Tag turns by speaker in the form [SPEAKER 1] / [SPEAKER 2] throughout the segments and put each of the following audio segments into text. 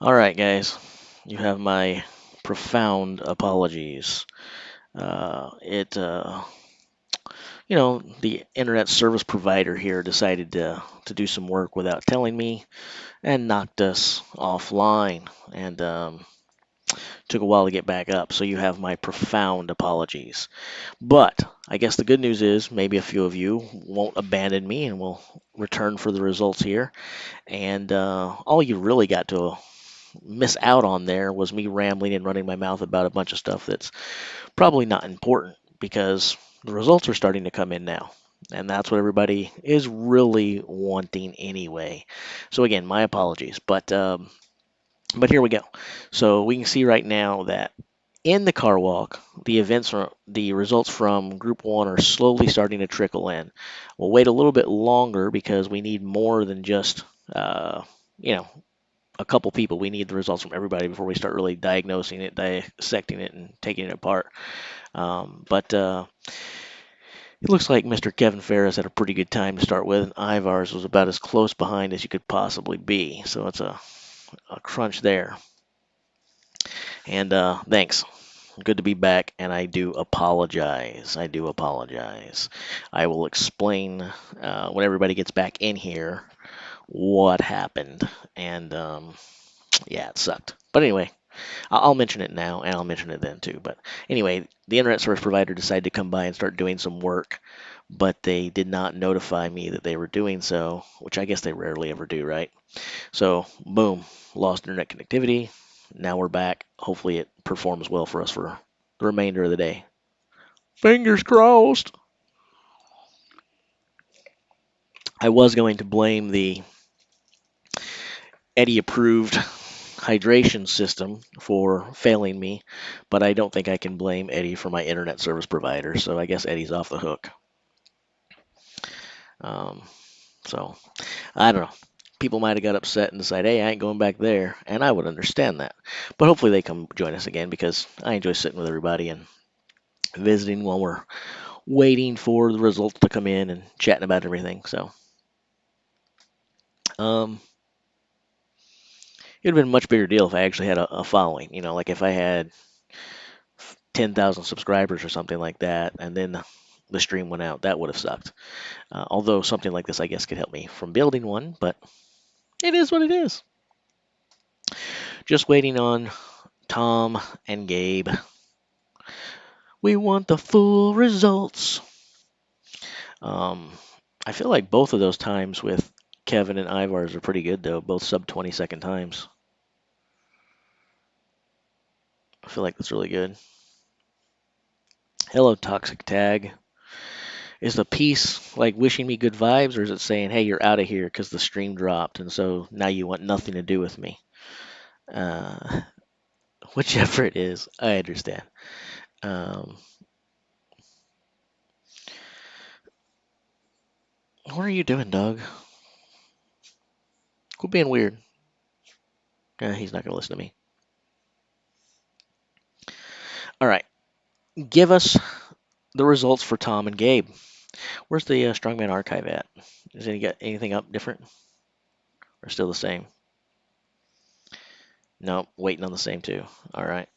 [SPEAKER 1] All right, guys, you have my profound apologies. It, the internet service provider here decided to do some work without telling me and knocked us offline, and took a while to get back up. So you have my profound apologies. But I guess the good news is maybe a few of you won't abandon me and will return for the results here. And all you really got to miss out on there was me rambling and running my mouth about a bunch of stuff that's probably not important because the results are starting to come in now. And that's what everybody is really wanting anyway. So again, my apologies, but here we go. So we can see right now that in the car walk, the results from Group One are slowly starting to trickle in. We'll wait a little bit longer because we need more than just you know a couple people. We need the results from everybody before we start really diagnosing it, dissecting it, and taking it apart. But it looks like Mr. Kevin Ferris had a pretty good time to start with, and Ivar's was about as close behind as you could possibly be. So it's a crunch there. And thanks. Good to be back, and I do apologize. I do apologize. I will explain when everybody gets back in here what happened. And yeah, it sucked. But anyway, I'll mention it now, and I'll mention it then too. But anyway, the internet service provider decided to come by and start doing some work, but they did not notify me that they were doing so, which I guess they rarely ever do, right? So, boom, lost internet connectivity. Now we're back. Hopefully, it performs well for us for the remainder of the day. Fingers crossed. I was going to blame the Eddie approved hydration system for failing me, but I don't think I can blame Eddie for my internet service provider, so I guess Eddie's off the hook. Um, so I don't know. People might have got upset and decided, hey, I ain't going back there, and I would understand that. But hopefully they come join us again because I enjoy sitting with everybody and visiting while we're waiting for the results to come in and chatting about everything. So um, it would have been a much bigger deal if I actually had a following. Like if I had 10,000 subscribers or something like that, and then the stream went out. That would have sucked. Although something like this, I guess, could help me from building one, but it is what it is. Just waiting on Tom and Gabe. We want the full results. Um, I feel like both of those times with Kevin and Ivar's are pretty good, though. Both sub 20-second times. I feel like that's really good. Hello, Toxic Tag. Is the piece like wishing me good vibes, or is it saying, hey, you're out of here because the stream dropped, and so now you want nothing to do with me? Uh, whichever it is, I understand. Um, what are you doing, Doug? Quit being weird. He's not going to listen to me. All right. Give us the results for Tom and Gabe. Where's the Strongman archive at? Does any got anything up different? Or still the same? Nope, waiting on the same too. All right.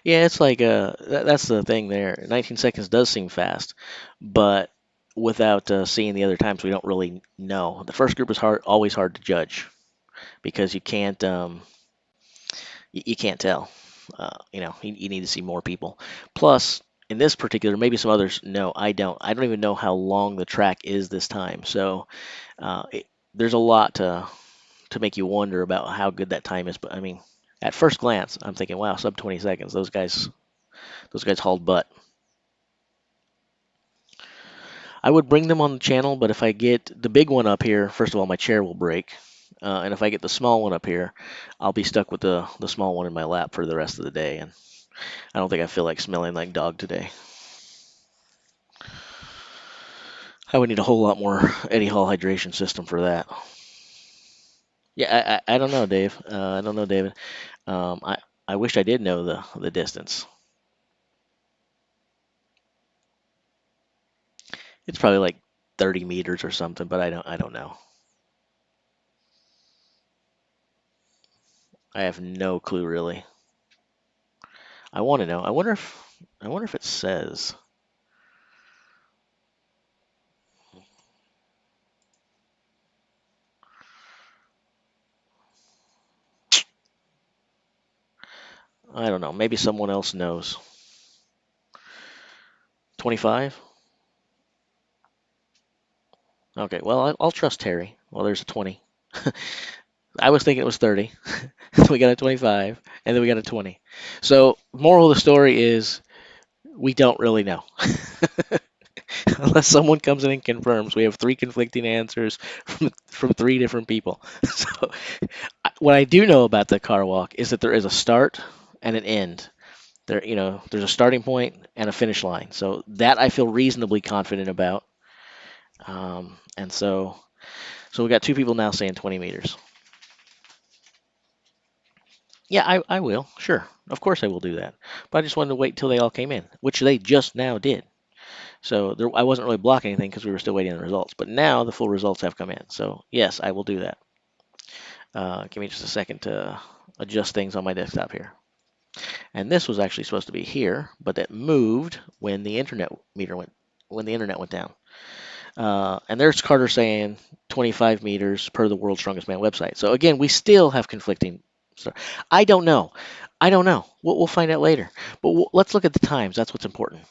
[SPEAKER 1] Yeah, it's like that's the thing there. 19 seconds does seem fast, but without seeing the other times, we don't really know. The first group is always hard to judge because you can't tell. You need to see more people. Plus, in this particular, maybe some others. No, I don't. I don't even know how long the track is this time. So there's a lot to make you wonder about how good that time is. But I mean, at first glance, I'm thinking, wow, sub 20 seconds. Those guys hauled butt. I would bring them on the channel, but if I get the big one up here, first of all, my chair will break. And if I get the small one up here, I'll be stuck with the small one in my lap for the rest of the day. And I don't think I feel like smelling like dog today. I would need a whole lot more Eddie Hall hydration system for that. Yeah, I don't know, Dave. I don't know, David. I wish I did know the distance. It's probably like 30 meters or something, but I don't know. I have no clue really. I want to know. I wonder if it says. I don't know. Maybe someone else knows. 25? Okay, well, I'll trust Terry. Well, there's a 20. I was thinking it was 30. We got a 25, and then we got a 20. So, moral of the story is we don't really know. Unless someone comes in and confirms. We have three conflicting answers from three different people. So, what I do know about the car walk is that there is a start and an end. There's a starting point and a finish line. So that I feel reasonably confident about. And so we got two people now saying 20 meters. Yeah, I will. Sure. Of course I will do that. But I just wanted to wait until they all came in, which they just now did. So I wasn't really blocking anything because we were still waiting on the results. But now the full results have come in. So yes, I will do that. Give me just a second to adjust things on my desktop here. And this was actually supposed to be here, but it moved when the internet went down. And there's Carter saying 25 meters per the World's Strongest Man website. So again, we still have conflicting stuff. I don't know. I don't know. We'll find out later. But let's look at the times. That's what's important.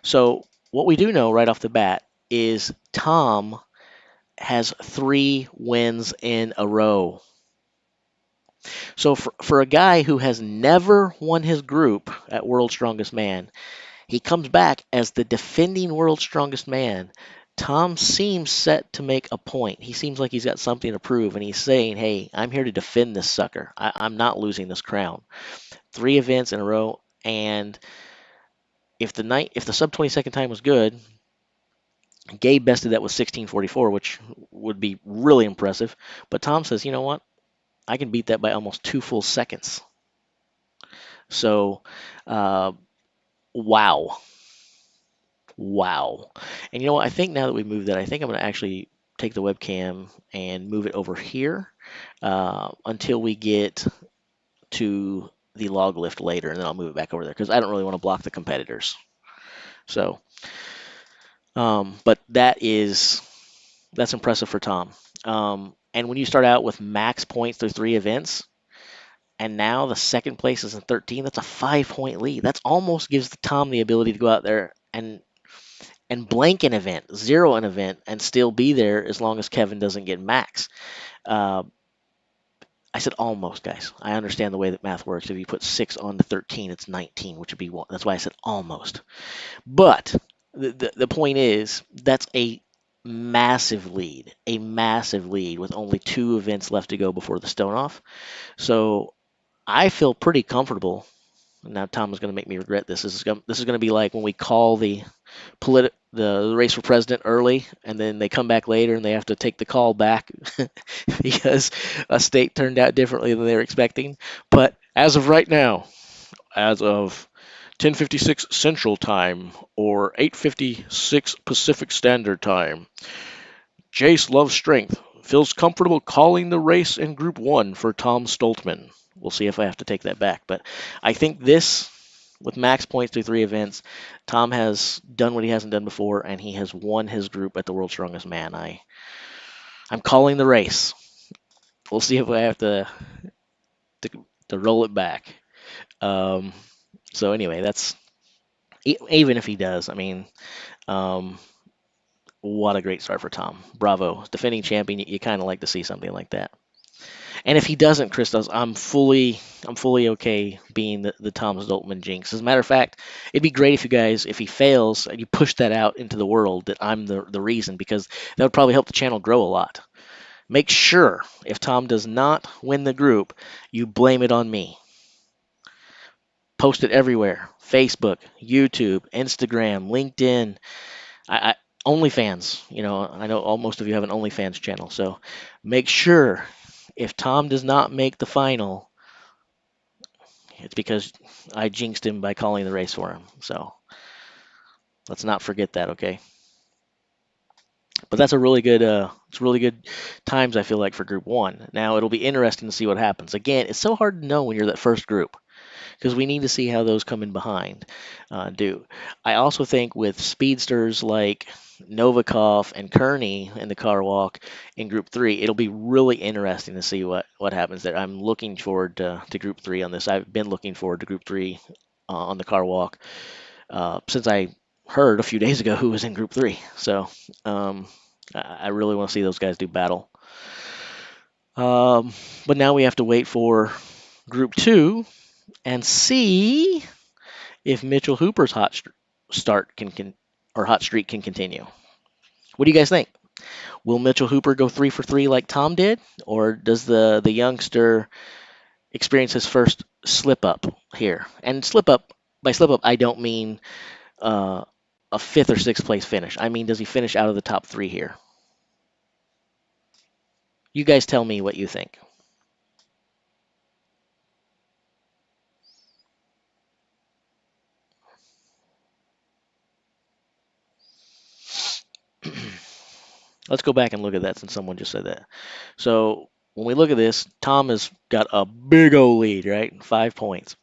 [SPEAKER 1] So what we do know right off the bat is Tom has 3 wins in a row. So for a guy who has never won his group at World's Strongest Man, he comes back as the defending World's Strongest Man. Tom seems set to make a point. He seems like he's got something to prove, and he's saying, "Hey, I'm here to defend this sucker. I'm not losing this crown." 3 events in a row, and if the sub 20-second time was good, Gabe bested that with 16:44, which would be really impressive. But Tom says, "You know what? I can beat that by almost 2 full seconds." So, uh, wow. Wow. And you know what? I think now that we moved that, I think I'm going to actually take the webcam and move it over here until we get to the log lift later, and then I'll move it back over there because I don't really want to block the competitors. So, but that's impressive for Tom. And when you start out with max points through 3 events, and now the second place is in 13, that's a 5 point lead. That's almost gives Tom the ability to go out there and blank an event, zero an event, and still be there as long as Kevin doesn't get max. Uh, I said almost, guys. I understand the way that math works. If you put 6 on to 13, it's 19, which would be 1. That's why I said almost. But the point is, that's a massive lead with only 2 events left to go before the stone off. So I feel pretty comfortable. Now Tom is going to make me regret this. This is going to be like when we call the race for president early, and then they come back later and they have to take the call back because a state turned out differently than they were expecting. But as of right now, as of 10:56 Central Time or 8:56 Pacific Standard Time, Jace Loves Strength feels comfortable calling the race in Group 1 for Tom Stoltman. We'll see if I have to take that back. But I think this, with max points through 3 events, Tom has done what he hasn't done before, and he has won his group at the World's Strongest Man. I'm calling the race. We'll see if I have to, to roll it back. Um, so anyway, that's even if he does. I mean, um, what a great start for Tom. Bravo, defending champion. You kind of like to see something like that. And if he doesn't, Christos, I'm fully okay being the Tom Stoltman jinx. As a matter of fact, it'd be great if you guys, if he fails, and you push that out into the world that I'm the reason, because that would probably help the channel grow a lot. Make sure if Tom does not win the group, you blame it on me. Post it everywhere: Facebook, YouTube, Instagram, LinkedIn, I OnlyFans. I know most of you have an OnlyFans channel, so make sure if Tom does not make the final, it's because I jinxed him by calling the race for him. So let's not forget that, okay? But that's a really good it's really good times I feel like for group one. Now it'll be interesting to see what happens. Again, it's so hard to know when you're that first group because we need to see how those come in behind do. I also think with speedsters like Novikov and Kearney in the car walk in Group 3, it'll be really interesting to see what happens there. I'm looking forward to Group 3 on this. I've been looking forward to Group 3 on the car walk since I heard a few days ago who was in Group 3. So um, I really want to see those guys do battle. But now we have to wait for Group 2 and see if Mitchell Hooper's start or hot streak can continue. What do you guys think? Will Mitchell Hooper go 3 for 3 like Tom did, or does the youngster experience his first slip up here? And slip up by slip up, I don't mean uh, a fifth or sixth place finish. I mean, does he finish out of the top 3 here? You guys tell me what you think. Let's go back and look at that since someone just said that. So when we look at this, Tom has got a big old lead, right? 5 points.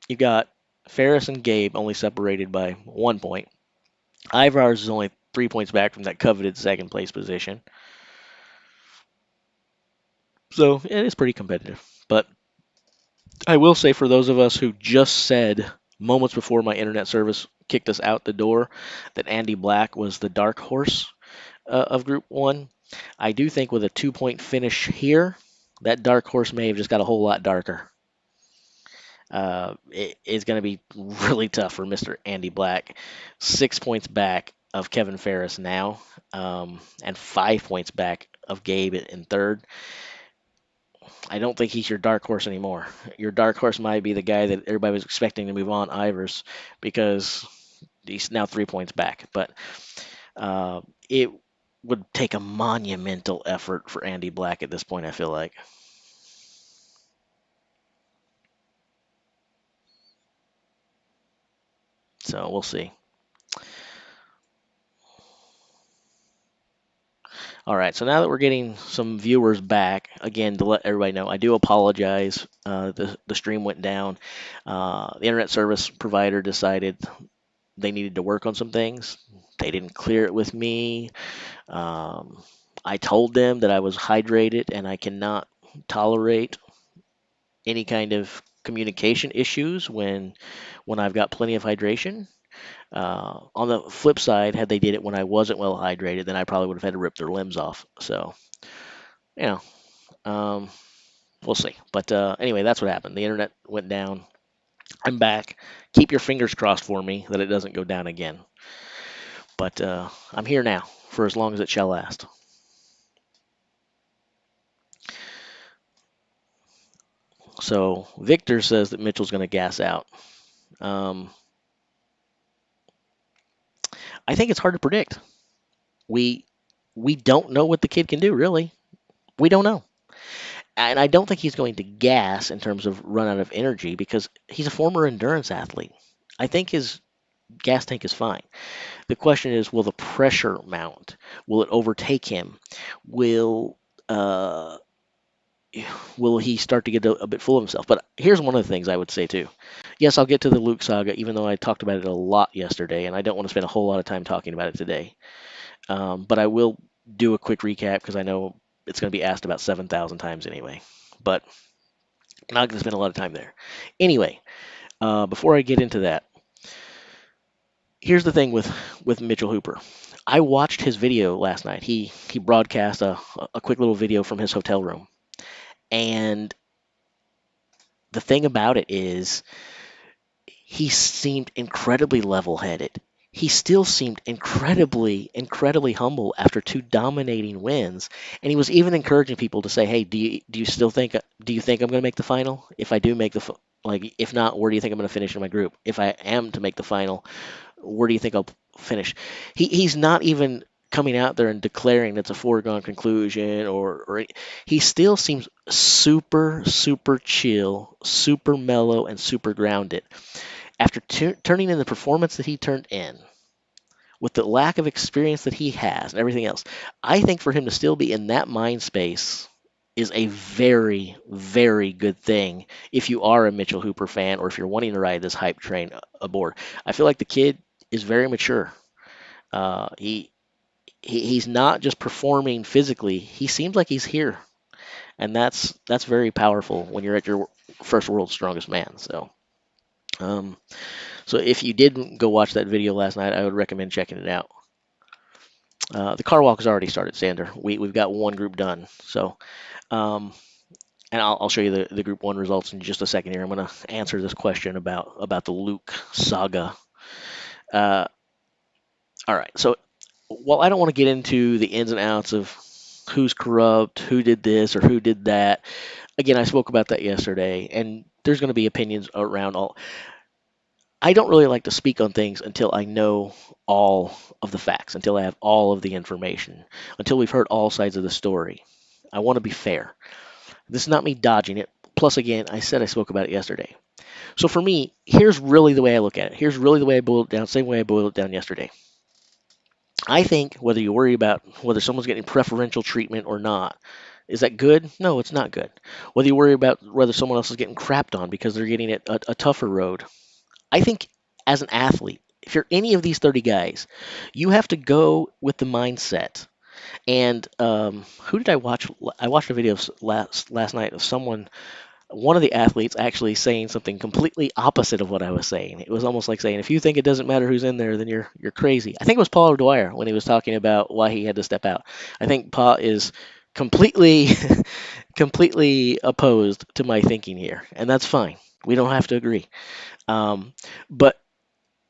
[SPEAKER 1] You got Ferris and Gabe only separated by 1 point. Ivar's is only 3 points back from that coveted second place position. So it is pretty competitive. But I will say for those of us who just said moments before my internet service kicked us out the door that Andy Black was the dark horse of Group 1, I do think with a 2 point finish here, that dark horse may have just got a whole lot darker. It is going to be really tough for Mr. Andy Black. 6 points back of Kevin Ferris now, and 5 points back of Gabe in third. I don't think he's your dark horse anymore. Your dark horse might be the guy that everybody was expecting to move on, Ivers, because he's now 3 points back. But it would take a monumental effort for Andy Black at this point, I feel like. So we'll see. All right, so now that we're getting some viewers back, again, to let everybody know, I do apologize. The stream went down. The internet service provider decided they needed to work on some things. They didn't clear it with me. I told them that I was hydrated and I cannot tolerate any kind of communication issues when I've got plenty of hydration. On the flip side, had they did it when I wasn't well hydrated, then I probably would have had to rip their limbs off. So, you know, we'll see. But anyway, that's what happened. The internet went down. I'm back. Keep your fingers crossed for me that it doesn't go down again. But I'm here now for as long as it shall last. So Victor says that Mitchell's going to gas out. I think it's hard to predict. We don't know what the kid can do, really. We don't know. And I don't think he's going to gas in terms of run out of energy because he's a former endurance athlete. I think his gas tank is fine. The question is, will the pressure mount? Will it overtake him? Will uh, will he start to get a bit full of himself? But here's one of the things I would say too. Yes, I'll get to the Luke saga, even though I talked about it a lot yesterday, and I don't want to spend a whole lot of time talking about it today. But I will do a quick recap because I know it's going to be asked about 7,000 times anyway. But I'm not going to spend a lot of time there. Anyway, before I get into that, here's the thing with Mitchell Hooper. I watched his video last night. He broadcast a quick little video from his hotel room. And the thing about it is he seemed incredibly level-headed. He still seemed incredibly humble after 2 dominating wins, and he was even encouraging people to say, "Hey, do you still think I'm going to make the final? If I do make like if not, where do you think I'm going to finish in my group? If I am to make the final, where do you think I'll finish?" He's not even coming out there and declaring it's a foregone conclusion or he still seems super chill, super mellow, and super grounded. After turning in the performance that he turned in, with the lack of experience that he has and everything else, I think for him to still be in that mind space is a very, very good thing if you are a Mitchell Hooper fan or if you're wanting to ride this hype train aboard. I feel like the kid is very mature. He's not just performing physically; he seems like he's here, and that's very powerful when you're at your first World's Strongest Man. Um, so if you didn't go watch that video last night, I would recommend checking it out. The car walk has already started, Sander. We've got one group done. Um, and I'll show you the group one results in just a second here. I'm going to answer this question about the Luke saga. Uh, all right. So while I don't want to get into the ins and outs of who's corrupt, who did this or who did that, again, I spoke about that yesterday, and there's going to be opinions around all. I don't really like to speak on things until I know all of the facts, until I have all of the information, until we've heard all sides of the story. I want to be fair. This is not me dodging it. Plus, again, I said I spoke about it yesterday. So for me, here's really the way I look at it. Here's really the way I boiled it down, same way I boiled it down yesterday. I think whether you worry about whether someone's getting preferential treatment or not, is that good? No, it's not good. Whether you worry about whether someone else is getting crapped on because they're getting a tougher road, I think as an athlete, if you're any of these 30 guys, you have to go with the mindset. And who did I watch? I watched a video last night of someone, one of the athletes, actually saying something completely opposite of what I was saying. It was almost like saying, if you think it doesn't matter who's in there, then you're crazy. I think it was Paul O'Dwyer when he was talking about why he had to step out. I think Paul is completely completely opposed to my thinking here, and that's fine. We don't have to agree. Um, but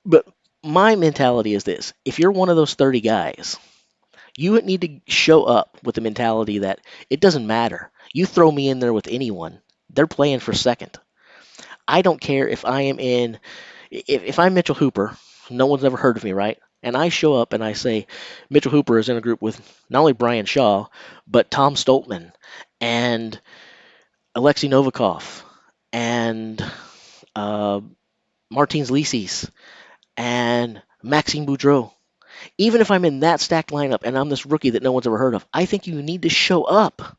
[SPEAKER 1] but my mentality is this: if you're one of those 30 guys, you need to show up with the mentality that it doesn't matter. You throw me in there with anyone, they're playing for second. I don't care if I am in, if I'm Mitchell Hooper, no one's ever heard of me, right? And I show up and I say, Mitchell Hooper is in a group with not only Brian Shaw, but Tom Stoltman and Alexei Novikov and uh, Martinez Lisis and Maxine Boudreau. Even if I'm in that stacked lineup and I'm this rookie that no one's ever heard of, I think you need to show up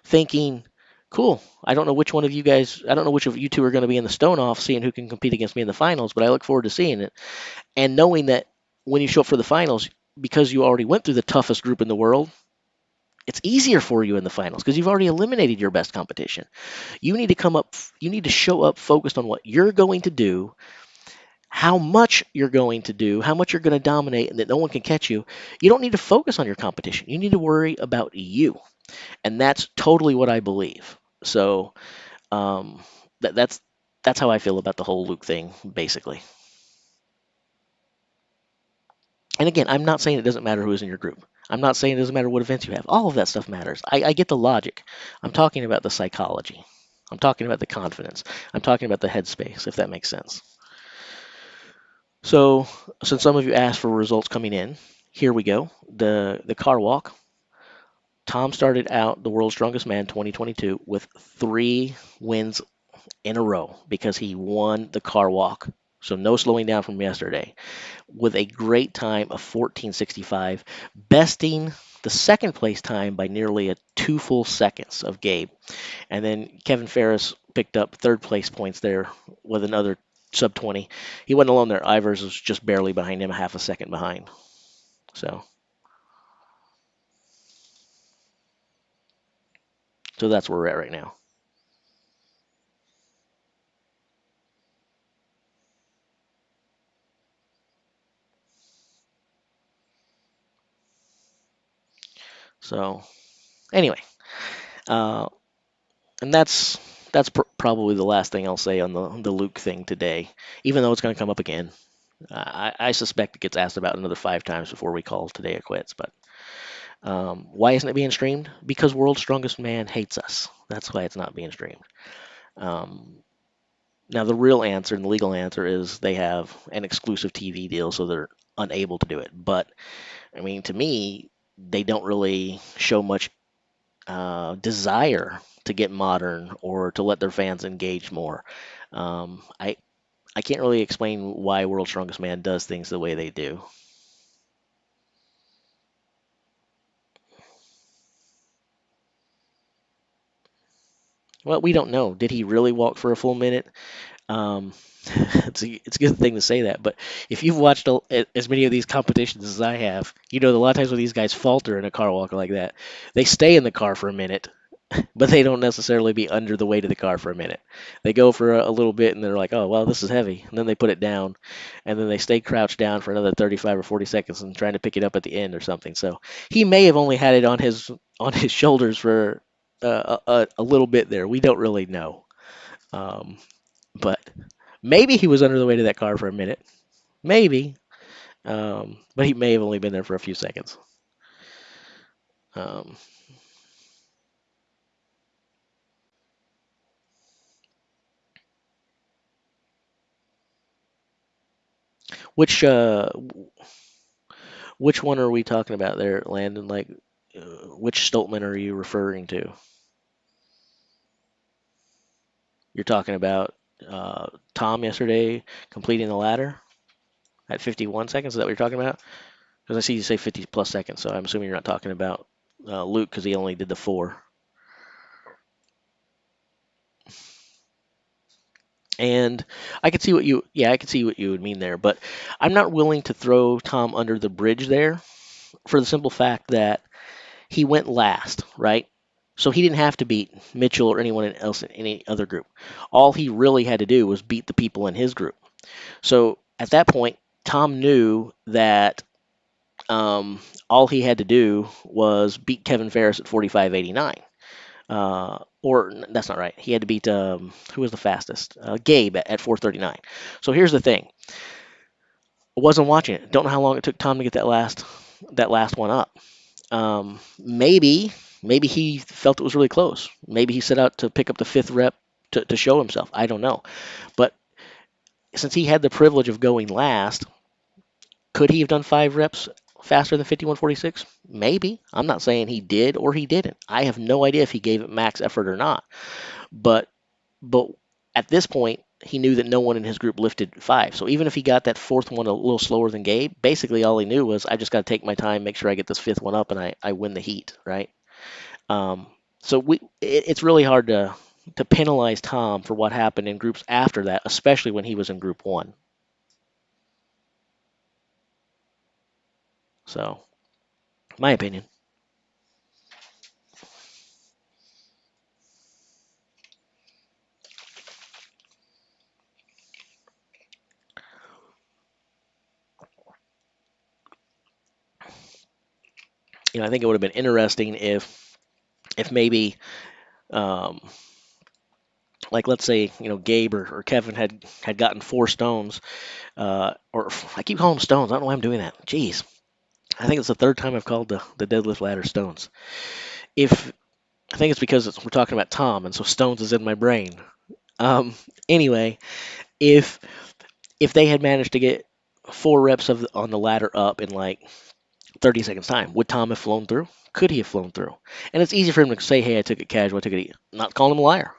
[SPEAKER 1] thinking, cool, I don't know which one of you guys, I don't know which of you two are going to be in the stone off, seeing who can compete against me in the finals, but I look forward to seeing it. And knowing that when you show up for the finals, because you already went through the toughest group in the world, it's easier for you in the finals because you've already eliminated your best competition. You need to come up, you need to show up focused on what you're going to do, how much you're going to do, how much you're going to dominate, and that no one can catch you. You don't need to focus on your competition. You need to worry about you. And that's totally what I believe. So um, that's how I feel about the whole Luke thing, basically. And again, I'm not saying it doesn't matter who's in your group. I'm not saying it doesn't matter what events you have. All of that stuff matters. I get the logic. I'm talking about the psychology. I'm talking about the confidence. I'm talking about the headspace, if that makes sense. So, since some of you asked for results coming in, here we go. The car walk. Tom started out the World's Strongest Man 2022 with 3 wins in a row because he won the car walk. So no slowing down from yesterday with a great time of 14:65, besting the second place time by nearly 2 full seconds of Gabe. And then Kevin Ferris picked up third place points there with another sub 20. He wasn't alone there. Ivers was just barely behind him, a half a second behind. So that's where we're at right now. So anyway, uh, and that's probably the last thing I'll say on the Luke thing today. Even though it's going to come up again, I suspect it gets asked about another 5 times before we call today a quits. But why isn't it being streamed? Because World's Strongest Man hates us. That's why it's not being streamed. Um, Now the real answer and the legal answer is they have an exclusive TV deal, so they're unable to do it. But I mean, to me, they don't really show much desire to get modern or to let their fans engage more. I can't really explain why World's Strongest Man does things the way they do. Well, we don't know. Did he really walk for a full minute? Um, it's a good thing to say that, but if you've watched as many of these competitions as I have, you know that a lot of times when these guys falter in a car walk like that, they stay in the car for a minute, but they don't necessarily be under the weight of the car for a minute. They go for a little bit and they're like, oh, well, this is heavy. And then they put it down, and then they stay crouched down for another 35 or 40 seconds and trying to pick it up at the end or something. So he may have only had it on his shoulders for a little bit there. We don't really know. Um, but maybe he was under the weight of that car for a minute. Maybe. But he may have only been there for a few seconds. Um, which which one are we talking about there, Landon? Like, which Stoltman are you referring to? You're talking about Tom yesterday completing the ladder at 51 seconds. Is that what you're talking about? Because I see you say 50 plus seconds, so I'm assuming you're not talking about Luke because he only did the four. And I could see what you would mean there, but I'm not willing to throw Tom under the bridge there for the simple fact that he went last, right? So he didn't have to beat Mitchell or anyone else in any other group. All he really had to do was beat the people in his group. So at that point, Tom knew that all he had to do was beat Kevin Ferris at 45.89. Or that's not right. He had to beat who was the fastest? Gabe at 4:39. So here's the thing: I wasn't watching it. Don't know how long it took Tom to get that last one up. Maybe he felt it was really close. Maybe he set out to pick up the fifth rep to show himself. I don't know. But since he had the privilege of going last, could he have done 5 reps faster than 51.46? Maybe. I'm not saying he did or he didn't. I have no idea if he gave it max effort or not. But but at this point, he knew that no one in his group lifted 5. So even if he got that fourth one a little slower than Gabe, basically all he knew was I just got to take my time, make sure I get this fifth one up, and I win the heat, right? Um, so it's really hard to penalize Tom for what happened in groups after that, especially when he was in Group One. So, my opinion. I think it would have been interesting if maybe um, like let's say Gabe or Kevin had gotten 4 stones, or I keep calling them stones. I don't know why I'm doing that. Jeez, I think it's the third time I've called the deadlift ladder stones. If I think it's because we're talking about Tom, and so stones is in my brain. Um, anyway, if if they had managed to get 4 reps on the ladder up in like 30 seconds time, would Tom have flown through? Could he have flown through? And it's easy for him to say, "Hey, I took it casual. I took it easy." Not calling him a liar.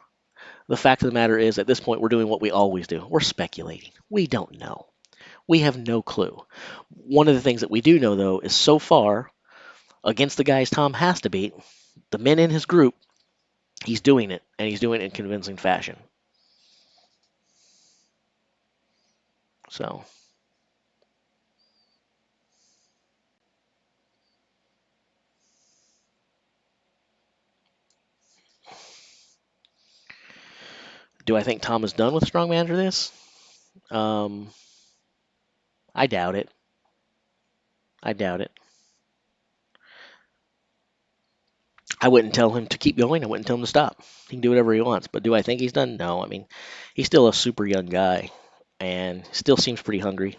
[SPEAKER 1] The fact of the matter is, at this point, we're doing what we always do. We're speculating. We don't know. We have no clue. One of the things that we do know, though, is so far, against the guys Tom has to beat, the men in his group, he's doing it, and he's doing it in convincing fashion. So, do I think Tom is done with strongman after this? Um, I doubt it. I doubt it. I wouldn't tell him to keep going. I wouldn't tell him to stop. He can do whatever he wants. But do I think he's done? No. I mean, he's still a super young guy and still seems pretty hungry.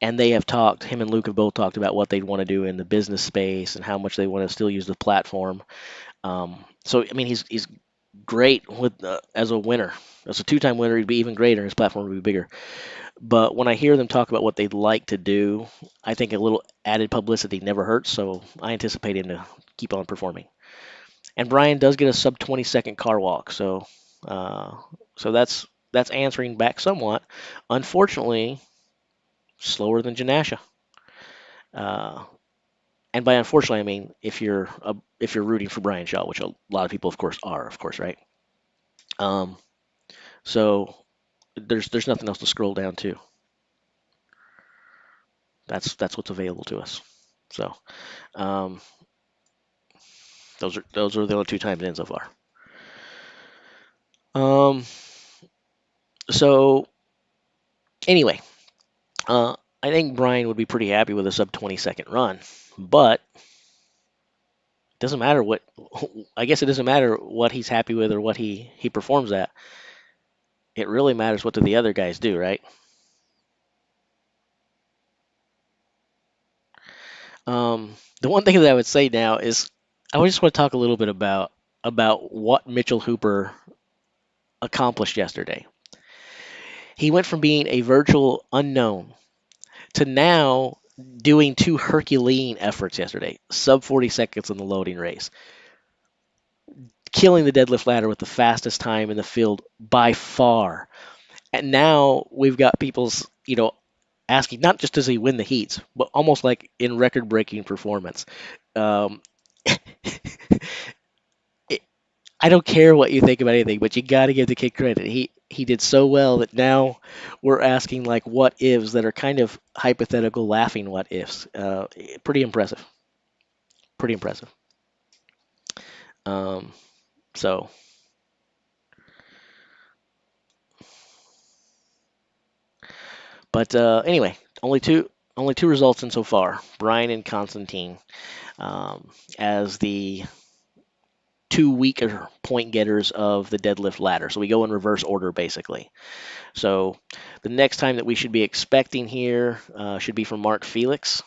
[SPEAKER 1] And they have talked, him and Luke have both talked about what they'd want to do in the business space and how much they want to still use the platform. So, I mean, he's great as a winner. As a 2-time winner, he'd be even greater. His platform would be bigger. But when I hear them talk about what they'd like to do, I think a little added publicity never hurts. So I anticipate him to keep on performing. And Brian does get a sub 20-second car walk, uh, so that's answering back somewhat. Unfortunately, slower than Janasha. Uh, and by unfortunately, I mean if you're rooting for Brian Shaw, which a lot of people, of course, are, of course, right? Um, so there's nothing else to scroll down to. That's what's available to us. So um, those are the only two times in so far. Um, so anyway, I think Brian would be pretty happy with a sub 20-second run, but it doesn't matter what. I guess it doesn't matter what he's happy with or what he performs at. It really matters what do the other guys do, right? The one thing that I would say now is I just want to talk a little bit about what Mitchell Hooper accomplished yesterday. He went from being a virtual unknown to now doing two Herculean efforts yesterday, sub 40 seconds in the loading race, killing the deadlift ladder with the fastest time in the field by far. And now we've got people's, asking not just does he win the heats, but almost like in record-breaking performance. Um, it, I don't care what you think about anything, but you got to give the kid credit. He did so well that now we're asking like what ifs that are kind of hypothetical, laughing what ifs. Pretty impressive. Pretty impressive. Um, so, but anyway, only two results in so far. Brian and Constantine as the two weaker point getters of the deadlift ladder. So we go in reverse order basically. So the next time that we should be expecting here should be from Mark Felix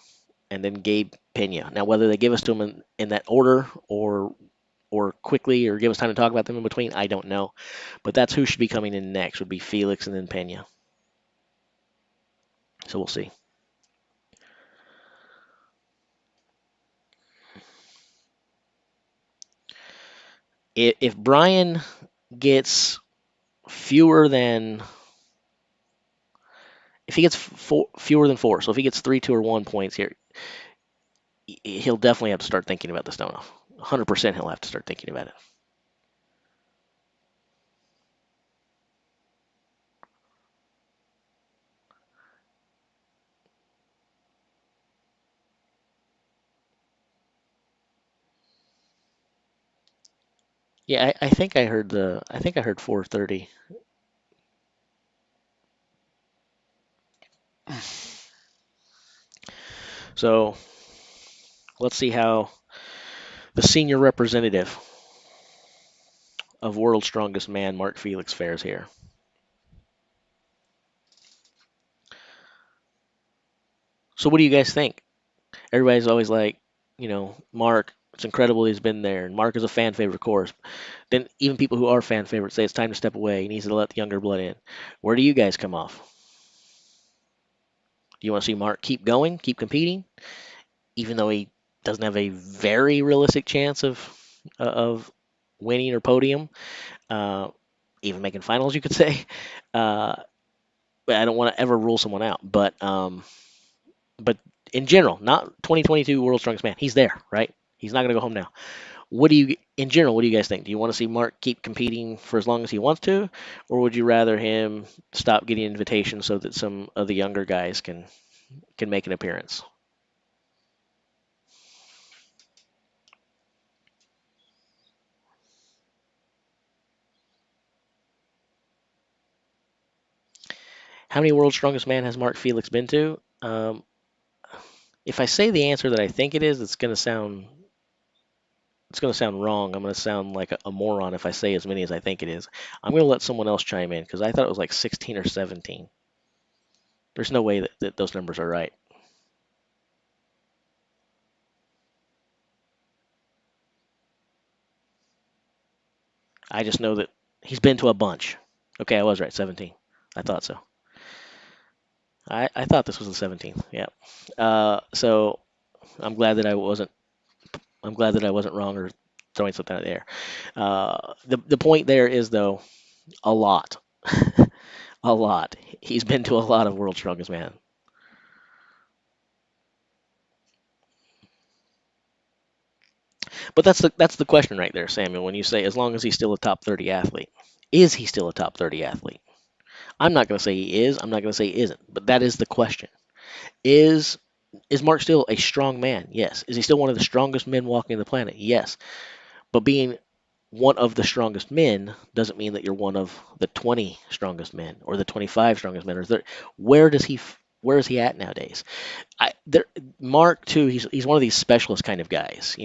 [SPEAKER 1] and then Gabe Pena. Now whether they give us to them in that order or quickly or give us time to talk about them in between, I don't know. But that's who should be coming in next would be Felix and then Pena. So we'll see. If Brian gets fewer than if he gets fewer than four, so if he gets 3, 2, or 1 points here, he'll definitely have to start thinking about the stone off. 100% he'll have to start thinking about it. Yeah, I think I heard 430. So let's see how the senior representative of World's Strongest Man, Mark Felix, fares here. So what do you guys think? Everybody's always like, Mark, it's incredible he's been there, and Mark is a fan favorite, of course. Then even people who are fan favorites say it's time to step away. He needs to let the younger blood in. Where do you guys come off? Do you want to see Mark keep going, keep competing, even though he doesn't have a very realistic chance of winning or podium, uh, even making finals, you could say. Uh, but I don't want to ever rule someone out. But in general, not 2022 World's Strongest Man. He's there, right? He's not going to go home now. In general, what do you guys think? Do you want to see Mark keep competing for as long as he wants to, or would you rather him stop getting invitations so that some of the younger guys can make an appearance? How many World's Strongest Man has Mark Felix been to? If I say the answer that I think it is, it's gonna sound wrong. I'm gonna sound like a moron if I say as many as I think it is. I'm gonna let someone else chime in because I thought it was like 16 or 17. There's no way that those numbers are right. I just know that he's been to a bunch. Okay, I was right, 17. I thought so. I thought this was the 17th. Yeah. So I'm glad that I wasn't. I'm glad that I wasn't wrong or throwing something out there. The point there is though a lot, a lot. He's been to a lot of World's Strongest Man. But that's the question right there, Samuel. When you say as long as he's still a top 30 athlete, Is he still a top 30 athlete? I'm not going to say he is. I'm not going to say he isn't. But that is the question. Is is Mark still a strong man? Yes. Is he still one of the strongest men walking the planet? Yes. But being one of the strongest men doesn't mean that you're one of the 20 strongest men or the 25 strongest men. Or 30. Where is he at nowadays? Mark too. He's one of these specialist kind of guys.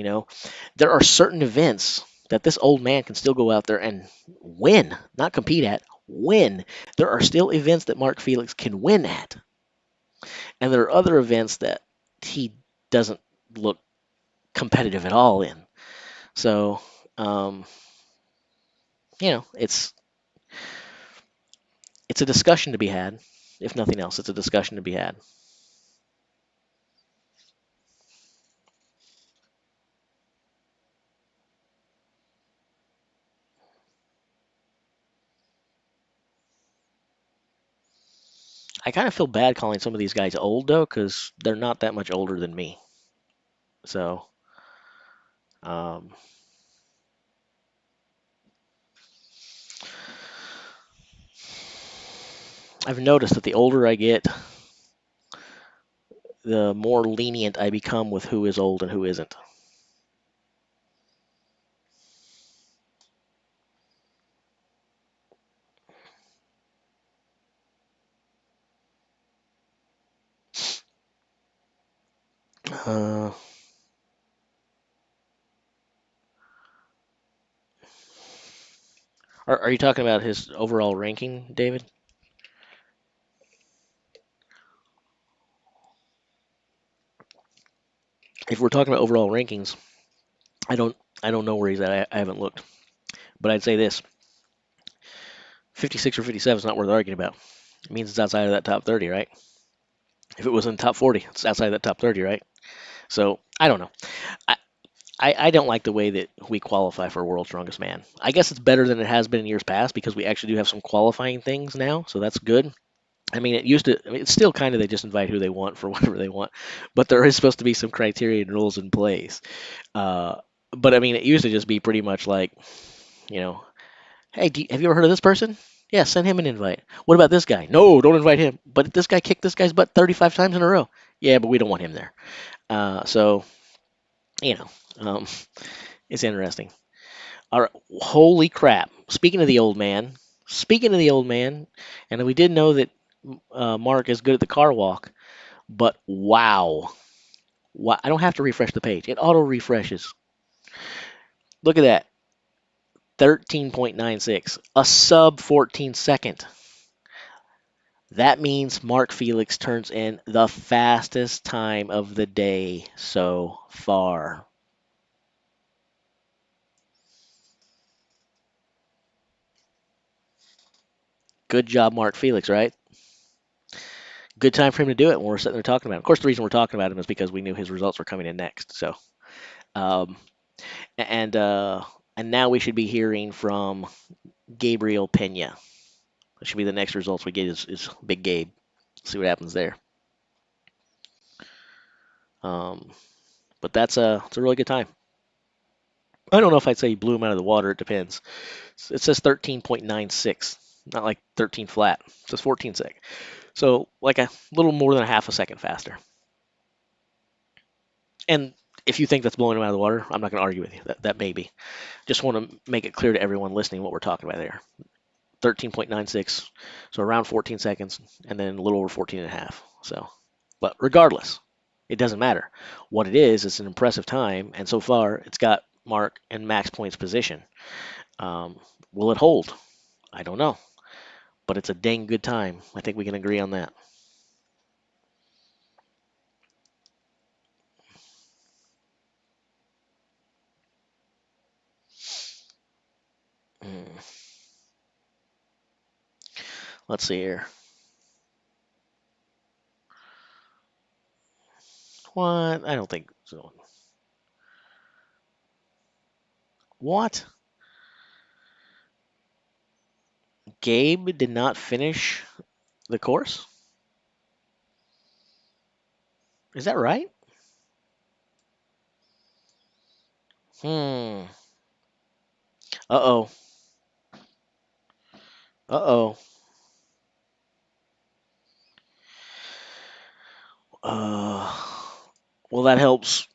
[SPEAKER 1] There are certain events that this old man can still go out there and win, not compete at, win. There are still events that Mark Felix can win at, and there are other events that he doesn't look competitive at all in. So, um, it's a discussion to be had. If nothing else, it's a discussion to be had. I kind of feel bad calling some of these guys old though, because they're not that much older than me. So, um, I've noticed that the older I get, the more lenient I become with who is old and who isn't. Uh, are you talking about his overall ranking, David? If we're talking about overall rankings, I don't I don't know where he's at. I haven't looked, but I'd say this: 56 or 57 is not worth arguing about. It means it's outside of that top 30, right? If it was in the top 40, it's outside of that top 30, right? So I don't know. I, I don't like the way that we qualify for World's Strongest Man. I guess it's better than it has been in years past because we actually do have some qualifying things now, so that's good. I mean, it's still kind of they just invite who they want for whatever they want, but there is supposed to be some criteria and rules in place. Uh, but I mean, it used to just be pretty much like, you know, hey, have you ever heard of this person? Yeah, send him an invite. What about this guy? No, don't invite him. But this guy kicked this guy's butt 35 times in a row. Yeah, but we don't want him there. So, you know, um, it's interesting. All right, holy crap. Speaking of the old man, and we did know that Mark is good at the car walk, but wow. Wow. I don't have to refresh the page, it auto refreshes. Look at that. 13.96, a sub 14 second. That means Mark Felix turns in the fastest time of the day so far. Good job, Mark Felix, right? Good time for him to do it when we're sitting there talking about him. Of course, the reason we're talking about him is because we knew his results were coming in next. So, um, and uh, and now we should be hearing from Gabriel Pena. That should be the next results we get is Big Gabe. See what happens there. Um, but it's a really good time. I don't know if I'd say he blew him out of the water. It depends. It says 13.96, not like 13 flat. It says 14 sec. So like a little more than a half a second faster. And if you think that's blowing him out of the water, I'm not going to argue with you. That may be. Just want to make it clear to everyone listening what we're talking about there. 13.96, so around 14 seconds, and then a little over 14 and a half. So, but regardless, it doesn't matter. What it is, it's an impressive time, and so far, it's got Mark in max points position. Will it hold? I don't know, but it's a dang good time. I think we can agree on that. Mm, let's see here. What? I don't think so. What? Gabe did not finish the course? Is that right? Hmm. Uh oh. Uh-oh. Uh, well, that helps.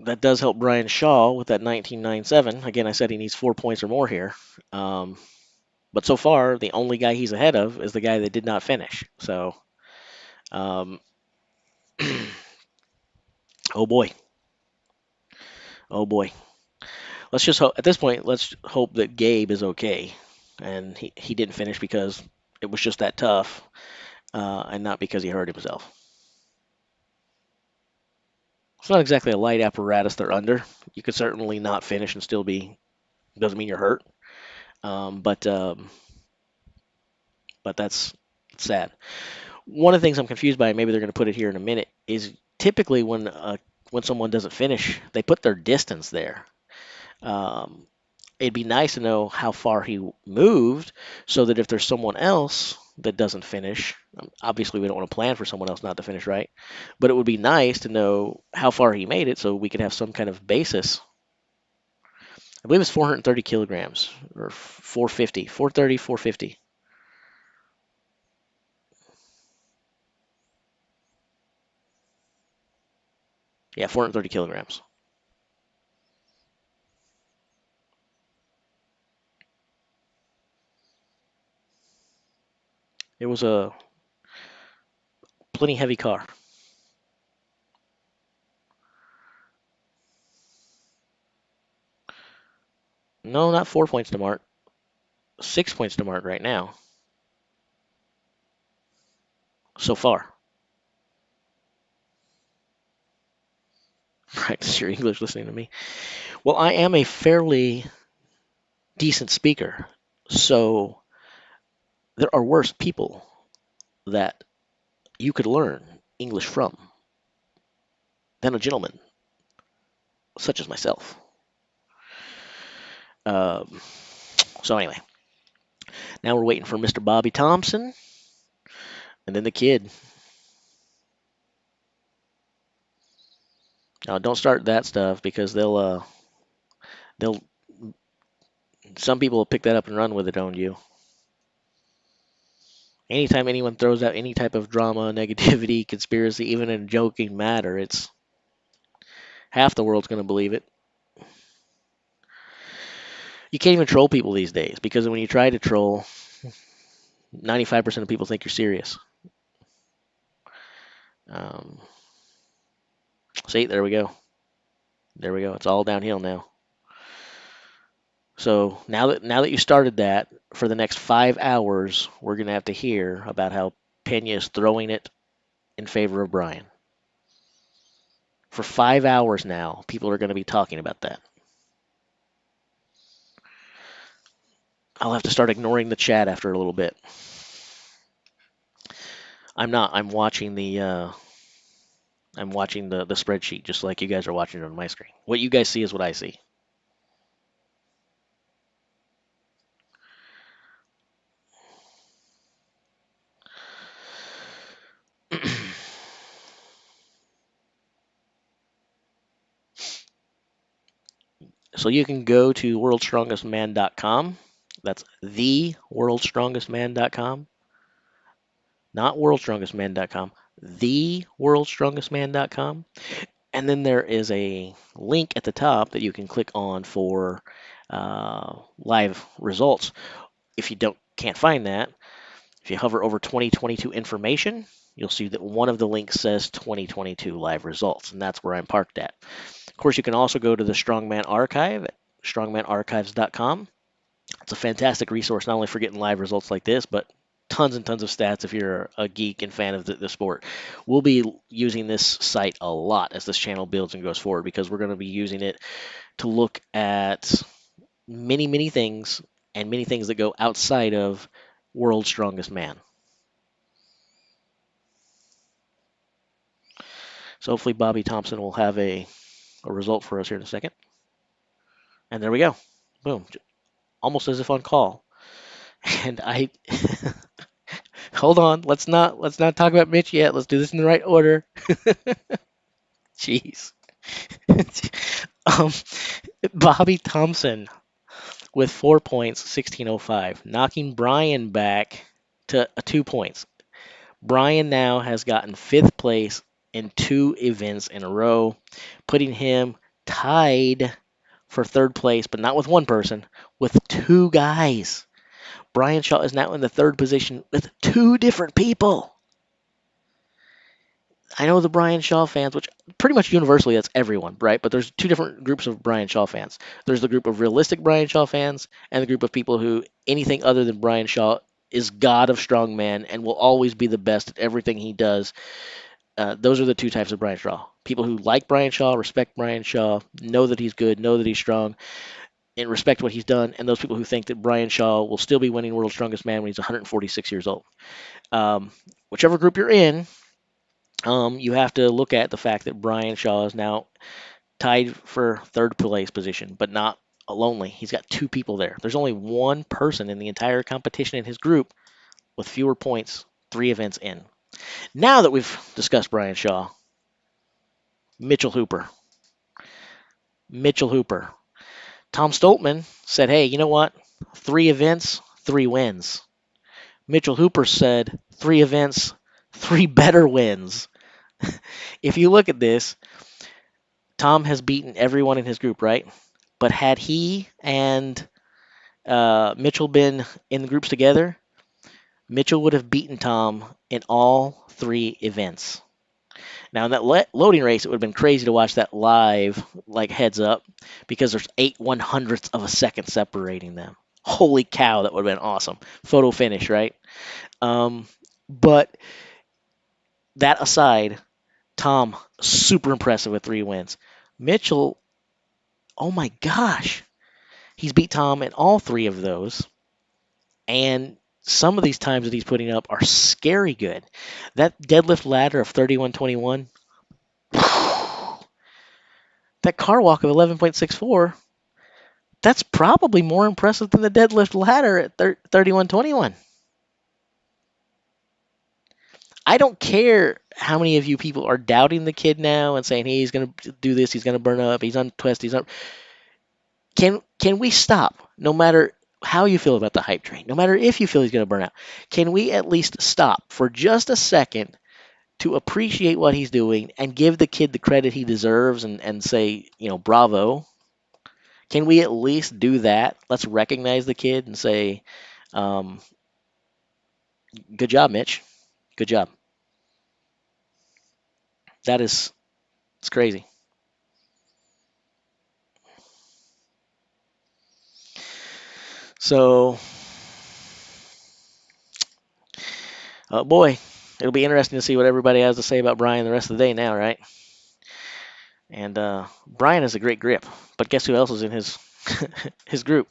[SPEAKER 1] That does help Brian Shaw with that 1997. Again, I said he needs 4 points or more here. Um, but so far, the only guy he's ahead of is the guy that did not finish. So, um, oh boy, oh boy. Let's just hope at this point. Let's hope that Gabe is okay, and he didn't finish because it was just that tough, and not because he hurt himself. It's not exactly a light apparatus they're under. You could certainly not finish and still be. Doesn't mean you're hurt. Um, but um, but that's sad. One of the things I'm confused by, and maybe they're going to put it here in a minute, is typically when someone doesn't finish, they put their distance there. Um, it'd be nice to know how far he moved, so that if there's someone else that doesn't finish, obviously we don't want to plan for someone else not to finish, right? But it would be nice to know how far he made it, so we could have some kind of basis. I believe it's 430 kilograms or 450, 430, 450. Yeah, 430 kilograms. It was a plenty heavy car. No, not 4 points to Mark. 6 points to Mark right now, so far. Practice your English listening to me. Well, I am a fairly decent speaker, so there are worse people that you could learn English from than a gentleman such as myself. Um, so anyway, now we're waiting for Mr. Bobby Thompson and then the kid. Now, don't start that stuff because they'll some people will pick that up and run with it on you. Anytime anyone throws out any type of drama, negativity, conspiracy, even in a joking matter, it's half the world's going to believe it. You can't even troll people these days because when you try to troll, 95% of people think you're serious. Um, see, there we go. There we go. It's all downhill now. So now that you started that, for the next 5 hours, we're gonna have to hear about how Pena is throwing it in favor of Brian. For 5 hours now, people are gonna be talking about that. I'll have to start ignoring the chat after a little bit. I'm not. I'm watching the spreadsheet just like you guys are watching it on my screen. What you guys see is what I see. So you can go to worldstrongestman.com. That's the worldstrongestman.com. Not worldstrongestman.com. The worldstrongestman.com. And then there is a link at the top that you can click on for live results. If you can't find that, if you hover over 2022 information, you'll see that one of the links says 2022 live results, and that's where I'm parked at. Of course, you can also go to the Strongman Archive at strongmanarchives.com. It's a fantastic resource, not only for getting live results like this, but tons and tons of stats if you're a geek and fan of the sport. We'll be using this site a lot as this channel builds and goes forward because we're going to be using it to look at many, many things and many things that go outside of World's Strongest Man. So hopefully Bobby Thompson will have a result for us here in a second. And there we go. Boom. Almost as if on call. And I hold on, let's not talk about Mitch yet. Let's do this in the right order. Jeez. um, Bobby Thompson with 4 points, 16:05, knocking Brian back to 2 points. Brian now has gotten 5th place in 2 events in a row, putting him tied for 3rd place, but not with one person, with 2 guys. Brian Shaw is now in the 3rd position with 2 different people. I know the Brian Shaw fans, which pretty much universally that's everyone, right? But there's 2 different groups of Brian Shaw fans. There's the group of realistic Brian Shaw fans and the group of people who anything other than Brian Shaw is God of strongman and will always be the best at everything he does. Those are the 2 types of Brian Shaw. People who like Brian Shaw, respect Brian Shaw, know that he's good, know that he's strong, and respect what he's done, and those people who think that Brian Shaw will still be winning World's Strongest Man when he's 146 years old. Whichever group you're in, you have to look at the fact that Brian Shaw is now tied for 3rd place position, but not lonely. He's got 2 people there. There's only 1 person in the entire competition in his group with fewer points, 3 events in. Now that we've discussed Brian Shaw, Mitchell Hooper. Tom Stoltman said, hey, you know what? 3 events, 3 wins. Mitchell Hooper said, 3 events, 3 better wins. If you look at this, Tom has beaten everyone in his group, right? But had he and Mitchell been in the groups together, Mitchell would have beaten Tom in all 3 events. Now, in that loading race, it would have been crazy to watch that live, like heads up, because there's 8/100ths of a second separating them. Holy cow, that would have been awesome. Photo finish, right? But that aside, Tom, super impressive with 3 wins. Mitchell, oh my gosh, he's beat Tom in all 3 of those. And some of these times that he's putting up are scary good. That deadlift ladder of 31:21, that car walk of 11.64, that's probably more impressive than the deadlift ladder at 31:21. I don't care how many of you people are doubting the kid now and saying, hey, he's going to do this, he's going to burn up, he's untwisted, he's not. Can we stop, no matter how you feel about the hype train, no matter if you feel he's going to burn out, can we at least stop for just a second to appreciate what he's doing and give the kid the credit he deserves and say, bravo? Can we at least do that? Let's recognize the kid and say, good job, Mitch. Good job. It's crazy. So, boy, it'll be interesting to see what everybody has to say about Brian the rest of the day now, right? And Brian has a great grip, but guess who else is in his his group?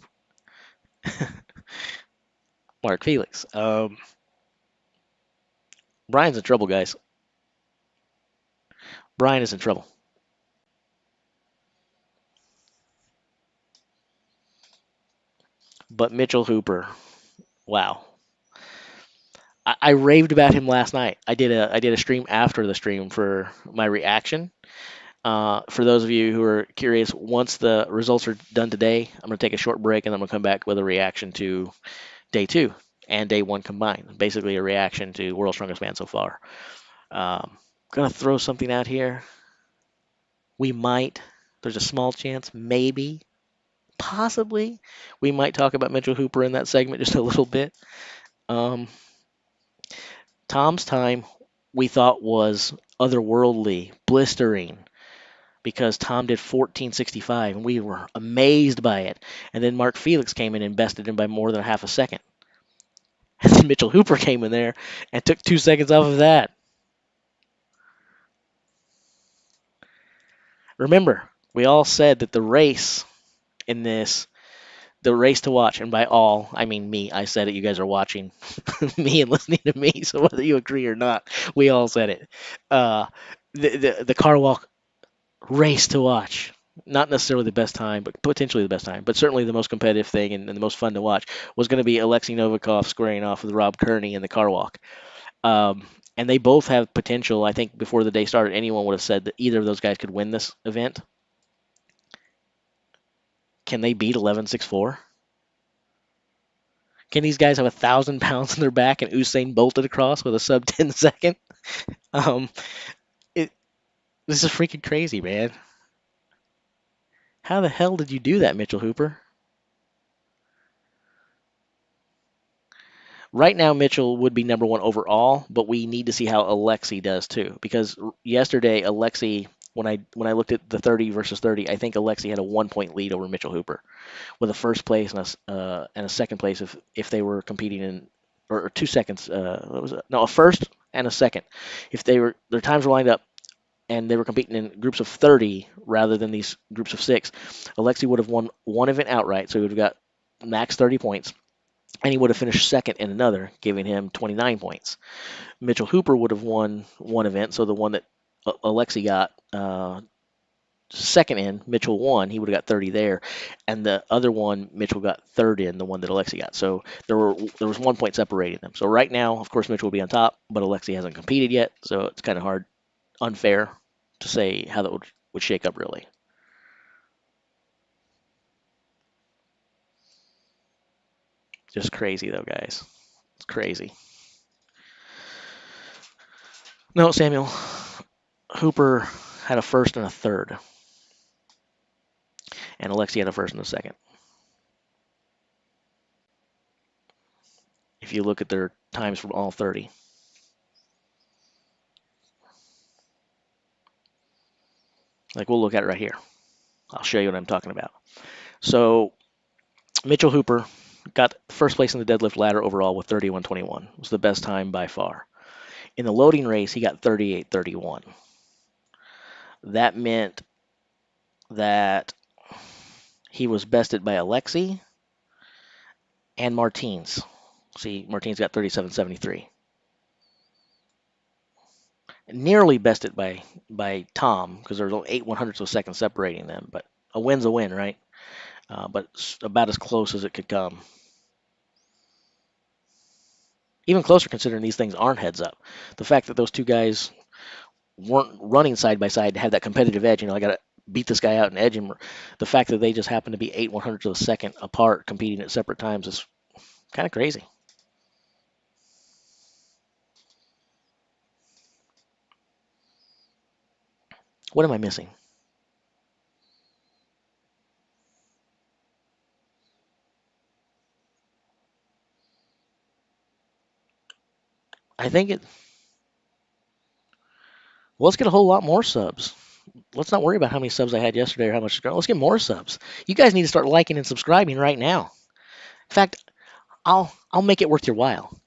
[SPEAKER 1] Mark Felix. Brian's in trouble, guys. Brian is in trouble. But Mitchell Hooper, wow. I raved about him last night. I did a stream after the stream for my reaction. For those of you who are curious, once the results are done today, I'm going to take a short break and I'm going to come back with a reaction to day 2 and day 1 combined. Basically, a reaction to World's Strongest Man so far. Going to throw something out here. We might, there's a small chance, maybe, possibly, we might talk about Mitchell Hooper in that segment just a little bit. Tom's time we thought was otherworldly, blistering, because Tom did 14:65 and we were amazed by it. And then Mark Felix came in and bested him by more than a half a second. And then Mitchell Hooper came in there and took 2 seconds off of that. Remember, we all said that the race in this, the race to watch, and by all, I mean me, I said it, you guys are watching me and listening to me, so whether you agree or not, we all said it. The car walk race to watch. Not necessarily the best time, but potentially the best time, but certainly the most competitive thing and the most fun to watch was going to be Alexei Novikov squaring off with Rob Kearney in the car walk. And they both have potential. I think before the day started, anyone would have said that either of those guys could win this event. Can they beat 11.64? Can these guys have 1,000 pounds on their back and Usain bolted across with a sub 10 second? Um, it, this is freaking crazy, man. How the hell did you do that, Mitchell Hooper? Right now, Mitchell would be number one overall, but we need to see how Alexi does too. Because yesterday, Alexi, when I looked at the 30 versus 30, I think Alexi had a 1 point lead over Mitchell Hooper, with a first place and a second place if they were competing in or 2 seconds. What was it? No, a first and a second. If their times were lined up and they were competing in groups of 30 rather than these groups of six, Alexi would have won one event outright, so he would have got max 30 points and he would have finished second in another, giving him 29 points. Mitchell Hooper would have won one event, so the one that Alexi got second in, Mitchell won. He would have got 30 there, and the other one, Mitchell got third in, the one that Alexi got. So there was 1 point separating them. So right now, of course, Mitchell will be on top, but Alexi hasn't competed yet, so it's kind of hard, unfair to say how that would shake up really. Just crazy though, guys. It's crazy. No, Samuel, Hooper had a first and a third, and Alexi had a first and a second. If you look at their times from all 30. Like, we'll look at it right here. I'll show you what I'm talking about. So Mitchell Hooper got first place in the deadlift ladder overall with 31:21. It was the best time by far. In the loading race, he got 38:31. That meant that he was bested by Alexi and Martinez. See, Martinez got 37:73. Nearly bested by Tom because there was only 8/100ths of a second separating them. But a win's a win, right? But about as close as it could come. Even closer considering these things aren't heads up. The fact that those two guys weren't running side by side to have that competitive edge, I got to beat this guy out and edge him. The fact that they just happen to be 8/100ths of a second apart competing at separate times is kind of crazy. What am I missing? I think it. Well, let's get a whole lot more subs. Let's not worry about how many subs I had yesterday or how much. Let's get more subs. You guys need to start liking and subscribing right now. In fact, I'll make it worth your while.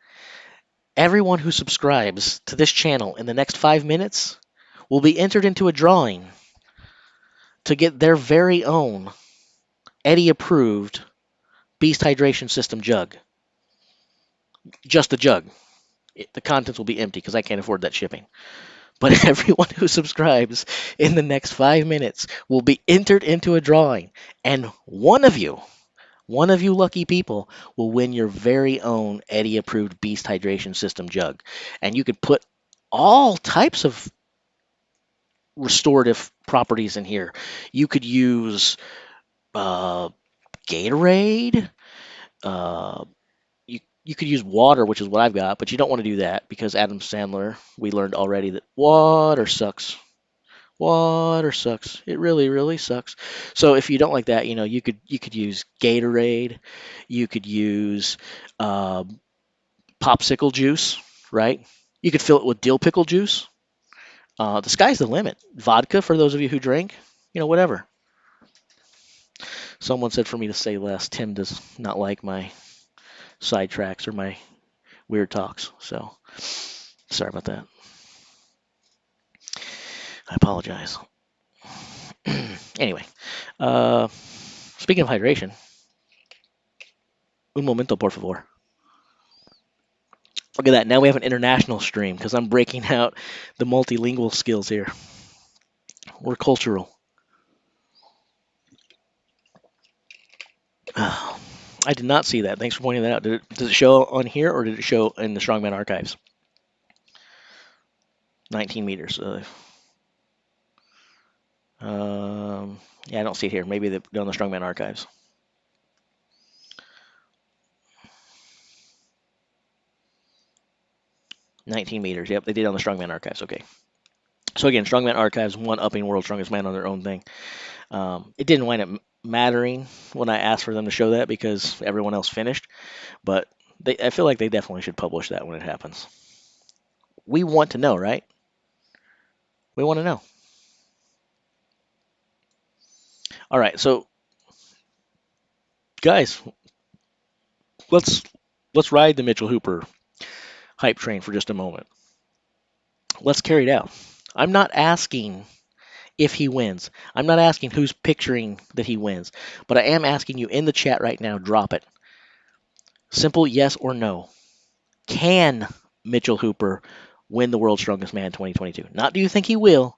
[SPEAKER 1] Everyone who subscribes to this channel in the next 5 minutes will be entered into a drawing to get their very own Eddie approved Beast Hydration System jug. Just the jug. The contents will be empty because I can't afford that shipping. But everyone who subscribes in the next 5 minutes will be entered into a drawing. And one of you lucky people will win your very own Eddie approved Beast Hydration System jug. And you could put all types of restorative properties in here. You could use Gatorade. Uh, you could use water, which is what I've got, but you don't want to do that because Adam Sandler, we learned already that water sucks. Water sucks. It really, really sucks. So if you don't like that, you could use Gatorade. You could use popsicle juice, right? You could fill it with dill pickle juice. The sky's the limit. Vodka for those of you who drink, whatever. Someone said for me to say less. Tim does not like my sidetracks or my weird talks. So sorry about that. I apologize. Anyway, speaking of hydration, un momento, por favor. Look at that. Now we have an international stream because I'm breaking out the multilingual skills here. We're cultural. Oh, I did not see that. Thanks for pointing that out. Does it show on here or did it show in the Strongman archives? 19 meters. Yeah, I don't see it here. Maybe on the Strongman archives. 19 meters. Yep, they did on the Strongman Archives. Okay. So again, Strongman Archives one upping World's Strongest Man on their own thing. It didn't wind up mattering when I asked for them to show that because everyone else finished, but I feel like they definitely should publish that when it happens. We want to know, right? We want to know. All right, so guys, let's ride the Mitchell Hooper hype train for just a moment. Let's carry it out. I'm not asking if he wins. I'm not asking who's picturing that he wins, but I am asking you in the chat right now, drop it. Simple yes or no. Can Mitchell Hooper win the World's Strongest Man 2022? Not do you think he will.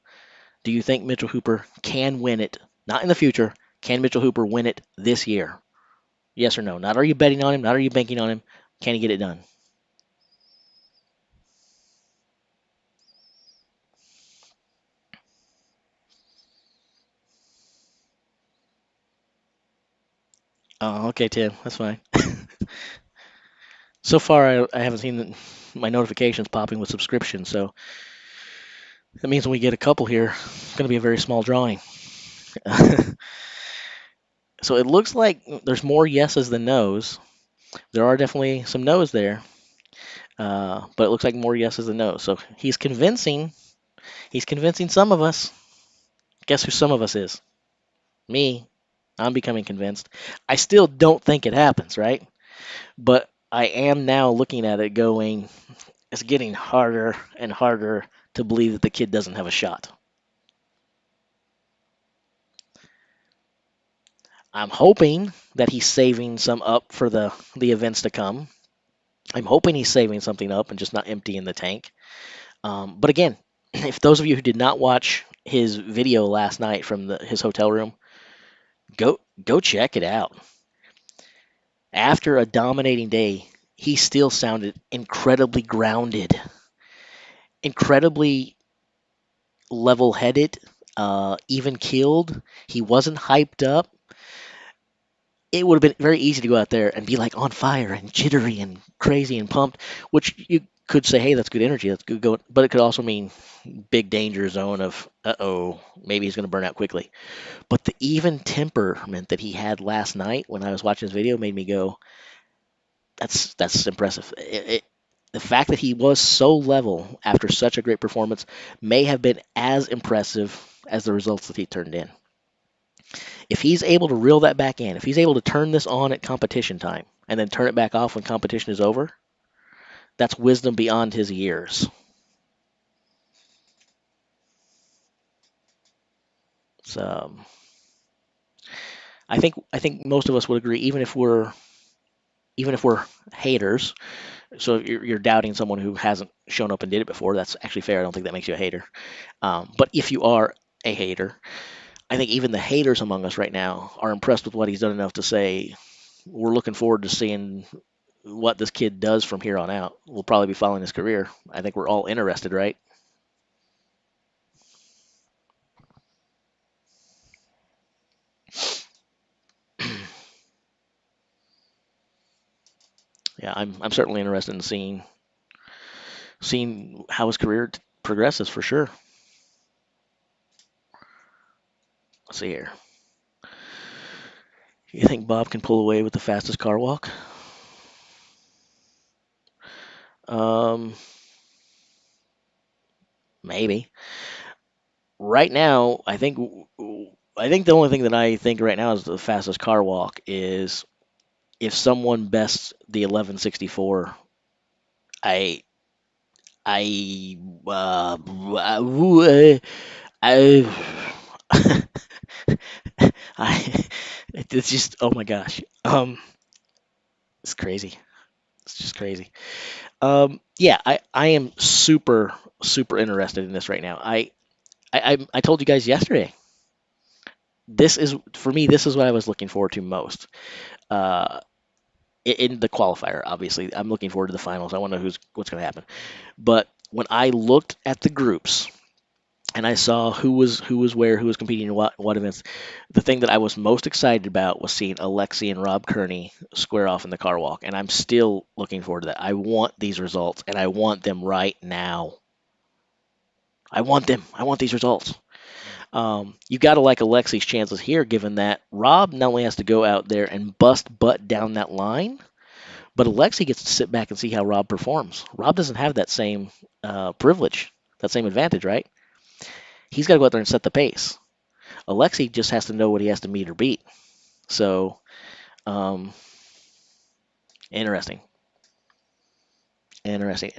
[SPEAKER 1] Do you think Mitchell Hooper can win it? Not in the future. Can Mitchell Hooper win it this year? Yes or no? Not are you betting on him, not are you banking on him. Can he get it done? Oh, okay, Tim. That's fine. So far, I haven't seen my notifications popping with subscriptions, so that means when we get a couple here, it's going to be a very small drawing. So it looks like there's more yeses than nos. There are definitely some nos there, but it looks like more yeses than nos. So he's convincing. He's convincing some of us. Guess who some of us is? Me. I'm becoming convinced. I still don't think it happens, right? But I am now looking at it going, it's getting harder and harder to believe that the kid doesn't have a shot. I'm hoping that he's saving some up for the events to come. I'm hoping he's saving something up and just not emptying the tank. But again, if those of you who did not watch his video last night from his hotel room, go check it out. After a dominating day, he still sounded incredibly grounded, incredibly level-headed, even keeled. He wasn't hyped up. It would have been very easy to go out there and be like on fire and jittery and crazy and pumped, which you could say, hey, that's good energy, that's good going, but it could also mean big danger zone of, uh-oh, maybe he's going to burn out quickly. But the even temperament that he had last night when I was watching his video made me go, that's impressive. The fact that he was so level after such a great performance may have been as impressive as the results that he turned in. If he's able to reel that back in, if he's able to turn this on at competition time and then turn it back off when competition is over, that's wisdom beyond his years. So I think most of us would agree, even if we're haters. So you're doubting someone who hasn't shown up and did it before. That's actually fair. I don't think that makes you a hater. But if you are a hater, I think even the haters among us right now are impressed with what he's done enough to say, we're looking forward to seeing what this kid does from here on out. We'll probably be following his career. I think we're all interested, right? Yeah, I'm certainly interested in seeing how his career progresses for sure. Let's see here. You think Bob can pull away with the fastest car walk? Um, maybe. Right now, I think the only thing that I think right now is the fastest car walk is if someone bests the 1164. I I I I it's just, oh my gosh. It's crazy. It's just crazy. Yeah, I am super interested in this right now. I told you guys yesterday. This is for me. This is what I was looking forward to most. Uh, in the qualifier, obviously, I'm looking forward to the finals. I want to know what's going to happen. But when I looked at the groups, and I saw who was where, who was competing in what events. The thing that I was most excited about was seeing Alexi and Rob Kearney square off in the car walk, and I'm still looking forward to that. I want these results, and I want them right now. I want them. I want these results. You got to like Alexi's chances here, given that Rob not only has to go out there and bust butt down that line, but Alexi gets to sit back and see how Rob performs. Rob doesn't have that same privilege, that same advantage, right? He's got to go out there and set the pace. Alexi just has to know what he has to meet or beat. So, um, interesting, interesting.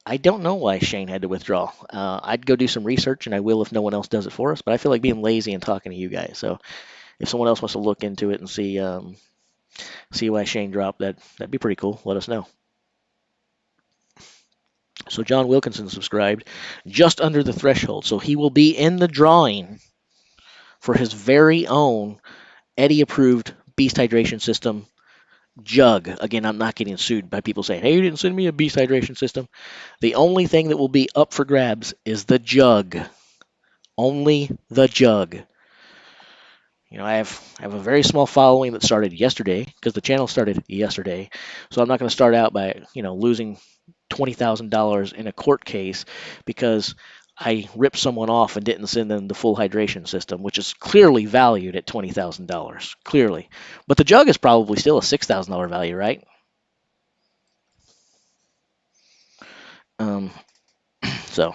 [SPEAKER 1] I don't know why Shane had to withdraw. I'd go do some research, and I will if no one else does it for us. But I feel like being lazy and talking to you guys. So if someone else wants to look into it and see why Shane dropped, that'd be pretty cool. Let us know. So John Wilkinson subscribed just under the threshold, so he will be in the drawing for his very own Eddie-approved Beast Hydration System jug. Again, I'm not getting sued by people saying, "Hey, you didn't send me a Beast Hydration System." The only thing that will be up for grabs is the jug. Only the jug. I have a very small following that started yesterday because the channel started yesterday. So I'm not going to start out by losing $20,000 in a court case because I ripped someone off and didn't send them the full hydration system, which is clearly valued at $20,000. Clearly, but the jug is probably still a $6,000 value, right? Um, so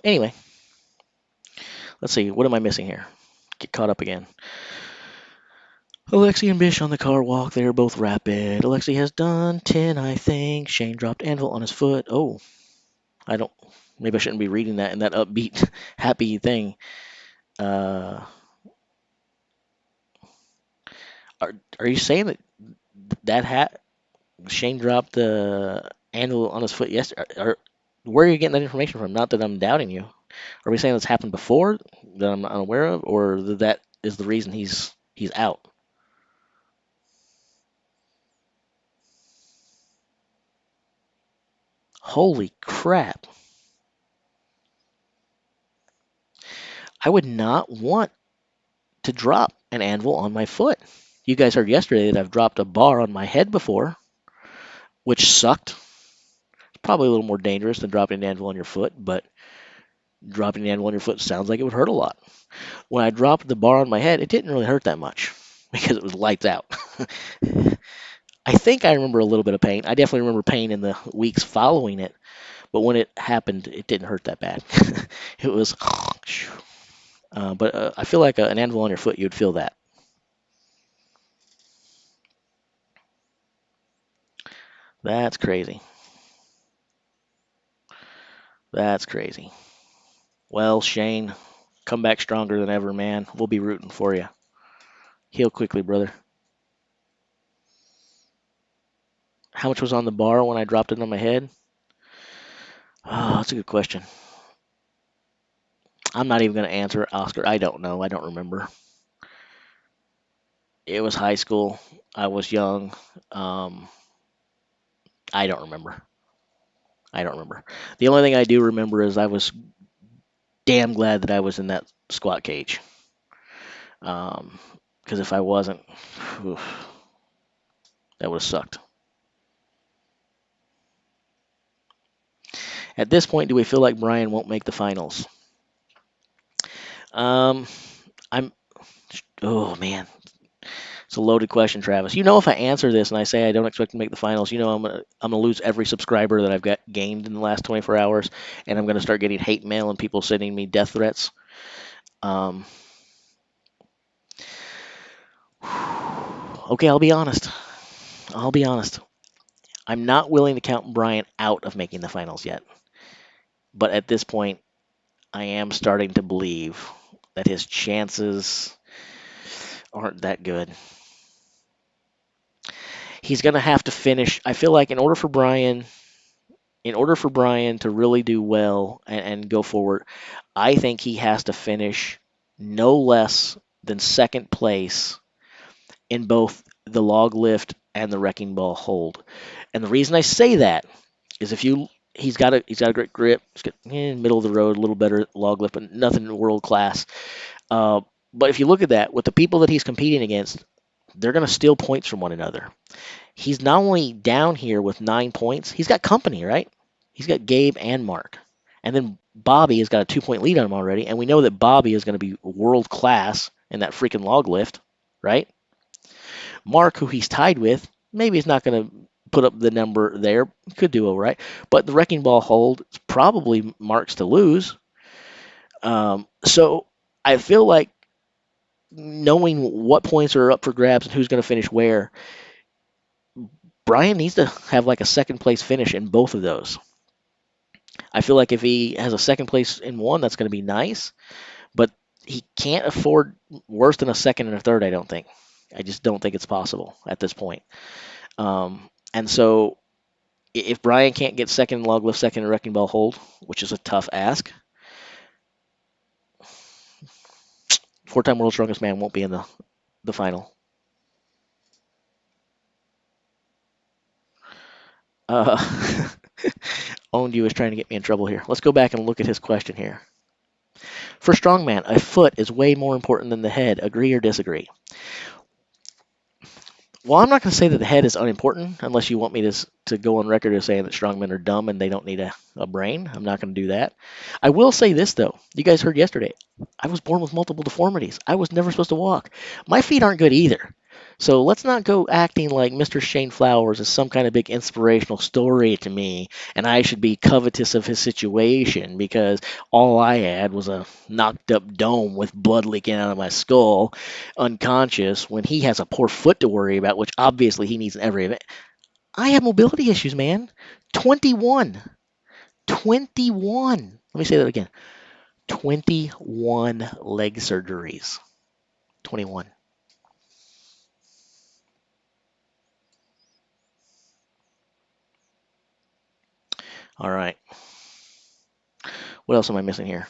[SPEAKER 1] anyway, let's see. What am I missing here? Get caught up again. Alexi and Bish on the car walk. They're both rapid. Alexi has done 10, I think. Shane dropped anvil on his foot. Oh, I don't. Maybe I shouldn't be reading that in that upbeat, happy thing. Uh, are you saying that hat Shane dropped the anvil on his foot yesterday? Where are you getting that information from? Not that I'm doubting you. Are we saying that's happened before that I'm unaware of, or that is the reason he's out? Holy crap! I would not want to drop an anvil on my foot. You guys heard yesterday that I've dropped a bar on my head before, which sucked. It's probably a little more dangerous than dropping an anvil on your foot, but dropping an anvil on your foot sounds like it would hurt a lot. When I dropped the bar on my head, it didn't really hurt that much because it was lights out. I think I remember a little bit of pain. I definitely remember pain in the weeks following it, but when it happened, it didn't hurt that bad. It was, but I feel like an anvil on your foot, you'd feel that. That's crazy. That's crazy. Well, Shane, come back stronger than ever, man. We'll be rooting for you. Heal quickly, brother. How much was on the bar when I dropped it on my head? Oh, that's a good question. I'm not even going to answer it, Oscar. I don't know. I don't remember. It was high school. I was young. Um, I don't remember. I don't remember. The only thing I do remember is I was damn glad that I was in that squat cage. Because if I wasn't, oof, that would have sucked. At this point, do we feel like Brian won't make the finals? Um, I'm. Oh man, it's a loaded question, Travis. If I answer this and I say I don't expect to make the finals, I'm gonna lose every subscriber that I've got gained in the last 24 hours, and I'm gonna start getting hate mail and people sending me death threats. Um, okay, I'll be honest. I'm not willing to count Brian out of making the finals yet, but at this point, I am starting to believe that his chances aren't that good. He's gonna have to finish. I feel like in order for Brian to really do well and go forward, I think he has to finish no less than second place in both the log lift and the wrecking ball hold. And the reason I say that is he's got a great grip. He's got middle of the road, a little better log lift, but nothing world class. Uh, but if you look at that, with the people that he's competing against, they're going to steal points from one another. He's not only down here with 9 points, he's got company, right? He's got Gabe and Mark. And then Bobby has got a 2 point lead on him already. And we know that Bobby is going to be world class in that freaking log lift, right? Mark, who he's tied with, maybe he's not going to put up the number there. Could do all right. But the wrecking ball hold is probably Mark's to lose. So I feel like knowing what points are up for grabs and who's going to finish where, Brian needs to have like a second place finish in both of those. I feel like if he has a second place in one, that's going to be nice, but he can't afford worse than a second and a third, I don't think. I just don't think it's possible at this point. And so if Brian can't get second in log lift, second in wrecking ball hold, which is a tough ask, four-time world's strongest man won't be in the final. Owned you is trying to get me in trouble here. Let's go back and look at his question here. For strongman, a foot is way more important than the head. Agree or disagree? Well, I'm not going to say that the head is unimportant unless you want me to go on record as saying that strongmen are dumb and they don't need a brain. I'm not going to do that. I will say this, though. You guys heard yesterday. I was born with multiple deformities. I was never supposed to walk. My feet aren't good either. So let's not go acting like Mr. Shane Flowers is some kind of big inspirational story to me, and I should be covetous of his situation because all I had was a knocked up dome with blood leaking out of my skull, unconscious, when he has a poor foot to worry about, which obviously he needs in every event. I have mobility issues, man. 21. 21. Let me say that again. 21 leg surgeries. 21. All right. What else am I missing here?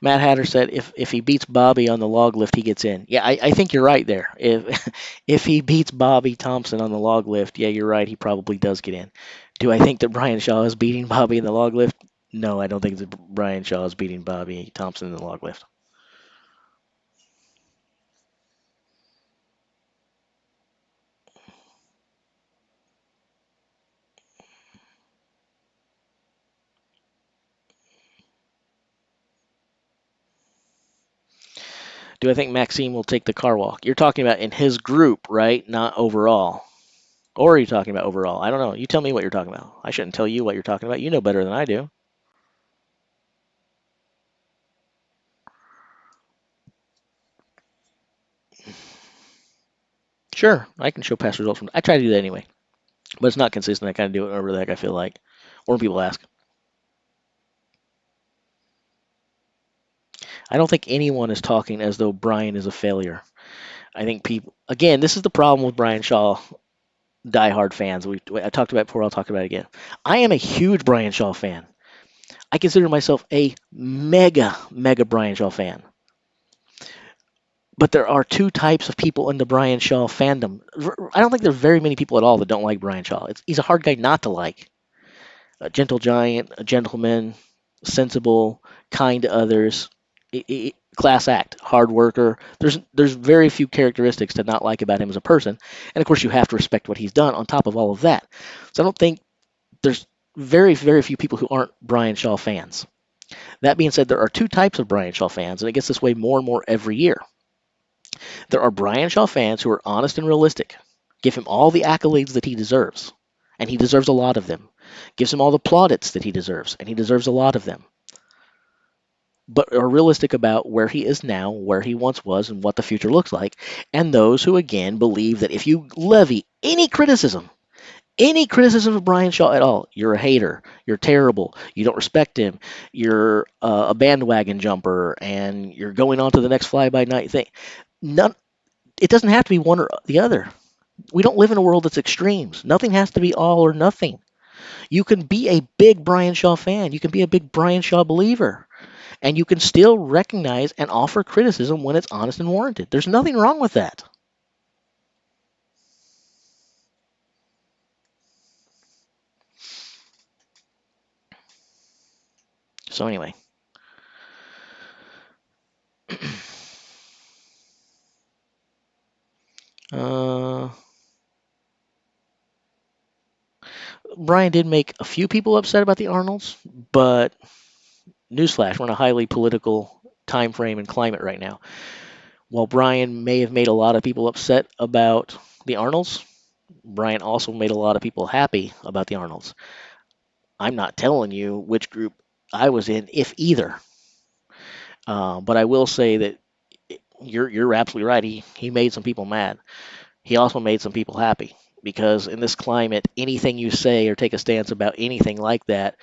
[SPEAKER 1] Matt Hatter said if he beats Bobby on the log lift, he gets in. Yeah, I think you're right there. If he beats Bobby Thompson on the log lift, yeah, you're right. He probably does get in. Do I think that Brian Shaw is beating Bobby in the log lift? No, I don't think that Brian Shaw is beating Bobby Thompson in the log lift. Do I think Maxine will take the car walk? You're talking about in his group, right? Not overall. Or are you talking about overall? I don't know. You tell me what you're talking about. I shouldn't tell you what you're talking about. You know better than I do. Sure, I can show past results from. I try to do that anyway, but it's not consistent. I kind of do it whenever the heck I feel like, or when people ask. I don't think anyone is talking as though Brian is a failure. I think people, again, this is the problem with Brian Shaw diehard fans. I talked about it before. I'll talk about it again. I am a huge Brian Shaw fan. I consider myself a mega Brian Shaw fan. But there are two types of people in the Brian Shaw fandom. I don't think there's very many people at all that don't like Brian Shaw. He's a hard guy not to like. A gentle giant, a gentleman, sensible, kind to others, class act, hard worker. There's very few characteristics to not like about him as a person, and of course you have to respect what he's done on top of all of that. So I don't think there's very few people who aren't Brian Shaw fans. That being said, there are two types of Brian Shaw fans, and it gets this way more and more every year. There are Brian Shaw fans who are honest and realistic, give him all the accolades that he deserves, and he deserves a lot of them. Gives him all the plaudits that he deserves, and he deserves a lot of them. But are realistic about where he is now, where he once was, and what the future looks like. And those who, again, believe that if you levy any criticism of Brian Shaw at all, you're a hater, you're terrible, you don't respect him, you're a bandwagon jumper, and you're going on to the next fly-by-night thing. It doesn't have to be one or the other. We don't live in a world that's extremes. Nothing has to be all or nothing. You can be a big Brian Shaw fan. You can be a big Brian Shaw believer. And you can still recognize and offer criticism when it's honest and warranted. There's nothing wrong with that. So anyway, uh, Brian did make a few people upset about the Arnolds, but newsflash, we're in a highly political time frame and climate right now. While Brian may have made a lot of people upset about the Arnolds, Brian also made a lot of people happy about the Arnolds. I'm not telling you which group I was in, if either. But I will say that you're absolutely right. He made some people mad. He also made some people happy because in this climate, anything you say or take a stance about anything like that,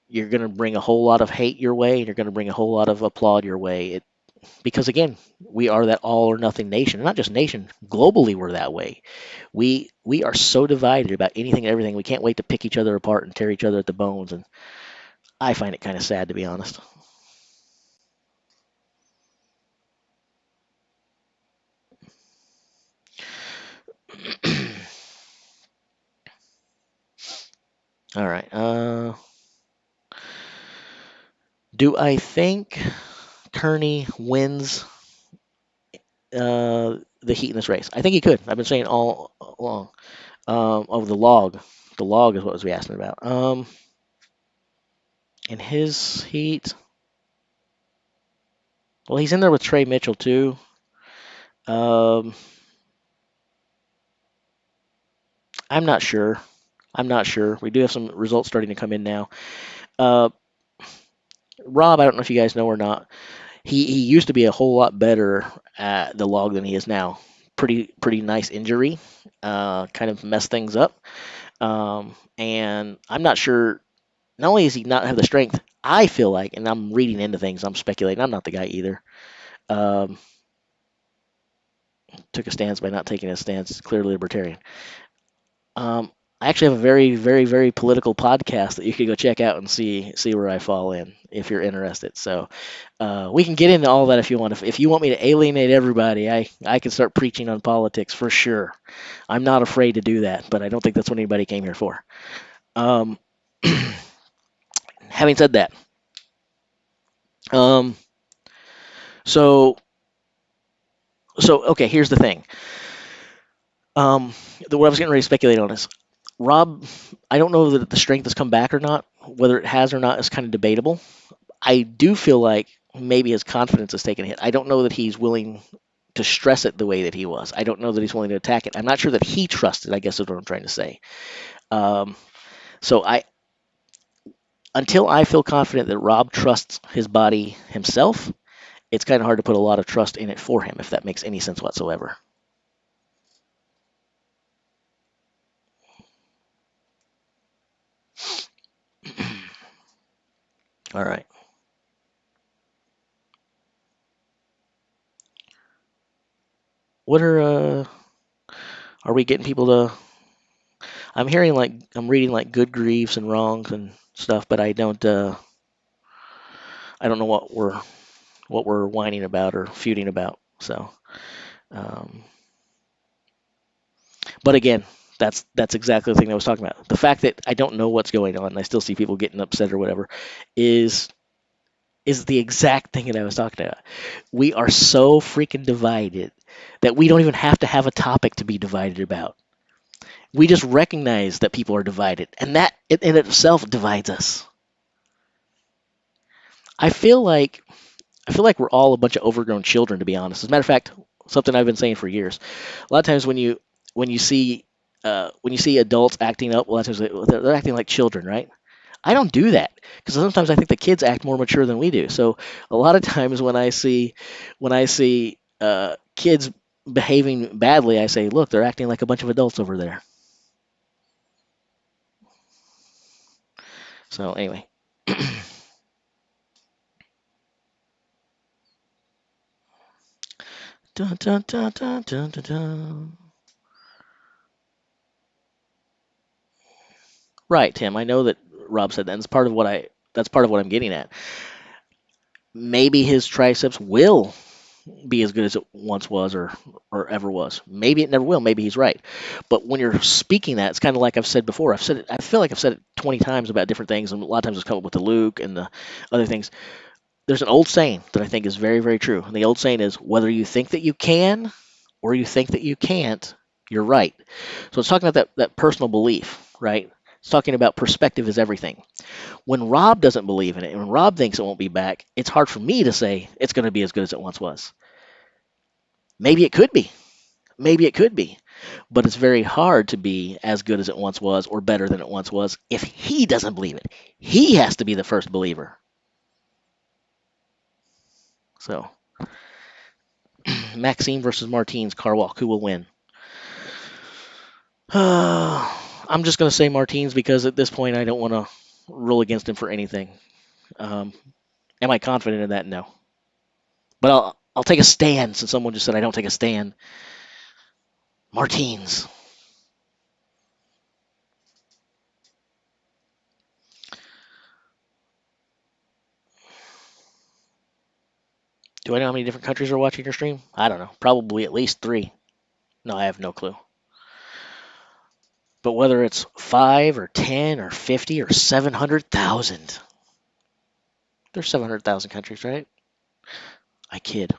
[SPEAKER 1] you're going to bring a whole lot of hate your way, and you're going to bring a whole lot of applaud your way. Because again, we are that all or nothing nation. Not just nation, globally we're that way. We are so divided about anything and everything. We can't wait to pick each other apart and tear each other at the bones. And I find it kind of sad, to be honest. All right. Do I think Kearney wins the heat in this race? I think he could. I've been saying all along. Of the log. The log is what was we asking about. In his heat, well, he's in there with Trey Mitchell too. Um, I'm not sure. I'm not sure. We do have some results starting to come in now. Uh, Rob, I don't know if you guys know or not. He used to be a whole lot better at the log than he is now. Pretty nice injury. Kind of messed things up. And I'm not sure. Not only does he not have the strength, I feel like, and I'm reading into things. I'm speculating. I'm not the guy either. Um, took a stance by not taking a stance. Clearly libertarian. Um, I actually have a very, very, very political podcast that you could go check out and see where I fall in if you're interested. So we can get into all that if you want. If you want me to alienate everybody, I can start preaching on politics for sure. I'm not afraid to do that, but I don't think that's what anybody came here for. Um, having said that, um, so okay, here's the thing. What I was getting ready to speculate on is Rob. I don't know that the strength has come back or not. Whether it has or not is kind of debatable. I do feel like maybe his confidence has taken a hit. I don't know that he's willing to stress it the way that he was. I don't know that he's willing to attack it. I'm not sure that he trusts it, I guess is what I'm trying to say. Um, so until I feel confident that Rob trusts his body himself, it's kind of hard to put a lot of trust in it for him, if that makes any sense whatsoever. All right. What are we getting people to? I'm hearing like I'm reading like good griefs and wrongs and stuff, but I don't know what we're whining about or feuding about. So, um, but again, that's exactly the thing I was talking about. The fact that I don't know what's going on and I still see people getting upset or whatever is the exact thing that I was talking about. We are so freaking divided that we don't even have to have a topic to be divided about. We just recognize that people are divided, and that in itself divides us. I feel like we're all a bunch of overgrown children, to be honest. As a matter of fact, something I've been saying for years. A lot of times when you see adults acting up, a lot of times they're acting like children, right? I don't do that because sometimes I think the kids act more mature than we do. So a lot of times when I see kids behaving badly, I say, look, they're acting like a bunch of adults over there. So anyway. Dun, dun, dun, dun, dun, dun, dun. Right, Tim. I know that Rob said that. And that's part of what I'm getting at. Maybe his triceps will be as good as it once was or ever was. Maybe it never will. Maybe he's right. But when you're speaking that, it's kind of like I've said before. I've said it. I feel like I've said it 20 times about different things, and a lot of times it's come up with the Luke and the other things. There's an old saying that I think is very, very true. And the old saying is, whether you think that you can or you think that you can't, you're right. So it's talking about that personal belief, right? It's talking about perspective is everything. When Rob doesn't believe in it, and when Rob thinks it won't be back, it's hard for me to say it's going to be as good as it once was. Maybe it could be. Maybe it could be. But it's very hard to be as good as it once was or better than it once was if he doesn't believe it. He has to be the first believer. So, Maxine versus Martinez, car walk. Who will win? I'm just going to say Martinez because at this point I don't want to rule against him for anything. Um, am I confident in that? No. But I'll take a stand since someone just said I don't take a stand. Martinez. Do I know how many different countries are watching your stream? I don't know. Probably at least 3. No, I have no clue. But whether it's 5 or 10 or 50 or 700,000, there's 700,000 countries, right? I kid.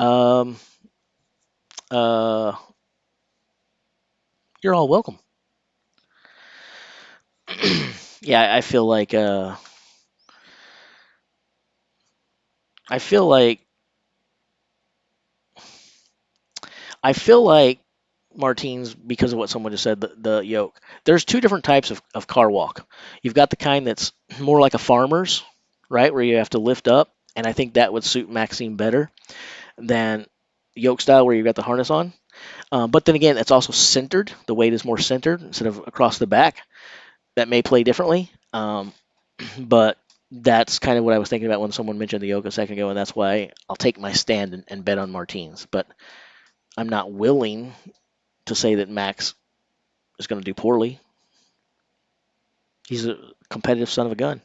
[SPEAKER 1] Um, uh, you're all welcome. Yeah, I feel like I feel like Martines, because of what someone just said, the yoke. There's 2 different types of car walk. You've got the kind that's more like a farmer's, right, where you have to lift up, and I think that would suit Maxine better than yoke style where you've got the harness on. But then again, it's also centered. The weight is more centered instead of across the back. That may play differently, but that's kind of what I was thinking about when someone mentioned the yoke a second ago, and that's why I'll take my stand and bet on Martines. But I'm not willing to say that Max is going to do poorly. He's a competitive son of a gun.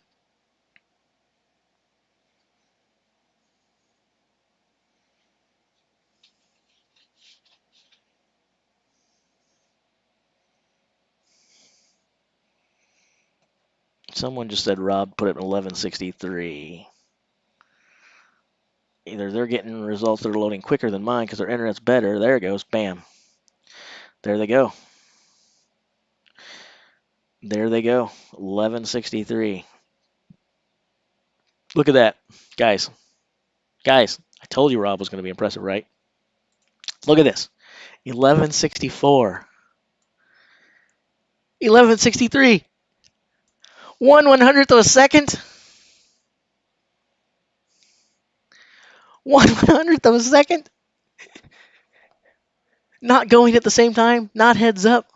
[SPEAKER 1] Someone just said Rob put it in 1163. Either they're getting results that are loading quicker than mine because their internet's better. There it goes. Bam. There they go. There they go. 1163. Look at that. Guys. Guys. I told you Rob was going to be impressive, right? Look at this. 1164. 1163. 1/100th of a second. 1/100th of a second. Not going at the same time. Not heads up.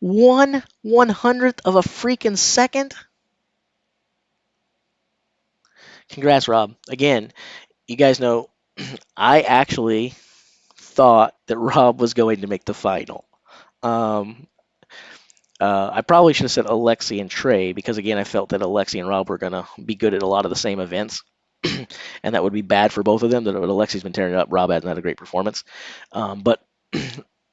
[SPEAKER 1] 1/100th of a freaking second. Congrats, Rob. Again, you guys know I actually thought that Rob was going to make the final. Um, I probably should have said Alexi and Trey because again, I felt that Alexi and Rob were gonna be good at a lot of the same events, and that would be bad for both of them. That Alexi's been tearing it up. Rob hasn't had a great performance, but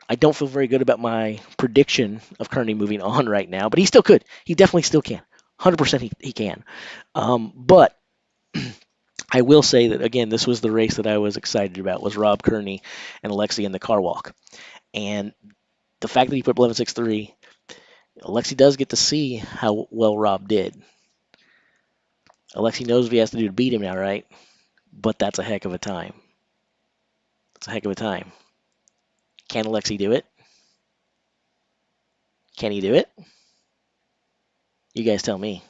[SPEAKER 1] I don't feel very good about my prediction of Kearney moving on right now. But he still could. He definitely still can. 100% he can. But I will say that again, this was the race that I was excited about was Rob Kearney and Alexi in the car walk, and the fact that he put 11.63, Alexi does get to see how well Rob did. Alexi knows what he has to do to beat him now, right? But that's a heck of a time. That's a heck of a time. Can Alexi do it? Can he do it? You guys tell me.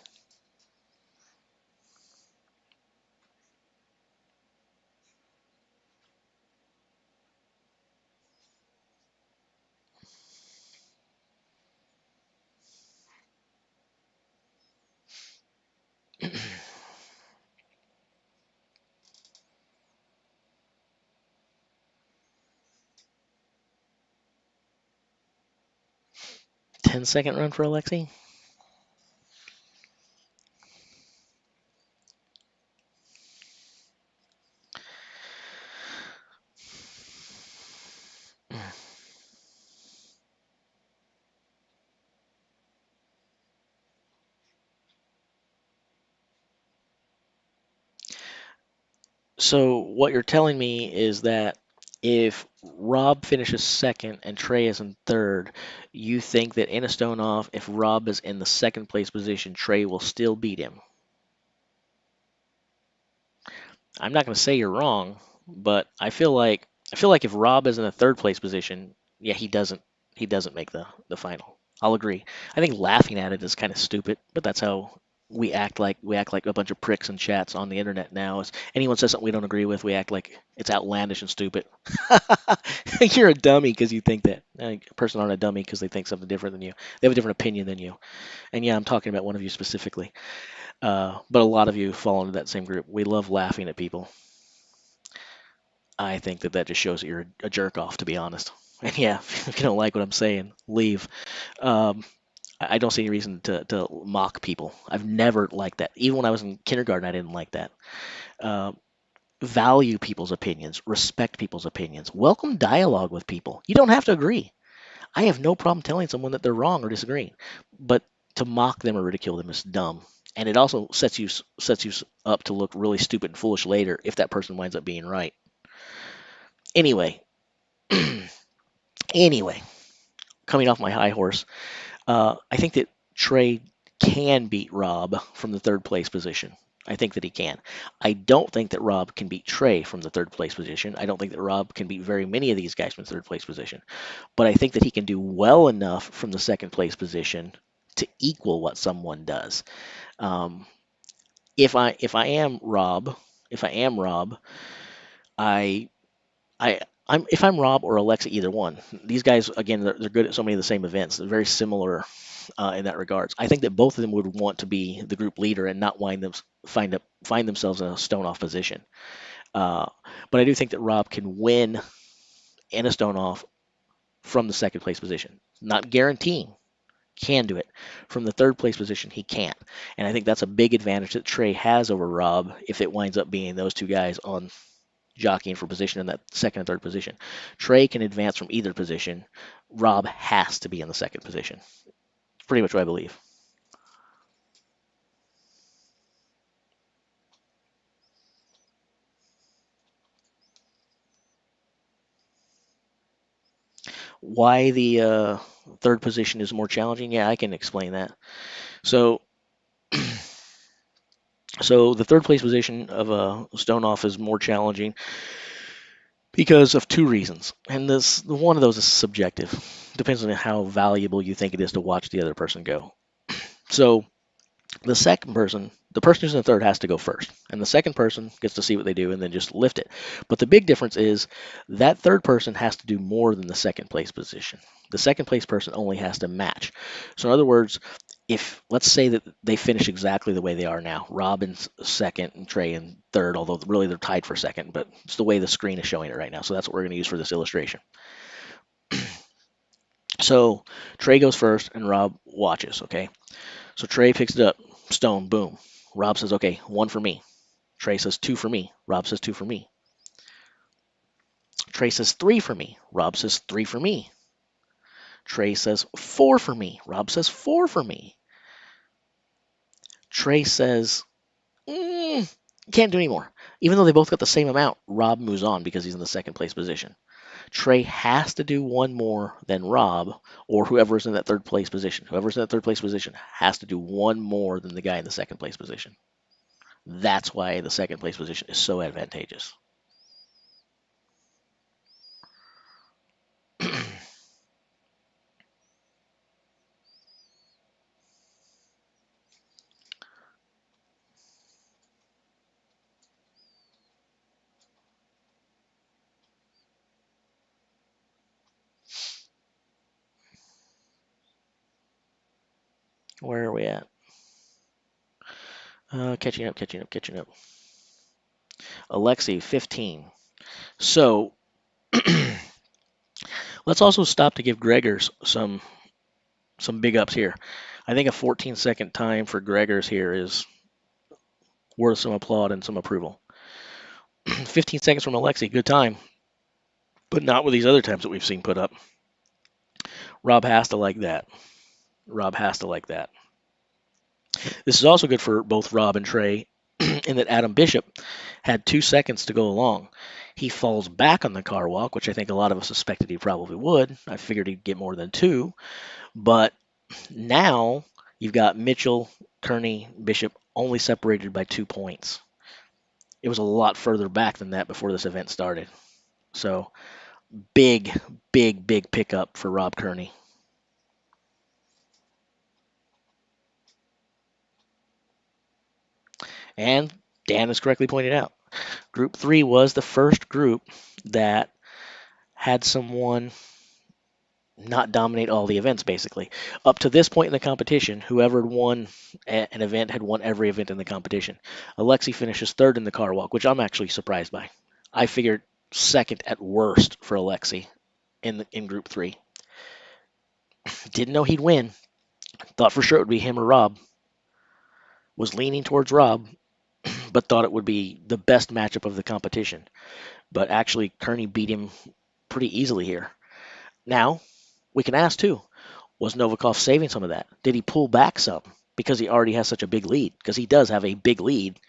[SPEAKER 1] 10-second run for Alexi? So what you're telling me is that if Rob finishes second and Trey is in third, you think that in a stone off, if Rob is in the second place position, Trey will still beat him. I'm not going to say you're wrong, but I feel like if Rob is in a third place position, yeah, he doesn't make the final. I'll agree. I think laughing at it is kind of stupid, but that's how we act like a bunch of pricks in chats on the internet now. If anyone says something we don't agree with, we act like it's outlandish and stupid. You're a dummy because you think that. A person aren't a dummy because they think something different than you. They have a different opinion than you. And yeah, I'm talking about one of you specifically. But a lot of you fall into that same group. We love laughing at people. I think that just shows that you're a jerk off, to be honest. And yeah, if you don't like what I'm saying, leave. Um, I don't see any reason to mock people. I've never liked that. Even when I was in kindergarten, I didn't like that. Uh, Value people's opinions, respect people's opinions, welcome dialogue with people. You don't have to agree. I have no problem telling someone that they're wrong or disagreeing, but to mock them or ridicule them is dumb. And it also sets you up to look really stupid and foolish later if that person winds up being right. Anyway, anyway, coming off my high horse, I think that Trey can beat Rob from the third place position. I think that he can. I don't think that Rob can beat Trey from the third place position. I don't think that Rob can beat very many of these guys from the third place position. But I think that he can do well enough from the second place position to equal what someone does. Um, if I am Rob, I if I'm Rob or Alexa, either one. These guys, again, they're good at so many of the same events. They're very similar in that regards. I think that both of them would want to be the group leader and not find themselves in a stone off position. Uh, but I do think that Rob can win in a stone off from the second place position. Not guaranteeing, can do it. From the third place position, he can't. And I think that's a big advantage that Trey has over Rob if it winds up being those two guys on jockeying for position in that second and third position. Trey can advance from either position. Rob has to be in the second position. It's pretty much what I believe. Why the third position is more challenging? Yeah, I can explain that. So, so the third place position of a stone off is more challenging because of two reasons, and this one of those is subjective. Depends on how valuable you think it is to watch the other person go. So the person who's in the third has to go first, and the second person gets to see what they do and then just lift it. But the big difference is that third person has to do more than the second place position. The second place person only has to match. So in other words, if let's say that they finish exactly the way they are now, Robin's second and Trey in third, although really they're tied for second, but it's the way the screen is showing it right now. So that's what we're going to use for this illustration. So Trey goes first and Rob watches, okay? So Trey picks it up, stone, boom. Rob says, okay, one for me. Trey says two for me. Rob says two for me. Trey says three for me. Rob says three for me. Trey says four for me. Rob says four for me. Trey says, can't do any more. Even though they both got the same amount, Rob moves on because he's in the second place position. Trey has to do one more than Rob or whoever's in that third place position. Whoever's in that third place position has to do one more than the guy in the second place position. That's why the second place position is so advantageous. Where are we at? Catching up. Alexi, 15. So let's also stop to give Gregor some big ups here. I think a 14-second time for Gregors here is worth some applaud and some approval. 15 seconds from Alexi, good time, but not with these other times that we've seen put up. Rob has to like that. Rob has to like that. This is also good for both Rob and Trey in that Adam Bishop had 2 seconds to go along. He falls back on the car walk, which I think a lot of us suspected he probably would. I figured he'd get more than 2. But now you've got Mitchell, Kearney, Bishop only separated by 2 points. It was a lot further back than that before this event started. So big pickup for Rob Kearney. And Dan has correctly pointed out, Group 3 was the first group that had someone not dominate all the events, basically. Up to this point in the competition, whoever had won an event had won every event in the competition. Alexi finishes third in the car walk, which I'm actually surprised by. I figured second at worst for Alexi in Group 3. Didn't know he'd win. Thought for sure it would be him or Rob. Was leaning towards Rob, but thought it would be the best matchup of the competition. But actually, Kearney beat him pretty easily here. Now, we can ask too, was Novikov saving some of that? Did he pull back some because he already has such a big lead? Because he does have a big lead,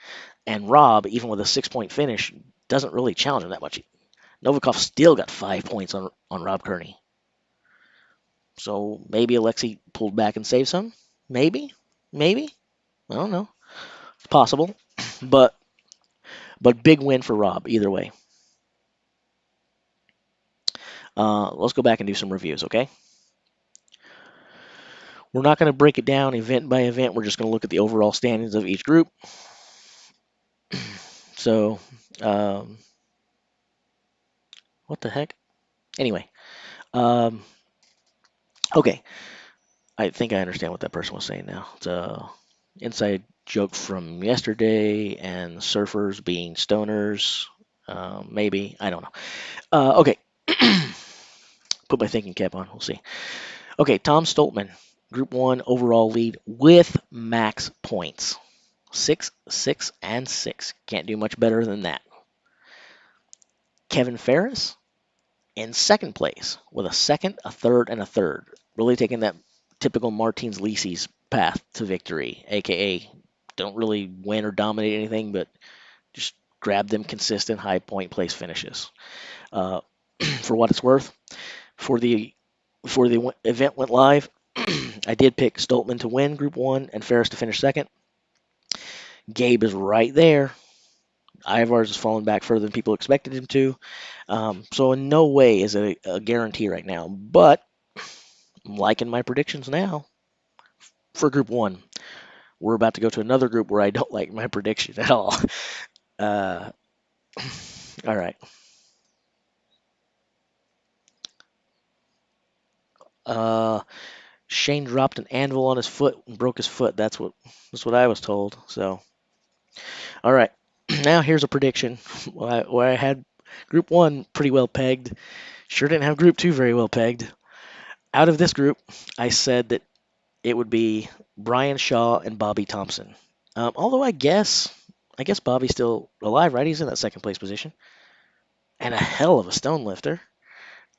[SPEAKER 1] and Rob, even with a 6-point finish, doesn't really challenge him that much. Novikov still got 5 points on Rob Kearney. So maybe Alexi pulled back and saved some? Maybe. I don't know. It's possible. But big win for Rob either way. Let's go back and do some reviews, okay? We're not going to break it down event by event. We're just going to look at the overall standings of each group. So, what the heck? Anyway, okay. I think I understand what that person was saying now. It's a inside joke from yesterday, and surfers being stoners. Maybe. I don't know. Okay. Put my thinking cap on. We'll see. Okay, Tom Stoltman, Group 1 overall lead with max points. 6, 6, and 6. Can't do much better than that. Kevin Ferris in second place with a second, a third, and a third. Really taking that typical Martinez-Lisi's path to victory, a.k.a. don't really win or dominate anything, but just grab them consistent high point place finishes. For what it's worth, before the event went live, I did pick Stoltman to win Group 1 and Ferris to finish second. Gabe is right there. Ivar's has fallen back further than people expected him to. So in no way is it a guarantee right now. But I'm liking my predictions now for Group 1. We're about to go to another group where I don't like my prediction at all. All right. Shane dropped an anvil on his foot and broke his foot. That's what I was told. So, all right. Now here's a prediction where I had Group 1 pretty well pegged. Sure didn't have Group 2 very well pegged. Out of this group, I said that it would be Brian Shaw and Bobby Thompson. Although I guess Bobby's still alive, right? He's in that second place position. And a hell of a stone lifter.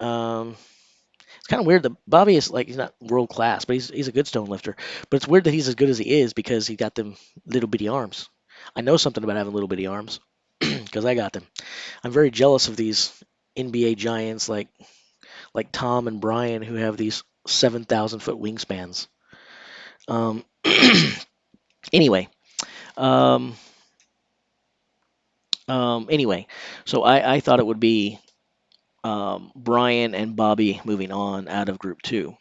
[SPEAKER 1] It's kind of weird that Bobby is like, he's not world class, but he's a good stone lifter. But it's weird that he's as good as he is because he got them little bitty arms. I know something about having little bitty arms because I got them. I'm very jealous of these NBA giants like Tom and Brian who have these 7,000-foot wingspans. Anyway, so I thought it would be Brian and Bobby moving on out of Group 2.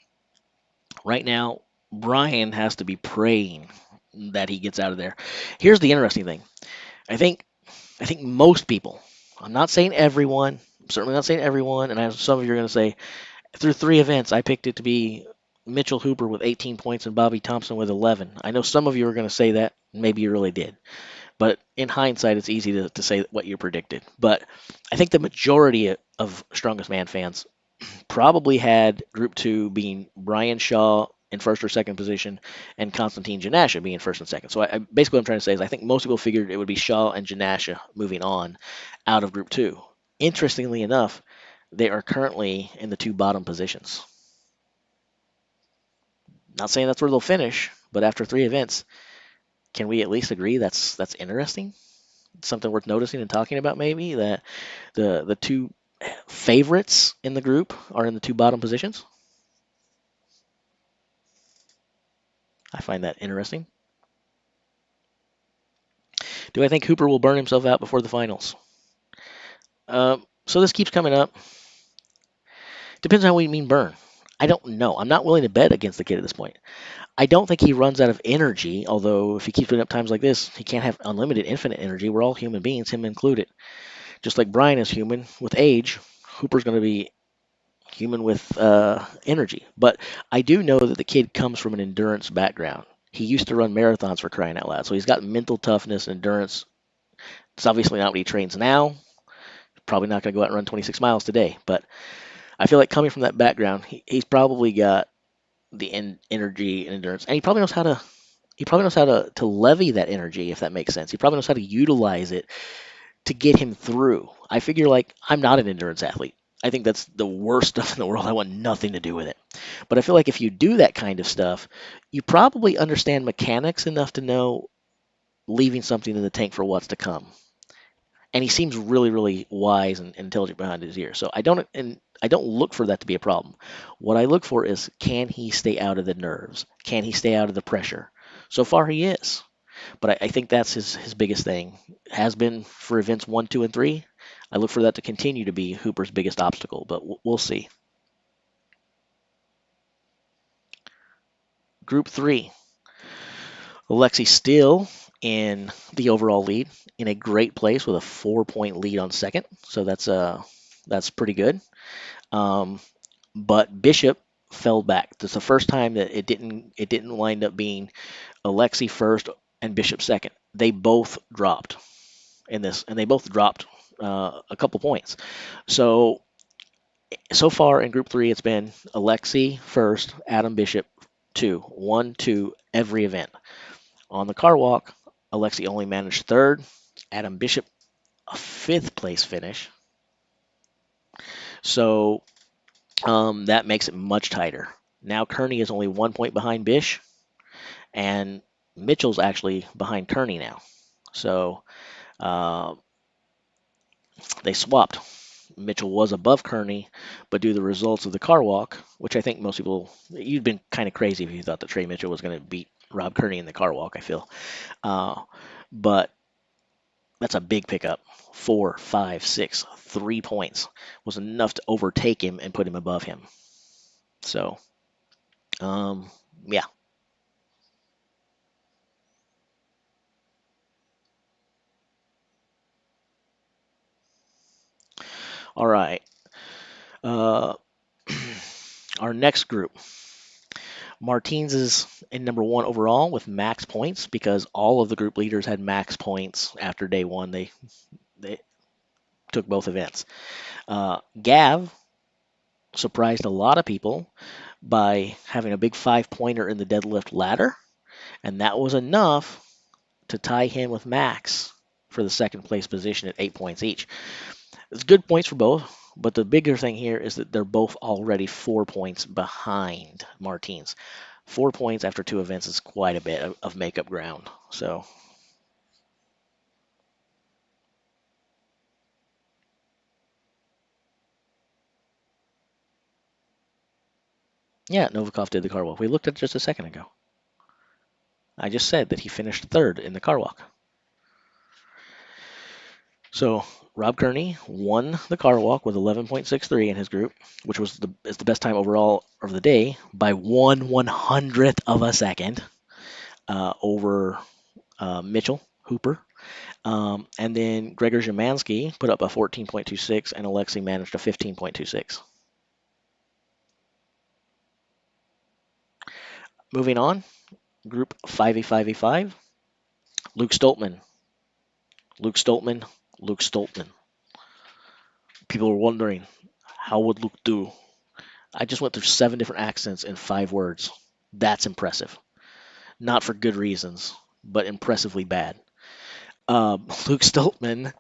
[SPEAKER 1] Right now, Brian has to be praying that he gets out of there. Here's the interesting thing. I think most people, I'm not saying everyone, I'm certainly not saying everyone, and some of you are going to say, through 3 events, I picked it to be Mitchell Hooper with 18 points and Bobby Thompson with 11. I know some of you are going to say that, maybe you really did. But in hindsight, it's easy to say what you predicted. But I think the majority of Strongest Man fans probably had Group 2 being Brian Shaw in first or second position, and Konstantin Janasha being first and second. So basically what I'm trying to say is I think most people figured it would be Shaw and Janasha moving on out of Group 2. Interestingly enough, they are currently in the two bottom positions. Not saying that's where they'll finish, but after 3 events, can we at least agree that's interesting? Something worth noticing and talking about, maybe, that the two favorites in the group are in the two bottom positions. I find that interesting. Do I think Hooper will burn himself out before the finals? So this keeps coming up. Depends on how we mean burn. I don't know. I'm not willing to bet against the kid at this point. I don't think he runs out of energy, although if he keeps putting up times like this, he can't have unlimited, infinite energy. We're all human beings, him included. Just like Brian is human with age, Hooper's going to be human with energy. But I do know that the kid comes from an endurance background. He used to run marathons, for crying out loud. So he's got mental toughness and endurance. It's obviously not what he trains now. Probably not going to go out and run 26 miles today. But I feel like coming from that background, he's probably got the energy and endurance. And he probably knows how to levy that energy, if that makes sense. He probably knows how to utilize it to get him through. I figure, like, I'm not an endurance athlete. I think that's the worst stuff in the world. I want nothing to do with it. But I feel like if you do that kind of stuff, you probably understand mechanics enough to know leaving something in the tank for what's to come. And he seems really, really wise and intelligent behind his ears. So I don't look for that to be a problem. What I look for is, can he stay out of the nerves? Can he stay out of the pressure? So far, he is. But I think that's his biggest thing. Has been for events 1, 2, and 3. I look for that to continue to be Hooper's biggest obstacle, but we'll see. Group 3. Alexi still in the overall lead, in a great place with a 4-point lead on second. So that's pretty good. But Bishop fell back. That's the first time that it didn't wind up being Alexi first and Bishop second. They both dropped in this, and they both dropped a couple points. So far in Group 3, it's been Alexi first, Adam Bishop 2, 1, 2 every event. On the car walk, Alexi only managed third, Adam Bishop a 5th place finish. So that makes it much tighter. Now Kearney is only 1 point behind Bish, and Mitchell's actually behind Kearney now. So they swapped. Mitchell was above Kearney, but due to the results of the car walk, which I think most people, you'd been kind of crazy if you thought that Trey Mitchell was going to beat Rob Kearney in the car walk, I feel. But that's a big pickup. 4, 5, 6, 3 points was enough to overtake him and put him above him. So, yeah. All right. Our next group. Martinez is in number 1 overall with max points because all of the group leaders had max points after day 1. They took both events. Gav surprised a lot of people by having a big 5-pointer in the deadlift ladder, and that was enough to tie him with Max for the second place position at 8 points each. It's good points for both, but the bigger thing here is that they're both already 4 points behind Martinez. 4 points after 2 events is quite a bit of makeup ground. So yeah, Novikov did the car walk. We looked at it just a second ago. I just said that he finished third in the car walk. So Rob Kearney won the car walk with 11.63 in his group, which is the best time overall of the day by 1/100th of a second over Mitchell Hooper. And then Gregor Zemansky put up a 14.26, and Alexi managed a 15.26. Moving on, Group 5A5A5, Luke Stoltman. Luke Stoltman. Luke Stoltman. People are wondering, how would Luke do? I just went through 7 different accents in 5 words. That's impressive. Not for good reasons, but impressively bad. Luke Stoltman,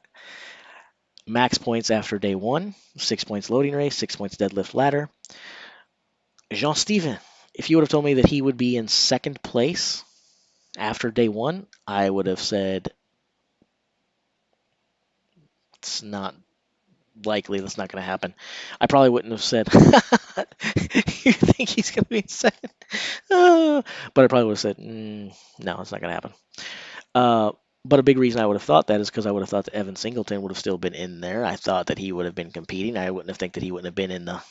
[SPEAKER 1] max points after day one, 6 points loading race, 6 points deadlift ladder. Jean Steven, if you would have told me that he would be in second place after day one, I would have said it's not likely. That's not going to happen. I probably wouldn't have said, you think he's going to be in second? But I probably would have said, no, it's not going to happen. Uh, but a big reason I would have thought that is because I would have thought that Evan Singleton would have still been in there. I thought that he would have been competing. I wouldn't have think that he wouldn't have been in the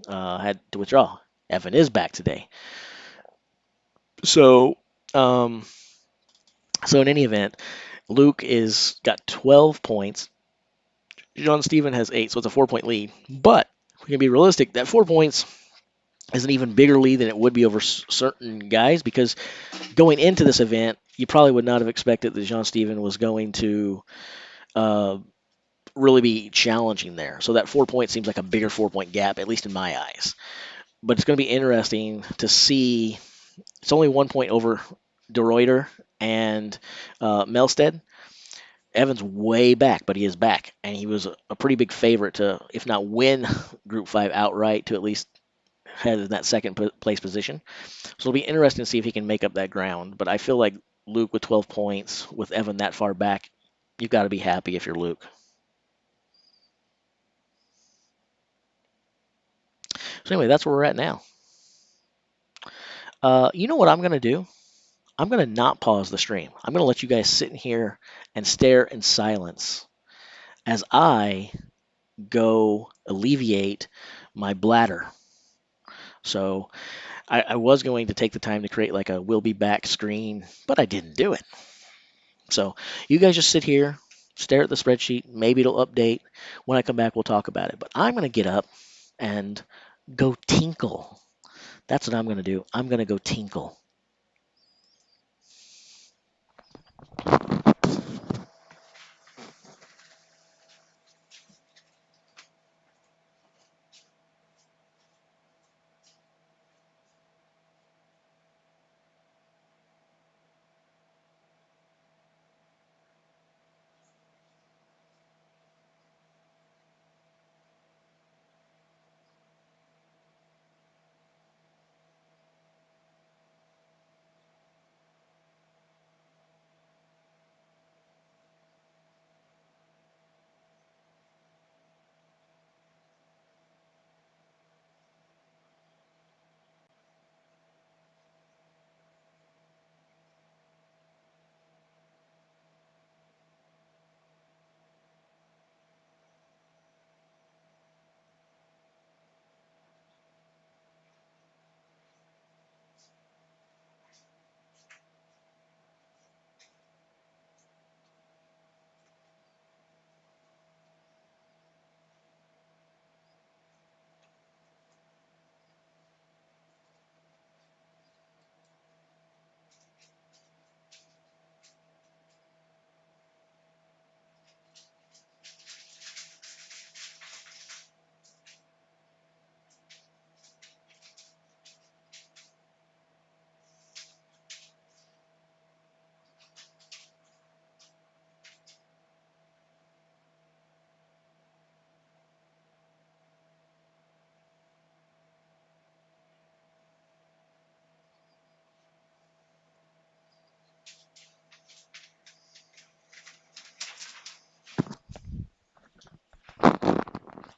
[SPEAKER 1] had to withdraw. Evan is back today. So, um, so in any event, Luke is got 12 points. John Steven has 8, so it's a 4-point lead. But we can be realistic. That 4 points is an even bigger lead than it would be over certain guys because going into this event, you probably would not have expected that John Steven was going to uh, really be challenging there. So that 4 point seems like a bigger 4 point gap, at least in my eyes. But it's going to be interesting to see. It's only 1 point over De Ruyter and Melstead. Evan's way back, but he is back, and he was a pretty big favorite to, if not win Group 5 outright, to at least head in that second place position. So it'll be interesting to see if he can make up that ground. But I feel like Luke with 12 points, with Evan that far back, you've got to be happy if you're Luke. So anyway, that's where we're at now. You know what I'm going to do? I'm going to not pause the stream. I'm going to let you guys sit in here and stare in silence as I go alleviate my bladder. So I was going to take the time to create like a "we'll be back" screen, but I didn't do it. So you guys just sit here, stare at the spreadsheet. Maybe it'll update. When I come back, we'll talk about it. But I'm going to get up and go tinkle. That's what I'm going to do. I'm going to go tinkle.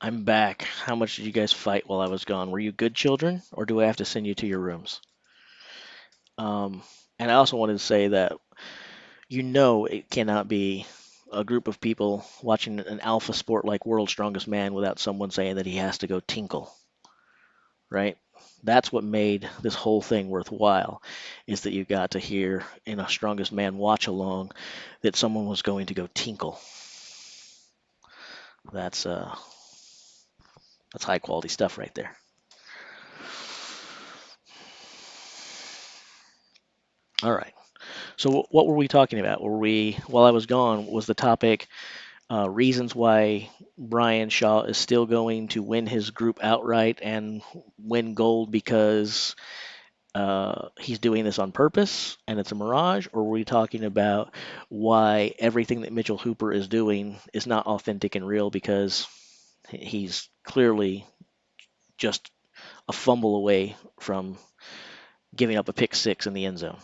[SPEAKER 1] I'm back. How much did you guys fight while I was gone? Were you good children, or do I have to send you to your rooms? Um, and I also wanted to say that it cannot be a group of people watching an alpha sport like World's Strongest Man without someone saying that he has to go tinkle, right? That's what made this whole thing worthwhile, is that you got to hear in a Strongest Man watch along that someone was going to go tinkle. That's uh, that's high quality stuff right there. All right. So what were we talking about? While I was gone, was the topic reasons why Brian Shaw is still going to win his group outright and win gold because he's doing this on purpose and it's a mirage, or are we talking about why everything that Mitchell Hooper is doing is not authentic and real because he's clearly just a fumble away from giving up a pick six in the end zone?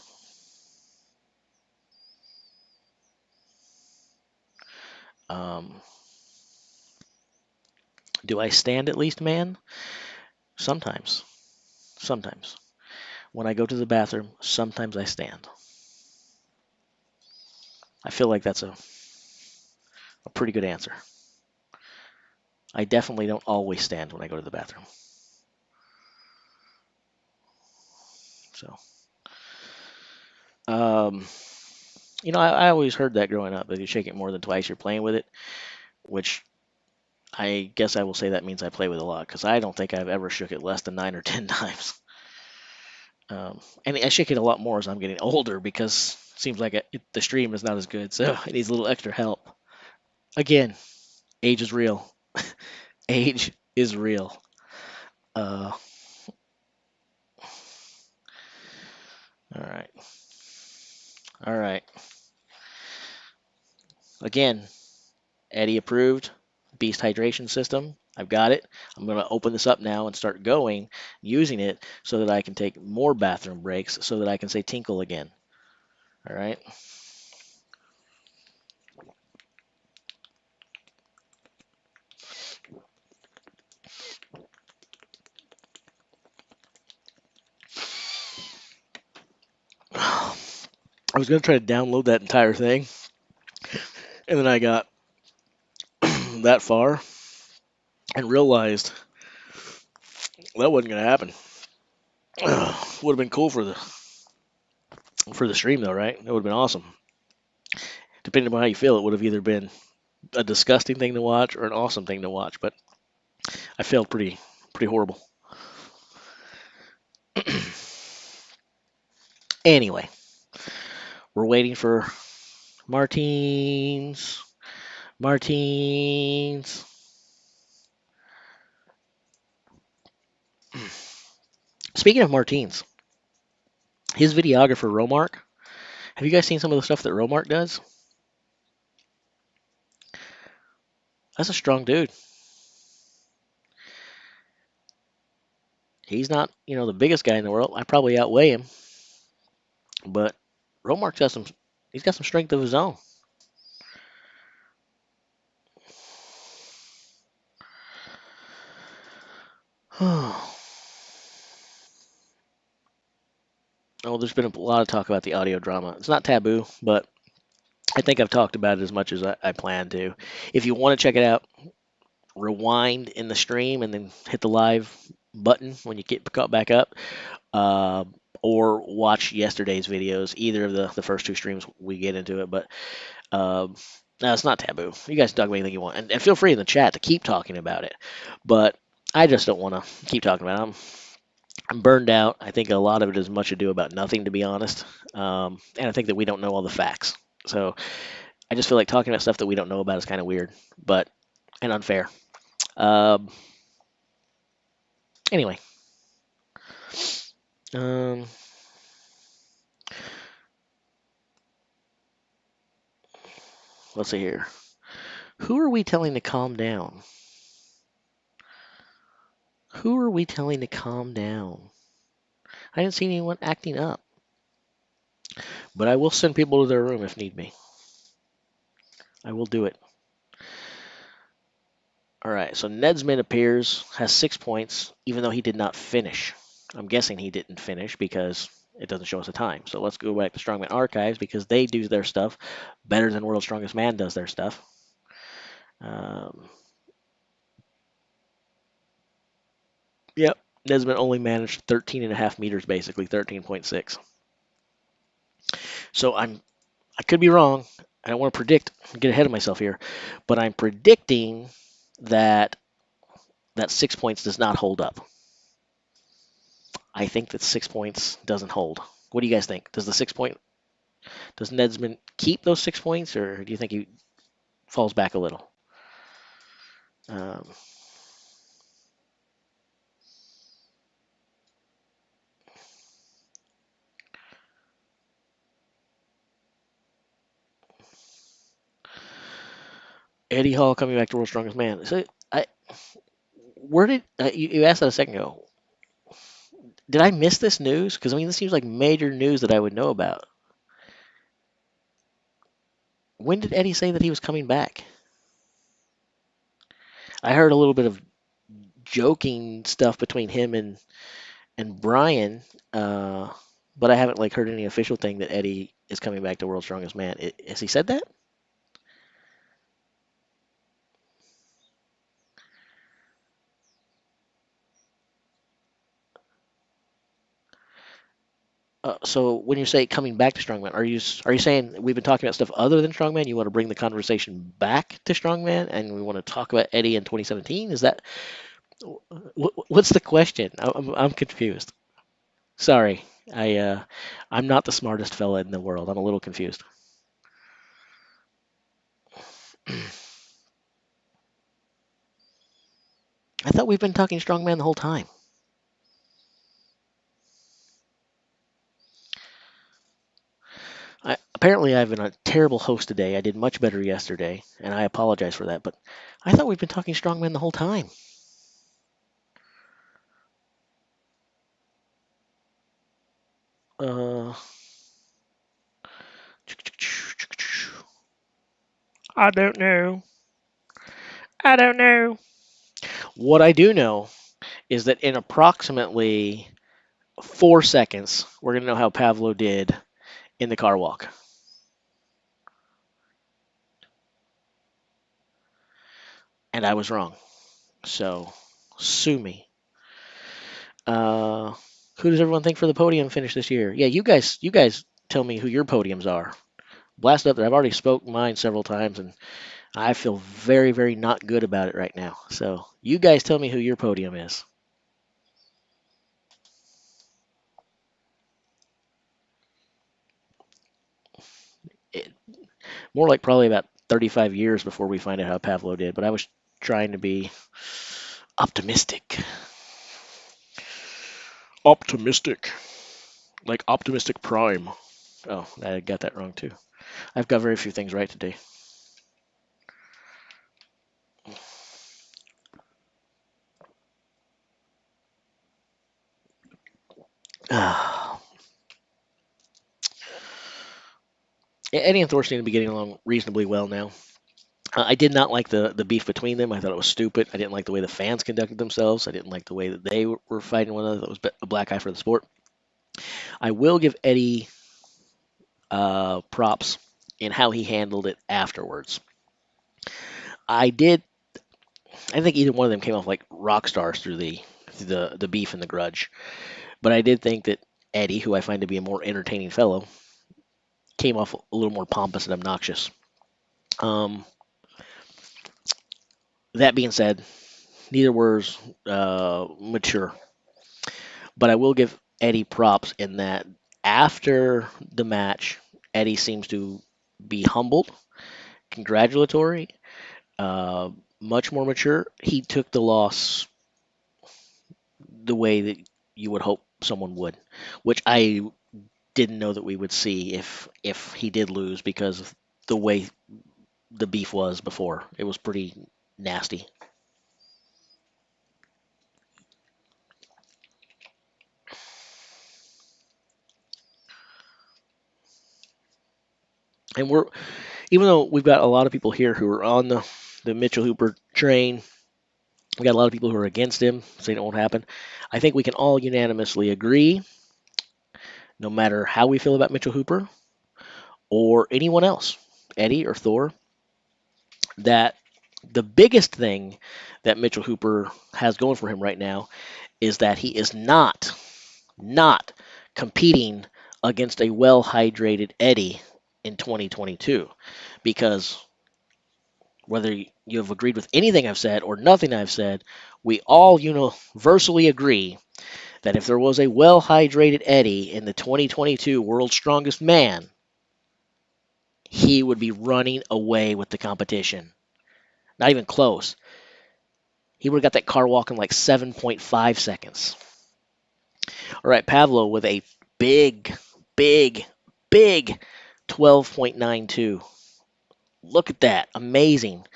[SPEAKER 1] Um, do I stand at least, man? Sometimes. Sometimes. When I go to the bathroom, sometimes I stand. I feel like that's a pretty good answer. I definitely don't always stand when I go to the bathroom. So, um, I always heard that growing up. If you shake it more than twice, you're playing with it, which I guess I will say that means I play with it a lot because I don't think I've ever shook it less than 9 or 10 times. And I shake it a lot more as I'm getting older because it seems like the stream is not as good, so it needs a little extra help. Again, age is real. Age is real. Uh, all right. All right. Again, Eddie approved. Beast hydration system. I've got it. I'm going to open this up now and start using it so that I can take more bathroom breaks so that I can say tinkle again. All right. I was going to try to download that entire thing, and then I got that far and realized that wasn't going to happen. Would have been cool for the stream though, right? It would have been awesome. Depending on how you feel, it would have either been a disgusting thing to watch or an awesome thing to watch. But I failed pretty horrible. Anyway, we're waiting for Martinez. Martinez. Speaking of Martinez, his videographer Romark. Have you guys seen some of the stuff that Romark does? That's a strong dude. He's not, the biggest guy in the world. I probably outweigh him, but Romark's got some. He's got some strength of his own. Oh, there's been a lot of talk about the audio drama. It's not taboo, but I think I've talked about it as much as I plan to. If you want to check it out, rewind in the stream and then hit the live button when you get caught back up, uh, or watch yesterday's videos. Either of the first two streams we get into it, but no, it's not taboo. You guys talk about anything you want, and feel free in the chat to keep talking about it. But I just don't want to keep talking about it. I'm burned out. I think a lot of it is much ado about nothing, to be honest. And I think that we don't know all the facts. So I just feel like talking about stuff that we don't know about is kind of weird, but and unfair. Um, anyway, um, let's see here. Who are we telling to calm down? Who are we telling to calm down? I didn't see anyone acting up, but I will send people to their room if need be. I will do it. All right, so Nedsman appears, has 6 points, even though he did not finish. I'm guessing he didn't finish because it doesn't show us a time. So let's go back to Strongman Archives because they do their stuff better than World's Strongest Man does their stuff. Yep, Nesbitt only managed 13.5 meters, basically 13.6. So I could be wrong. I don't want to get ahead of myself here, but I'm predicting that 6 points does not hold up. I think that 6 points doesn't hold. What do you guys think? Does Nedsman keep those 6 points, or do you think he falls back a little? Um, Eddie Hall coming back to World's Strongest Man. So, where did you asked that a second ago? Did I miss this news? Because I mean, this seems like major news that I would know about. When did Eddie say that he was coming back? I heard a little bit of joking stuff between him and Brian, uh, but I haven't like heard any official thing that Eddie is coming back to World's Strongest Man. Has he said that? So when you say coming back to Strongman, are you saying we've been talking about stuff other than Strongman? You want to bring the conversation back to Strongman, and we want to talk about Eddie in 2017? Is that what's the question? I'm confused. Sorry, I'm not the smartest fella in the world. I'm a little confused. I thought we've been talking Strongman the whole time. Apparently, I've been a terrible host today. I did much better yesterday, and I apologize for that. But I thought we've been talking Strongman the whole time. Uh, I don't know. I don't know. What I do know is that in approximately 4 seconds, we're going to know how Pavlo did in the car walk. And I was wrong. So, sue me. Uh, who does everyone think for the podium finish this year? Yeah, you guys tell me who your podiums are. Blast up there. I've already spoke mine several times, and I feel very, very not good about it right now. So, you guys tell me who your podium is. It, more like probably about 35 years before we find out how Pavlo did, but I was trying to be optimistic. Optimistic. Like Optimistic Prime. Oh, I got that wrong too. I've got very few things right today. Eddie and Thor seem to be getting along reasonably well now. I did not like the beef between them. I thought it was stupid. I didn't like the way the fans conducted themselves. I didn't like the way that they were fighting one another. That was a black eye for the sport. I will give Eddie props in how he handled it afterwards. I did. I think either one of them came off like rock stars through the beef and the grudge. But I did think that Eddie, who I find to be a more entertaining fellow, came off a little more pompous and obnoxious. Um, that being said, neither were mature. But I will give Eddie props in that after the match, Eddie seems to be humbled, congratulatory, uh, much more mature. He took the loss the way that you would hope someone would, which I didn't know that we would see if he did lose because of the way the beef was before. It was pretty nasty. And we're even though we've got a lot of people here who are on the Mitchell Hooper train, we got a lot of people who are against him, saying it won't happen. I think we can all unanimously agree, no matter how we feel about Mitchell Hooper or anyone else, Eddie or Thor, that the biggest thing that Mitchell Hooper has going for him right now is that he is not competing against a well-hydrated Eddie in 2022, because whether you have agreed with anything I've said or nothing I've said, we all universally agree that if there was a well-hydrated Eddie in the 2022 World's Strongest Man, he would be running away with the competition. Not even close. He would have got that car walk in like 7.5 seconds. All right, Pavlo with a big, big, big 12.92. Look at that. Amazing.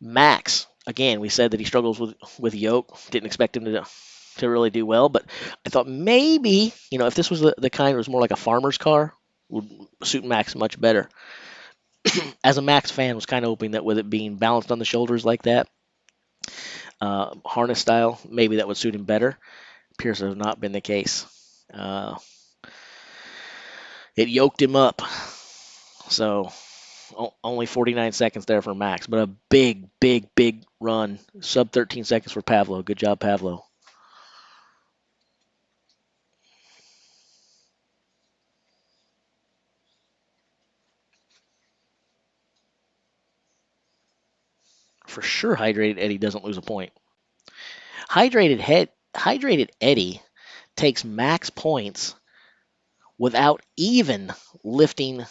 [SPEAKER 1] Max, again, we said that he struggles with yoke. Didn't expect him to really do well, but I thought maybe, if this was the kind that was more like a farmer's car, would suit Max much better. As a Max fan, was kind of hoping that with it being balanced on the shoulders like that, harness style, maybe that would suit him better. Appears to have not been the case. Uh, it yoked him up. So only 49 seconds there for Max, but a big, big, big run. Sub 13 seconds for Pavlo. Good job, Pavlo. For sure, hydrated Eddie doesn't lose a point. Hydrated Eddie takes max points without even lifting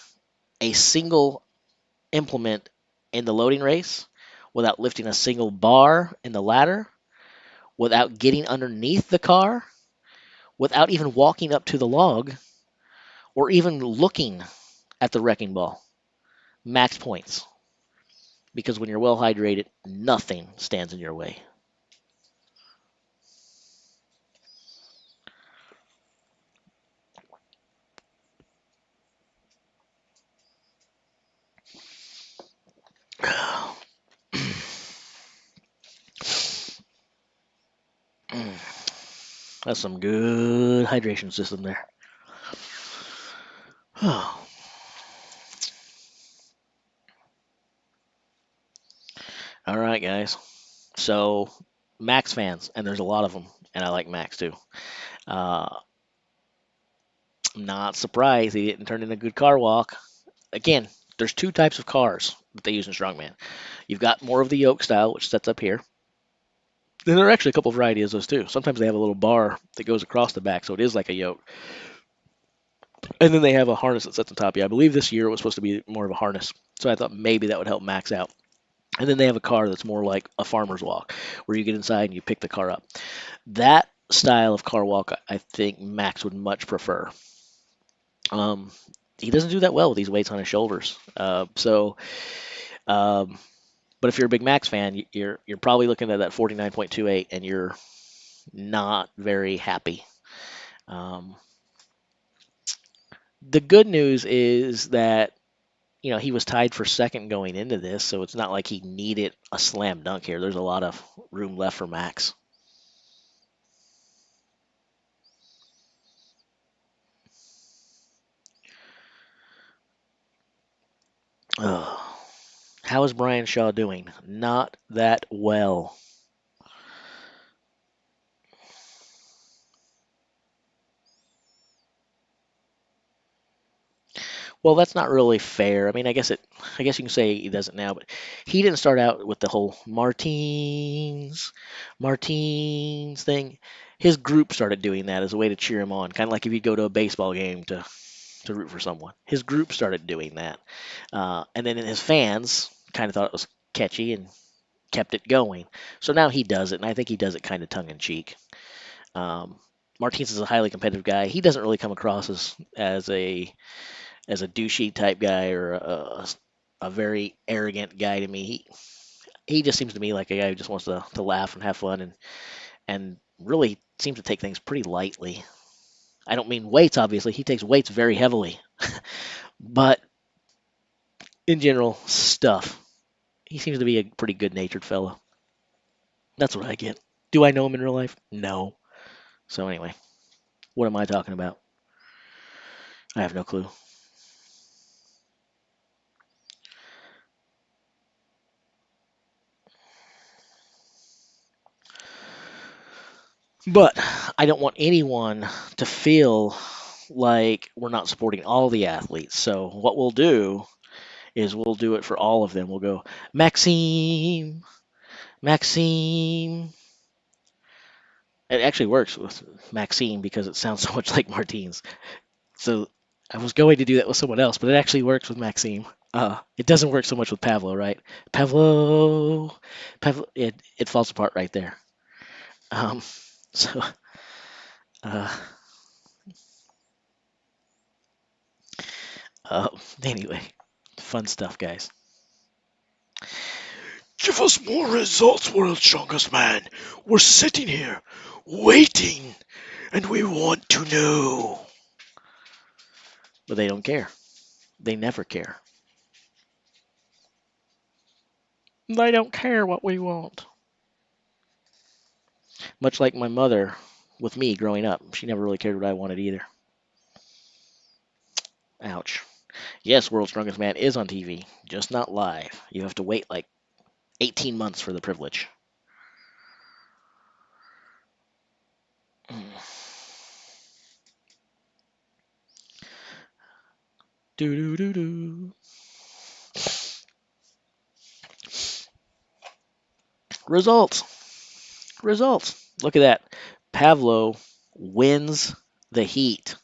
[SPEAKER 1] a single implement in the loading race, without lifting a single bar in the ladder, without getting underneath the car, without even walking up to the log, or even looking at the wrecking ball. Max points. Because when you're well hydrated, nothing stands in your way. That's some good hydration system there. All right, guys. So, Max fans, and there's a lot of them, and I like Max too. Uh, I'm not surprised he didn't turn in a good car walk. Again, there's two types of cars that they use in Strongman. You've got more of the yoke style, which sets up here. Then there are actually a couple varieties of those too. Sometimes they have a little bar that goes across the back, so it is like a yoke. And then they have a harness that sets on top. Yeah, I believe this year it was supposed to be more of a harness. So I thought maybe that would help Max out. And then they have a car that's more like a farmer's walk, where you get inside and you pick the car up. That style of car walk, I think Max would much prefer. Um, he doesn't do that well with these weights on his shoulders. Um, but if you're a big Max fan, you're probably looking at that 49.28, and you're not very happy. Um, the good news is that he was tied for second going into this, so it's not like he needed a slam dunk here. There's a lot of room left for Max. Ugh. How is Brian Shaw doing? Not that well. Well, that's not really fair. I mean, I guess you can say he doesn't now, but he didn't start out with the whole Martins thing. His group started doing that as a way to cheer him on, kind of like if you go to a baseball game to root for someone. His group started doing that, and then his fans kind of thought it was catchy and kept it going. So now he does it, and I think he does it kind of tongue in cheek. Um, Martinez is a highly competitive guy. He doesn't really come across as a douchey type guy or a very arrogant guy to me. He just seems to me like a guy who just wants to laugh and have fun and really seems to take things pretty lightly. I don't mean weights, obviously. He takes weights very heavily. But in general, stuff. He seems to be a pretty good natured fellow. That's what I get. Do I know him in real life? No. So anyway, what am I talking about? I have no clue. But I don't want anyone to feel like we're not supporting all the athletes. So what we'll do is we'll do it for all of them. We'll go, Maxine, Maxine. It actually works with Maxine because it sounds so much like Martine's. So I was going to do that with someone else, but it actually works with Maxime. It doesn't work so much with Pavlo, right? Pavlo, it falls apart right there. Um, so, uh, uh, anyway, fun stuff, guys. Give us more results, World's Strongest Man. We're sitting here, waiting, and we want to know. But they don't care. They never care. They don't care what we want. Much like my mother with me growing up. She never really cared what I wanted either. Ouch. Yes, World's Strongest Man is on TV, just not live. You have to wait like 18 months for the privilege. Do do do do. Results. Results. Look at that. Pavlo wins the heat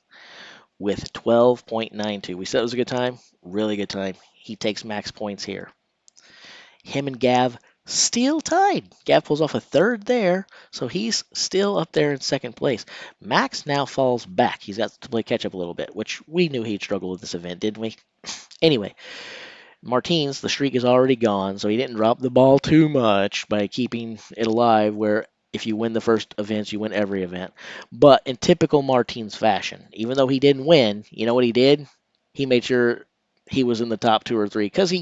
[SPEAKER 1] with 12.92. We said it was a good time. Really good time. He takes max points here. Him and Gav still tied. Gav pulls off a third there, so he's still up there in second place. Max now falls back. He's got to play catch up a little bit, which we knew he'd struggle with this event, didn't we? Anyway, Martinez, the streak is already gone, so he didn't drop the ball too much by keeping it alive, where if you win the first events, you win every event. But in typical Martinez fashion, even though he didn't win, you know what he did? He made sure he was in the top two or three, because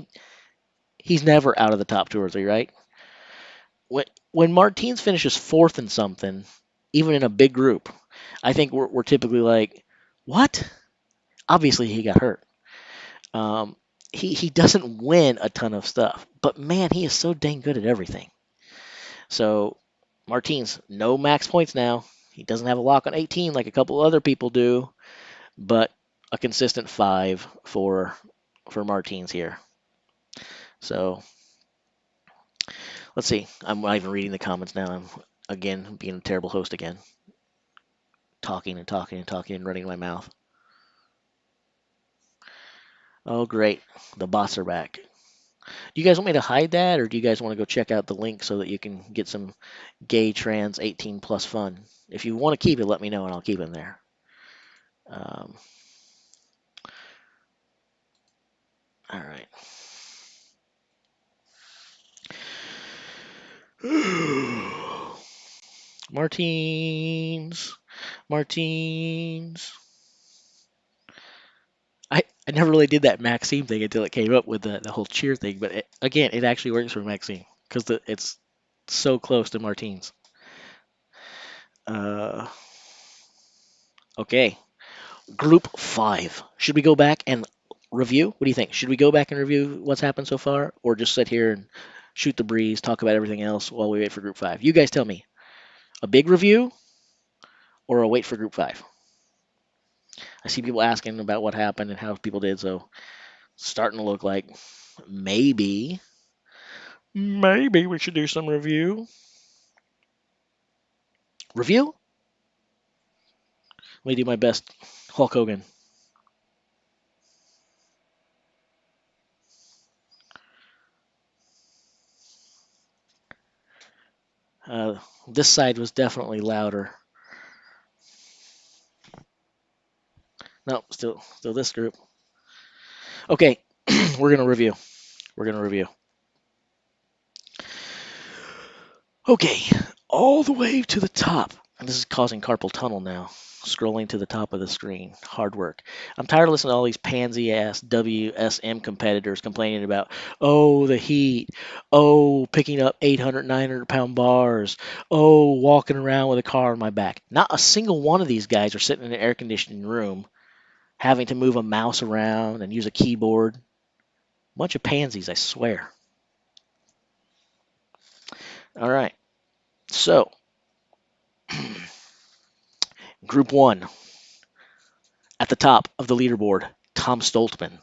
[SPEAKER 1] he's never out of the top two or three, right? When Martinez finishes fourth in something, even in a big group, I think we're typically like, what? Obviously, he got hurt. He doesn't win a ton of stuff, but man, he is so dang good at everything. So Martinez, no max points now. He doesn't have a lock on 18 like a couple other people do, but a consistent 5 for Martinez here. So let's see. I'm not even reading the comments now. I'm again being a terrible host again, talking and talking and talking and running my mouth. Oh great, the bots are back. Do you guys want me to hide that, or do you guys want to go check out the link so that you can get some gay trans 18 plus fun? If you want to keep it, let me know and I'll keep it there. All right. Martins. I never really did that Maxine thing until it came up with the whole cheer thing, but again, it actually works for Maxine because it's so close to Martins. Uh, okay, Group 5. Should we go back and review? What do you think? Should we go back and review what's happened so far, or just sit here and shoot the breeze, talk about everything else while we wait for Group 5? You guys tell me. A big review or a wait for Group 5? I see people asking about what happened and how people did, so starting to look like maybe we should do some review. Review? Let me do my best. Hulk Hogan. This side was definitely louder. No, still this group. Okay, we're gonna review. Okay, all the way to the top. And this is causing carpal tunnel now. Scrolling to the top of the screen. Hard work. I'm tired of listening to all these pansy ass WSM competitors complaining about, oh, the heat. Oh, picking up 800, 900 pound bars. Oh, walking around with a car on my back. Not a single one of these guys are sitting in an air conditioning room having to move a mouse around and use a keyboard. Bunch of pansies, I swear. All right. So, Group 1, at the top of the leaderboard, Tom Stoltman.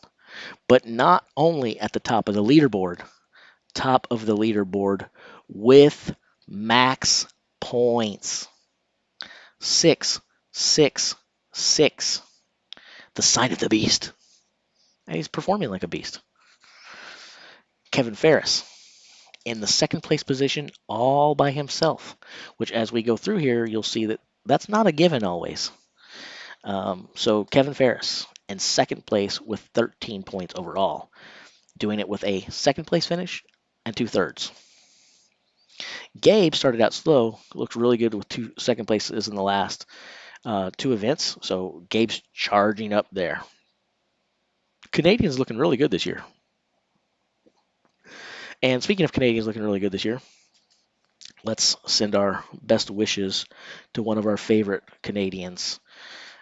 [SPEAKER 1] But not only at the top of the leaderboard with max points. 666. The sign of the beast. And he's performing like a beast. Kevin Ferris in the second place position all by himself, which as we go through here, you'll see that that's not a given always. So Kevin Ferris in second place with 13 points overall, doing it with a second place finish and 2/3. Gabe started out slow, looked really good with two second places in the last two events. So Gabe's charging up there. Canadians looking really good this year. And speaking of Canadians looking really good this year, let's send our best wishes to one of our favorite Canadians.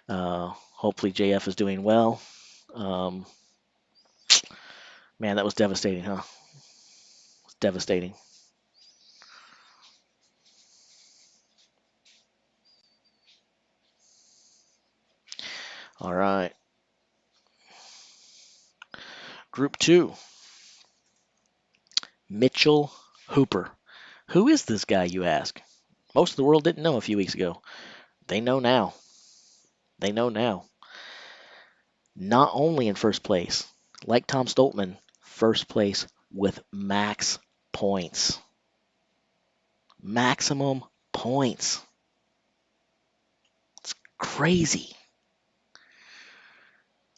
[SPEAKER 1] Hopefully JF is doing well. Um, Man, that was devastating, huh? Devastating. All right. Group 2, Mitchell Hooper. Who is this guy, you ask? Most of the world didn't know a few weeks ago. They know now. They know now. Not only in first place, like Tom Stoltman, first place with max points. Maximum points. It's crazy.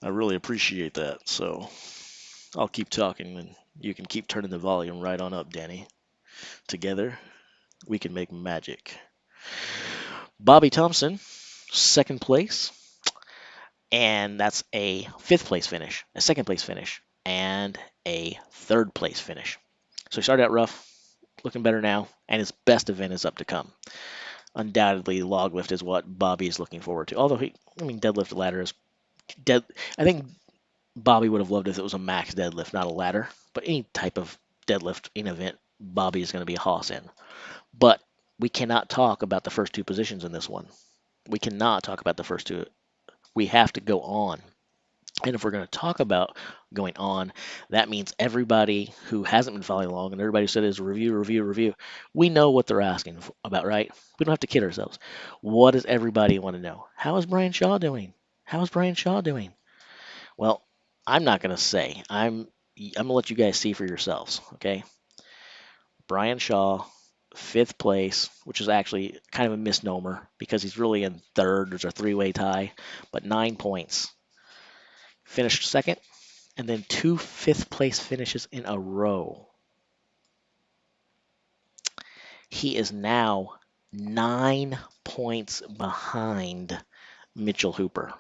[SPEAKER 1] I really appreciate that. So I'll keep talking and you can keep turning the volume right on up, Danny. Together, we can make magic. Bobby Thompson, second place, and that's a fifth place finish, a second place finish, and a third place finish. So he started out rough, looking better now, and his best event is up to come. Undoubtedly, log lift is what Bobby is looking forward to. Although deadlift ladder is dead. I think Bobby would have loved if it was a max deadlift, not a ladder. But any type of deadlift in event, Bobby is going to be a hoss in. But we cannot talk about the first two positions in this one. We cannot talk about the first two. We have to go on. And if we're going to talk about going on, that means everybody who hasn't been following along and everybody who said is review, review, review, we know what they're asking about, right? We don't have to kid ourselves. What does everybody want to know? How is Brian Shaw doing? How is Brian Shaw doing? Well, I'm not going to say. I'm going to let you guys see for yourselves, okay? Brian Shaw, fifth place, which is actually kind of a misnomer because he's really in third. There's a three-way tie, but 9 points. Finished second, and then two fifth place finishes in a row. He is now 9 points behind Mitchell Hooper.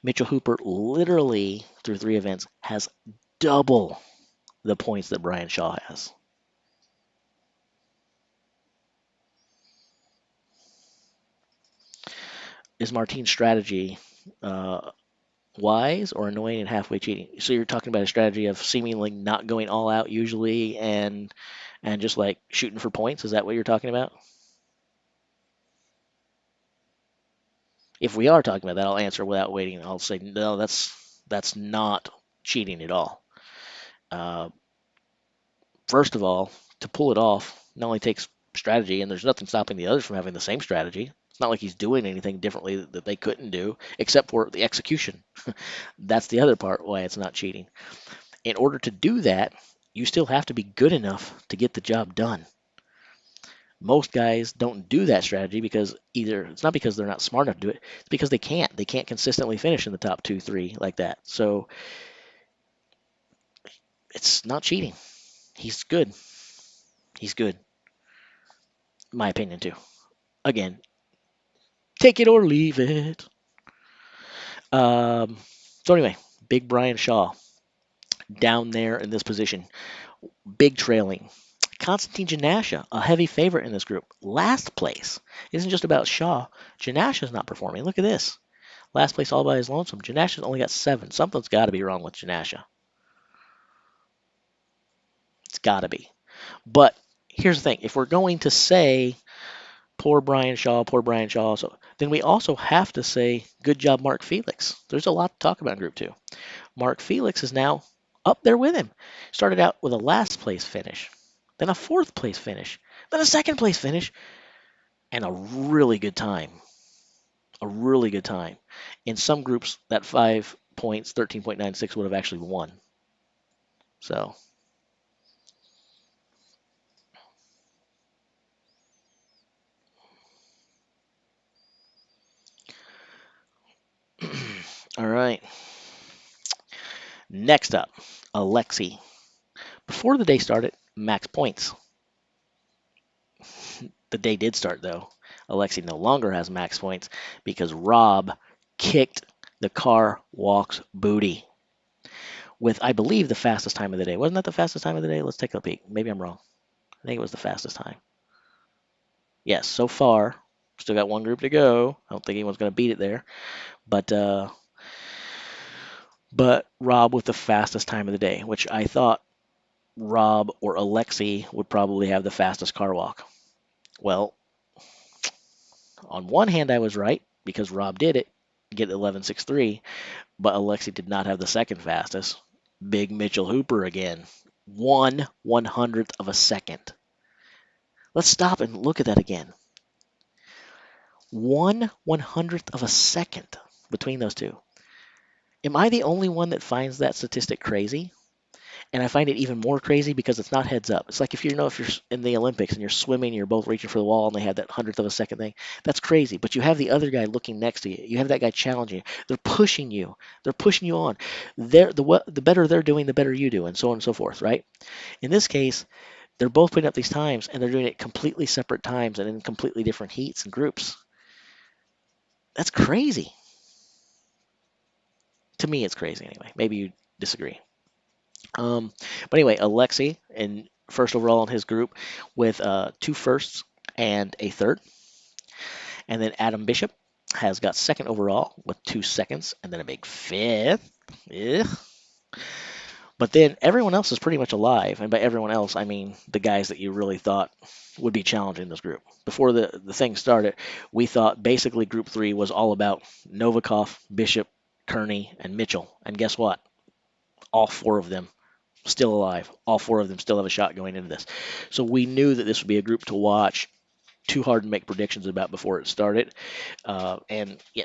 [SPEAKER 1] Mitchell Hooper literally, through three events, has double the points that Brian Shaw has. Is Martine's strategy wise or annoying and halfway cheating? So you're talking about a strategy of seemingly not going all out usually and just like shooting for points? Is that what you're talking about? If we are talking about that, I'll answer without waiting. I'll say no. That's not cheating at all. Uh, First of all, to pull it off, not only takes strategy, and there's nothing stopping the others from having the same strategy. It's not like he's doing anything differently that they couldn't do, except for the execution. That's the other part why it's not cheating. In order to do that, you still have to be good enough to get the job done. Most guys don't do that strategy because either it's not because they're not smart enough to do it, it's because they can't. They can't consistently finish in the top two, three like that. So it's not cheating. He's good. He's good. In my opinion, too. Again, take it or leave it. Um, so anyway, Big Brian Shaw down there in this position. Big trailing. Konstantin Janasha, a heavy favorite in this group. Last place. It isn't just about Shaw. Janasha's not performing. Look at this. Last place all by his lonesome. Janasha's only got 7. Something's got to be wrong with Janasha. It's got to be. But here's the thing. If we're going to say poor Brian Shaw, so then we also have to say good job, Mark Felix. There's a lot to talk about in Group 2. Mark Felix is now up there with him. Started out with a last place finish, then a fourth place finish, then a second place finish, and a really good time. A really good time. In some groups, that 5 points, 13.96, would have actually won. So, all right. Next up, Alexi. Before the day started, max points. The day did start, though. Alexi no longer has max points because Rob kicked the car walk's booty with, I believe, the fastest time of the day. Wasn't that the fastest time of the day? Let's take a peek. Maybe I'm wrong. I think it was the fastest time. Yes, so far. Still got one group to go. I don't think anyone's going to beat it there. But Rob with the fastest time of the day, which I thought Rob or Alexi would probably have the fastest car walk. Well, on one hand, I was right because Rob did it, get 11.63, but Alexi did not have the second fastest. Big Mitchell Hooper again. 1/100th of a second. Let's stop and look at that again. 1/100th of a second between those two. Am I the only one that finds that statistic crazy? And I find it even more crazy because it's not heads up. It's like if if you're in the Olympics and you're swimming and you're both reaching for the wall and they have that 100th of a second thing. That's crazy. But you have the other guy looking next to you. You have that guy challenging you. They're pushing you. They're pushing you on. The better they're doing, the better you do, and so on and so forth, right? In this case, they're both putting up these times and they're doing it completely separate times and in completely different heats and groups. That's crazy. To me, it's crazy anyway. Maybe you disagree. But anyway, Alexi in first overall in his group with two firsts and a third. And then Adam Bishop has got second overall with 2 seconds and then a big fifth. Ugh. But then everyone else is pretty much alive. And by everyone else, I mean the guys that you really thought would be challenging this group. Before the thing started, we thought basically group three was all about Novikov, Bishop, Kearney, and Mitchell. And guess what? All four of them still alive. All four of them still have a shot going into this. So we knew that this would be a group to watch. Too hard to make predictions about before it started. And yeah,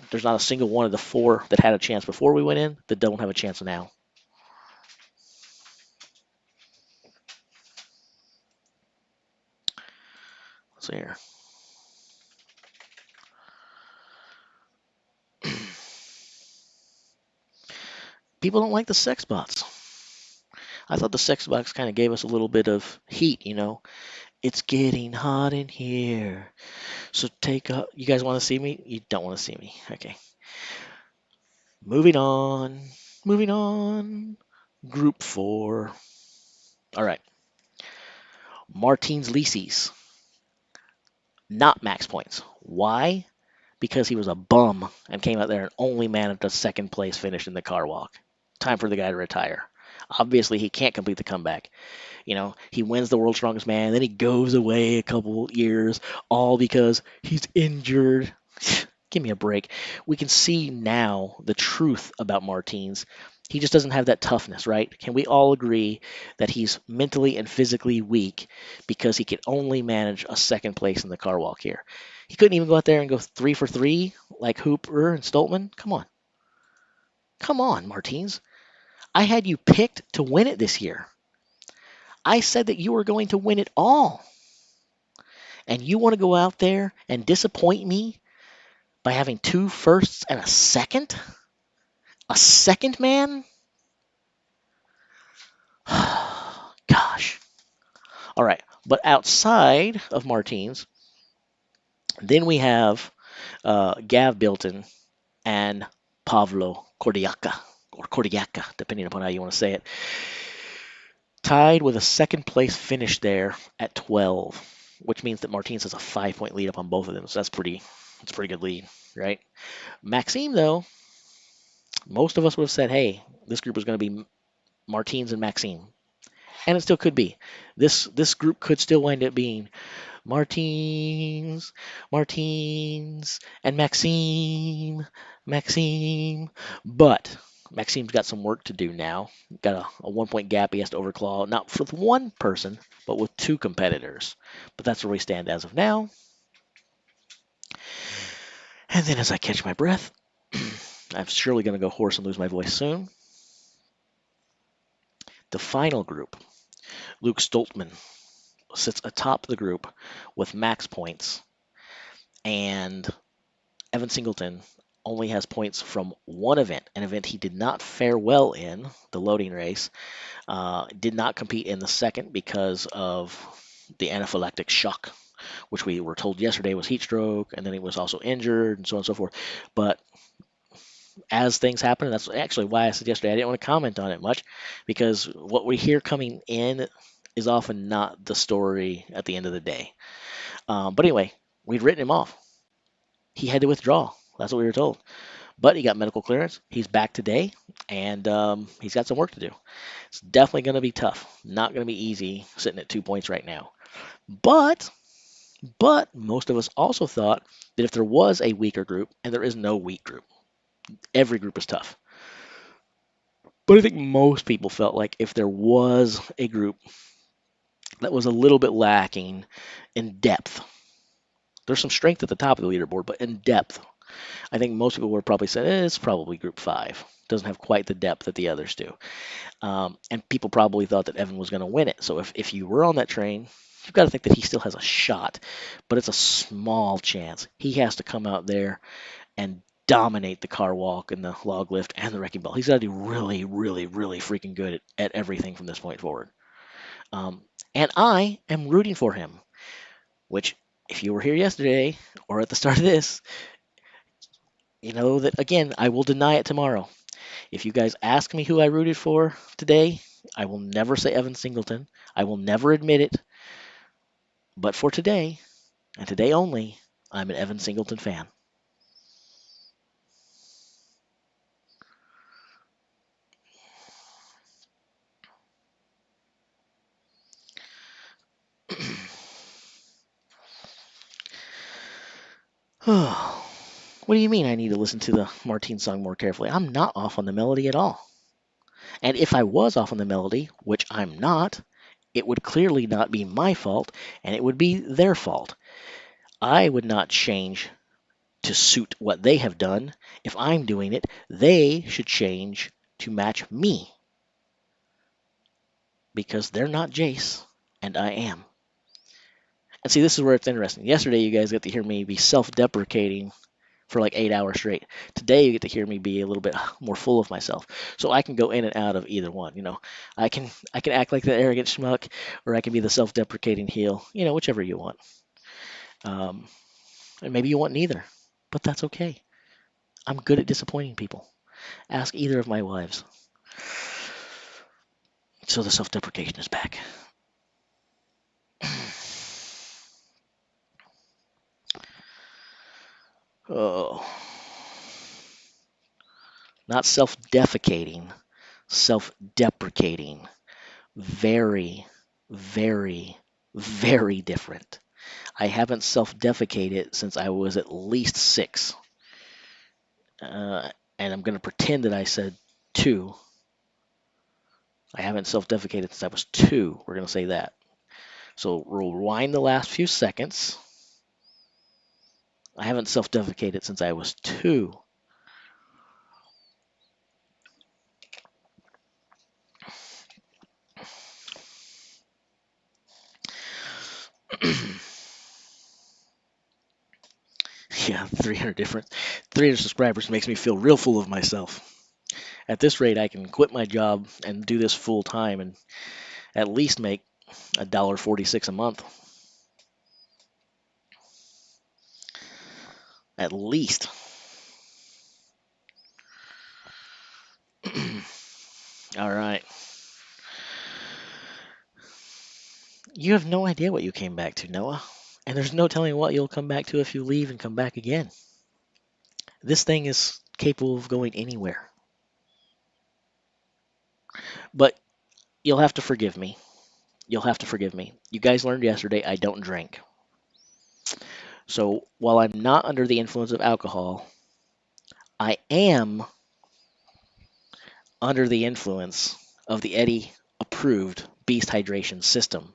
[SPEAKER 1] there's not a single one of the four that had a chance before we went in that don't have a chance now. Let's see here. People don't like the sex bots. I thought the sex box kind of gave us a little bit of heat, you know. It's getting hot in here. So take a. You guys want to see me? You don't want to see me. Okay. Moving on. Moving on. Group 4. All right. Martinez Lisis. Not max points. Why? Because he was a bum and came out there and only managed a second place finish in the car walk. Time for the guy to retire. Obviously, he can't complete the comeback. You know, he wins the world's strongest man, then he goes away a couple years, all because he's injured. Give me a break. We can see now the truth about Martinez. He just doesn't have that toughness, right? Can we all agree that he's mentally and physically weak because he could only manage a second place in the car walk here? He couldn't even go out there and go 3 for 3 like Hooper and Stoltman. Come on. Come on, Martinez. I had you picked to win it this year. I said that you were going to win it all. And you want to go out there and disappoint me by having two firsts and a second? A second, man? Gosh. All right. But outside of Martinez, then we have Gav Bilton and Pavlo Kordiaka, or Kordiaka, depending upon how you want to say it. Tied with a second place finish there at 12, which means that Martinez has a 5-point lead up on both of them. So that's a pretty good lead, right? Maxime, though, most of us would have said, hey, this group is going to be Martinez and Maxime. And it still could be. This group could still wind up being Martinez, and Maxime. But Maxime's got some work to do now. Got a 1-point gap he has to overclaw, not with one person, but with two competitors. But that's where we stand as of now. And then as I catch my breath, I'm surely going to go hoarse and lose my voice soon. The final group, Luke Stoltman sits atop the group with max points, and Evan Singleton only has points from one event, an event he did not fare well in, the loading race. Did not compete in the second because of the anaphylactic shock which we were told yesterday was heat stroke, and then he was also injured, and so on and so forth. But as things happen, and that's actually why I said yesterday I didn't want to comment on it much, because what we hear coming in is often not the story at the end of the day. But anyway, we'd written him off. He had to withdraw. That's what we were told. But he got medical clearance. He's back today, and he's got some work to do. It's definitely going to be tough. Not going to be easy sitting at 2 points right now. But most of us also thought that if there was a weaker group, and there is no weak group, every group is tough. But I think most people felt like if there was a group that was a little bit lacking in depth, there's some strength at the top of the leaderboard, but in depth, I think most people were probably saying it's probably group 5. Doesn't have quite the depth that the others do. And people probably thought that Evan was going to win it. So if you were on that train, you've got to think that he still has a shot, but it's a small chance. He has to come out there and dominate the car walk and the log lift and the wrecking ball. He's got to do really, really, really freaking good at everything from this point forward. And I am rooting for him, which, if you were here yesterday or at the start of this, you know that, again, I will deny it tomorrow. If you guys ask me who I rooted for today, I will never say Evan Singleton. I will never admit it. But for today, and today only, I'm an Evan Singleton fan. What do you mean I need to listen to the Martine song more carefully? I'm not off on the melody at all. And if I was off on the melody, which I'm not, it would clearly not be my fault, and it would be their fault. I would not change to suit what they have done. If I'm doing it, they should change to match me. Because they're not Jace, and I am. And see, this is where it's interesting. Yesterday, you guys got to hear me be self-deprecating for like 8 hours straight. Today, you get to hear me be a little bit more full of myself. So I can go in and out of either one. I can act like the arrogant schmuck, or I can be the self-deprecating heel. Whichever you want. And maybe you want neither, but that's okay. I'm good at disappointing people. Ask either of my wives. So the self-deprecation is back. Oh. Not self-defecating, self-deprecating. Very, very, very different. I haven't self-defecated since I was at least 6. And I'm going to pretend that I said 2. I haven't self-defecated since I was 2. We're going to say that. So we'll rewind the last few seconds. I haven't self-defecated since I was 2. Yeah, 300 subscribers makes me feel real full of myself. At this rate, I can quit my job and do this full time and at least make $1.46 a month. At least. All right. You have no idea what you came back to, Noah. And there's no telling what you'll come back to if you leave and come back again. This thing is capable of going anywhere. But you'll have to forgive me. You'll have to forgive me. You guys learned yesterday I don't drink. So while I'm not under the influence of alcohol, I am under the influence of the Eddie approved Beast Hydration system.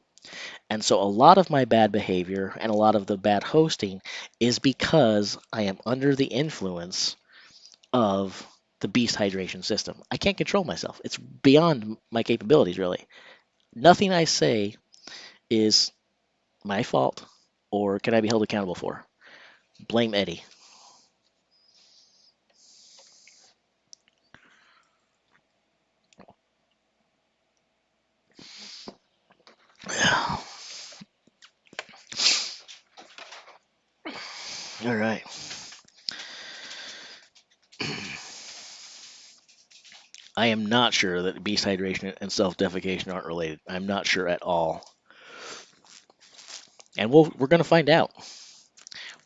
[SPEAKER 1] And so a lot of my bad behavior and a lot of the bad hosting is because I am under the influence of the Beast Hydration system. I can't control myself. It's beyond my capabilities, really. Nothing I say is my fault or can I be held accountable for. Blame Eddie. All right. I am not sure that beast hydration and self-defecation aren't related. I'm not sure at all. And we're going to find out.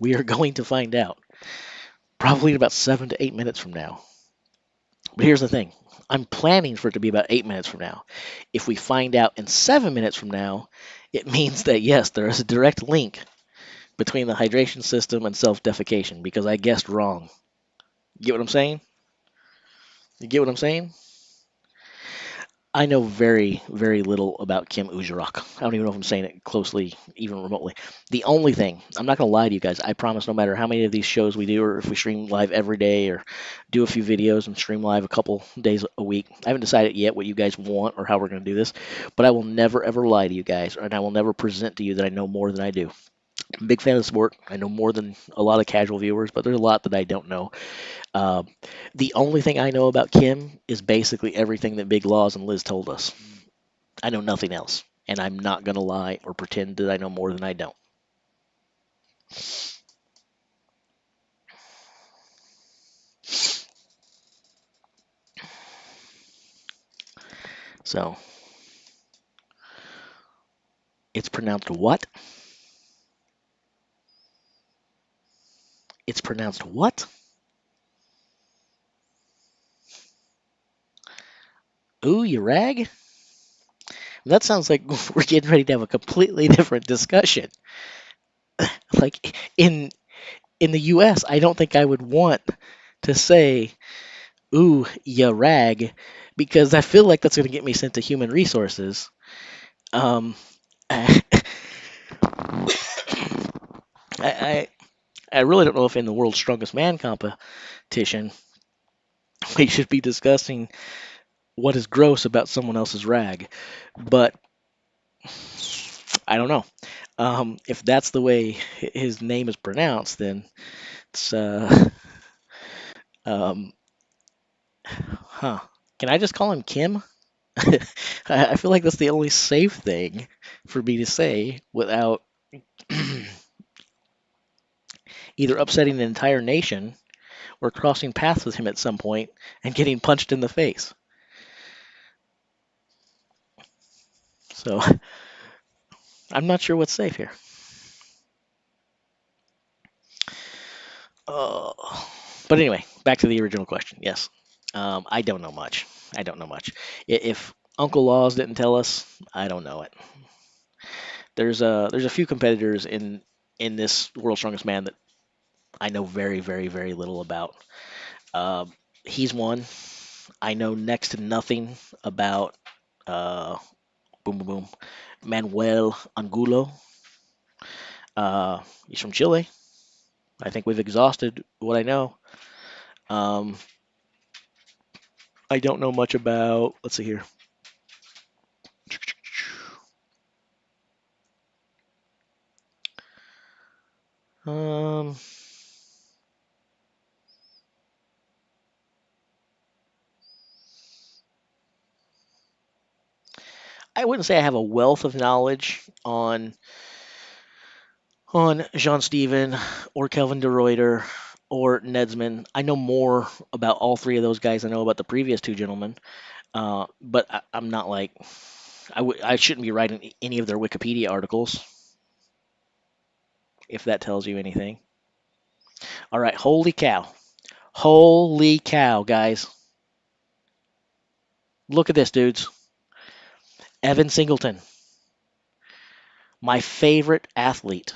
[SPEAKER 1] We are going to find out. Probably in about 7 to 8 minutes from now. But here's the thing. I'm planning for it to be about 8 minutes from now. If we find out in 7 minutes from now, it means that yes, there is a direct link between the hydration system and self-defecation because I guessed wrong. You get what I'm saying? You get what I'm saying? I know very, very little about Kim Ujarak. I don't even know if I'm saying it closely, even remotely. The only thing, I'm not going to lie to you guys, I promise no matter how many of these shows we do, or if we stream live every day, or do a few videos and stream live a couple days a week, I haven't decided yet what you guys want or how we're going to do this, but I will never, ever lie to you guys, and I will never present to you that I know more than I do. I'm a big fan of the sport. I know more than a lot of casual viewers, but there's a lot that I don't know. Uh, the only thing I know about Kim is basically everything that Big Laws and Liz told us. I know nothing else, and I'm not going to lie or pretend that I know more than I don't. So, it's pronounced what? It's pronounced what? Ooh, you rag? That sounds like we're getting ready to have a completely different discussion. Like in the U.S., I don't think I would want to say, "Ooh, you rag," because I feel like that's going to get me sent to human resources. Um, I, I I really don't know if in the world's strongest man competition we should be discussing what is gross about someone else's rag, but I don't know. If that's the way his name is pronounced, then it's um, huh? Can I just call him Kim? I feel like that's the only safe thing for me to say without either upsetting an entire nation or crossing paths with him at some point and getting punched in the face. So I'm not sure what's safe here. Uh, but anyway, back to the original question. Yes, I don't know much. I don't know much. If Uncle Laws didn't tell us, I don't know it. There's a few competitors in this World's Strongest Man that I know very, very, very little about. Uh, he's one. I know next to nothing about uh, boom, boom, boom, Manuel Angulo. He's from Chile. I think we've exhausted what I know. Um, I don't know much about. Let's see here. Um, I wouldn't say I have a wealth of knowledge on Jean Steven or Kelvin de Ruyter or Nedsman. I know more about all three of those guys. I know about the previous two gentlemen, but I'm not like I shouldn't be writing any of their Wikipedia articles if that tells you anything. All right, holy cow, guys! Look at this, dudes. Evan Singleton, my favorite athlete,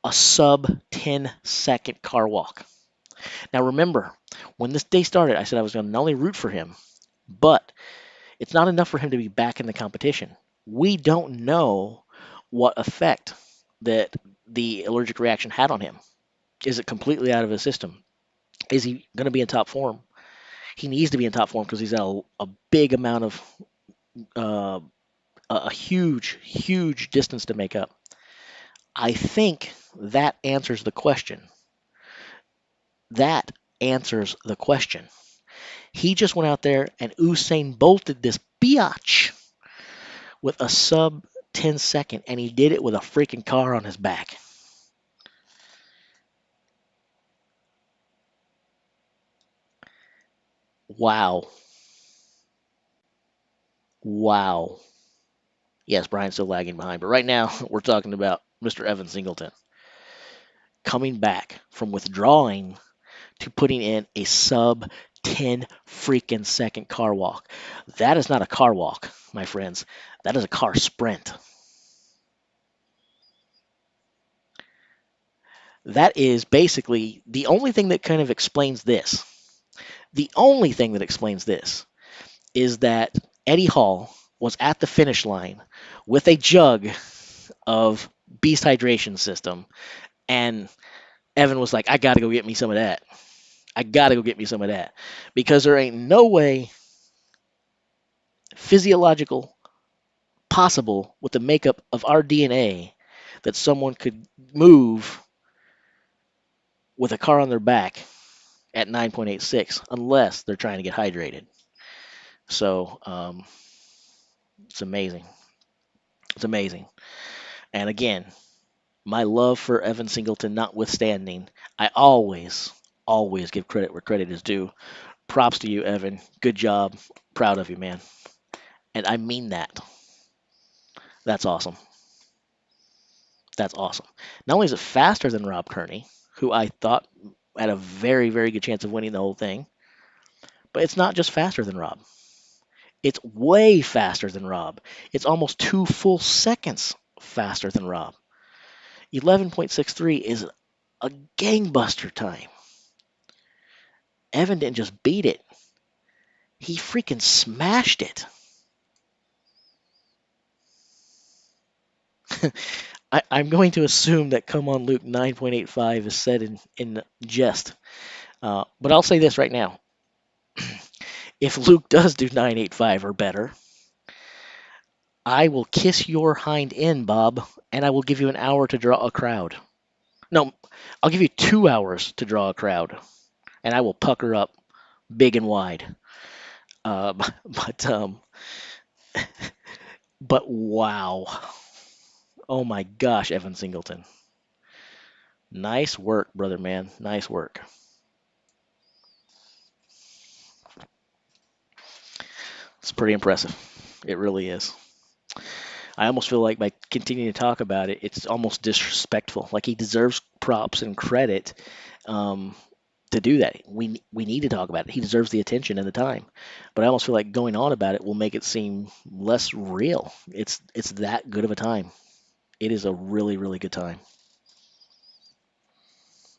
[SPEAKER 1] a sub 10-second car walk. Now remember, when this day started, I said I was going to not only root for him, but it's not enough for him to be back in the competition. We don't know what effect that the allergic reaction had on him. Is it completely out of his system? Is he going to be in top form? He needs to be in top form because he's got a big amount of uh, a huge, huge distance to make up. I think that answers the question. That answers the question. He just went out there and Usain bolted this biatch with a sub sub-10 second, and he did it with a freaking car on his back. Wow. Wow. Yes, Brian's still lagging behind, but right now we're talking about Mr. Evan Singleton coming back from withdrawing to putting in a sub 10 freaking second car walk. That is not a car walk, my friends. That is a car sprint. That is basically the only thing that kind of explains this. The only thing that explains this is that Eddie Hall was at the finish line with a jug of Beast Hydration System, and Evan was like, I got to go get me some of that. I got to go get me some of that. Because there ain't no way physiological possible with the makeup of our DNA that someone could move with a car on their back at 9.86 unless they're trying to get hydrated. So it's amazing. It's amazing. And again, my love for Evan Singleton notwithstanding, I always give credit where credit is due. Props to you, Evan. Good job. Proud of you, man. And I mean that. That's awesome. That's awesome. Not only is it faster than Rob Kearney, who I thought had a very, very good chance of winning the whole thing, but it's not just faster than Rob. It's way faster than Rob. It's almost 2 full seconds faster than Rob. 11.63 is a gangbuster time. Evan didn't just beat it, he freaking smashed it. I'm going to assume that Come On Luke 9.85 is said in jest. But I'll say this right now. If Luke does do 9.85 or better, I will kiss your hind end, Bob, and I will give you an hour to draw a crowd. No, I'll give you 2 hours to draw a crowd, and I will pucker up big and wide. Uh, but um, but wow, oh my gosh, Evan Singleton, nice work, brother man, nice work. It's pretty impressive. It really is. I almost feel like by continuing to talk about it, it's almost disrespectful. Like he deserves props and credit um, to do that. We need to talk about it. He deserves the attention and the time. But I almost feel like going on about it will make it seem less real. It's that good of a time. It is a really really good time.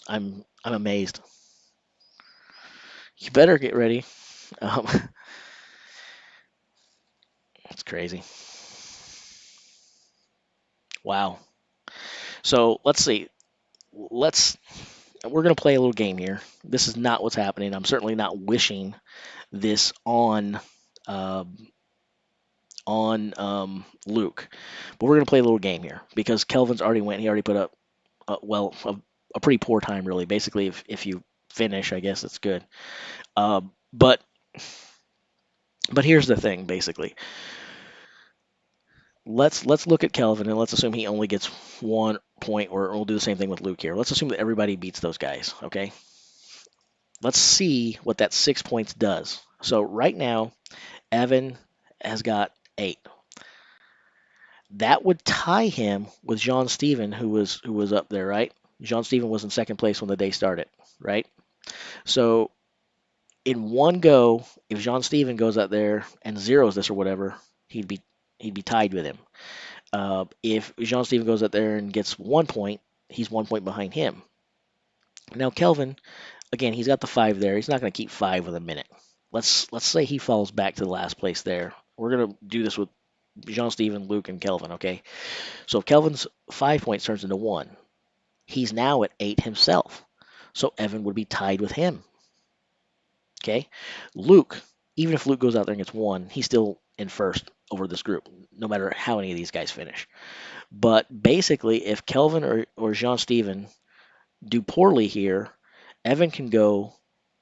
[SPEAKER 1] I'm amazed. You better get ready. Um, it's crazy. Wow. So let's see. Let's we're gonna play a little game here. This is not what's happening. I'm certainly not wishing this um, on Luke. But we're gonna play a little game here because Kelvin's already went. He already put up a pretty poor time really. Basically, if you finish, I guess it's good. But here's the thing. Basically, let's look at Kelvin and let's assume he only gets 1 point, or we'll do the same thing with Luke here. Let's assume that everybody beats those guys. Okay. Let's see what that 6 points does. So right now, Evan has got 8. That would tie him with John Steven, who was up there, right? John Steven was in second place when the day started, right? So in one go, if John Steven goes out there and zeros this or whatever, he'd be tied with him. If John Steven goes out there and gets 1 point, he's 1 point behind him. Now Kelvin, again, he's got the 5 there. He's not going to keep 5 with a minute. Let's say he falls back to the last place there. We're going to do this with Jean Steven, Luke, and Kelvin, okay? So if Kelvin's 5 points turns into 1, he's now at 8 himself. So Evan would be tied with him, okay? Luke, even if Luke goes out there and gets 1, he's still in first over this group, no matter how many of these guys finish. But basically, if Kelvin or Jean Steven do poorly here, Evan can go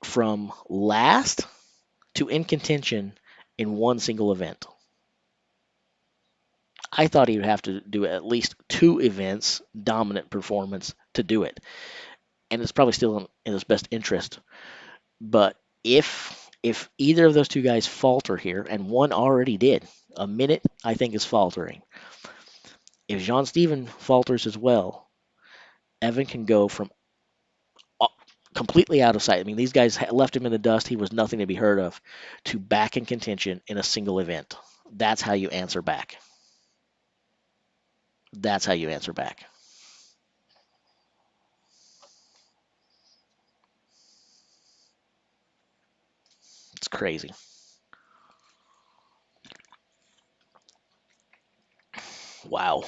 [SPEAKER 1] from last to in contention in one single event. I thought he would have to do at least 2 events, dominant performance, to do it. And it's probably still in his best interest. But if either of those 2 guys falter here, and one already did, a minute I think is faltering. If Jean Steven falters as well, Evan can go from completely out of sight. I mean, these guys left him in the dust. He was nothing to be heard of, to back in contention in a single event. That's how you answer back. That's how you answer back. It's crazy. Wow.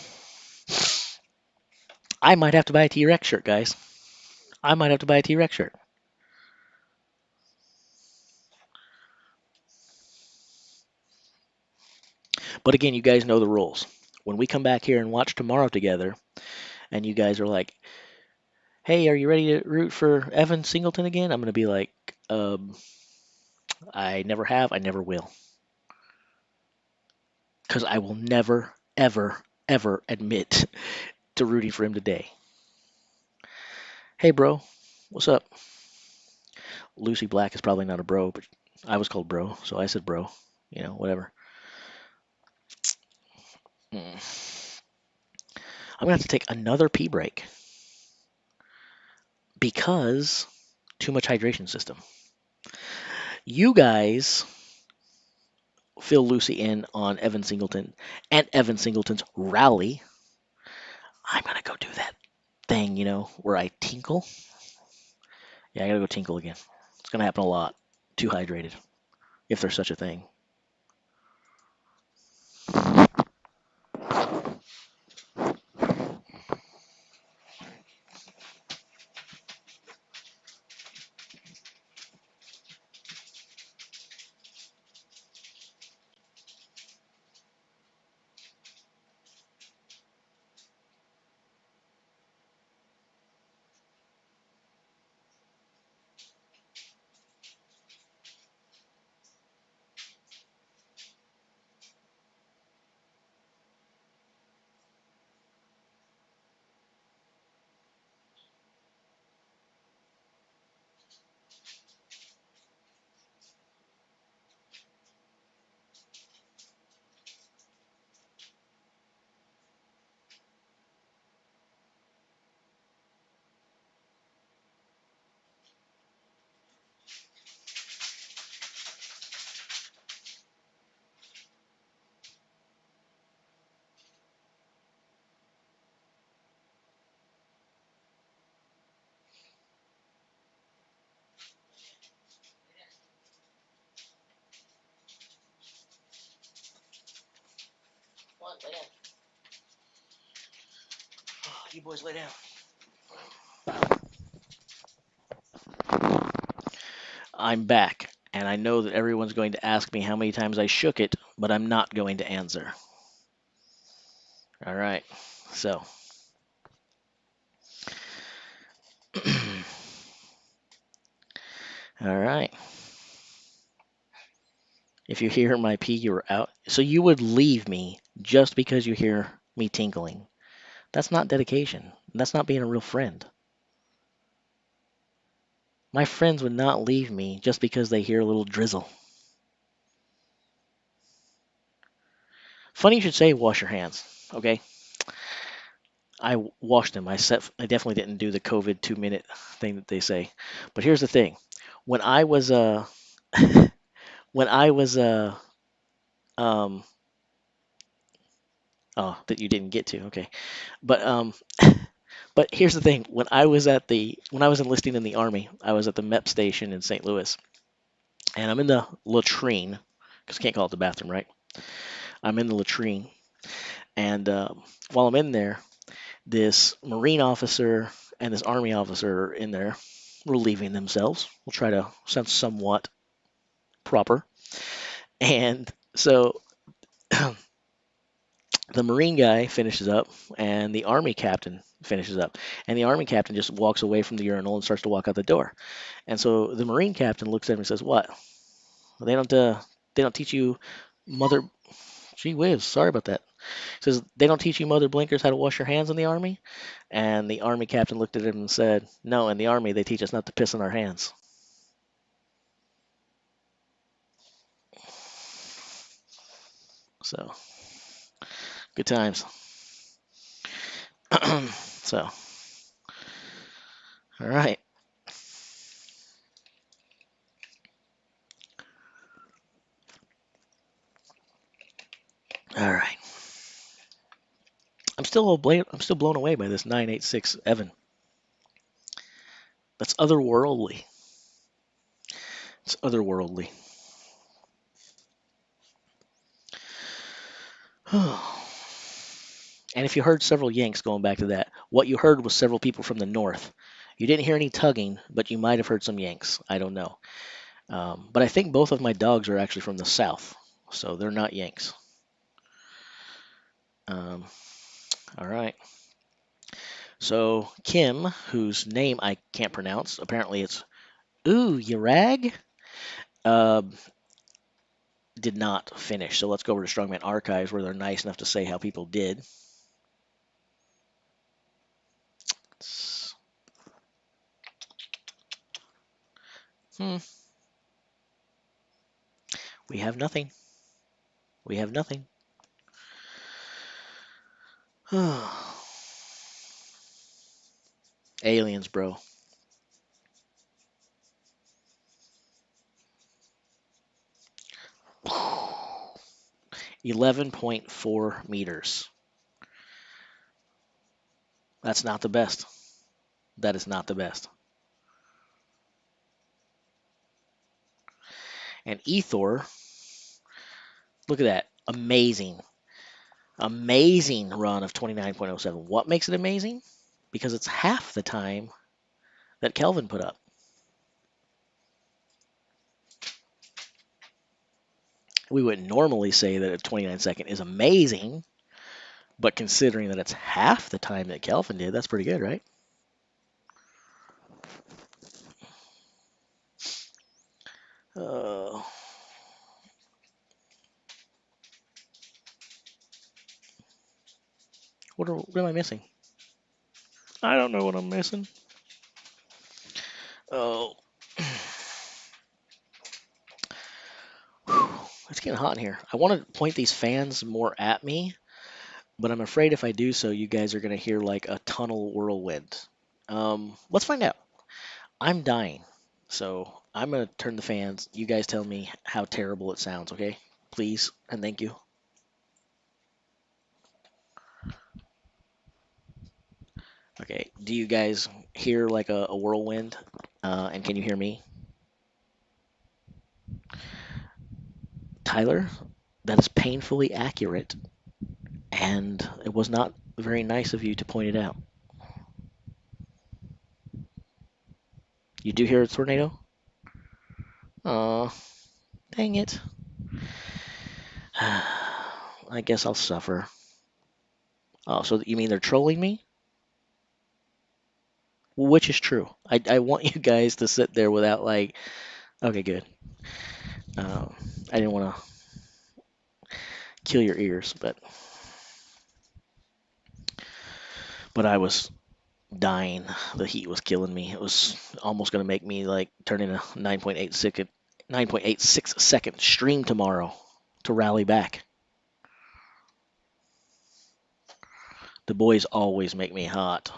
[SPEAKER 1] I might have to buy a T-Rex shirt, guys. I might have to buy a T-Rex shirt. But again, you guys know the rules. When we come back here and watch tomorrow together, and you guys are like, "Hey, are you ready to root for Evan Singleton again?" I'm going to be like, "I never have. I never will." Because I will never, ever, ever admit to rooting for him today. Hey, bro, what's up? Lucy Black is probably not a bro, but I was called bro, so I said bro. You know, whatever. I'm gonna have to take another pee break because too much hydration system. You guys fill Lucy in on Evan Singleton and Evan Singleton's rally. I'm gonna go do that thing, where I tinkle. Yeah, I gotta go tinkle again. It's gonna happen a lot. Too hydrated, if there's such a thing. Come on, lay down. Oh, you boys lay down. I'm back, and I know that everyone's going to ask me how many times I shook it, but I'm not going to answer. All right, so. All right. If you hear my pee, you're out. So you would leave me just because you hear me tinkling. That's not dedication. That's not being a real friend. My friends would not leave me just because they hear a little drizzle. Funny you should say wash your hands, okay? I washed them. I definitely didn't do the COVID 2 minute thing that they say. But here's the thing. When I was when I was um oh, that you didn't get to. Okay. But but here's the thing. When I was enlisting in the army, I was at the MEP station in St. Louis, and I'm in the latrine because I can't call it the bathroom, right? I'm in the latrine, and while I'm in there, this Marine officer and this Army officer are in there relieving themselves. We'll try to sound somewhat proper. And so the Marine guy finishes up, and the Army captain finishes up, and the Army captain just walks away from the urinal and starts to walk out the door. And so the Marine captain looks at him and says, "What? They don't teach you mother? Gee whiz, sorry about that. He says, they don't teach you mother blinkers how to wash your hands in the Army? And the Army captain looked at him and said, no, in the Army they teach us not to piss in our hands. So, good times. So, all right. All right. I'm still blown away by this 986 Evan. That's otherworldly. It's otherworldly. And if you heard several yanks, going back to that, what you heard was several people from the north. You didn't hear any tugging, but you might have heard some yanks. I don't know. But I think both of my dogs are actually from the south, so they're not yanks. Um, all right. So Kim, whose name I can't pronounce, apparently it's Ooh Yarag, uh, did not finish. So let's go over to Strongman Archives where they're nice enough to say how people did. Hmm. We have nothing. We have nothing. Aliens, bro. 11.4 meters. That's not the best. That is not the best. And Ethor, look at that. Amazing. Amazing run of 29.07. What makes it amazing? Because it's half the time that Kelvin put up. We would normally say that a 29-second is amazing, but considering that it's half the time that Kelvin did, that's pretty good, right? Uh, what am I missing? I don't know what I'm missing. Oh. It's getting hot in here. I want to point these fans more at me, but I'm afraid if I do so, you guys are going to hear like a tunnel whirlwind. Let's find out. I'm dying, so I'm going to turn the fans. You guys tell me how terrible it sounds, okay? Please, and thank you. Okay, do you guys hear like a whirlwind? And can you hear me? Tyler, that is painfully accurate, and it was not very nice of you to point it out. You do hear a tornado? Aw, dang it. I guess I'll suffer. Oh, so you mean they're trolling me? Well, which is true. I want you guys to sit there without like, okay, good. I didn't want to kill your ears, but I was dying. The heat was killing me. It was almost going to make me like turn in a 9.86 second stream tomorrow to rally back. The boys always make me hot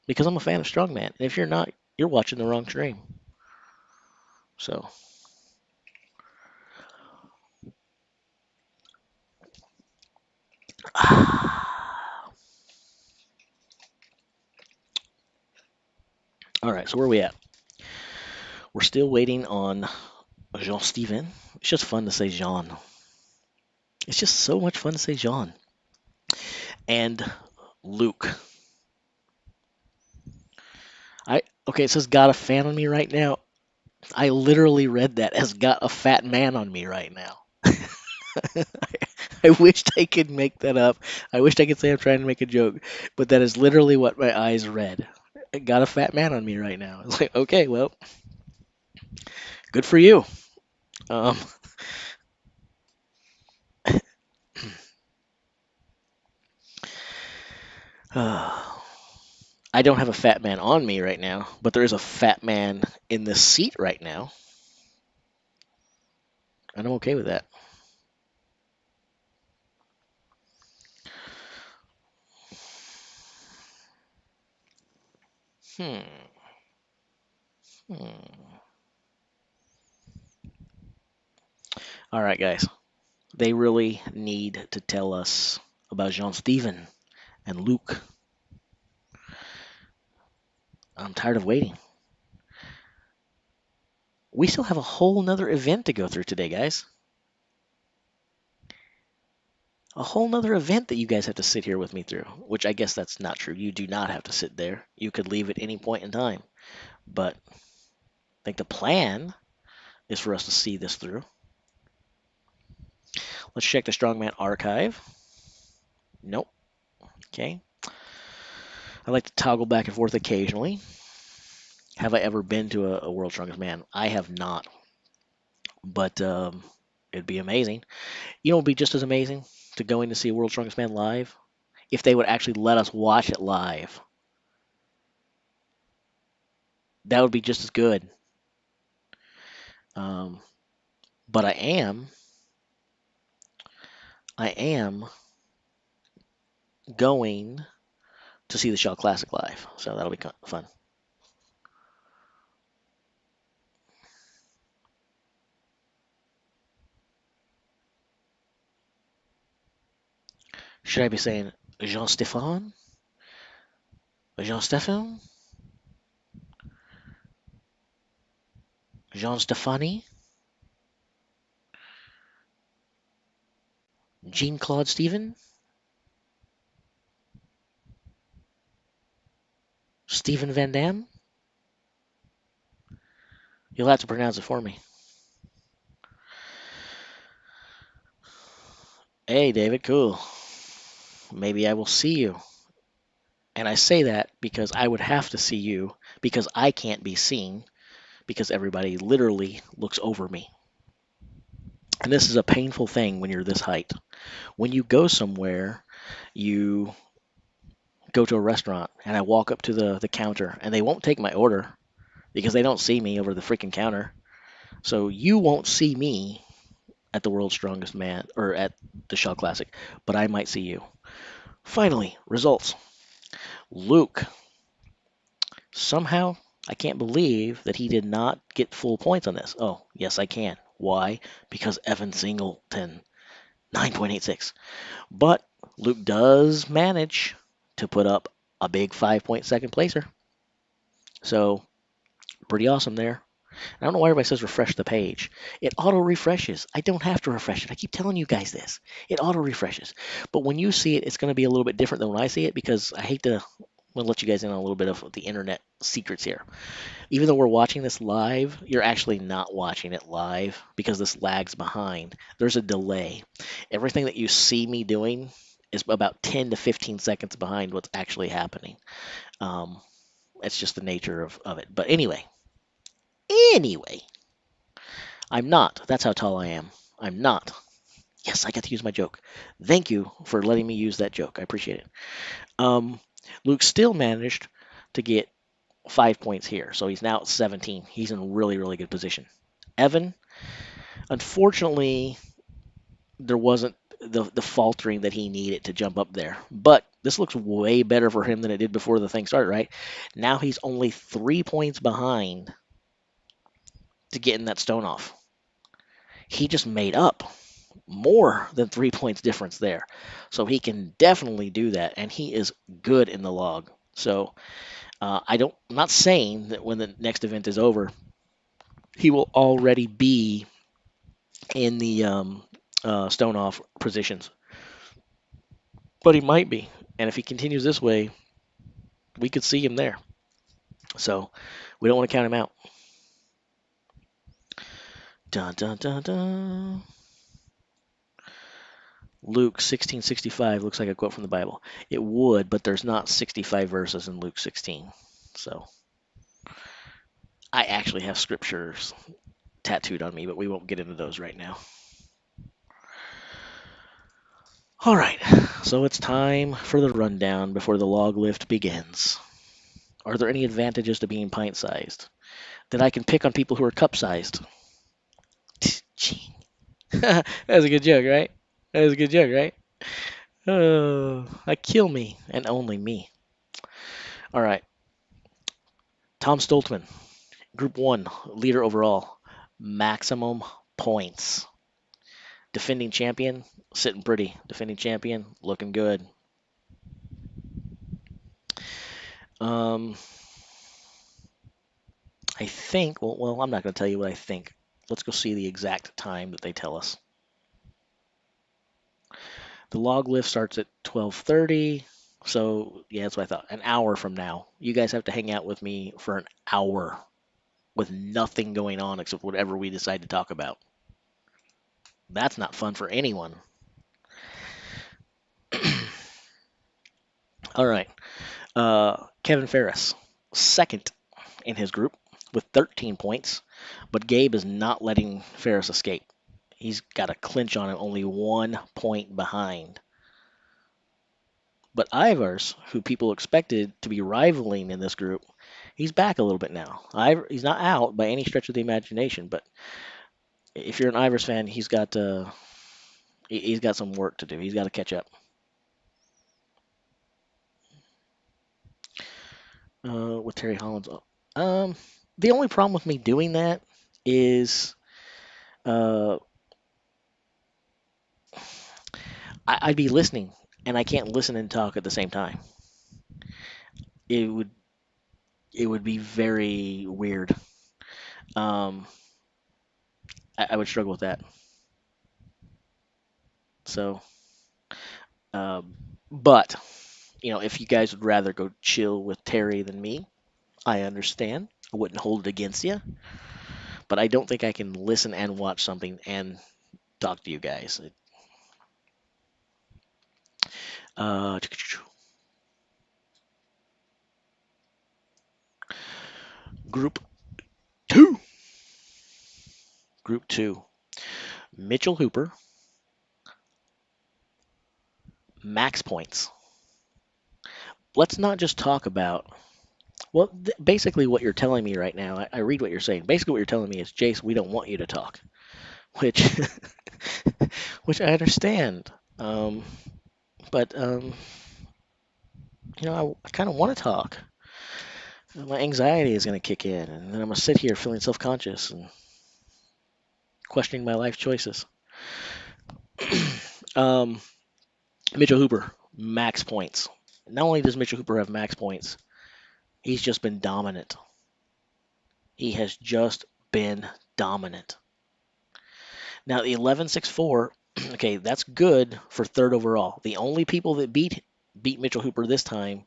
[SPEAKER 1] because I'm a fan of strongman. And if you're not, you're watching the wrong stream. So, all right. So where are we at? We're still waiting on Jean Steven. It's just fun to say Jean. It's just so much fun to say Jean. And Luke. Okay, it says got a fan on me right now. I literally read that as got a fat man on me right now. I wished I could make that up. I wished I could say I'm trying to make a joke, but that is literally what my eyes read. I got a fat man on me right now. It's like, okay, well, good for you. Um, I don't have a fat man on me right now, but there is a fat man in this seat right now, and I'm okay with that. Hmm. Hmm. All right, guys. They really need to tell us about Jean-Stephen and Luke. I'm tired of waiting. We still have a whole nother event to go through today, guys. A whole nother event that you guys have to sit here with me through, which I guess that's not true. You do not have to sit there. You could leave at any point in time. But I think the plan is for us to see this through. Let's check the Strongman archive. Nope. Okay. I like to toggle back and forth occasionally. Have I ever been to a World's Strongest Man? I have not. But it'd be amazing. You know, it would be just as amazing to going to see a World's Strongest Man live if they would actually let us watch it live. That would be just as good. Um, but I am going to see the Shell Classic live, so that'll be fun. Should I be saying Jean-Stéphane? Jean-Stéphane? Jean-Stéphanie? Jean-Claude Steven? Steven Van Damme? You'll have to pronounce it for me. Hey, David, cool. Maybe I will see you. And I say that because I would have to see you because I can't be seen because everybody literally looks over me. And this is a painful thing when you're this height. When you go somewhere, you go to a restaurant and I walk up to the counter and they won't take my order because they don't see me over the freaking counter. So you won't see me at the World's Strongest Man or at the Shell Classic, but I might see you. Finally, results. Luke. Somehow, I can't believe that he did not get full points on this. Oh, yes, I can. Why? Because Evan Singleton, 9.86. But Luke does manage to put up a big 5-point second placer. So, pretty awesome there. I don't know why everybody says refresh the page. It auto refreshes. I don't have to refresh it. I keep telling you guys this. It auto refreshes. But when you see it, it's going to be a little bit different than when I see it because I hate to let you guys in on a little bit of the internet secrets here. Even though we're watching this live, you're actually not watching it live because this lags behind. There's a delay. Everything that you see me doing is about 10 to 15 seconds behind what's actually happening. Um, it's just the nature of it. But anyway, I'm not. That's how tall I am. I'm not. Yes, I got to use my joke. Thank you for letting me use that joke. I appreciate it. Um, Luke still managed to get 5 points here, so he's now at 17. He's in really, really good position. Evan, unfortunately, there wasn't the faltering that he needed to jump up there. But this looks way better for him than it did before the thing started, right? Now he's only 3 points behind to getting that stone off. He just made up more than 3 points difference there. So he can definitely do that, and he is good in the log. So I'm not saying that when the next event is over, he will already be in the stone off positions, but he might be. And if he continues this way, we could see him there. So we don't want to count him out. Dun, dun, dun, dun. Luke 16:65 looks like a quote from the Bible. It would, but there's not 65 verses in Luke 16. So I actually have scriptures tattooed on me, but we won't get into those right now. All right, so it's time for the rundown before the log lift begins. Are there any advantages to being pint-sized? That I can pick on people who are cup-sized? That was a good joke, right? That was a good joke, right? I kill me and only me. All right, Tom Stoltman, Group 1, leader overall, maximum points. Defending champion, sitting pretty. Defending champion, looking good. Um, I think, well, I'm not going to tell you what I think. Let's go see the exact time that they tell us. The log lift starts at 12:30. So, yeah, that's what I thought. An hour from now. You guys have to hang out with me for an hour with nothing going on except whatever we decide to talk about. That's not fun for anyone. All right. Kevin Ferris, second in his group with 13 points, but Gabe is not letting Ferris escape. He's got a clinch on him, only 1 point behind. But Ivars, who people expected to be rivaling in this group, he's back a little bit now. He's not out by any stretch of the imagination, but if you're an Ivers fan, he's got some work to do. He's got to catch up. With Terry Holland's. The only problem with me doing that is uh, I'd be listening, and I can't listen and talk at the same time. It would be very weird. Um, I would struggle with that. So, but if you guys would rather go chill with Terry than me, I understand. I wouldn't hold it against you, but I don't think I can listen and watch something and talk to you guys. Uh, group two. Group two. Mitchell Hooper, max points. Let's not just talk about. Well, basically, what you're telling me right now, I read what you're saying. Basically, what you're telling me is, Jace, we don't want you to talk, which, which I understand. But I kind of want to talk. My anxiety is going to kick in, and then I'm going to sit here feeling self-conscious and questioning my life choices. um, Mitchell Hooper, max points. Not only does Mitchell Hooper have max points, he's just been dominant. He has just been dominant. Now, the 11.64, okay, that's good for third overall. The only people that beat Mitchell Hooper this time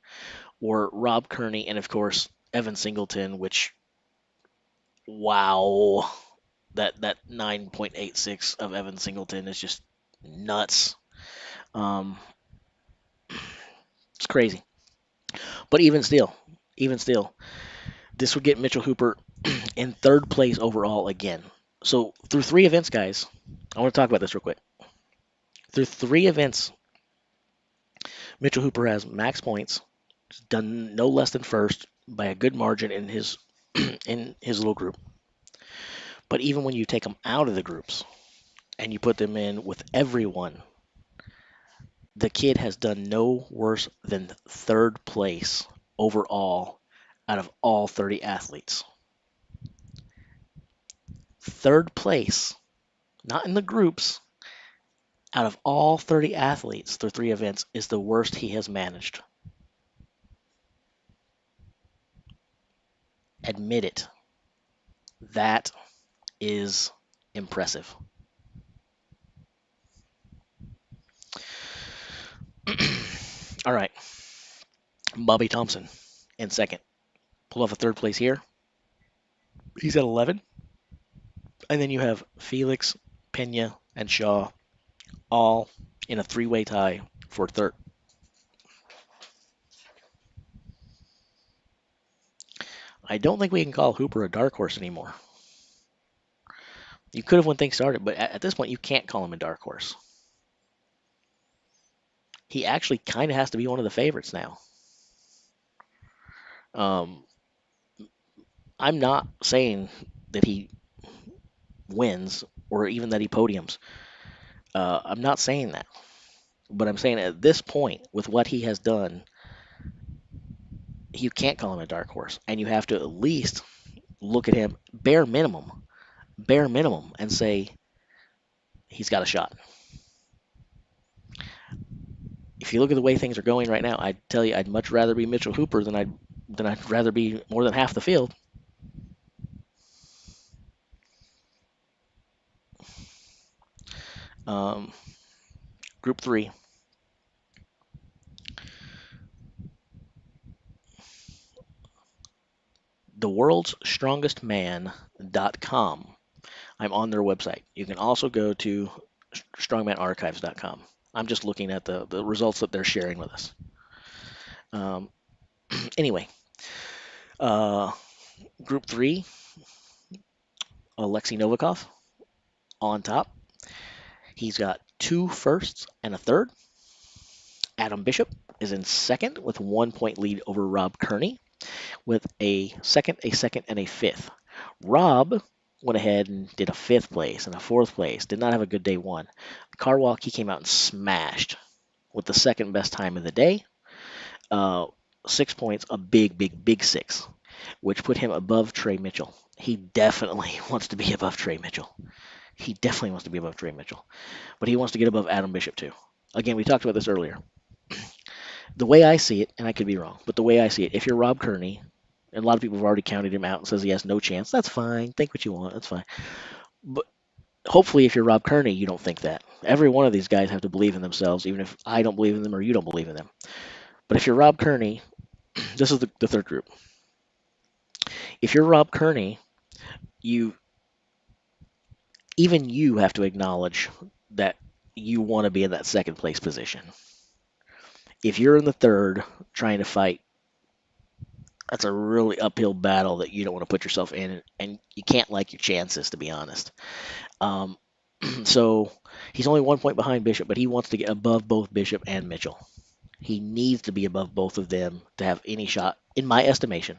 [SPEAKER 1] were Rob Kearney and, of course, Evan Singleton, which, wow, that 9.86 of Evan Singleton is just nuts. Um, it's crazy. But even still, this would get Mitchell Hooper in third place overall again. So through 3 events, guys, I want to talk about this real quick. Through 3 events, Mitchell Hooper has max points, done no less than first by a good margin in his in his little group. But even when you take them out of the groups and you put them in with everyone, the kid has done no worse than third place overall out of all 30 athletes. Third place, not in the groups, out of all 30 athletes through 3 events is the worst he has managed. Admit it. That is impressive. All right. Bobby Thompson in second. Pull off a third place here. He's at 11. And then you have Felix, Pena, and Shaw all in a 3-way tie for third. I don't think we can call Hooper a dark horse anymore. You could have when things started, but at this point, you can't call him a dark horse. he actually kind of has to be one of the favorites now. Um, I'm not saying that he wins or even that he podiums. I'm not saying that. But I'm saying at this point, with what he has done, you can't call him a dark horse. And you have to at least look at him, bare minimum, and say he's got a shot. If you look at the way things are going right now, I'd tell you I'd much rather be Mitchell Hooper than I'd rather be more than half the field. Um, Group 3. TheWorld'sStrongestMan.com. I'm on their website. You can also go to strongmanarchives.com. I'm just looking at the results that they're sharing with us. Um, anyway, uh, Group 3, Alexei Novikov on top. He's got 2 firsts and a third. Adam Bishop is in second with 1 point lead over Rob Kearney with a second, and a fifth. Rob went ahead and did a fifth place and a fourth place. Did not have a good day one. Car walk, he came out and smashed with the second best time of the day. 6 points, a big 6, which put him above Trey Mitchell. He definitely wants to be above Trey Mitchell. But he wants to get above Adam Bishop too. Again, we talked about this earlier. The way I see it, and I could be wrong, but the way I see it, if you're Rob Kearney, and a lot of people have already counted him out and says he has no chance, that's fine. Think what you want, that's fine. But hopefully, if you're Rob Kearney, you don't think that. Every one of these guys have to believe in themselves, even if I don't believe in them or you don't believe in them. But if you're Rob Kearney, this is the third group. If you're Rob Kearney, you even you have to acknowledge that you want to be in that second place position. If you're in the third trying to fight, that's a really uphill battle that you don't want to put yourself in, and you can't like your chances, to be honest. Um, so he's only 1 point behind Bishop, but he wants to get above both Bishop and Mitchell. He needs to be above both of them to have any shot, in my estimation.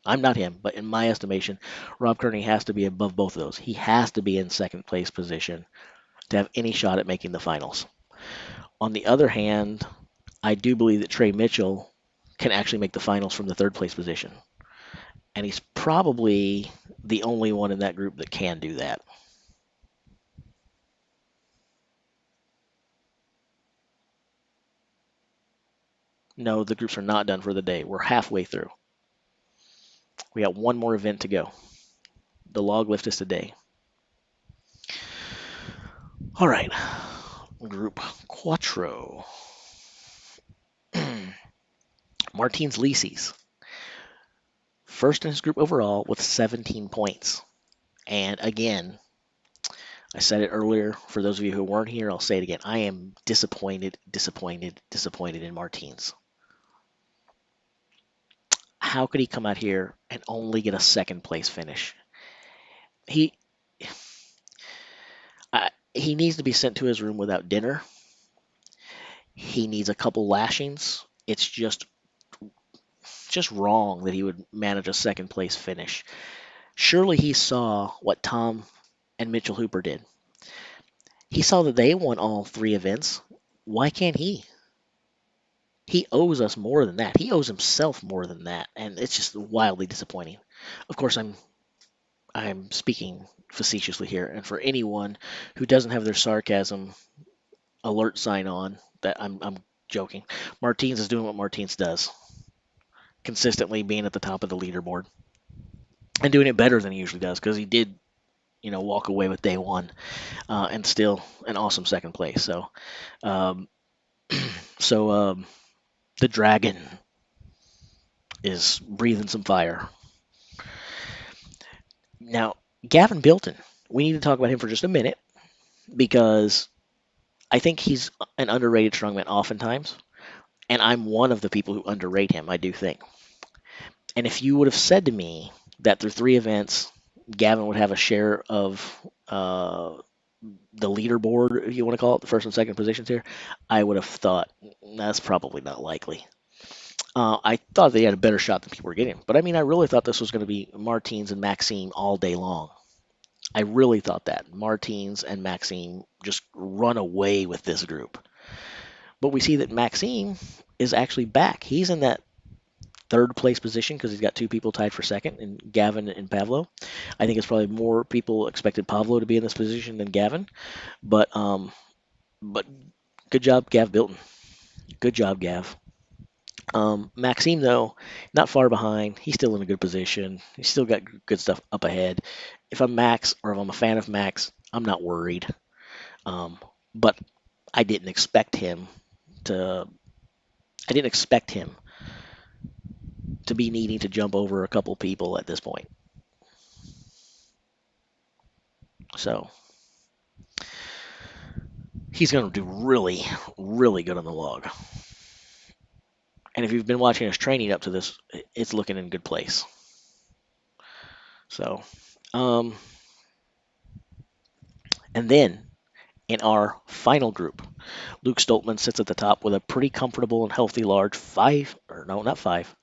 [SPEAKER 1] I'm not him, but in my estimation, Rob Kearney has to be above both of those. He has to be in second place position to have any shot at making the finals. On the other hand, I do believe that Trey Mitchell can actually make the finals from the third place position. And he's probably the only one in that group that can do that. No, the groups are not done for the day. We're halfway through. We got one more event to go. The log lift is today. All right. Group Quattro. Martinez Lisis. First in his group overall with 17 points. And again, I said it earlier. For those of you who weren't here, I'll say it again. I am disappointed in Martinez. How could he come out here and only get a second place finish? He needs to be sent to his room without dinner. He needs a couple lashings. It's just wrong that he would manage a second place finish. Surely he saw what Tom and Mitchell Hooper did. He saw that they won all 3 events. Why can't he? He owes us more than that. He owes himself more than that, and it's just wildly disappointing. Of course, I'm speaking facetiously here, and for anyone who doesn't have their sarcasm alert sign on, that I'm joking. Martinez is doing what Martinez does, consistently being at the top of the leaderboard and doing it better than he usually does, because he did, walk away with day one, and still an awesome second place. So, um, the dragon is breathing some fire. Now, Gavin Bilton, we need to talk about him for just a minute, because I think he's an underrated strongman oftentimes, and I'm one of the people who underrate him, I do think. And if you would have said to me that through 3 events, Gavin would have a share of the leaderboard, if you want to call it, the first and second positions here, I would have thought that's probably not likely. I thought they had a better shot than people were getting. But I mean, I really thought this was going to be Martinez and Maxine all day long. I really thought that. Martinez and Maxine just run away with this group. But we see that Maxine is actually back. He's in that third place position because he's got two people tied for second, and Gavin and Pavlo. I think it's probably more people expected Pavlo to be in this position than Gavin. But good job, Gav Bilton. Good job, Gav. Maxime, though, not far behind. He's still in a good position. He's still got good stuff up ahead. If I'm Max or if I'm a fan of Max, I'm not worried. But I didn't expect him to. I didn't expect him to be needing to jump over a couple people at this point. So he's going to do really, really good on the log. And if you've been watching his training up to this, it's looking in good place. So, and then in our final group, Luke Stoltman sits at the top with a pretty comfortable and healthy large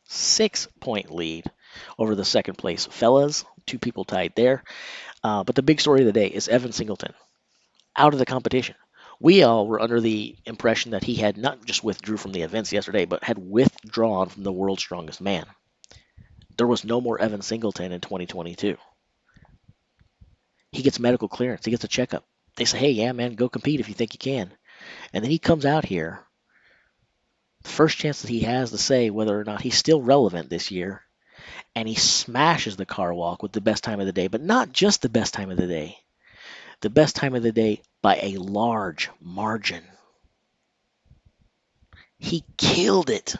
[SPEAKER 1] 6-point lead over the second place fellas. Two people tied there. But the big story of the day is Evan Singleton out of the competition. We all were under the impression that he had not just withdrew from the events yesterday, but had withdrawn from the world's strongest man. There was no more Evan Singleton in 2022. He gets medical clearance. He gets a checkup. They say, hey, yeah, man, go compete if you think you can. And then he comes out here. The first chance that he has to say whether or not he's still relevant this year, and he smashes the car walk with the best time of the day, but not just the best time of the day. The best time of the day by a large margin. He killed it.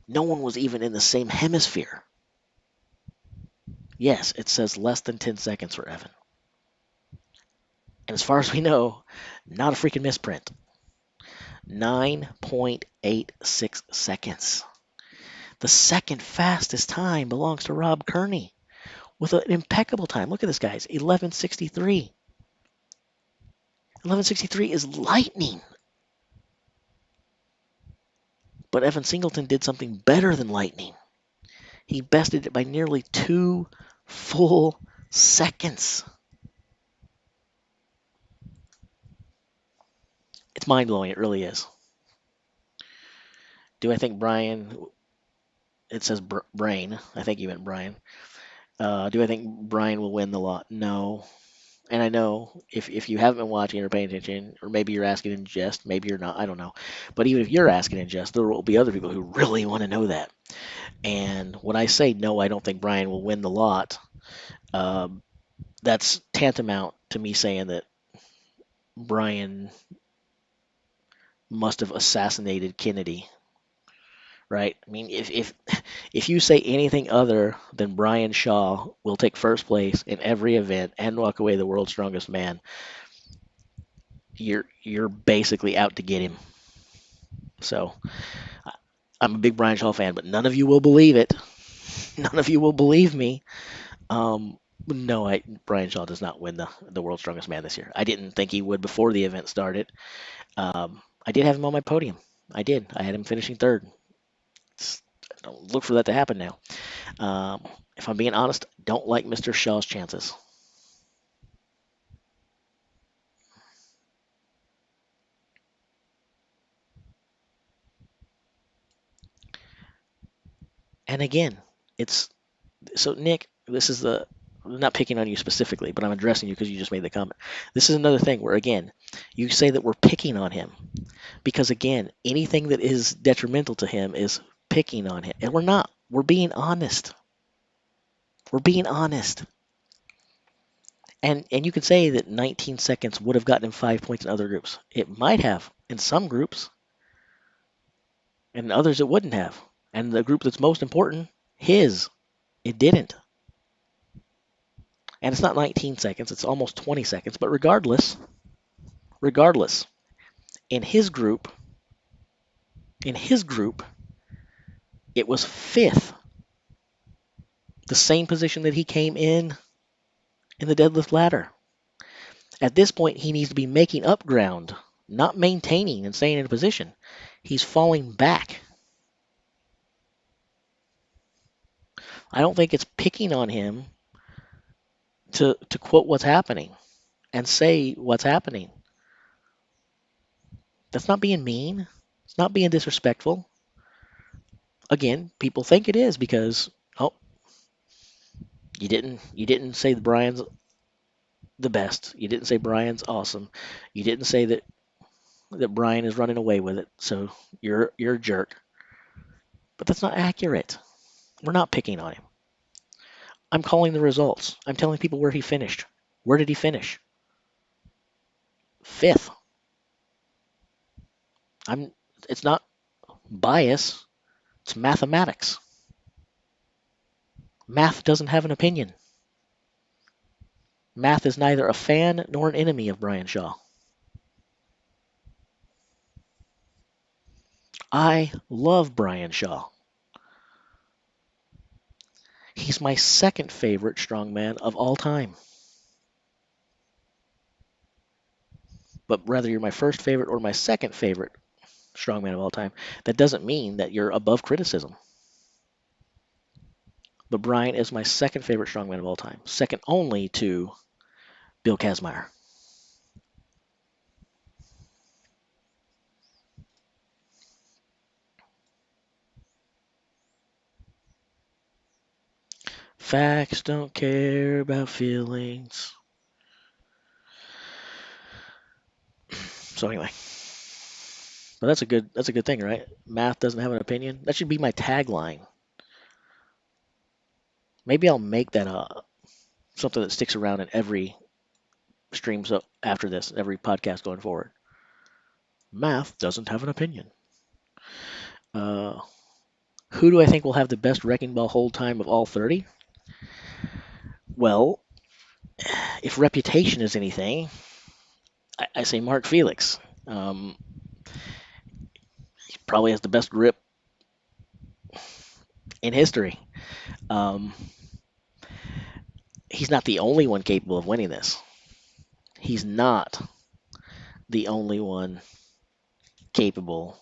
[SPEAKER 1] No one was even in the same hemisphere. Yes, it says less than 10 seconds for Evan. And as far as we know, not a freaking misprint. 9.86 seconds. The second fastest time belongs to Rob Kearney with an impeccable time. Look at this, guys. 11:63. 11:63 is lightning. But Evan Singleton did something better than lightning. He bested it by nearly 2 full seconds. It's mind-blowing. It really is. Do I think Brian... It says Brain. I think you meant Brian. Do I think Brian will win the lot? No. And I know if you haven't been watching or paying attention, or maybe you're asking in jest, maybe you're not, I don't know. But even if you're asking in jest, there will be other people who really want to know that. And when I say no, I don't think Brian will win the lot, that's tantamount to me saying that Brian must have assassinated Kennedy, right? I mean, if you say anything other than Brian Shaw will take first place in every event and walk away the world's strongest man, you're basically out to get him. So I'm a big Brian Shaw fan, but none of you will believe it. None of you will believe me. No, Brian Shaw does not win the world's strongest man this year. I didn't think he would before the event started. I did have him on my podium. I did. I had him finishing third. Don't look for that to happen now. If I'm being honest, don't like Mr. Shaw's chances. And again, it's so Nick. This is I'm not picking on you specifically, but I'm addressing you because you just made the comment. This is another thing where again, you say that we're picking on him because again, anything that is detrimental to him is picking on him, and we're not. We're being honest. We're being honest. And you could say that 19 seconds would have gotten him 5 points in other groups. It might have in some groups, and in others it wouldn't have. And the group that's most important, his, it didn't. And it's not 19 seconds, it's almost 20 seconds. But regardless, in his group, it was fifth. The same position that he came in the deadlift ladder. At this point, he needs to be making up ground, not maintaining and staying in a position. He's falling back. I don't think it's picking on him to quote what's happening and say what's happening. That's not being mean. It's not being disrespectful. Again, people think it is because, oh, you didn't say that Brian's the best. You didn't say Brian's awesome. You didn't say that Brian is running away with it. So you're a jerk. But that's not accurate. We're not picking on him. I'm calling the results. I'm telling people where he finished. Where did he finish? Fifth. I'm. It's not bias. It's mathematics. Math doesn't have an opinion. Math is neither a fan nor an enemy of Brian Shaw. I love Brian Shaw. He's my second favorite strongman of all time. But whether you're my first favorite or my second favorite strongman of all time, that doesn't mean that you're above criticism. But Brian is my second favorite strongman of all time, second only to Bill Kazmaier. Facts don't care about feelings. So anyway, but that's a good thing, right? Math doesn't have an opinion. That should be my tagline. Maybe I'll make that something that sticks around in every stream so after this, every podcast going forward. Math doesn't have an opinion. Uh, who do I think will have the best wrecking ball hold time of all 30? Well, if reputation is anything, I say Mark Felix. He probably has the best grip in history. Um, he's not the only one capable of winning this. He's not the only one capable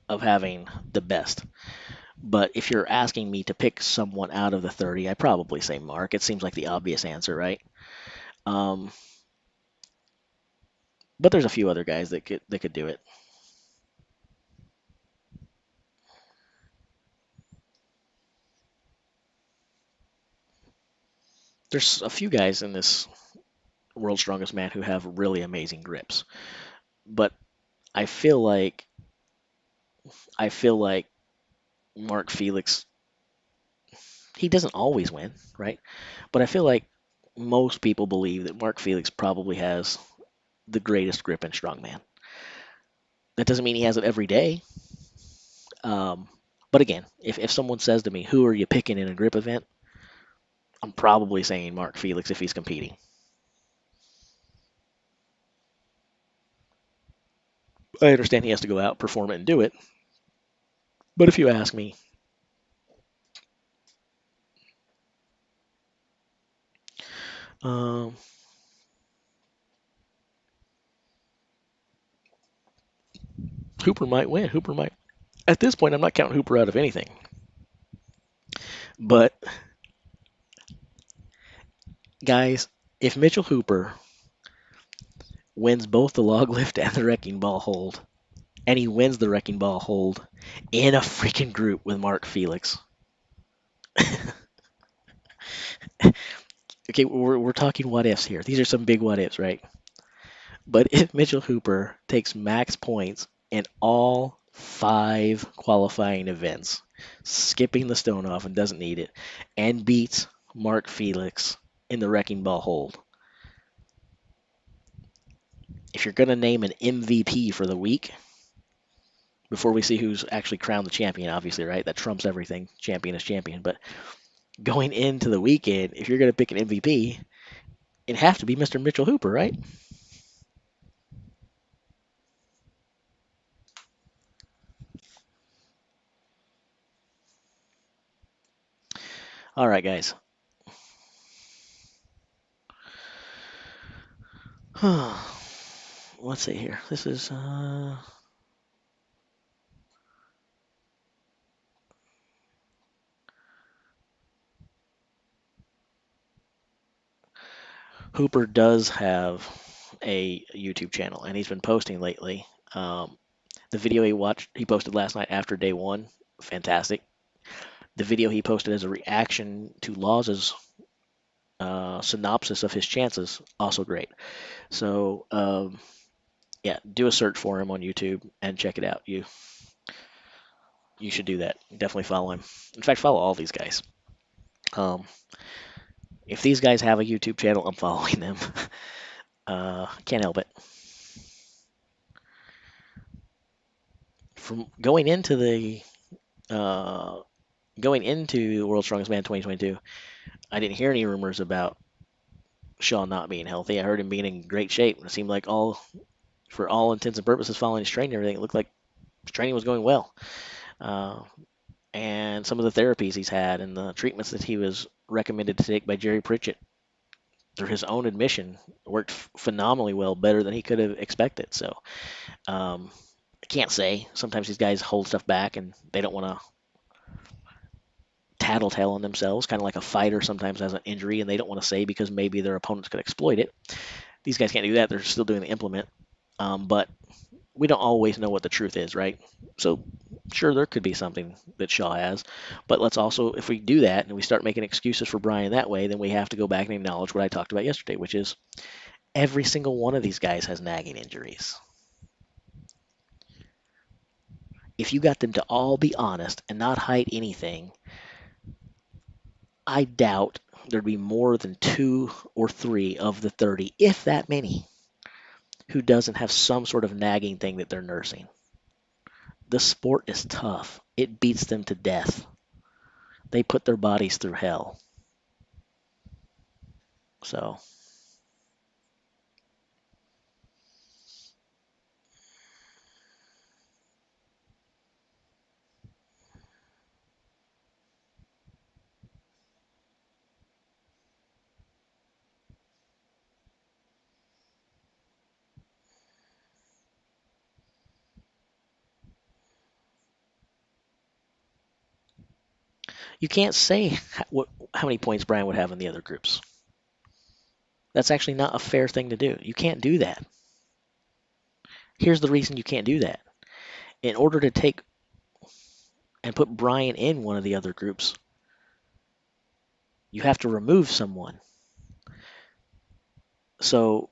[SPEAKER 1] of having the best. But if you're asking me to pick someone out of the 30, I probably say Mark. It seems like the obvious answer, right? Um, but there's a few other guys that could do it. There's a few guys in this World's Strongest Man who have really amazing grips, but I feel like I feel like Mark Felix, he doesn't always win, right? But I feel like most people believe that Mark Felix probably has the greatest grip in strongman. That doesn't mean he has it every day. Um, but again, if someone says to me, who are you picking in a grip event? I'm probably saying Mark Felix if he's competing. I understand he has to go out, perform it, and do it. But if you ask me, um, Hooper might win. Hooper might. At this point, I'm not counting Hooper out of anything. But, guys, if Mitchell Hooper wins both the log lift and the wrecking ball hold, and he wins the wrecking ball hold in a freaking group with Mark Felix. Okay, we're talking what ifs here. These are some big what ifs, right? But if Mitchell Hooper takes max points in all 5 qualifying events, skipping the stone off and doesn't need it, and beats Mark Felix in the wrecking ball hold, if you're going to name an MVP for the week, before we see who's actually crowned the champion, obviously, right? That trumps everything. Champion is champion. But going into the weekend, if you're going to pick an MVP, it'd have to be Mr. Mitchell Hooper, right? All right, guys. Let's see here. This is Hooper does have a YouTube channel, and he's been posting lately. The video he posted last night after day one, fantastic. The video he posted as a reaction to Laws's synopsis of his chances, also great. So yeah, do a search for him on YouTube and check it out. You should do that. Definitely follow him. In fact, follow all these guys. Um, if these guys have a YouTube channel, I'm following them. Can't help it. From uh, going into World's Strongest Man 2022, I didn't hear any rumors about Shaw not being healthy. I heard him being in great shape. It seemed like for all intents and purposes, following his training and everything, it looked like his training was going well. Uh, and some of the therapies he's had and the treatments that he was recommended to take by Jerry Pritchett, through his own admission, worked phenomenally well, better than he could have expected. So I can't say. Sometimes these guys hold stuff back and they don't want to tattletale on themselves, kind of like a fighter sometimes has an injury and they don't want to say because maybe their opponents could exploit it. These guys can't do that. They're still doing the implement. But we don't always know what the truth is, right? So sure, there could be something that Shaw has, but let's also, if we do that and we start making excuses for Brian that way, then we have to go back and acknowledge what I talked about yesterday, which is every single one of these guys has nagging injuries. If you got them to all be honest and not hide anything, I doubt there'd be more than 2 or 3 of the 30, if that many, who doesn't have some sort of nagging thing that they're nursing. The sport is tough. It beats them to death. They put their bodies through hell. So you can't say how many points Brian would have in the other groups. That's actually not a fair thing to do. You can't do that. Here's the reason you can't do that. In order to take and put Brian in one of the other groups, you have to remove someone. So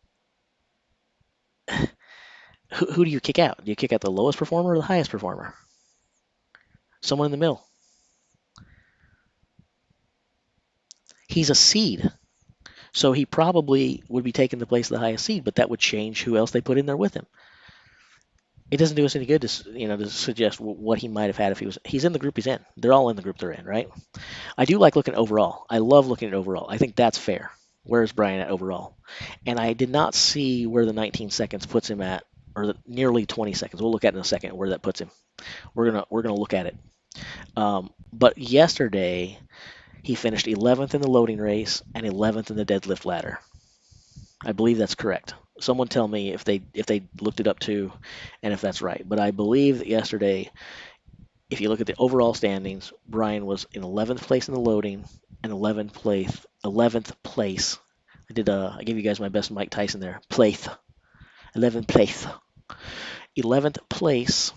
[SPEAKER 1] who do you kick out? Do you kick out the lowest performer or the highest performer? Someone in the middle. He's a seed. So he probably would be taking the place of the highest seed, but that would change who else they put in there with him. It doesn't do us any good to suggest what he might have had if he's in the group he's in. They're all in the group they're in, right? I do like looking overall. I love looking at overall. I think that's fair. Where is Brian at overall? And I did not see where the 19 seconds puts him at, or the nearly 20 seconds. We'll look at it in a second where that puts him. We're gonna look at it. But yesterday he finished 11th in the loading race and 11th in the deadlift ladder. I believe that's correct. Someone tell me if they looked it up too, and if that's right. But I believe that yesterday, if you look at the overall standings, Brian was in 11th place in the loading and 11th place. I gave you guys my best Mike Tyson there. 11th place, 11th place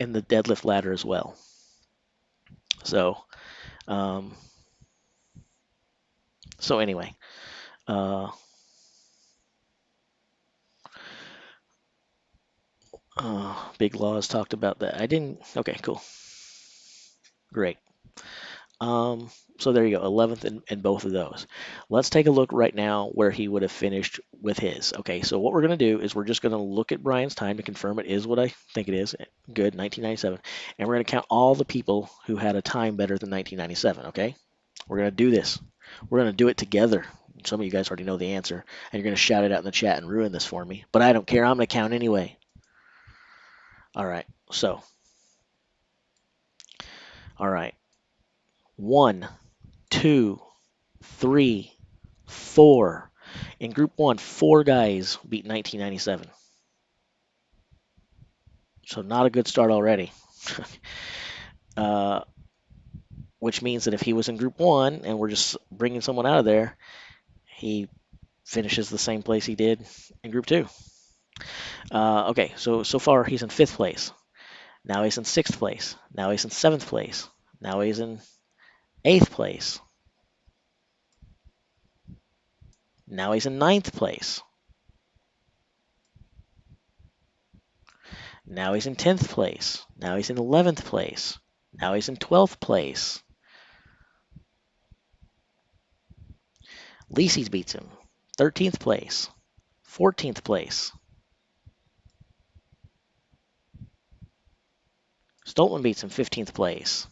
[SPEAKER 1] in the deadlift ladder as well. So, um, anyway, Big Laws talked about that. I didn't. Okay, cool, great. So there you go, 11th in both of those. Let's take a look right now where he would have finished with his. Okay, so what we're going to do is we're just going to look at Brian's time to confirm it is what I think it is. Good, 1997. And we're going to count all the people who had a time better than 1997, okay? We're going to do this. We're going to do it together. Some of you guys already know the answer, and you're going to shout it out in the chat and ruin this for me. But I don't care. I'm going to count anyway. All right, so. All right. 1, 2, 3, 4, In Group 1, 4 guys beat 1997. So not a good start already. uh, which means that if he was in Group 1 and we're just bringing someone out of there, he finishes the same place he did in Group 2. Okay, so far he's in 5th place. Now he's in 6th place. Now he's in 7th place. Now he's in 8th place. Now he's in 9th place. Now he's in 10th place. Now he's in 11th place. Now he's in 12th place. Lisi's beats him. 13th place. 14th place. Stoltman beats him 15th place.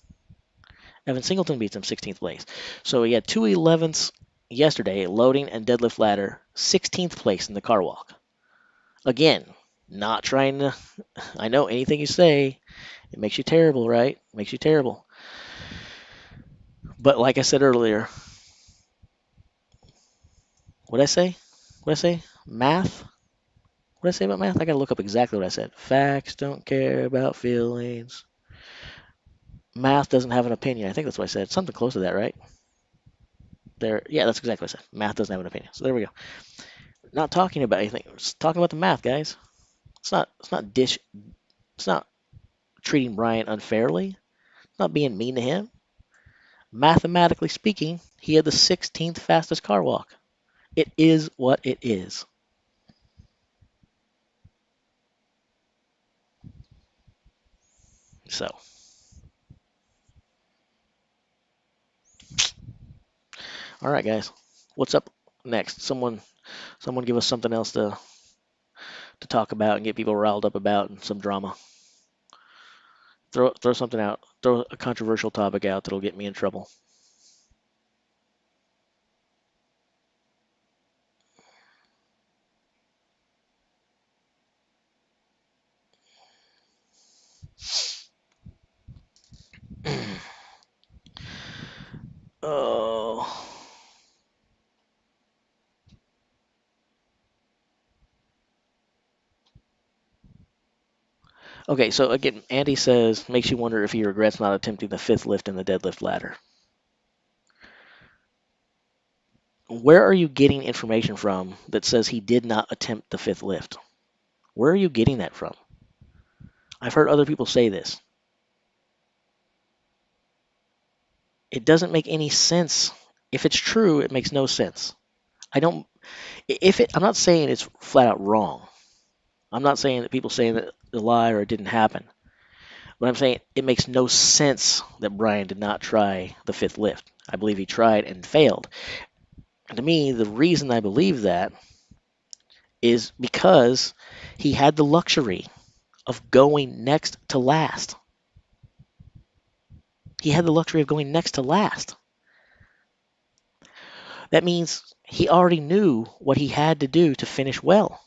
[SPEAKER 1] Evan Singleton beats him 16th place. So he had 2 11ths yesterday, loading and deadlift ladder, 16th place in the car walk. Again, not trying to, I know anything you say, it makes you terrible, right? Makes you terrible. But like I said earlier, what'd I say? What'd I say? Math? What did I say about math? I gotta look up exactly what I said. Facts don't care about feelings. Math doesn't have an opinion. I think that's what I said. Something close to that, right? There. Yeah, that's exactly what I said. Math doesn't have an opinion. So there we go. Not talking about anything. Just talking about the math, guys. It's not. It's not treating Brian unfairly. It's not being mean to him. Mathematically speaking, he had the 16th fastest car walk. It is what it is. So, all right, guys. What's up next? Someone give us something else to talk about and get people riled up about and some drama. Throw something out. Throw a controversial topic out that'll get me in trouble. Oh. Okay, so again, Andy says makes you wonder if he regrets not attempting the 5th lift in the deadlift ladder. Where are you getting information from that says he did not attempt the 5th lift? Where are you getting that from? I've heard other people say this. It doesn't make any sense. If it's true, it makes no sense. I'm not saying it's flat out wrong. I'm not saying that people saying that a lie or it didn't happen. But I'm saying it makes no sense that Brian did not try the 5th lift. I believe he tried and failed. And to me, the reason I believe that is because he had the luxury of going next to last. He had the luxury of going next to last. That means he already knew what he had to do to finish well.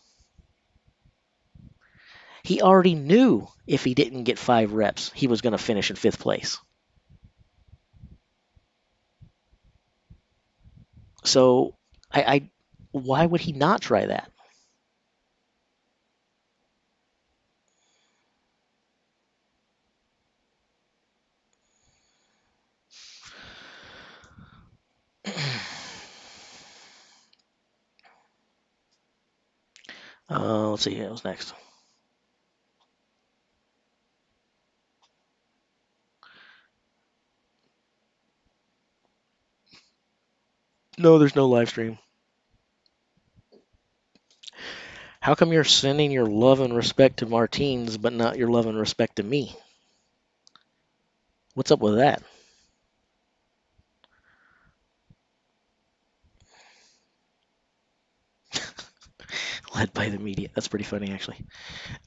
[SPEAKER 1] He already knew if he didn't get 5 reps, he was going to finish in 5th place. So, why would he not try that? Let's see, what was next? No, there's no live stream. How come you're sending your love and respect to Martinez, but not your love and respect to me? What's up with that? Led by the media. That's pretty funny, actually.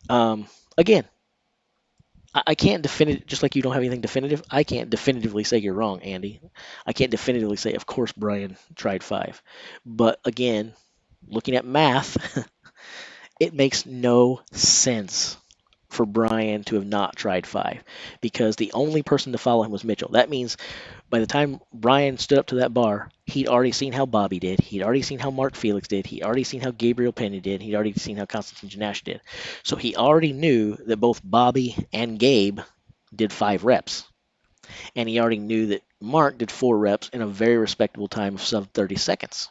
[SPEAKER 1] Again, I can't definitively, just like you don't have anything definitive, I can't definitively say you're wrong, Andy. I can't definitively say, of course, Brian tried 5. But again, looking at math, it makes no sense for Brian to have not tried 5 because the only person to follow him was Mitchell. That means By the time Brian stood up to that bar, he'd already seen how Bobby did. He'd already seen how Mark Felix did. He'd already seen how Gabriel Pena did. He'd already seen how Constantine Janash did. So he already knew that both Bobby and Gabe did 5 reps. And he already knew that Mark did 4 reps in a very respectable time of sub 30 seconds.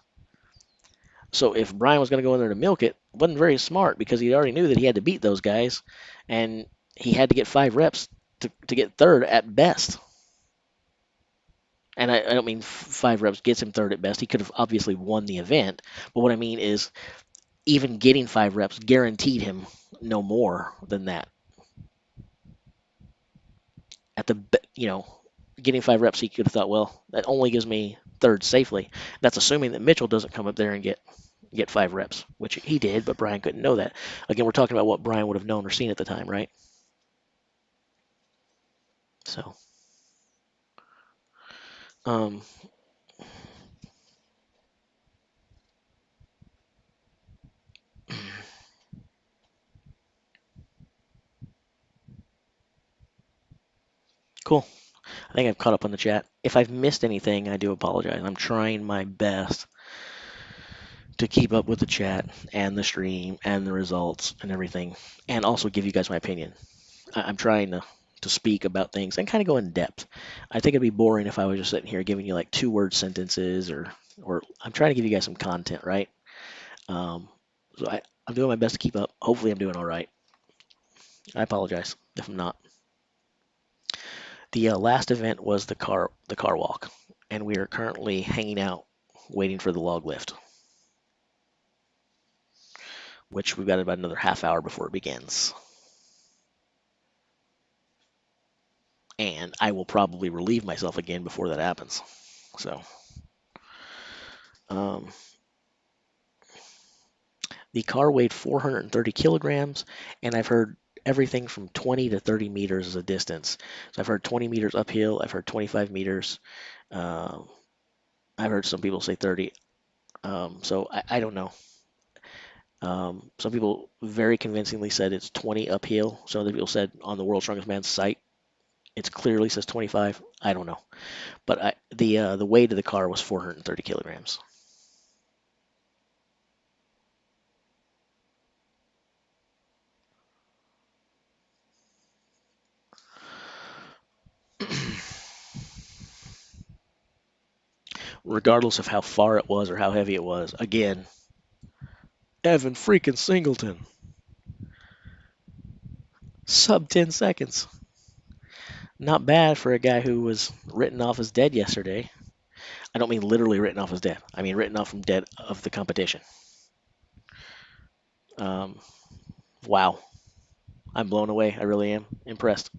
[SPEAKER 1] So if Brian was going to go in there to milk it, wasn't very smart because he already knew that he had to beat those guys, and he had to get 5 reps to get third at best. And I don't mean 5 reps gets him third at best. He could have obviously won the event, but what I mean is even getting 5 reps guaranteed him no more than that. At the getting 5 reps, he could have thought, well, that only gives me third safely. That's assuming that Mitchell doesn't come up there and get 5 reps, which he did, but Brian couldn't know that. Again, we're talking about what Brian would have known or seen at the time, right? So, um, cool. I think I've caught up on the chat. If I've missed anything, I do apologize. I'm trying my best to keep up with the chat and the stream and the results and everything, and also give you guys my opinion. I'm trying to speak about things and kind of go in depth. I think it'd be boring if I was just sitting here giving you like 2-word sentences or I'm trying to give you guys some content, right? Um, so I'm doing my best to keep up. Hopefully, I'm doing all right. I apologize if I'm not. The last event was the car walk, and we are currently hanging out, waiting for the log lift, which we've got about another half hour before it begins. And I will probably relieve myself again before that happens. So, um, the car weighed 430 kilograms, and I've heard everything from 20 to 30 meters as a distance. So I've heard 20 meters uphill. I've heard 25 meters. Um, I've heard some people say 30. So I don't know. Some people very convincingly said it's 20 uphill. Some other people said on the World's Strongest Man's site, it clearly says 25. I don't know. But the weight of the car was 430 kilograms. Regardless of how far it was or how heavy it was, again, Evan freaking Singleton, sub 10 seconds. Not bad for a guy who was written off as dead yesterday. I don't mean literally written off as dead. I mean written off from dead of the competition. Um, wow. I'm blown away. I really am impressed.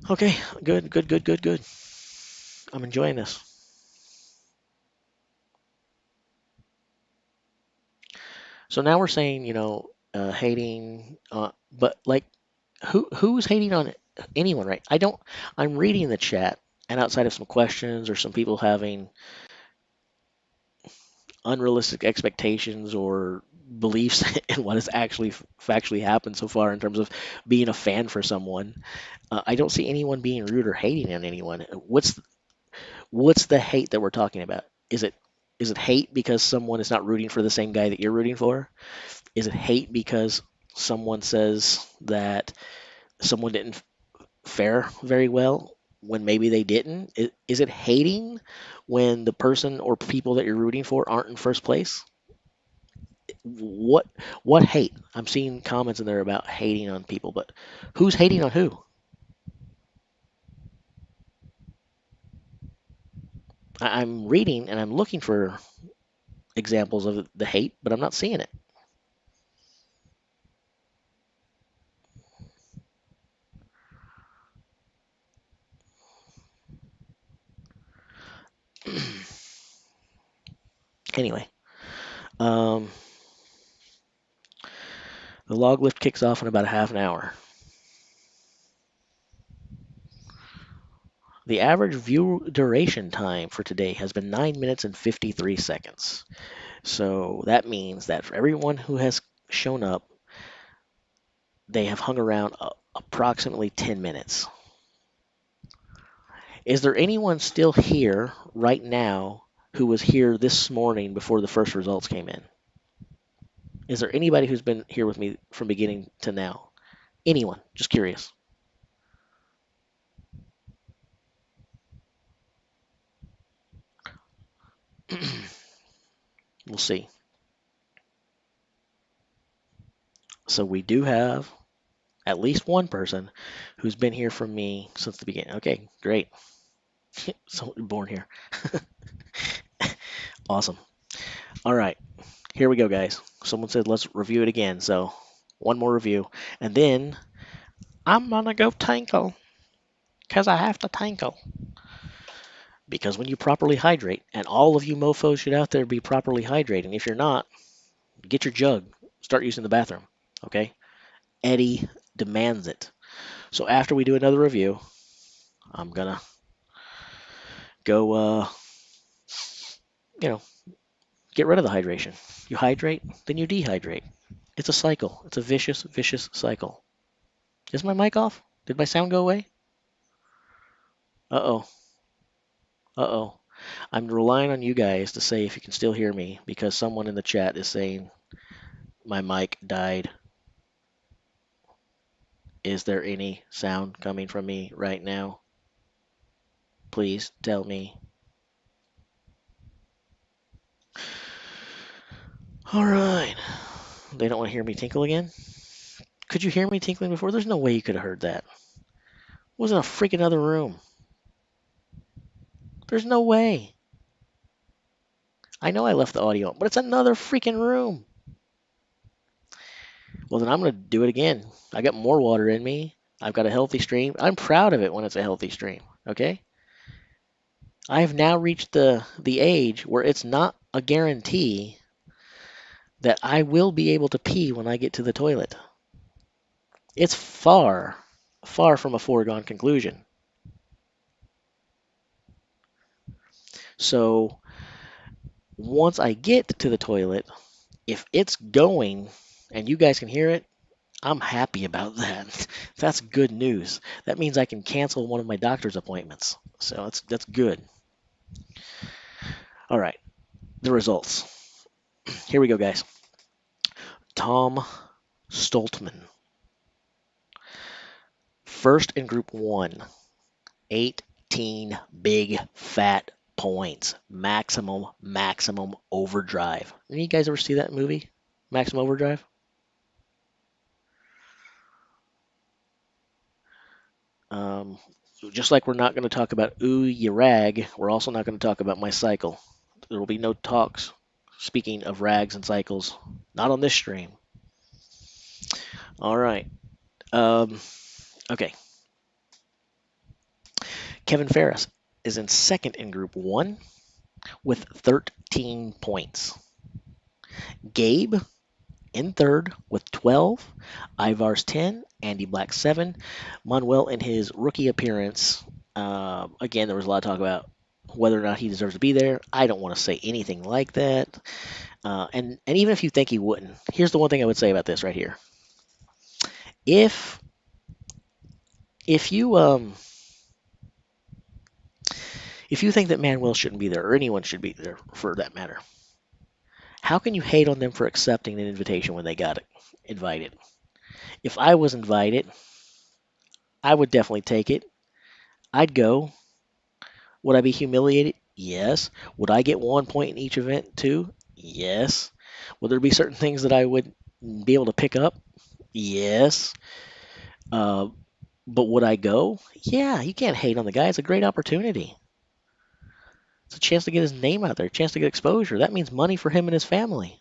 [SPEAKER 1] Okay, good, good, good, good, good. I'm enjoying this. So now we're saying, hating, but like, who's hating on anyone, right? I'm reading the chat, and outside of some questions or some people having unrealistic expectations or beliefs in what has actually factually happened so far in terms of being a fan for someone, I don't see anyone being rude or hating on anyone. What's the hate that we're talking about? Is it hate because someone is not rooting for the same guy that you're rooting for? Is it hate because someone says that someone didn't fare very well when maybe they didn't? Is it hating when the person or people that you're rooting for aren't in first place? What what hate? I'm seeing comments in there about hating on people, but who's hating on who? I'm reading and I'm looking for examples of the hate, but I'm not seeing it. Anyway, um, the log lift kicks off in about a half an hour. The average view duration time for today has been 9 minutes and 53 seconds. So that means that for everyone who has shown up, they have hung around approximately 10 minutes. Is there anyone still here right now who was here this morning before the first results came in? Is there anybody who's been here with me from beginning to now? Anyone? Just curious. We'll see. So we do have at least one person who's been here from me since the beginning. Okay, great. Someone born here. Awesome. All right, here we go, guys. Someone said let's review it again. So one more review, and then I'm gonna go tinkle because I have to tinkle. Because when you properly hydrate, and all of you mofos should out there be properly hydrating. If you're not, get your jug. Start using the bathroom. Okay? Eddie demands it. So after we do another review, I'm gonna go, you know, get rid of the hydration. You hydrate, then you dehydrate. It's a cycle. It's a vicious, vicious cycle. Is my mic off? Did my sound go away? Uh-oh. Uh-oh. I'm relying on you guys to say if you can still hear me because someone in the chat is saying my mic died. Is there any sound coming from me right now? Please tell me. All right. They don't want to hear me tinkle again? Could you hear me tinkling before? There's no way you could have heard that. It was in a freaking other room. There's no way. I know I left the audio on, but it's another freaking room. Well, then I'm going to do it again. I got more water in me. I've got a healthy stream. I'm proud of it when it's a healthy stream, okay? I have now reached the age where it's not a guarantee that I will be able to pee when I get to the toilet. It's far, far from a foregone conclusion. So once I get to the toilet, if it's going and you guys can hear it, I'm happy about that. That's good news. That means I can cancel one of my doctor's appointments. So that's good. All right, the results. Here we go, guys. Tom Stoltman, first in group 1, 18 big fat points. Maximum overdrive. Any of you guys ever see that movie? Maximum Overdrive? Um, just like we're not going to talk about ooh ya rag, we're also not going to talk about my cycle. There will be no talks. Speaking of rags and cycles, not on this stream. All right. Okay. Kevin Ferris is in second in group 1 with 13 points. Gabe in third with 12. Ivar's 10. Andy Black 7. Manuel in his rookie appearance. Again, there was a lot of talk about whether or not he deserves to be there. I don't want to say anything like that. And even if you think he wouldn't, here's the one thing I would say about this right here. If you think that Manuel shouldn't be there, or anyone should be there for that matter, how can you hate on them for accepting an invitation when they got invited? If I was invited, I would definitely take it. I'd go. Would I be humiliated? Yes. Would I get 1 point in each event too? Yes. Would there be certain things that I would be able to pick up? Yes. Uh, but would I go? Yeah, you can't hate on the guy. It's a great opportunity. It's a chance to get his name out there, a chance to get exposure. That means money for him and his family.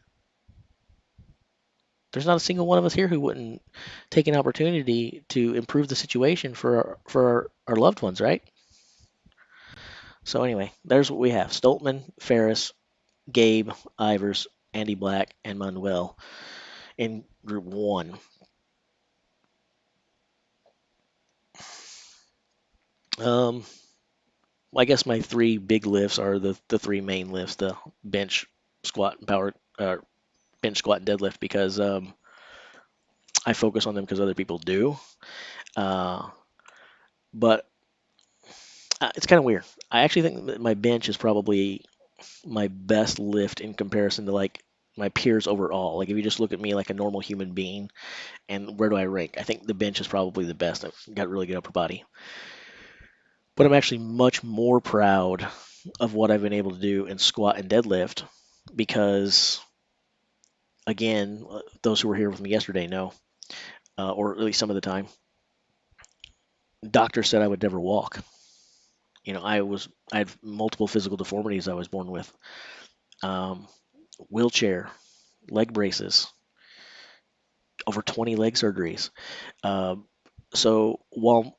[SPEAKER 1] There's not a single one of us here who wouldn't take an opportunity to improve the situation for our loved ones, right? So anyway, there's what we have. Stoltman, Ferris, Gabe, Ivers, Andy Black, and Manuel in group 1. I guess my 3 big lifts are the 3 main lifts: the bench, squat, and power, bench, squat, and deadlift, because I focus on them because other people do. Uh, but it's kind of weird. I actually think that my bench is probably my best lift in comparison to like my peers overall. Like if you just look at me like a normal human being and where do I rank? I think the bench is probably the best. I've got really good upper body. But I'm actually much more proud of what I've been able to do in squat and deadlift because, again, those who were here with me yesterday know, or at least some of the time, doctor said I would never walk. I had multiple physical deformities I was born with, um, wheelchair, leg braces, over 20 leg surgeries. Um, so while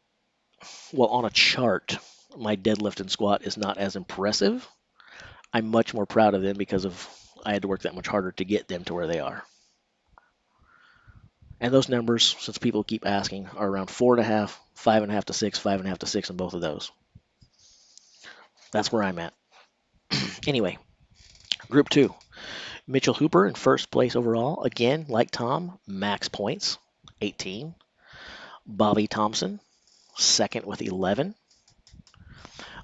[SPEAKER 1] on a chart, my deadlift and squat is not as impressive, I'm much more proud of them because of I had to work that much harder to get them to where they are. And those numbers, since people keep asking, are around 4.5, 5.5 to 6, 5.5 to 6 in both of those. That's where I'm at. Anyway, group two. Mitchell Hooper in first place overall. Again, like Tom, max points, 18. Bobby Thompson, second with 11.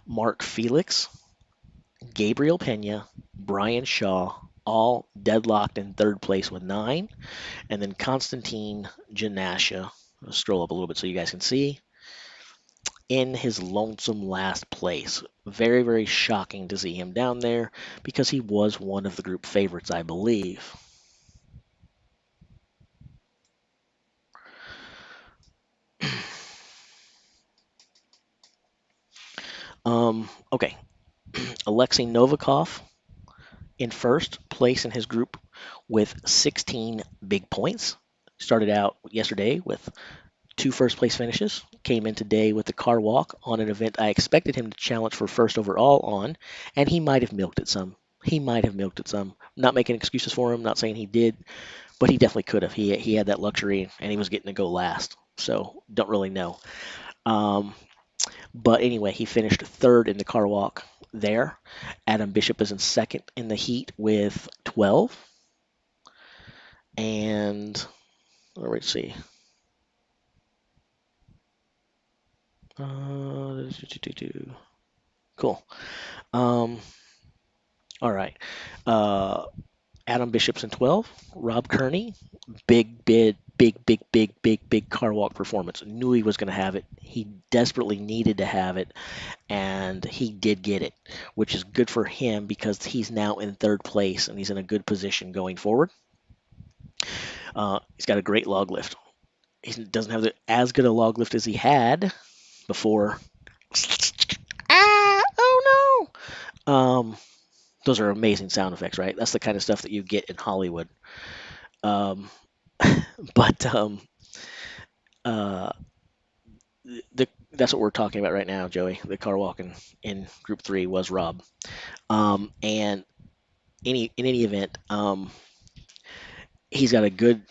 [SPEAKER 1] Mark Felix, Gabriel Pena, Brian Shaw, all deadlocked in third place with 9. And then Konstantin Janasha, I'll scroll up a little bit so you guys can see, in his lonesome last place. Very, very shocking to see him down there because he was one of the group favorites, I believe. Okay, Alexei Novikov in first place in his group with 16 big points. Started out yesterday with 2 first place finishes. Came in today with the car walk on an event I expected him to challenge for first overall on, and he might have milked it some. He might have milked it some. Not making excuses for him, not saying he did, but he definitely could have. He had that luxury, and he was getting to go last. So don't really know. Um, but anyway, he finished third in the car walk there. Adam Bishop is in second in the heat with 12. And let's see. Cool. Um, all right. Uh, Adam Bishop's in 12. Rob Kearney, big car walk performance. Knew he was going to have it. He desperately needed to have it, and he did get it, which is good for him because he's now in third place and he's in a good position going forward. He's got a great log lift. He doesn't have as good a log lift as he had before. Oh no! Those are amazing sound effects, right? That's the kind of stuff that you get in Hollywood. Um, but uh, that's what we're talking about right now, Joey. The car walking in Group 3 was Rob. And in any event, he's got a good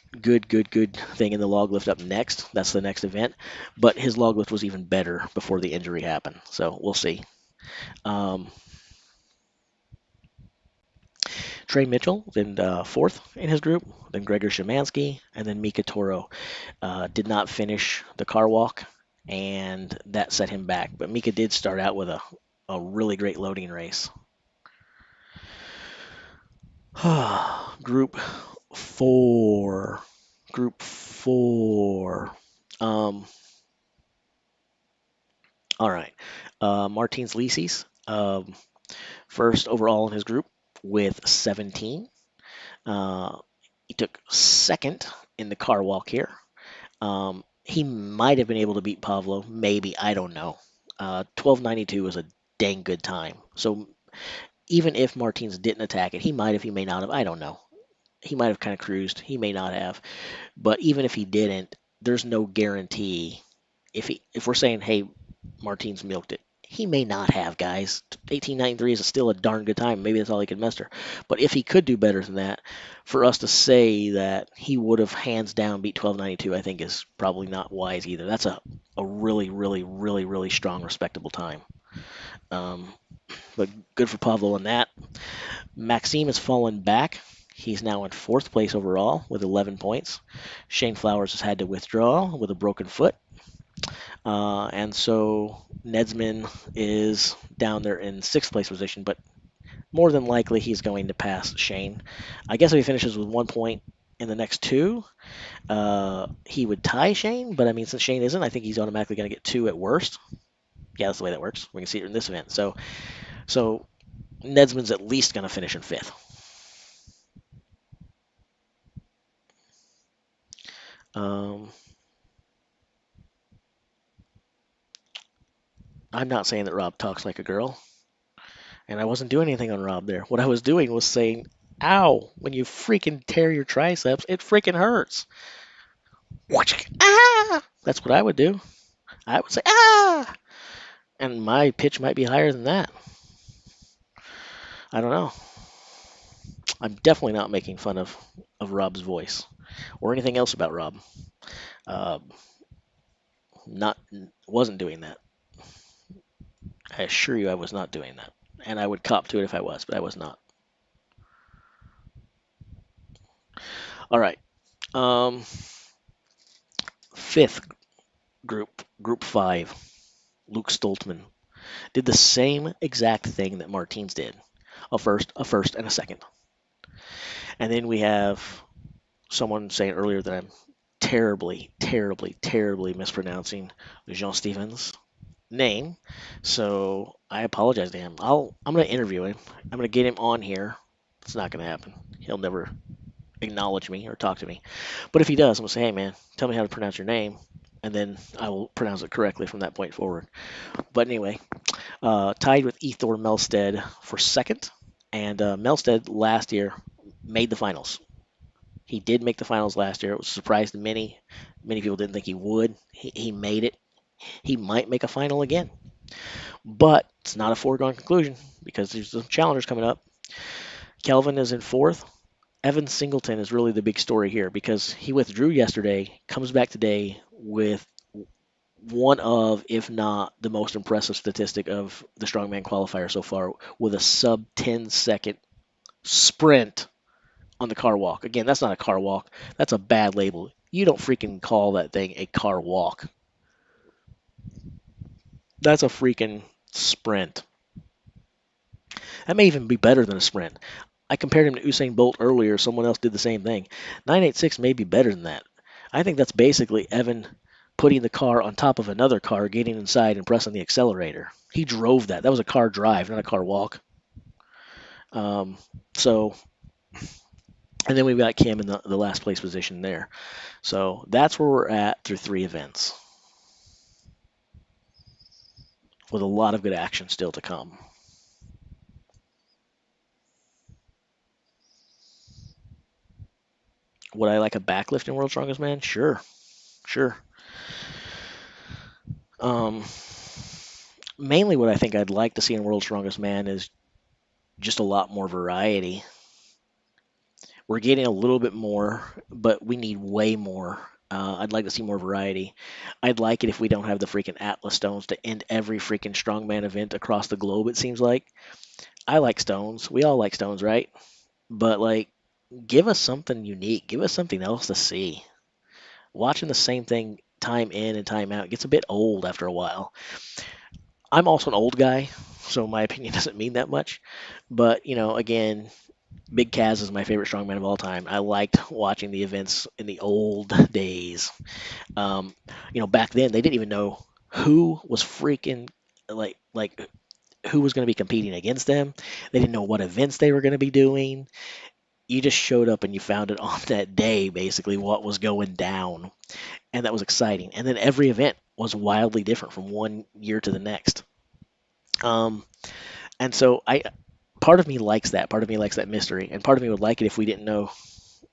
[SPEAKER 1] thing in the log lift up next. That's the next event. But his log lift was even better before the injury happened. So we'll see. Trey Mitchell in fourth in his group, then Gregor Szymanski, and then Mika Toro. Did not finish the car walk, and that set him back. But Mika did start out with a really great loading race. Group 4. Group 4. All right. Martins Lisis, first overall in his group with 17. He took second in the car walk here. He might have been able to beat Pavlo, maybe, I don't know. 12:92 is a dang good time. So even if Martins didn't attack it, he might have, he may not have, I don't know. He might have kind of cruised, he may not have. But even if he didn't, there's no guarantee. If we're saying, hey, Martins milked it, he may not have, guys. 1893 is still a darn good time. Maybe that's all he could muster. But if he could do better than that, for us to say that he would have hands down beat 1292, I think is probably not wise either. That's a really strong, respectable time. But good for Pavlo on that. Maxime has fallen back. He's now in fourth place overall with 11 points. Shane Flowers has had to withdraw with a broken foot. And so Nedsman is down there in sixth place position, but more than likely he's going to pass Shane. I guess if he finishes with 1 point in the next two, he would tie Shane. But I mean, since Shane isn't, I think he's automatically going to get two at worst. Yeah, that's the way that works. We can see it in this event. So Nedsman's at least going to finish in fifth. Um, I'm not saying that Rob talks like a girl, and I wasn't doing anything on Rob there. What I was doing was saying, "Ow!" When you freaking tear your triceps, it freaking hurts. Ah! That's what I would do. I would say, "Ah!" And my pitch might be higher than that. I don't know. I'm definitely not making fun of Rob's voice or anything else about Rob. Uh, not wasn't doing that. I assure you, I was not doing that, and I would cop to it if I was, but I was not. All right. Um, fifth group five. Luke Stoltman did the same exact thing that Martinez did. A first, and a second. And then we have someone saying earlier that I'm terribly, terribly, terribly mispronouncing Jean Stevens' name. So I apologize to him. I'm gonna interview him. I'm gonna get him on here. It's not gonna happen. He'll never acknowledge me or talk to me. But if he does, I'm gonna say, hey man, tell me how to pronounce your name, and then I will pronounce it correctly from that point forward. But anyway, tied with Ethor Melstead for second, and Melstead last year made the finals. He did make the finals last year. It was a surprise to many. Many people didn't think he would. He made it. He might make a final again, but it's not a foregone conclusion because there's some challengers coming up. Kelvin is in fourth. Evan Singleton is really the big story here because he withdrew yesterday, comes back today with one of, if not the most impressive statistic of the strongman qualifier so far, with a sub 10-second sprint on the car walk. Again, that's not a car walk. That's a bad label. You don't freaking call that thing a car walk. That's a freaking sprint. That may even be better than a sprint. I compared him to Usain Bolt earlier. Someone else did the same thing. 986 may be better than that. I think that's basically Evan putting the car on top of another car, getting inside and pressing the accelerator. He drove that. That was a car drive, not a car walk. Um, so, and then we've got Cam in the last place position there. So that's where we're at through three events, with a lot of good action still to come. Would I like a backlift in World's Strongest Man? Sure, sure. Um, Mainly what I think I'd like to see in World's Strongest Man is just a lot more variety. We're getting a little bit more, but we need way more. I'd like to see more variety. I'd like it if we don't have the freaking Atlas stones to end every freaking strongman event across the globe, it seems like. I like stones. We all like stones, right? But, like, give us something unique. Give us something else to see. Watching the same thing time in and time out gets a bit old after a while. I'm also an old guy, so my opinion doesn't mean that much. But, again, Big Kaz is my favorite strongman of all time. I liked watching the events in the old days. Um, Back then they didn't even know who was freaking like who was going to be competing against them. They didn't know what events they were going to be doing. You just showed up and you found it on that day, basically what was going down, and that was exciting. And then every event was wildly different from one year to the next. Um, and so part of me likes that. Part of me likes that mystery, and part of me would like it if we didn't know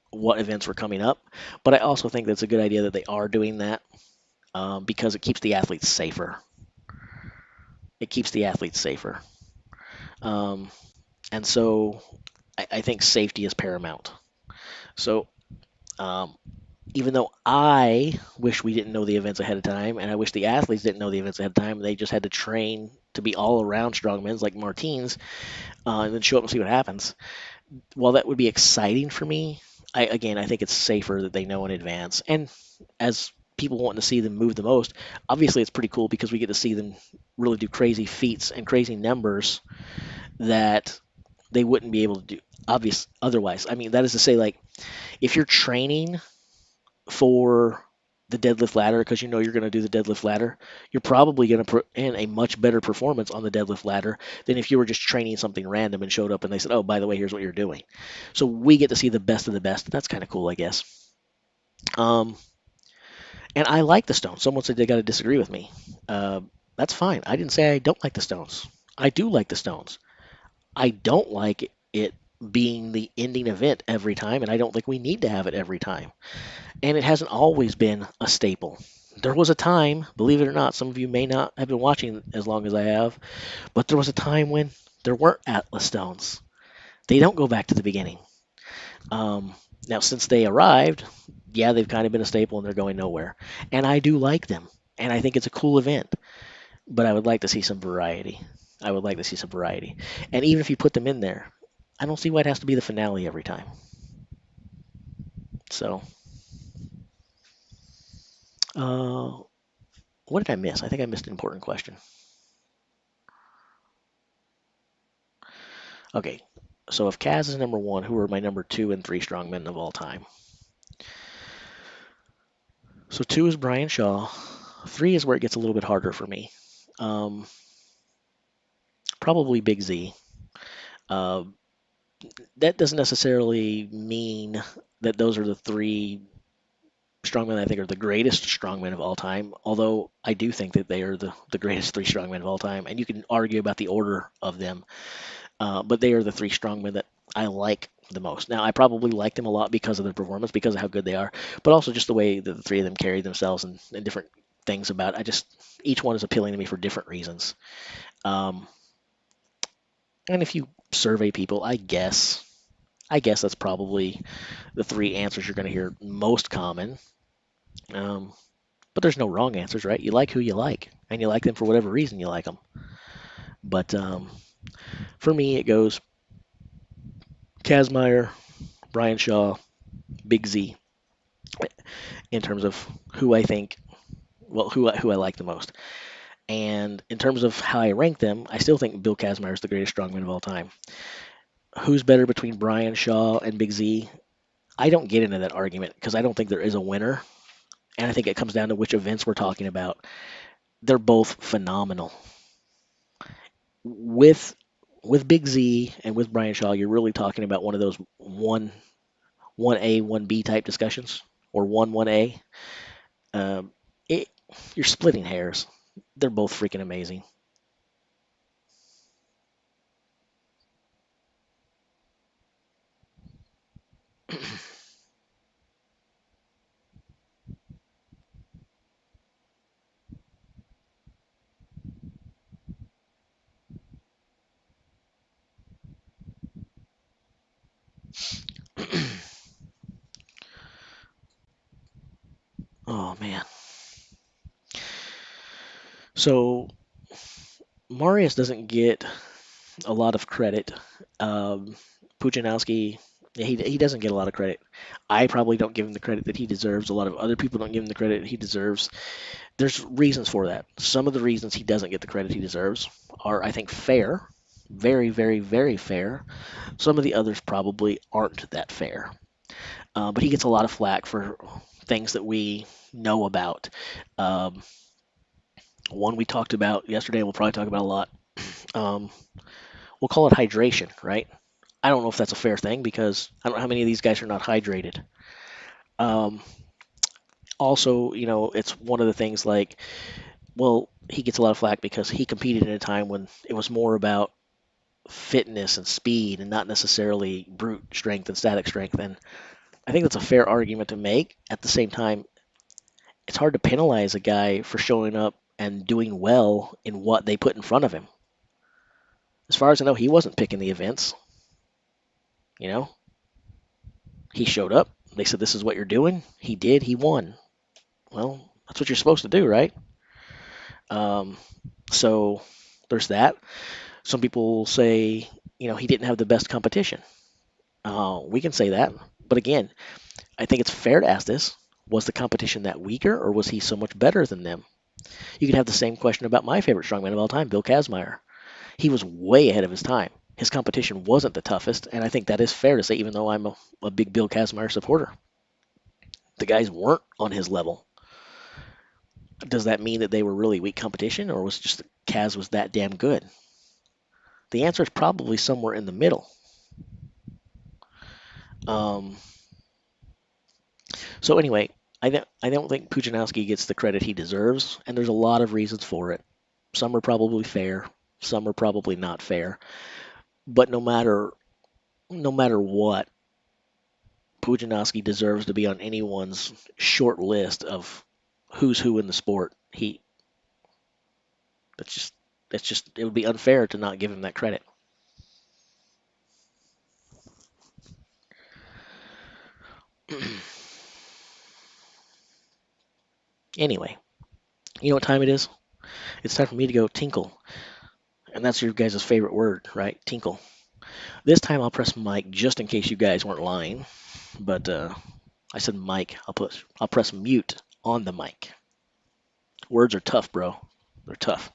[SPEAKER 1] what events were coming up. But I also think that's a good idea that they are doing that, because it keeps the athletes safer. It keeps the athletes safer. Um, and so I think safety is paramount. So, um, even though I wish we didn't know the events ahead of time, and I wish the athletes didn't know the events ahead of time, they just had to train to be all around strongmen like Martinez, and then show up and see what happens. While that would be exciting for me, I think it's safer that they know in advance. And as people wanting to see them move the most. Obviously, it's pretty cool because we get to see them really do crazy feats and crazy numbers that they wouldn't be able to do otherwise. I mean, that is to say, like, if you're training for the deadlift ladder because you know you're going to do the deadlift ladder, you're probably going to put in a much better performance on the deadlift ladder than if you were just training something random and showed up and they said, oh, by the way, here's what you're doing. So we get to see the best of the best. That's kind of cool, I guess. Um, and I like the Stones. Someone said they got to disagree with me. Uh, that's fine. I didn't say I don't like the Stones. I do like the Stones. I don't like it being the ending event every time, and I don't think we need to have it every time. And it hasn't always been a staple. There was a time, believe it or not, some of you may not have been watching as long as I have, but there was a time when there weren't Atlas Stones. They don't go back to the beginning. Um, Now, since they arrived, yeah, they've kind of been a staple and they're going nowhere. And I do like them, and I think it's a cool event, but I would like to see some variety. I would like to see some variety. And even if you put them in there, I don't see why it has to be the finale every time. So, uh, what did I miss? I think I missed an important question. Okay, so if Kaz is number one, who are my number two and three strongmen of all time? So two is Brian Shaw. Three is where it gets a little bit harder for me. Um, Probably Big Z. Uh, that doesn't necessarily mean that those are the three strongmen I think are the greatest strongmen of all time, although I do think that they are the greatest three strongmen of all time. And you can argue about the order of them, but they are the three strongmen that I like the most. Now, I probably like them a lot because of their performance, because of how good they are, but also just the way that the three of them carry themselves and different things about it. Each one is appealing to me for different reasons. Um, and if you survey people, I guess that's probably the three answers you're going to hear most common. Um, but there's no wrong answers, right? You like who you like, and you like them for whatever reason you like them. But for me, it goes Kazmaier, Brian Shaw, Big Z in terms of who I think, well, who I like the most. And in terms of how I rank them, I still think Bill Kazmaier is the greatest strongman of all time. Who's better between Brian Shaw and Big Z? I don't get into that argument because I don't think there is a winner. And I think it comes down to which events we're talking about. They're both phenomenal. With Big Z and with Brian Shaw, you're really talking about one of those one A, one B type discussions, or one A. Um, it, you're splitting hairs. They're both freaking amazing. Oh man. So Marius doesn't get a lot of credit. Um, Puchanowski, he doesn't get a lot of credit. I probably don't give him the credit that he deserves. A lot of other people don't give him the credit he deserves. There's reasons for that. Some of the reasons he doesn't get the credit he deserves are, I think, fair, very, very, very fair. Some of the others probably aren't that fair. But he gets a lot of flack for things that we know about. Um, One we talked about yesterday, we'll probably talk about a lot. Um, we'll call it hydration, right? I don't know if that's a fair thing because I don't know how many of these guys are not hydrated. Um, Also, it's one of the things like, well, he gets a lot of flack because he competed in a time when it was more about fitness and speed and not necessarily brute strength and static strength. And I think that's a fair argument to make. At the same time, it's hard to penalize a guy for showing up and doing well in what they put in front of him. As far as I know, he wasn't picking the events. You know, he showed up. They said, "This is what you're doing." He did. He won. Well, that's what you're supposed to do, right? Um, so there's that. Some people say, he didn't have the best competition. We can say that, but again, I think it's fair to ask this. Was the competition that weaker, or was he so much better than them? You could have the same question about my favorite strongman of all time, Bill Kazmaier. He was way ahead of his time. His competition wasn't the toughest, and I think that is fair to say, even though I'm a big Bill Kazmaier supporter. The guys weren't on his level. Does that mean that they were really weak competition, or was it just that Kaz was that damn good? The answer is probably somewhere in the middle. Um, so anyway, I don't think Pujanowski gets the credit he deserves, and there's a lot of reasons for it. Some are probably fair, some are probably not fair. But no matter what, Pujanowski deserves to be on anyone's short list of who's who in the sport. That's just it would be unfair to not give him that credit. Anyway, you know what time it is? It's time for me to go tinkle. And that's your guys' favorite word, right? Tinkle. This time I'll press mic just in case you guys weren't lying. But I said mic. I'll press mute on the mic. Words are tough, bro. They're tough.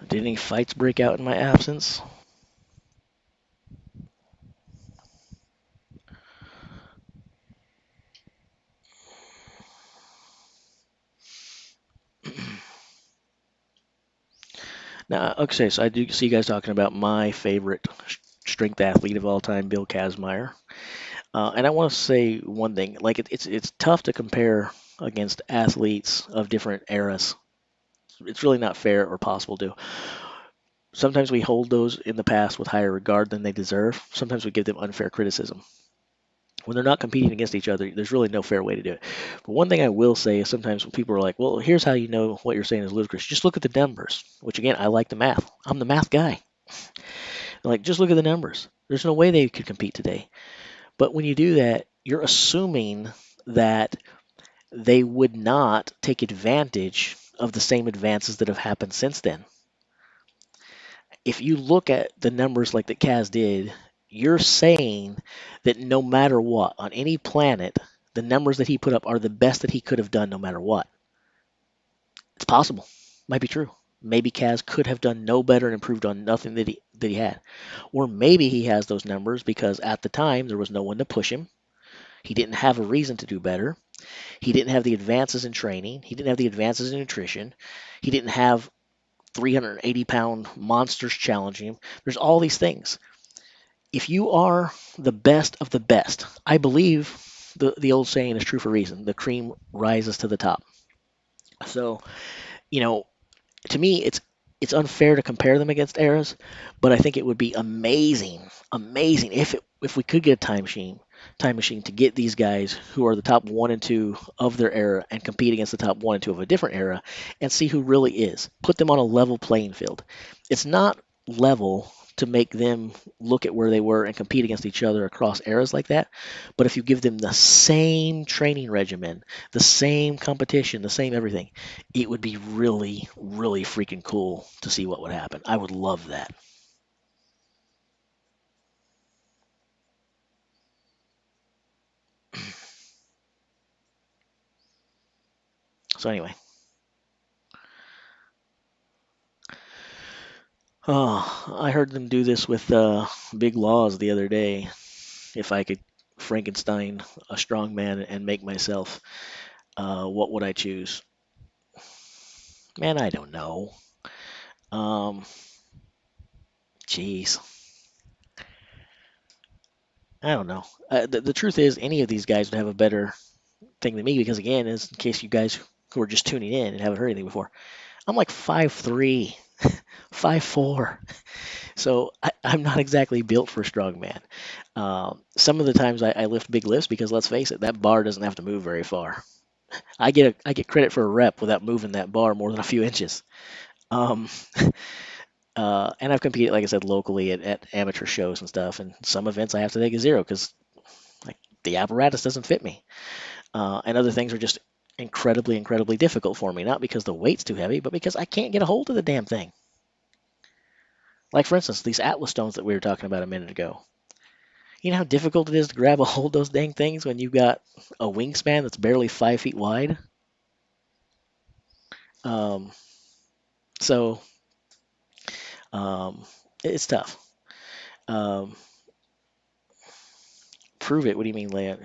[SPEAKER 1] Did any fights break out in my absence? Now, okay, so I do see you guys talking about my favorite strength athlete of all time, Bill Kazmaier. And I want to say one thing: like it's tough to compare against athletes of different eras. It's really not fair or possible to. Sometimes we hold those in the past with higher regard than they deserve. Sometimes we give them unfair criticism. When they're not competing against each other, there's really no fair way to do it. But one thing I will say is sometimes when people are like, well, here's how you know what you're saying is ludicrous. Just look at the numbers, which again, I like the math. I'm the math guy. Like, just look at the numbers. There's no way they could compete today. But when you do that, you're assuming that they would not take advantage of the same advances that have happened since then. If you look at the numbers like that Kaz did, you're saying that no matter what, on any planet, the numbers that he put up are the best that he could have done no matter what. It's possible. Might be true. Maybe Kaz could have done no better and improved on nothing that he had. Or maybe he has those numbers because at the time there was no one to push him. He didn't have a reason to do better. He didn't have the advances in training. He didn't have the advances in nutrition. He didn't have 380-pound monsters challenging him. There's all these things. If you are the best of the best, I believe the old saying is true for a reason. The cream rises to the top. So, you know, to me, it's unfair to compare them against eras, but I think it would be amazing if we could get a time machine to get these guys who are the top one and two of their era and compete against the top one and two of a different era and see who really is. Put them on a level playing field. It's not level to make them look at where they were and compete against each other across eras like that. But if you give them the same training regimen, the same competition, the same everything, it would be really, really freaking cool to see what would happen. I would love that. So anyway, I heard them do this with Big Laws the other day. If I could Frankenstein a strong man and make myself, what would I choose? Man, I don't know. Um, Jeez, I don't know. The truth is, any of these guys would have a better thing than me because, again, in case you guys who are just tuning in and haven't heard anything before, I'm like 5'3", 5'4". So I'm not exactly built for strongman. Some of the times I lift big lifts because, let's face it, that bar doesn't have to move very far. I get credit for a rep without moving that bar more than a few inches. Um, and I've competed, like I said, locally at amateur shows and stuff. And some events I have to take a zero because, like, the apparatus doesn't fit me. And other things are just incredibly difficult for me. Not because the weight's too heavy, but because I can't get a hold of the damn thing. Like, for instance, these Atlas stones that we were talking about a minute ago. You know how difficult it is to grab a hold of those dang things when you've got a wingspan that's barely 5 feet wide? Um, so it's tough. Um, Prove it. What do you mean, Leia?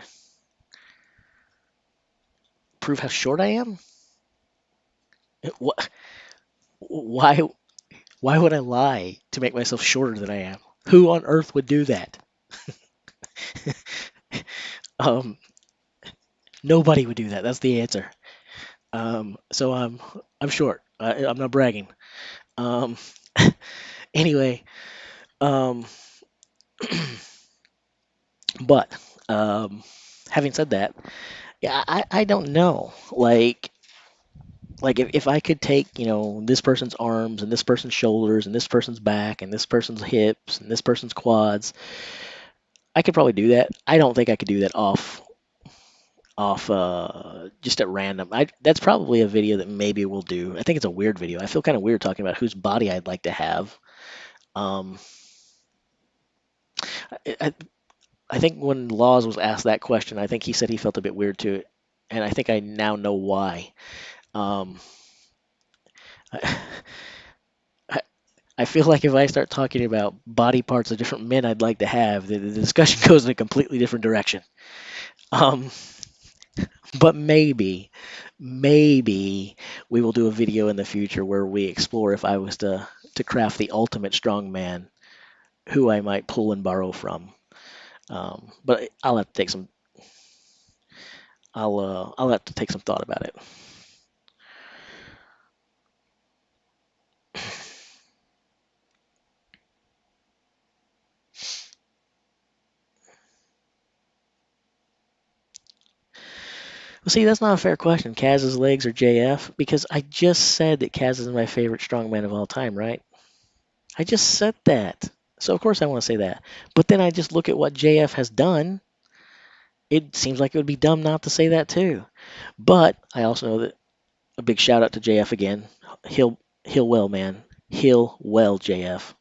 [SPEAKER 1] Prove how short I am? What? Why? Why would I lie to make myself shorter than I am? Who on earth would do that? Um, Nobody would do that. That's the answer. So I'm short. I'm not bragging. Um, anyway, um, but um, having said that, yeah, I don't know. Like if I could take, this person's arms and this person's shoulders and this person's back and this person's hips and this person's quads, I could probably do that. I don't think I could do that off just at random. That's probably a video that maybe we'll do. I think it's a weird video. I feel kind of weird talking about whose body I'd like to have. Um, I, I I think when Laws was asked that question, I think he said he felt a bit weird to it, and I think I now know why. Um, I, I feel like if I start talking about body parts of different men I'd like to have, the discussion goes in a completely different direction. Um, but maybe we will do a video in the future where we explore if I was to craft the ultimate strongman, who I might pull and borrow from. But I'll have to take some. I'll have to take some thought about it. Well, see, that's not a fair question. Kaz's legs or JF? Because I just said that Kaz is my favorite strongman of all time, right? I just said that. So of course I want to say that. But then I just look at what JF has done. It seems like it would be dumb not to say that too. But I also know that a big shout out to JF again. Heal well, man. Heal well, JF.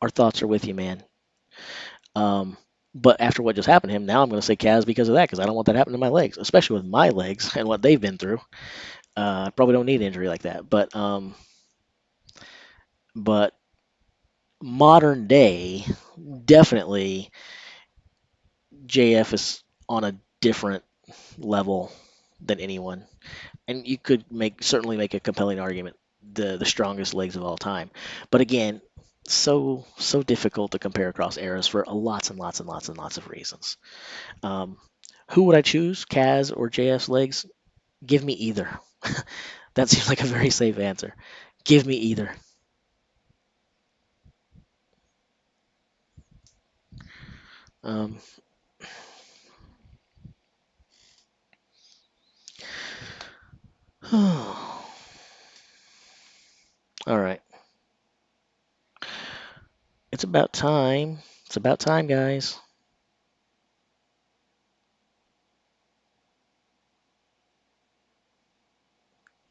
[SPEAKER 1] Our thoughts are with you, man. Um, but after what just happened to him, now I'm going to say Kaz because of that, because I don't want that happening to my legs, especially with my legs and what they've been through. I probably don't need an injury like that. But modern day, definitely JF is on a different level than anyone, and you could certainly make a compelling argument the strongest legs of all time. But again, so difficult to compare across eras for lots and lots and lots and lots of reasons. Um, who would I choose, Kaz or JF's legs? Give me either. That seems like a very safe answer. Give me either. Um, all right. It's about time. It's about time, guys.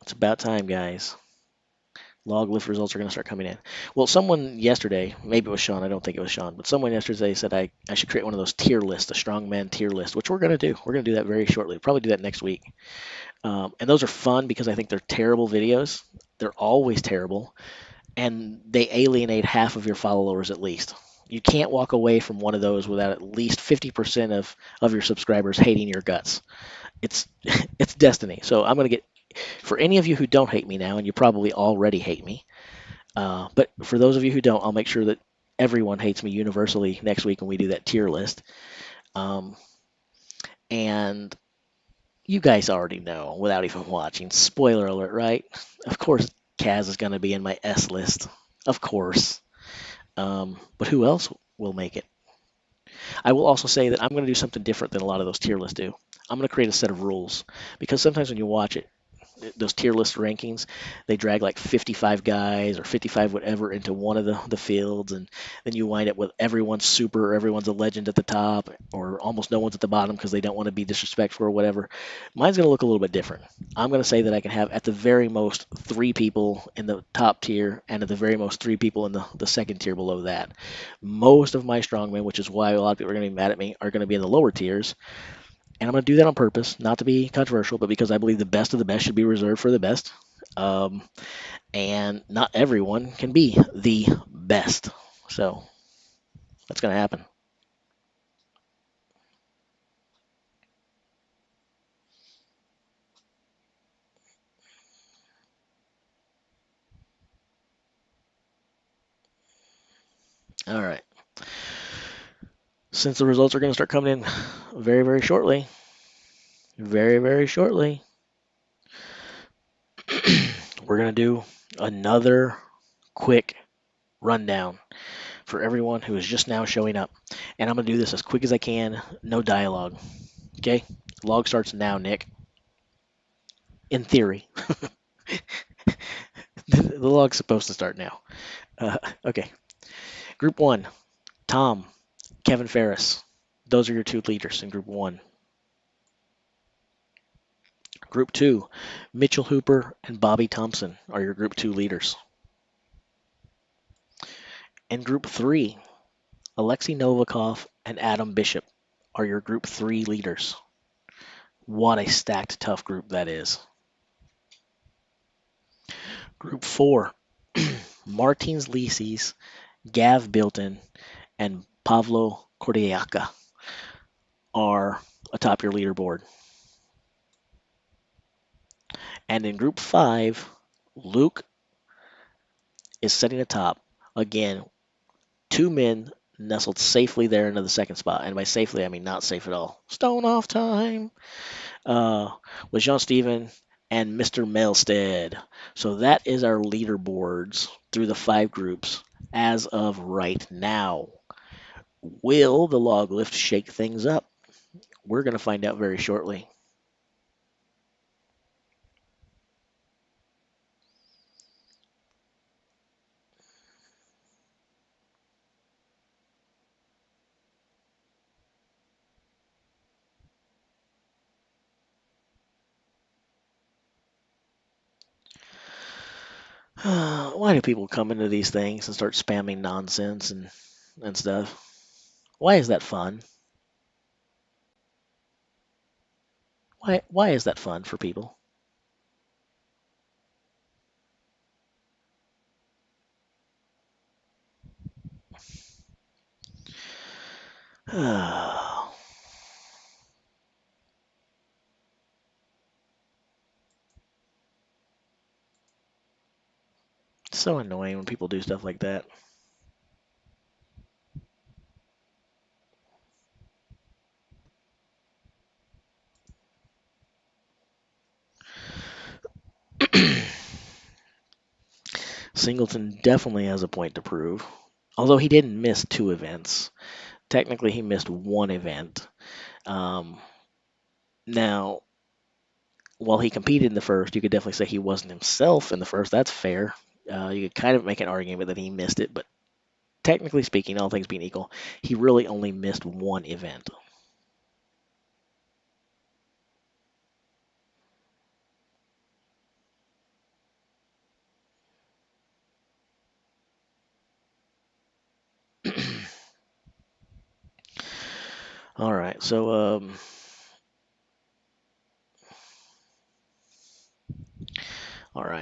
[SPEAKER 1] It's about time, guys. Log lift results are going to start coming in. Well, someone yesterday, maybe it was Sean, I don't think it was Sean, but someone yesterday said I should create one of those tier lists, a strongman tier list, which we're going to do. We're going to do that very shortly. Probably do that next week. And those are fun because I think they're terrible videos. They're always terrible, and they alienate half of your followers at least. You can't walk away from one of those without at least 50% of your subscribers hating your guts. It's it's destiny. So I'm going to get for any of you who don't hate me now, and you probably already hate me. But for those of you who don't, I'll make sure that everyone hates me universally next week when we do that tier list. Um, and you guys already know without even watching. Spoiler alert, right? Of course, Kaz is going to be in my S list. Of course. But who else will make it? I will also say that I'm going to do something different than a lot of those tier lists do. I'm going to create a set of rules because sometimes when you watch it, those tier list rankings, they drag like 55 guys or 55 whatever into one of the fields, and then you wind up with everyone's super or everyone's a legend at the top, or almost no one's at the bottom because they don't want to be disrespectful or whatever. Mine's going to look a little bit different. I'm going to say that I can have at the very most three people in the top tier, and at the very most three people in the second tier below that. Most of my strongmen, which is why a lot of people are going to be mad at me, are going to be in the lower tiers, and I'm going to do that on purpose, not to be controversial, but because I believe the best of the best should be reserved for the best. Um, and not everyone can be the best. So that's going to happen. All right. Since the results are going to start coming in very, very shortly, very, very shortly, we're going to do another quick rundown for everyone who is just now showing up. And I'm going to do this as quick as I can, no dialogue. Okay? Log starts now, Nick. In theory. The log's supposed to start now. Okay. Group one, Tom, Kevin Ferris. Those are your two leaders in group one. Group two, Mitchell Hooper and Bobby Thompson are your group two leaders. In group three, Alexei Novikov and Adam Bishop are your group three leaders. What a stacked, tough group that is. Group four, Martins Lisis, Gav Bilton, and Pavlo Kordiaka are atop your leaderboard. And in group five, Luke is sitting atop. Again, two men nestled safely there into the second spot. And by safely, I mean not safe at all. Stone off time uh, with Jean Steven and Mr. Mailstead. So that is our leaderboards through the five groups as of right now. Will the log lift shake things up? We're going to find out very shortly. Why do people come into these things and start spamming nonsense and stuff? Why is that fun? Why is that fun for people? It's so annoying when people do stuff like that. Singleton definitely has a point to prove. Although he didn't miss 2 events. Technically, he missed 1 event. Um, Now, while he competed in the first, you could definitely say he wasn't himself in the first. That's fair. You could kind of make an argument that he missed it, but technically speaking, all things being equal, he really only missed 1 event. All right,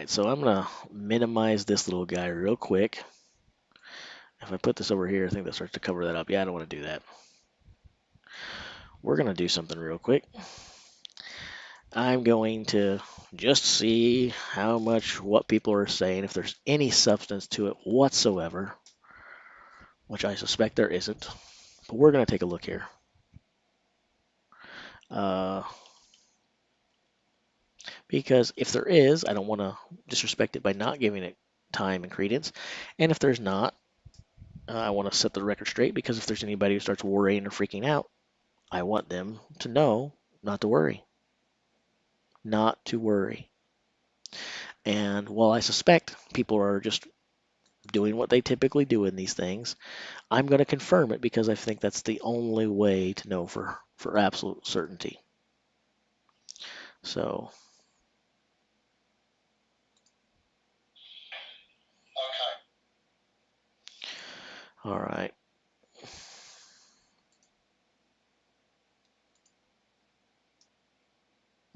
[SPEAKER 1] so I'm gonna minimize this little guy real quick. If I put this over here, I think that starts to cover that up. Yeah, I don't want to do that. We're gonna do something real quick. I'm going to just see how much what people are saying, if there's any substance to it whatsoever, which I suspect there isn't. But we're going to take a look here. Uh, because if there is, I don't want to disrespect it by not giving it time and credence. And if there's not, I want to set the record straight, because if there's anybody who starts worrying or freaking out, I want them to know not to worry. Not to worry. And while I suspect people are just doing what they typically do in these things, I'm going to confirm it because I think that's the only way to know for absolute certainty. So, all right.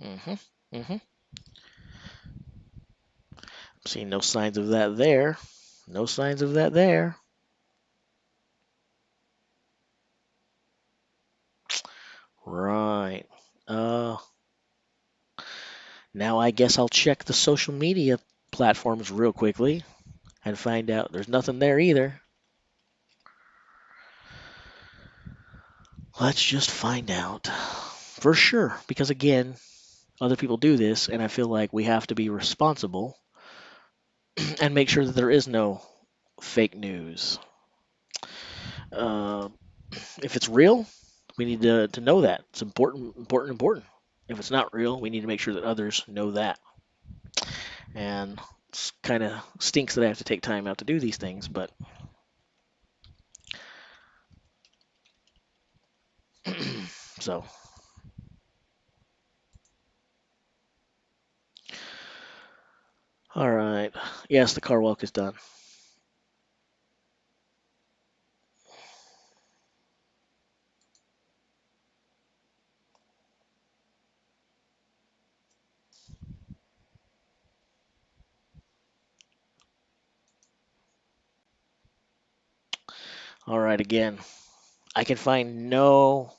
[SPEAKER 1] Mm-hmm. Mm-hmm. Seeing no signs of that there. No signs of that there. Right. Uh, Now I guess I'll check the social media platforms real quickly and find out there's nothing there either. Let's just find out for sure, because again, other people do this, and I feel like we have to be responsible and make sure that there is no fake news. Uh, if it's real, we need to know that. It's important, important, important. If it's not real, we need to make sure that others know that. And it's kind of stinks that I have to take time out to do these things, but so, all right. Yes, the car walk is done. All right, again, I can find nothing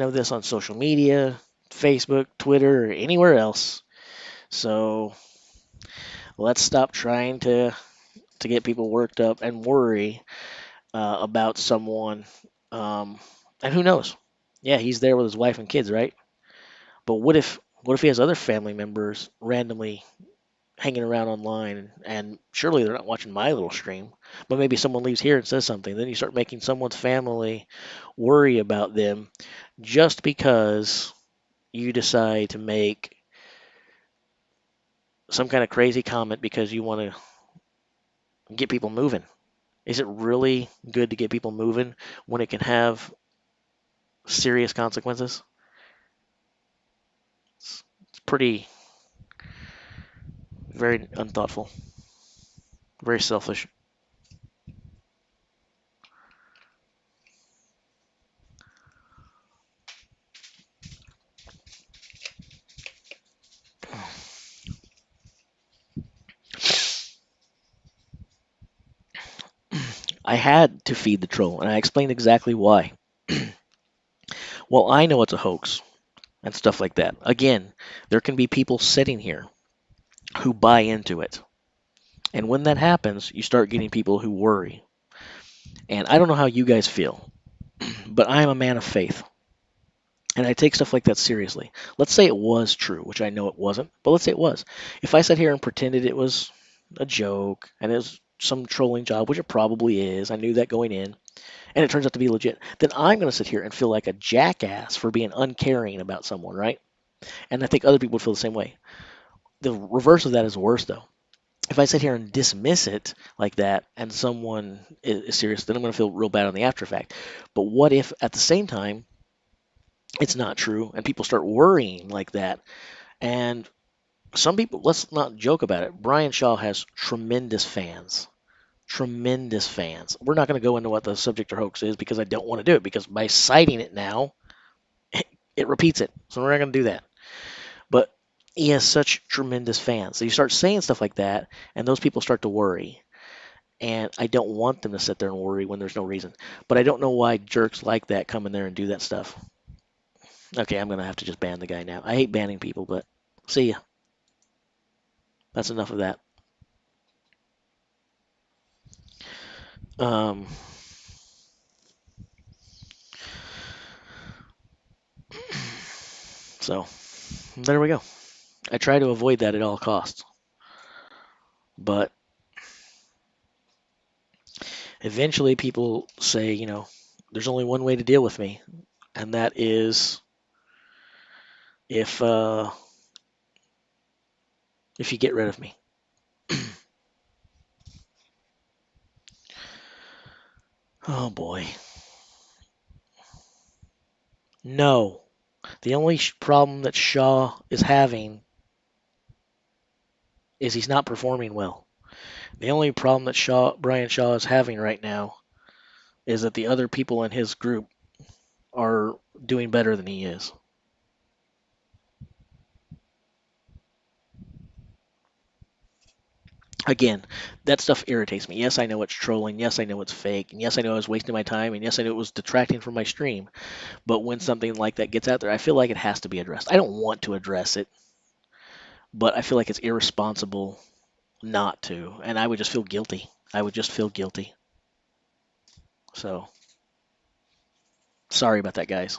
[SPEAKER 1] of this on social media, Facebook, Twitter, or anywhere else. So let's stop trying to get people worked up and worry about someone. Um, and who knows? Yeah, he's there with his wife and kids, right? But what if he has other family members randomly hanging around online, and surely they're not watching my little stream, but maybe someone leaves here and says something, then you start making someone's family worry about them just because you decide to make some kind of crazy comment because you want to get people moving. Is it really good to get people moving when it can have serious consequences? It's pretty, very unthoughtful, very selfish. I had to feed the troll, and I explained exactly why. Well, I know it's a hoax and stuff like that. Again, there can be people sitting here who buy into it. And when that happens, you start getting people who worry. And I don't know how you guys feel, but I am a man of faith. And I take stuff like that seriously. Let's say it was true, which I know it wasn't, but let's say it was. If I sat here and pretended it was a joke and it was some trolling job, which it probably is, I knew that going in, and it turns out to be legit, then I'm going to sit here and feel like a jackass for being uncaring about someone, right? And I think other people would feel the same way. The reverse of that is worse, though. If I sit here and dismiss it like that and someone is serious, then I'm going to feel real bad on the after fact. But what if at the same time it's not true and people start worrying like that? And some people, let's not joke about it. Brian Shaw has tremendous fans. Tremendous fans. We're not going to go into what the subject or hoax is because I don't want to do it, because by citing it now, it repeats it. So we're not going to do that. But he has such tremendous fans. So you start saying stuff like that, and those people start to worry. And I don't want them to sit there and worry when there's no reason. But I don't know why jerks like that come in there and do that stuff. Okay, I'm going to have to just ban the guy now. I hate banning people, but see ya. That's enough of that. Um, so there we go. I try to avoid that at all costs. But eventually people say, there's only one way to deal with me, and that is if uh, if you get rid of me. Oh boy. No. The only problem that Shaw is having is he's not performing well. The only problem that Brian Shaw is having right now is that the other people in his group are doing better than he is. Again, that stuff irritates me. Yes, I know it's trolling. Yes, I know it's fake. And yes, I know I was wasting my time. And yes, I know it was detracting from my stream. But when something like that gets out there, I feel like it has to be addressed. I don't want to address it, but I feel like it's irresponsible not to. And I would just feel guilty. I would just feel guilty. So, sorry about that, guys.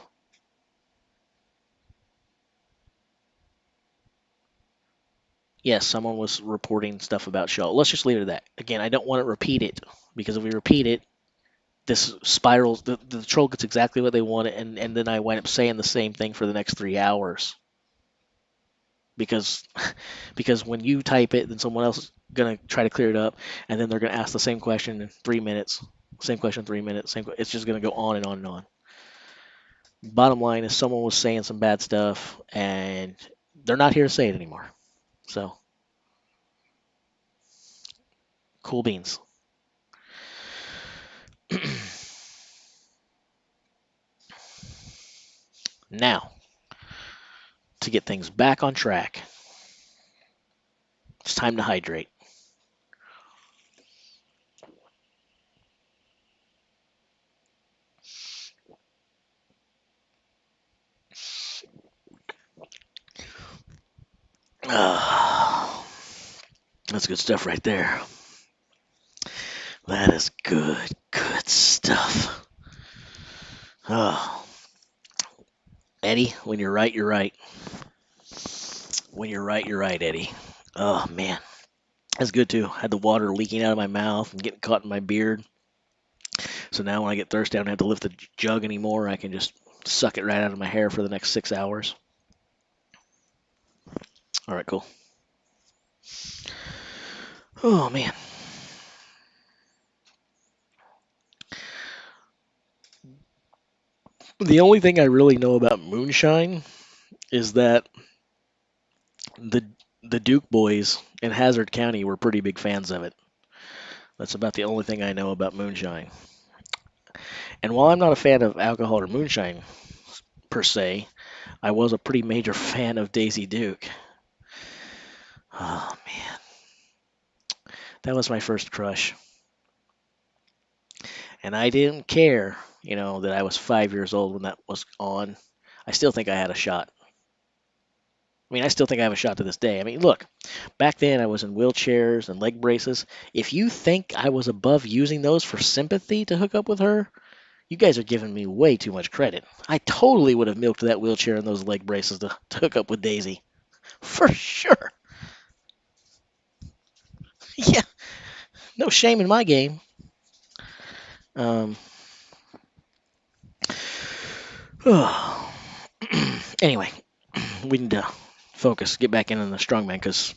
[SPEAKER 1] Yes, someone was reporting stuff about Shaw. Let's just leave it at that. Again, I don't want to repeat it, because if we repeat it, this spirals. The troll gets exactly what they want, and then I wind up saying the same thing for the next 3 hours. Because because when you type it, then someone else is gonna try to clear it up, and then they're gonna ask the same question in 3 minutes, same question 3 minutes, it's just gonna go on and on and on. Bottom line is someone was saying some bad stuff, and they're not here to say it anymore. So cool beans. Now, to get things back on track, it's time to hydrate. Ah, that's good stuff right there. That is good, good stuff. Oh, Eddie, when you're right, you're right. When you're right, Eddie. Oh man, that's good too. I had the water leaking out of my mouth and getting caught in my beard. So now when I get thirsty, I don't have to lift the jug anymore. I can just suck it right out of my hair for the next 6 hours. All right, cool. Oh man, the only thing I really know about moonshine is that the the Duke boys in Hazard County were pretty big fans of it. That's about the only thing I know about moonshine. And while I'm not a fan of alcohol or moonshine per se, I was a pretty major fan of Daisy Duke. Oh man, that was my first crush. And I didn't care, that I was 5 years old when that was on. I still think I had a shot. I mean, I still think I have a shot to this day. I mean, look, back then I was in wheelchairs and leg braces. If you think I was above using those for sympathy to hook up with her, you guys are giving me way too much credit. I totally would have milked that wheelchair and those leg braces to hook up with Daisy. For sure. Yeah, no shame in my game. Um, anyway, we need to focus, get back in on the strongman because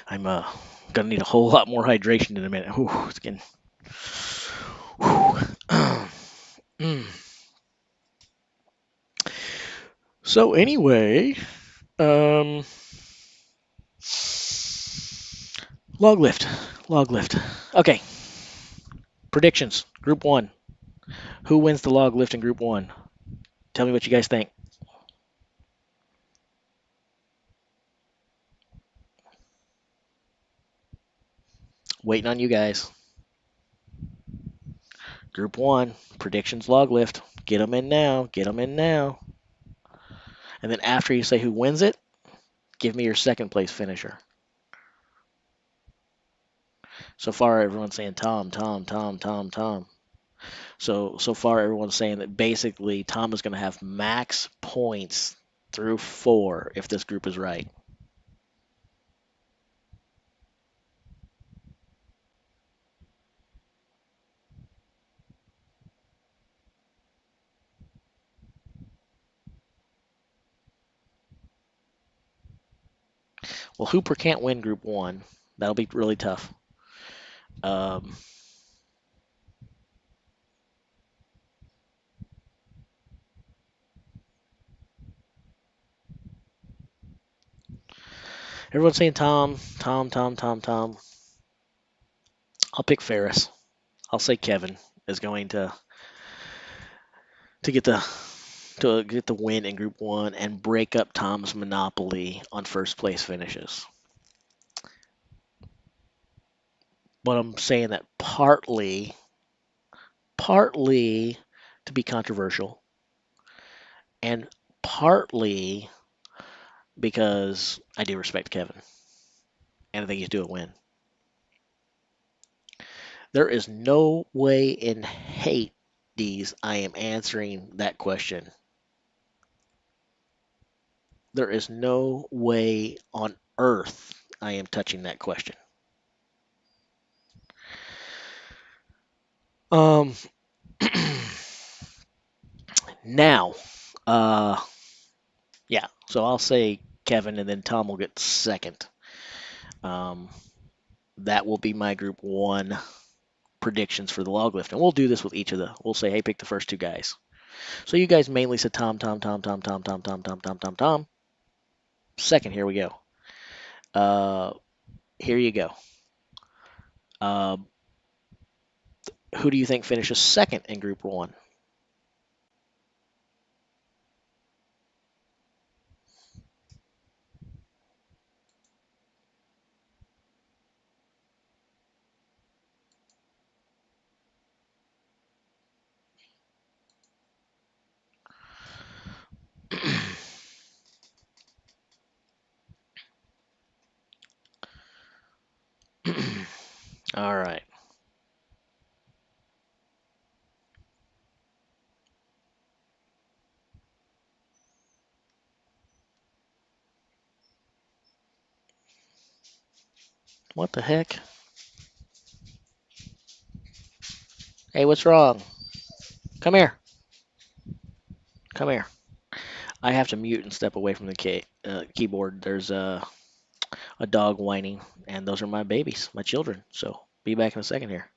[SPEAKER 1] I'm gonna need a whole lot more hydration in a minute. Whew, it's getting. Whew. Mm. So anyway, um, log lift, log lift. Okay, predictions. Group one. Who wins the log lift in group one? Tell me what you guys think. Waiting on you guys. Group one, predictions log lift. Get them in now. Get them in now. And then after you say who wins it, give me your second place finisher. So far, everyone's saying Tom, Tom, Tom, Tom, Tom. So far, everyone's saying that basically Tom is going to have max points through 4 if this group is right. Well, Hooper can't win group 1. That'll be really tough. Um, everyone's saying Tom, Tom, Tom, Tom, Tom. I'll pick Ferris. I'll say Kevin is going to get the win in Group One and break up Tom's monopoly on first place finishes. But I'm saying that partly to be controversial, and partly because I do respect Kevin and I think he's due a win. There is no way in Hades I am answering that question. There is no way on earth I am touching that question. Um, now, uh, yeah. So I'll say Kevin, and then Tom will get second. Um, that will be my group one predictions for the log lift, and we'll do this with each of the. We'll say, hey, pick the first two guys. So you guys mainly said Tom, Tom, Tom, Tom, Tom, Tom, Tom, Tom, Tom, Tom, Tom. Second, here we go. Uh, here you go. Uh, who do you think finishes second in group one? All right. What the heck? Hey, what's wrong? Come here. Come here. I have to mute and step away from the keyboard. There's a dog whining, and those are my babies, my children. So be back in a second here.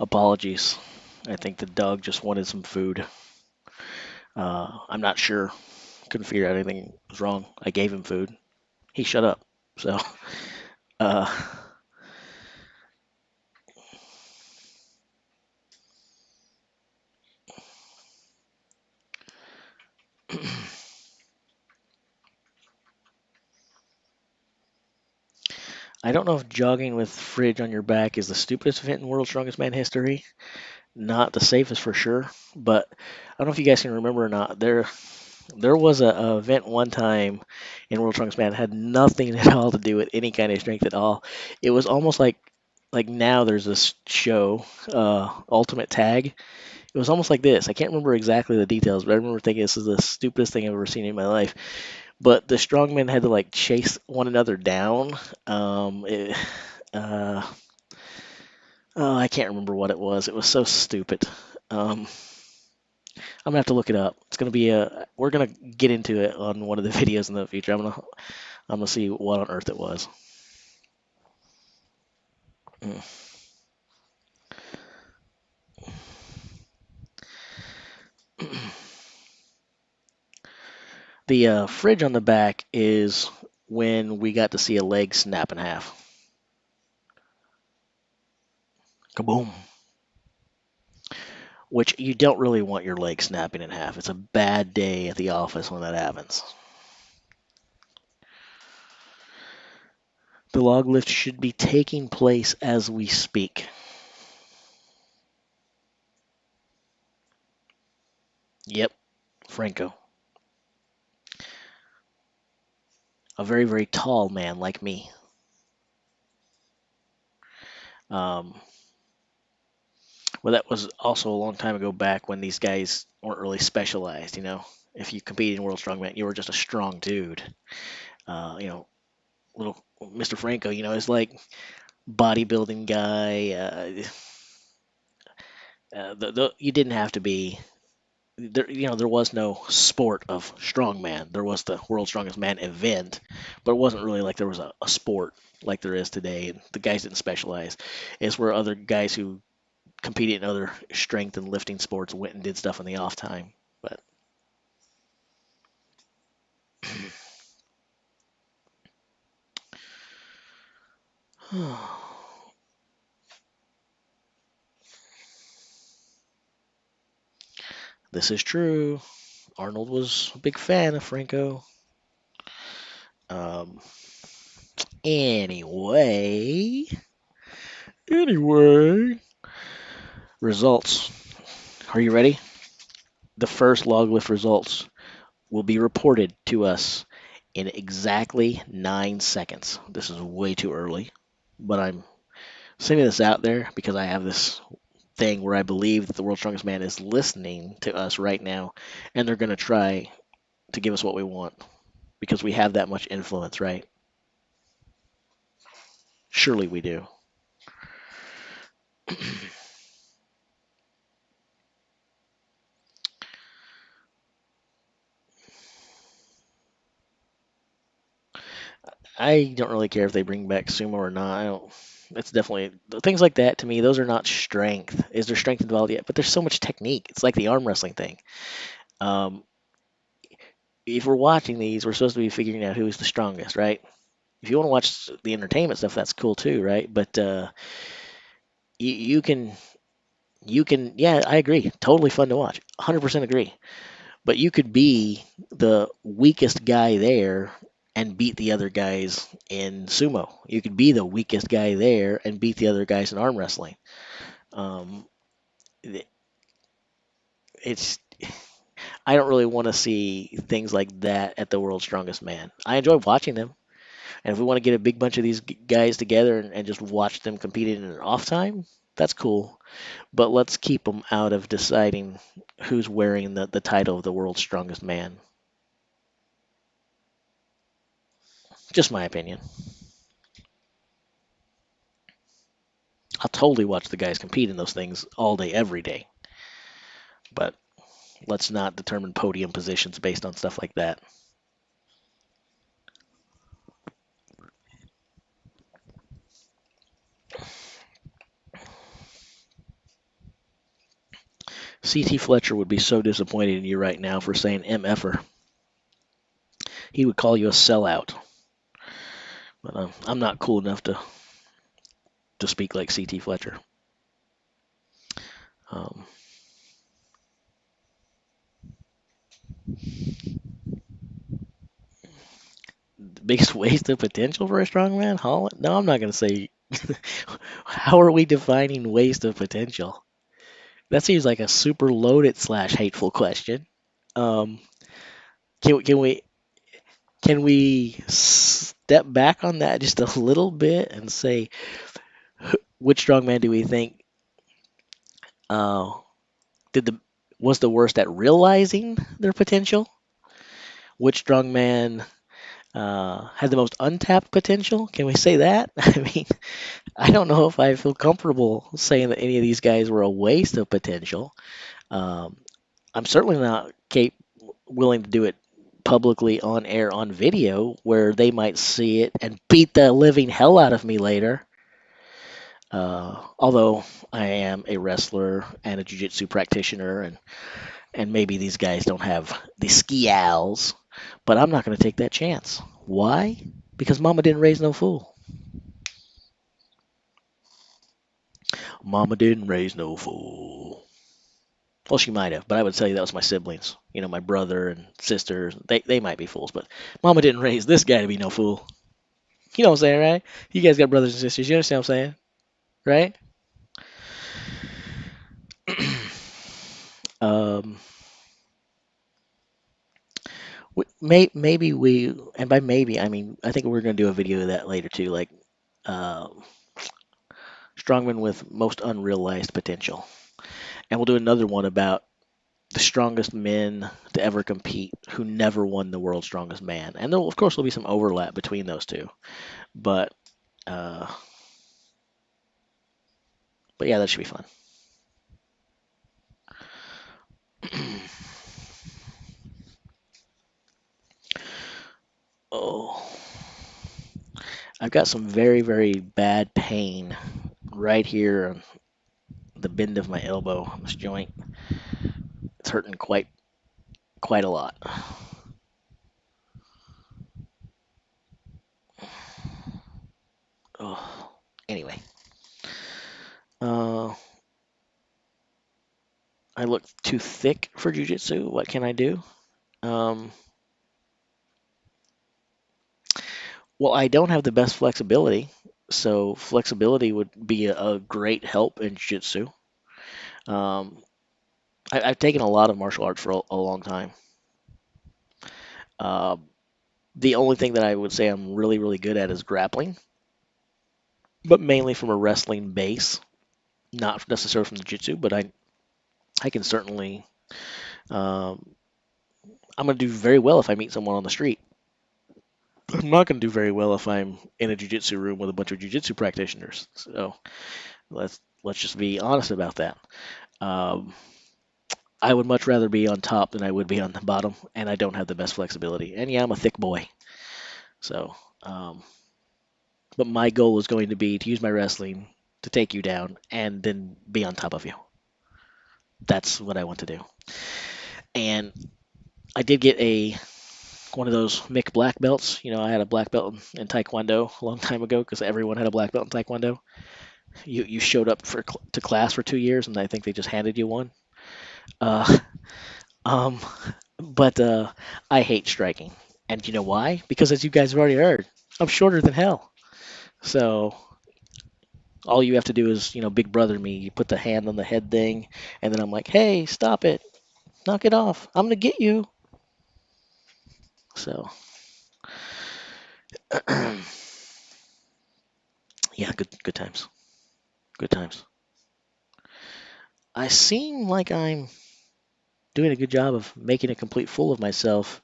[SPEAKER 1] Apologies. I think the dog just wanted some food. I'm not sure. Couldn't figure out anything was wrong. I gave him food. He shut up. So, uh, I don't know if jogging with fridge on your back is the stupidest event in World's Strongest Man history. Not the safest for sure, but I don't know if you guys can remember or not. There was a event one time in World's Strongest Man that had nothing at all to do with any kind of strength at all. It was almost like now there's this show, Ultimate Tag. It was almost like this. I can't remember exactly the details, but I remember thinking this is the stupidest thing I've ever seen in my life. But the strongmen had to like chase one another down. Uh, oh, I can't remember what it was. It was so stupid. I'm gonna have to look it up. It's gonna be a. We're gonna get into it on one of the videos in the future. I'm gonna see what on earth it was. Mm. The fridge on the back is when we got to see a leg snap in half. Kaboom! Which you don't really want your leg snapping in half. It's a bad day at the office when that happens. The log lift should be taking place as we speak. Yep, Franco. A very, very tall man like me. Um, well, that was also a long time ago back when these guys weren't really specialized, you know. If you competed in World Strongman, you were just a strong dude. Little Mr. Franco, is like bodybuilding guy. You didn't have to be there. There was no sport of strongman. There was the World's Strongest Man event, but it wasn't really like there was a sport like there is today. And the guys didn't specialize. It's where other guys who competed in other strength and lifting sports went and did stuff in the off time. But this is true. Arnold was a big fan of Franco. Um, anyway, anyway, results. Are you ready? The first log lift results will be reported to us in exactly 9 seconds. This is way too early, but I'm sending this out there because I have this thing where I believe that the world's strongest man is listening to us right now, and they're going to try to give us what we want because we have that much influence, right? Surely we do. I don't really care if they bring back sumo or not. I don't. It's definitely things like that to me. Those are not strength. Is there strength involved yet? But there's so much technique. It's like the arm wrestling thing. Um, if we're watching these, we're supposed to be figuring out who's the strongest, right? If you want to watch the entertainment stuff, that's cool too, right? But you can yeah, I agree. Totally fun to watch. 100% agree. But you could be the weakest guy there and beat the other guys in sumo. You could be the weakest guy there and beat the other guys in arm wrestling. Um, it's I don't really want to see things like that at the World's Strongest Man. I enjoy watching them, and if we want to get a big bunch of these guys together and just watch them compete in an off time, that's cool. But let's keep them out of deciding who's wearing the title of the World's Strongest Man. Just my opinion. I'll totally watch the guys compete in those things all day, every day. But let's not determine podium positions based on stuff like that. C.T. Fletcher would be so disappointed in you right now for saying MFer. He would call you a sellout. But I'm not cool enough to speak like C.T. Fletcher. Um, the biggest waste of potential for a strongman? Holland? No, I'm not going to say. How are we defining waste of potential? That seems like a super loaded / hateful question. Um, can we can we step back on that just a little bit and say which strongman do we think uh, did the was the worst at realizing their potential? Which strongman had the most untapped potential? Can we say that? I mean, I don't know if I feel comfortable saying that any of these guys were a waste of potential. Um, I'm certainly not willing to do it publicly on air on video where they might see it and beat the living hell out of me later. Although I am a wrestler and a jiu-jitsu practitioner, and maybe these guys don't have the skills, but I'm not going to take that chance. Why? Because Mama didn't raise no fool. Mama didn't raise no fool. Well, she might have, but I would tell you that was my siblings. You know, my brother and sisters. They might be fools, but Mama didn't raise this guy to be no fool. You know what I'm saying, right? You guys got brothers and sisters. You understand what I'm saying, right? um, maybe we, and by maybe I mean I think we're gonna do a video of that later too, like uh, strongmen with most unrealized potential, and we'll do another one about the strongest men to ever compete who never won the world's strongest man, and of course there'll be some overlap between those two, but uh, but yeah, that should be fun. Oh, I've got some very very bad pain right here on the bend of my elbow, this joint. It's hurting quite a lot. Oh, anyway, uh, I look too thick for jujitsu. What can I do? Um, well, I don't have the best flexibility, so flexibility would be a great help in jiu-jitsu. Um, I've taken a lot of martial arts for a long time. Uh, the only thing that I would say I'm really, really good at is grappling, but mainly from a wrestling base, not necessarily from the jiu-jitsu, but I can certainly. Um, I'm going to do very well if I meet someone on the street. I'm not going to do very well if I'm in a jiu-jitsu room with a bunch of jiu-jitsu practitioners. So let's just be honest about that. Um, I would much rather be on top than I would be on the bottom, and I don't have the best flexibility. And yeah, I'm a thick boy. So, but my goal is going to be to use my wrestling to take you down and then be on top of you. That's what I want to do. And I did get one of those Mick black belts. You know, I had a black belt in Taekwondo a long time ago because everyone had a black belt in Taekwondo. You showed up to class for 2 years, and I think they just handed you one. Uh, um, but I hate striking, and you know why? Because as you guys have already heard, I'm shorter than hell. So all you have to do is, big brother me. You put the hand on the head thing, and then I'm like, hey, stop it, knock it off. I'm gonna get you. So yeah, good times, good times. I seem like I'm doing a good job of making a complete fool of myself,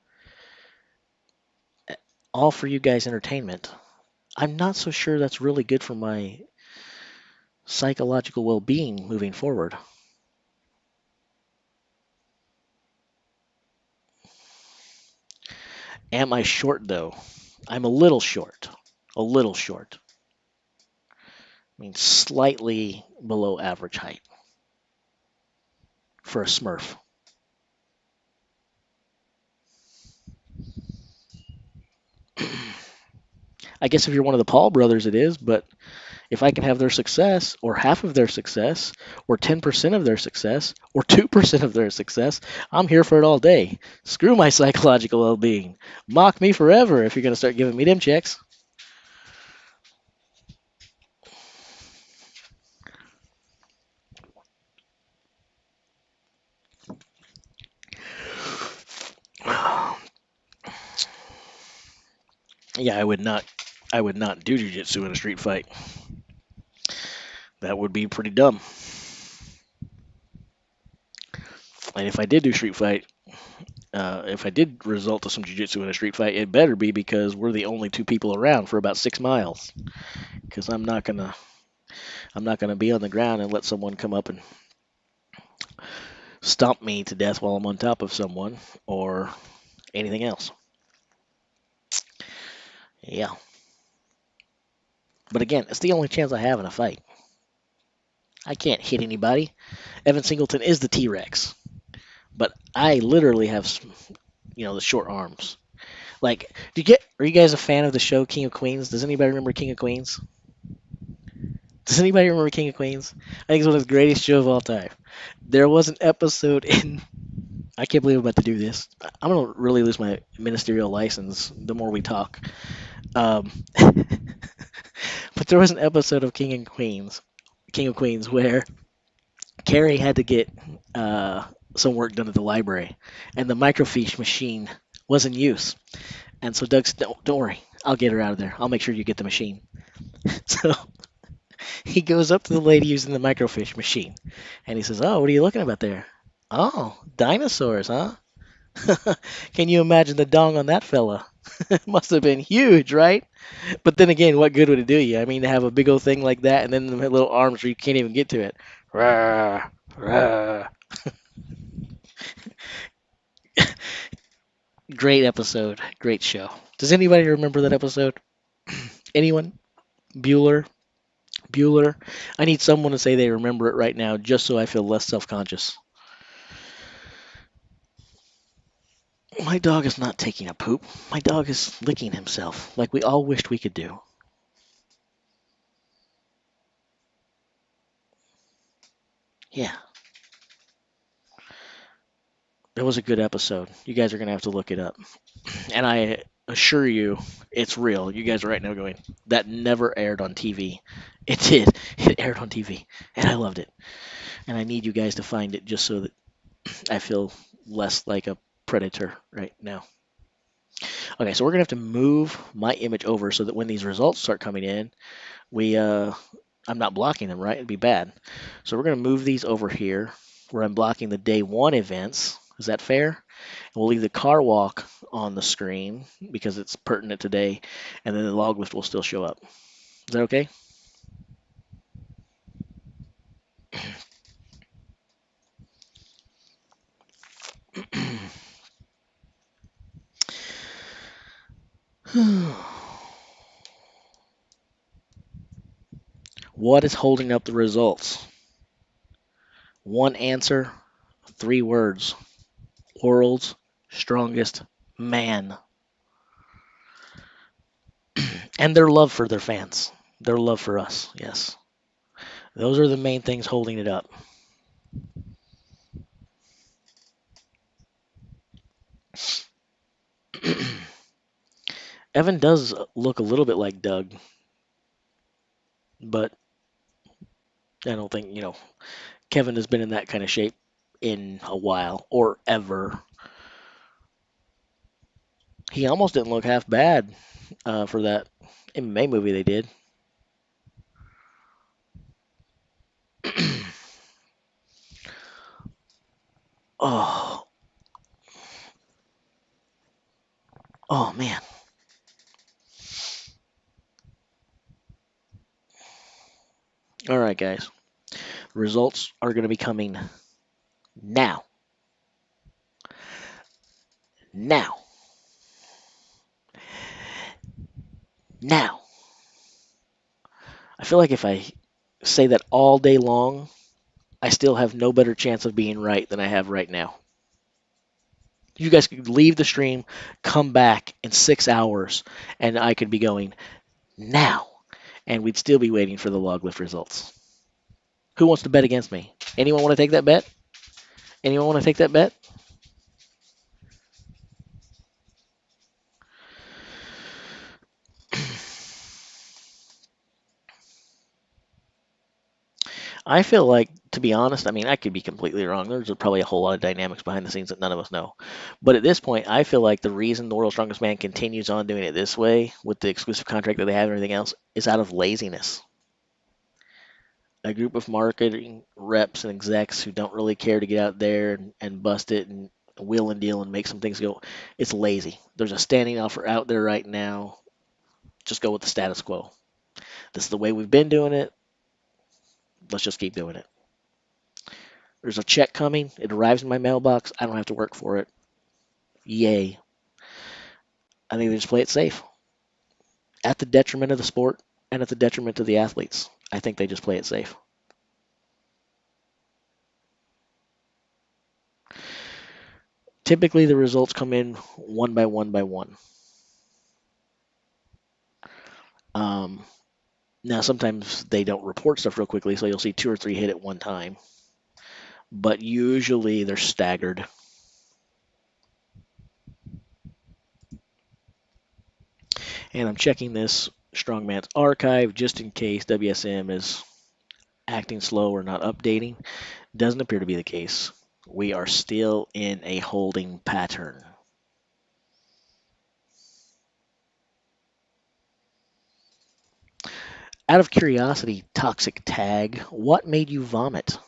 [SPEAKER 1] all for you guys' entertainment. I'm not so sure that's really good for my psychological well-being moving forward. Am I short though? I'm a little short. A little short. I mean, slightly below average height for a Smurf. I guess if you're one of the Paul brothers, it is, but if I can have their success, or half of their success, or 10% of their success, or 2% of their success, I'm here for it all day. Screw my psychological well being. Mock me forever if you're going to start giving me them checks. Yeah, I would not do jiu-jitsu in a street fight. That would be pretty dumb. And if I did do street fight, if I did result to some jiu-jitsu in a street fight, it better be because we're the only two people around for about 6 miles. Because I'm not gonna be on the ground and let someone come up and stomp me to death while I'm on top of someone or anything else. Yeah. But again, it's the only chance I have in a fight. I can't hit anybody. Evan Singleton is the T-Rex, but I literally have, the short arms. Like, are you guys a fan of the show King of Queens? Does anybody remember King of Queens? Does anybody remember King of Queens? I think it's one of the greatest shows of all time. There was an episode in. I can't believe I'm about to do this. I'm gonna really lose my ministerial license the more we talk. Um, but there was an episode of King of Queens, where Carrie had to get some work done at the library, and the microfiche machine was in use. And so Doug said, "Don't worry, I'll get her out of there. I'll make sure you get the machine." So he goes up to the lady using the microfiche machine, and he says, "Oh, what are you looking about there? Oh, dinosaurs, huh? Can you imagine the dong on that fella? It must have been huge, right? But then again, what good would it do you? I mean, to have a big old thing like that, and then the little arms where you can't even get to it. Rah, rah. Great episode, great show. Does anybody remember that episode? Anyone? Bueller? Bueller? I need someone to say they remember it right now, just so I feel less self-conscious. My dog is not taking a poop. My dog is licking himself, like we all wished we could do. Yeah, it was a good episode. You guys are gonna have to look it up. And I assure you, it's real. You guys are right now going, that never aired on TV. It did. It aired on TV, and I loved it. And I need you guys to find it just so that I feel less like a predator right now. Okay, so we're gonna have to move my image over so that when these results start coming in, I'm not blocking them, right? It'd be bad. So we're gonna move these over here where I'm blocking the day one events. Is that fair? And we'll leave the car walk on the screen because it's pertinent today, and then the log lift will still show up. Is that okay? What is holding up the results? One answer, three words. World's strongest man. And their love for their fans. Their love for us, yes. Those are the main things holding it up. Evan does look a little bit like Doug, but I don't think, Kevin has been in that kind of shape in a while or ever. He almost didn't look half bad for that MMA movie they did. Oh, oh man. All right, guys. Results are going to be coming now. Now. Now. I feel like if I say that all day long, I still have no better chance of being right than I have right now. You guys could leave the stream, come back in 6 hours, and I could be going now, and we'd still be waiting for the log lift results. Who wants to bet against me? Anyone want to take that bet? Anyone want to take that bet? I feel like, to be honest, I mean, I could be completely wrong. There's probably a whole lot of dynamics behind the scenes that none of us know. But at this point, I feel like the reason the World's Strongest Man continues on doing it this way with the exclusive contract that they have and everything else is out of laziness. A group of marketing reps and execs who don't really care to get out there and bust it and wheel and deal and make some things go. It's lazy. There's a standing offer out there right now. Just go with the status quo. This is the way we've been doing it. Let's just keep doing it. There's a check coming. It arrives in my mailbox. I don't have to work for it. Yay. I think they just play it safe at the detriment of the sport and at the detriment of the athletes. I think they just play it safe. Typically, the results come in one by one by one. Um, Now, sometimes they don't report stuff real quickly, so you'll see 2 or 3 hit at one time. But usually they're staggered. And I'm checking this Strongman's archive just in case WSM is acting slow or not updating. Doesn't appear to be the case. We are still in a holding pattern. Out of curiosity, Toxic Tag, what made you vomit?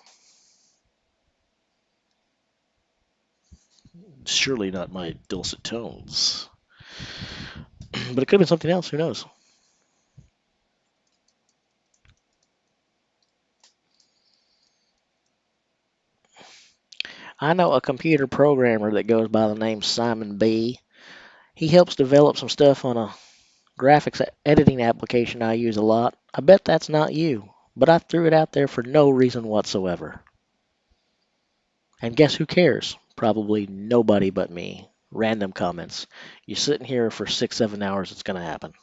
[SPEAKER 1] Surely not my dulcet tones. But it could have been something else. Who knows? I know a computer programmer that goes by the name Simon B. He helps develop some stuff on a graphics editing application I use a lot. I bet that's not you, but I threw it out there for no reason whatsoever. And guess who cares? Probably nobody but me. Random comments. You're sitting here for 6, 7 hours, it's going to happen.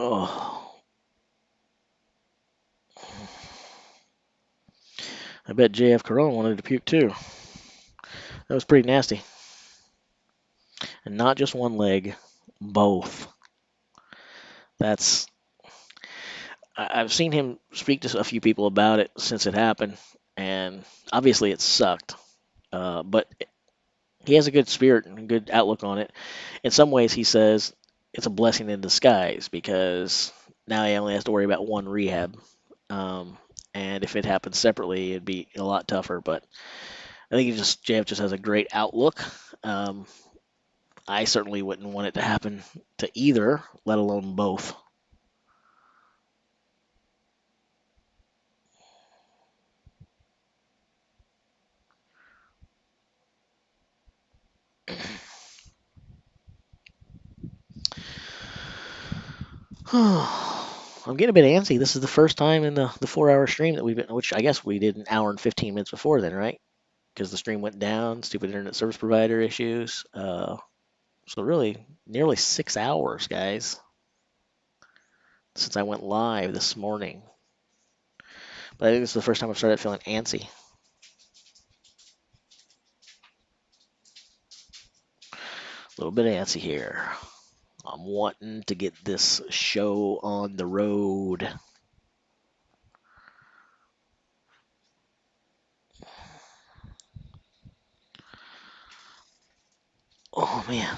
[SPEAKER 1] Oh, I bet JF Corona wanted to puke too. That was pretty nasty. And not just one leg, both. That's. I've seen him speak to a few people about it since it happened, and obviously it sucked. But he has a good spirit and a good outlook on it. In some ways, he says it's a blessing in disguise because now he only has to worry about one rehab. Um, and if it happens separately, it'd be a lot tougher. But I think JF just has a great outlook. I certainly wouldn't want it to happen to either, let alone both. I'm getting a bit antsy. This is the first time in the 4 hour stream that we've been, which I guess we did an hour and 15 minutes before then, right? Because the stream went down, stupid internet service provider issues. So really, nearly 6 hours, guys, since I went live this morning. But I think this is the first time I've started feeling antsy. A little bit antsy here. I'm wanting to get this show on the road. Oh, man.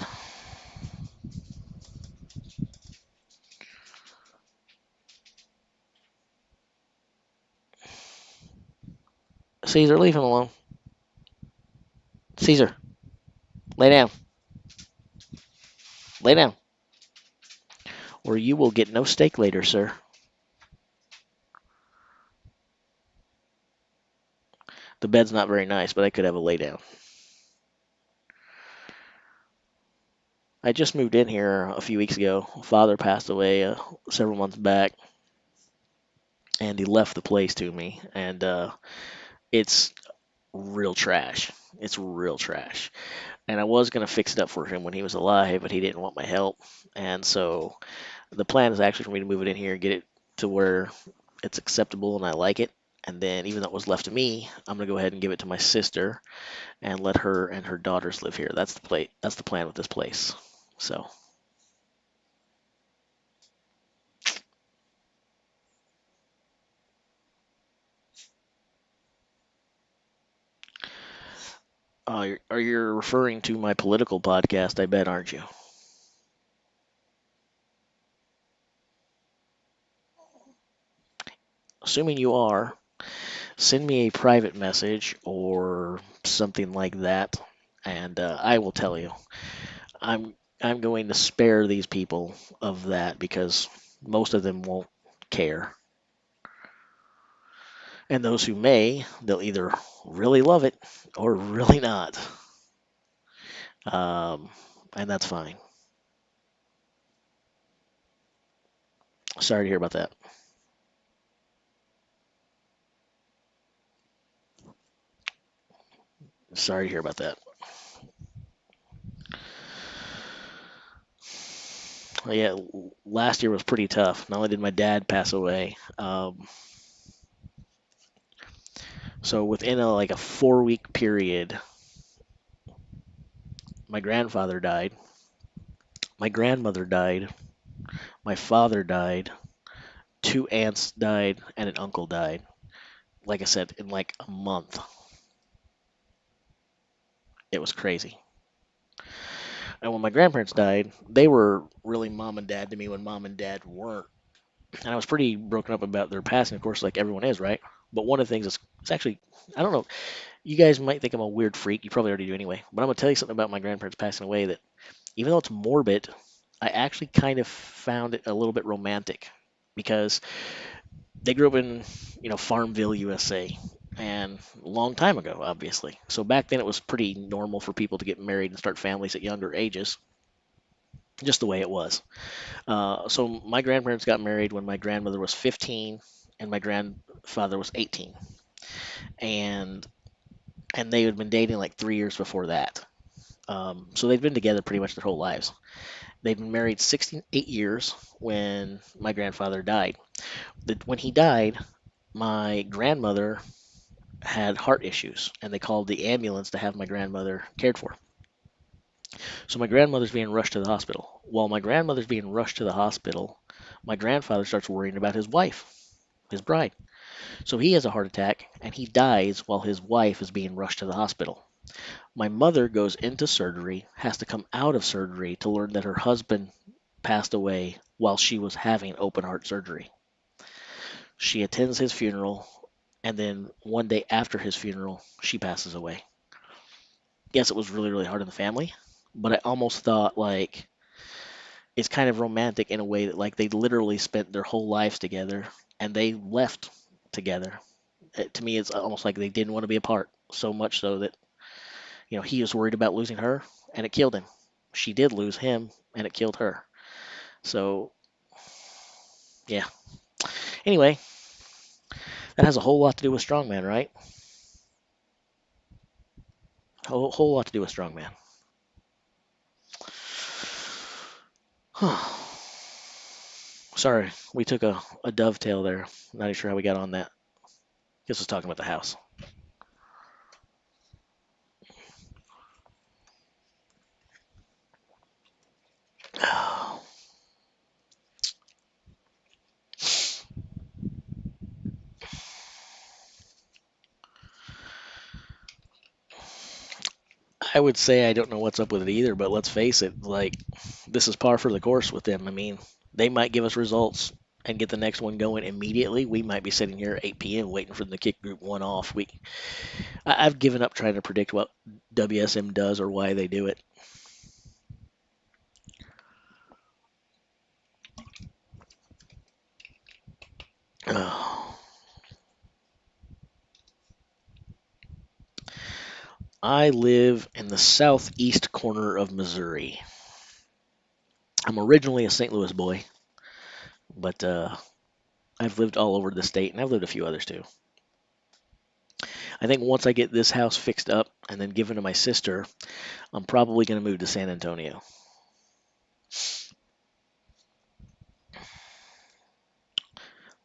[SPEAKER 1] Caesar, leave him alone. Caesar, lay down. Lay down. Or you will get no steak later, sir. The bed's not very nice, but I could have a lay down. I just moved in here a few weeks ago. Father passed away several months back, and he left the place to me, and it's real trash. It's real trash. And I was gonna fix it up for him when he was alive, but he didn't want my help, and so the plan is actually for me to move it in here, get it to where it's acceptable and I like it. And then, even though it was left to me, I'm gonna go ahead and give it to my sister and let her and her daughters live here. That's the play. That's the plan with this place. So, are you referring to my political podcast? I bet, aren't you? Assuming you are, send me a private message or something like that, and I will tell you. I'm going to spare these people of that because most of them won't care. And those who may, they'll either really love it or really not. Um, and that's fine. Sorry to hear about that. Sorry to hear about that. Yeah, last year was pretty tough. Not only did my dad pass away, so within like a 4 week period, my grandfather died, my grandmother died, my father died, two aunts died, and an uncle died. Like I said, in like a month. It was crazy. And when my grandparents died, they were really mom and dad to me when mom and dad weren't. And I was pretty broken up about their passing, of course, like everyone is, right? But one of the things is, it's actually, I don't know, you guys might think I'm a weird freak. You probably already do anyway. But I'm going to tell you something about my grandparents passing away that, even though it's morbid, I actually kind of found it a little bit romantic because they grew up in, Farmville, USA, and a long time ago, obviously. So back then it was pretty normal for people to get married and start families at younger ages, just the way it was. So my grandparents got married when my grandmother was 15 and my grandfather was 18, and they had been dating like 3 years before that. So they'd been together pretty much their whole lives. They'd been married 68 years when my grandfather died. When he died, my grandmother had heart issues, and they called the ambulance to have my grandmother cared for. So my grandmother's being rushed to the hospital. While my grandmother's being rushed to the hospital, my grandfather starts worrying about his wife, his bride. So he has a heart attack, and he dies while his wife is being rushed to the hospital. My mother goes into surgery, has to come out of surgery to learn that her husband passed away while she was having open heart surgery. She attends his funeral, and then one day after his funeral, she passes away. Yes, it was really, really hard on the family, but I almost thought like it's kind of romantic in a way that like they literally spent their whole lives together and they left together. To me, it's almost like they didn't want to be apart, so much so that he was worried about losing her, and it killed him. She did lose him, and it killed her. So yeah. Anyway, that has a whole lot to do with strongman, right? Whole lot to do with strongman. Sorry, we took a dovetail there. Not even sure how we got on that. Guess was talking about the house. I would say I don't know what's up with it either, but let's face it, like this is par for the course with them. I mean, they might give us results and get the next one going immediately. We might be sitting here at 8 p.m. waiting for them to kick group one off. I've given up trying to predict what WSM does or why they do it. I live in the southeast corner of Missouri. I'm originally a St. Louis boy, but I've lived all over the state, and I've lived a few others too. I think once I get this house fixed up and then given to my sister, I'm probably going to move to San Antonio.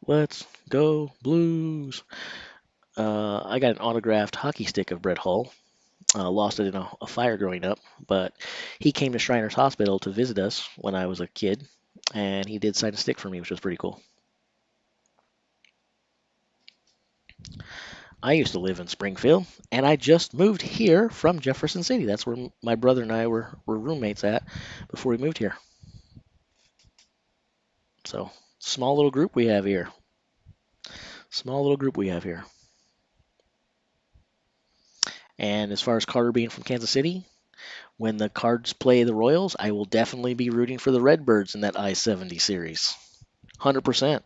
[SPEAKER 1] Let's go Blues. I got an autographed hockey stick of Brett Hull. Lost it in a fire growing up, but he came to Shriners Hospital to visit us when I was a kid, and he did sign a stick for me, which was pretty cool. I used to live in Springfield, and I just moved here from Jefferson City. That's where my brother and I were roommates at before we moved here. So, small little group we have here. Small little group we have here. And as far as Carter being from Kansas City, when the Cards play the Royals, I will definitely be rooting for the Redbirds in that I-70 series. 100%.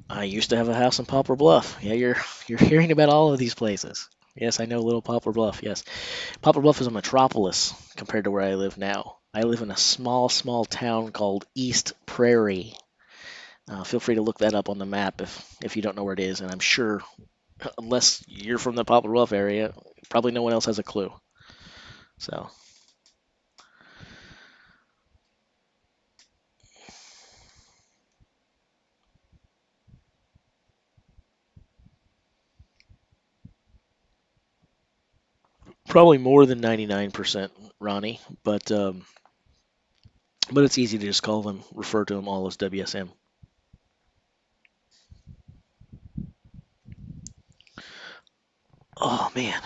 [SPEAKER 1] I used to have a house in Poplar Bluff. Yeah, you're hearing about all of these places. Yes, I know Little Poplar Bluff. Yes, Poplar Bluff is a metropolis compared to where I live now. I live in a small, small town called East Prairie. Feel free to look that up on the map if you don't know where it is, and I'm sure, unless you're from the Poplar Bluff area, probably no one else has a clue. So, probably more than 99%, Ronnie, but it's easy to just call them, refer to them all as WSM. Oh man,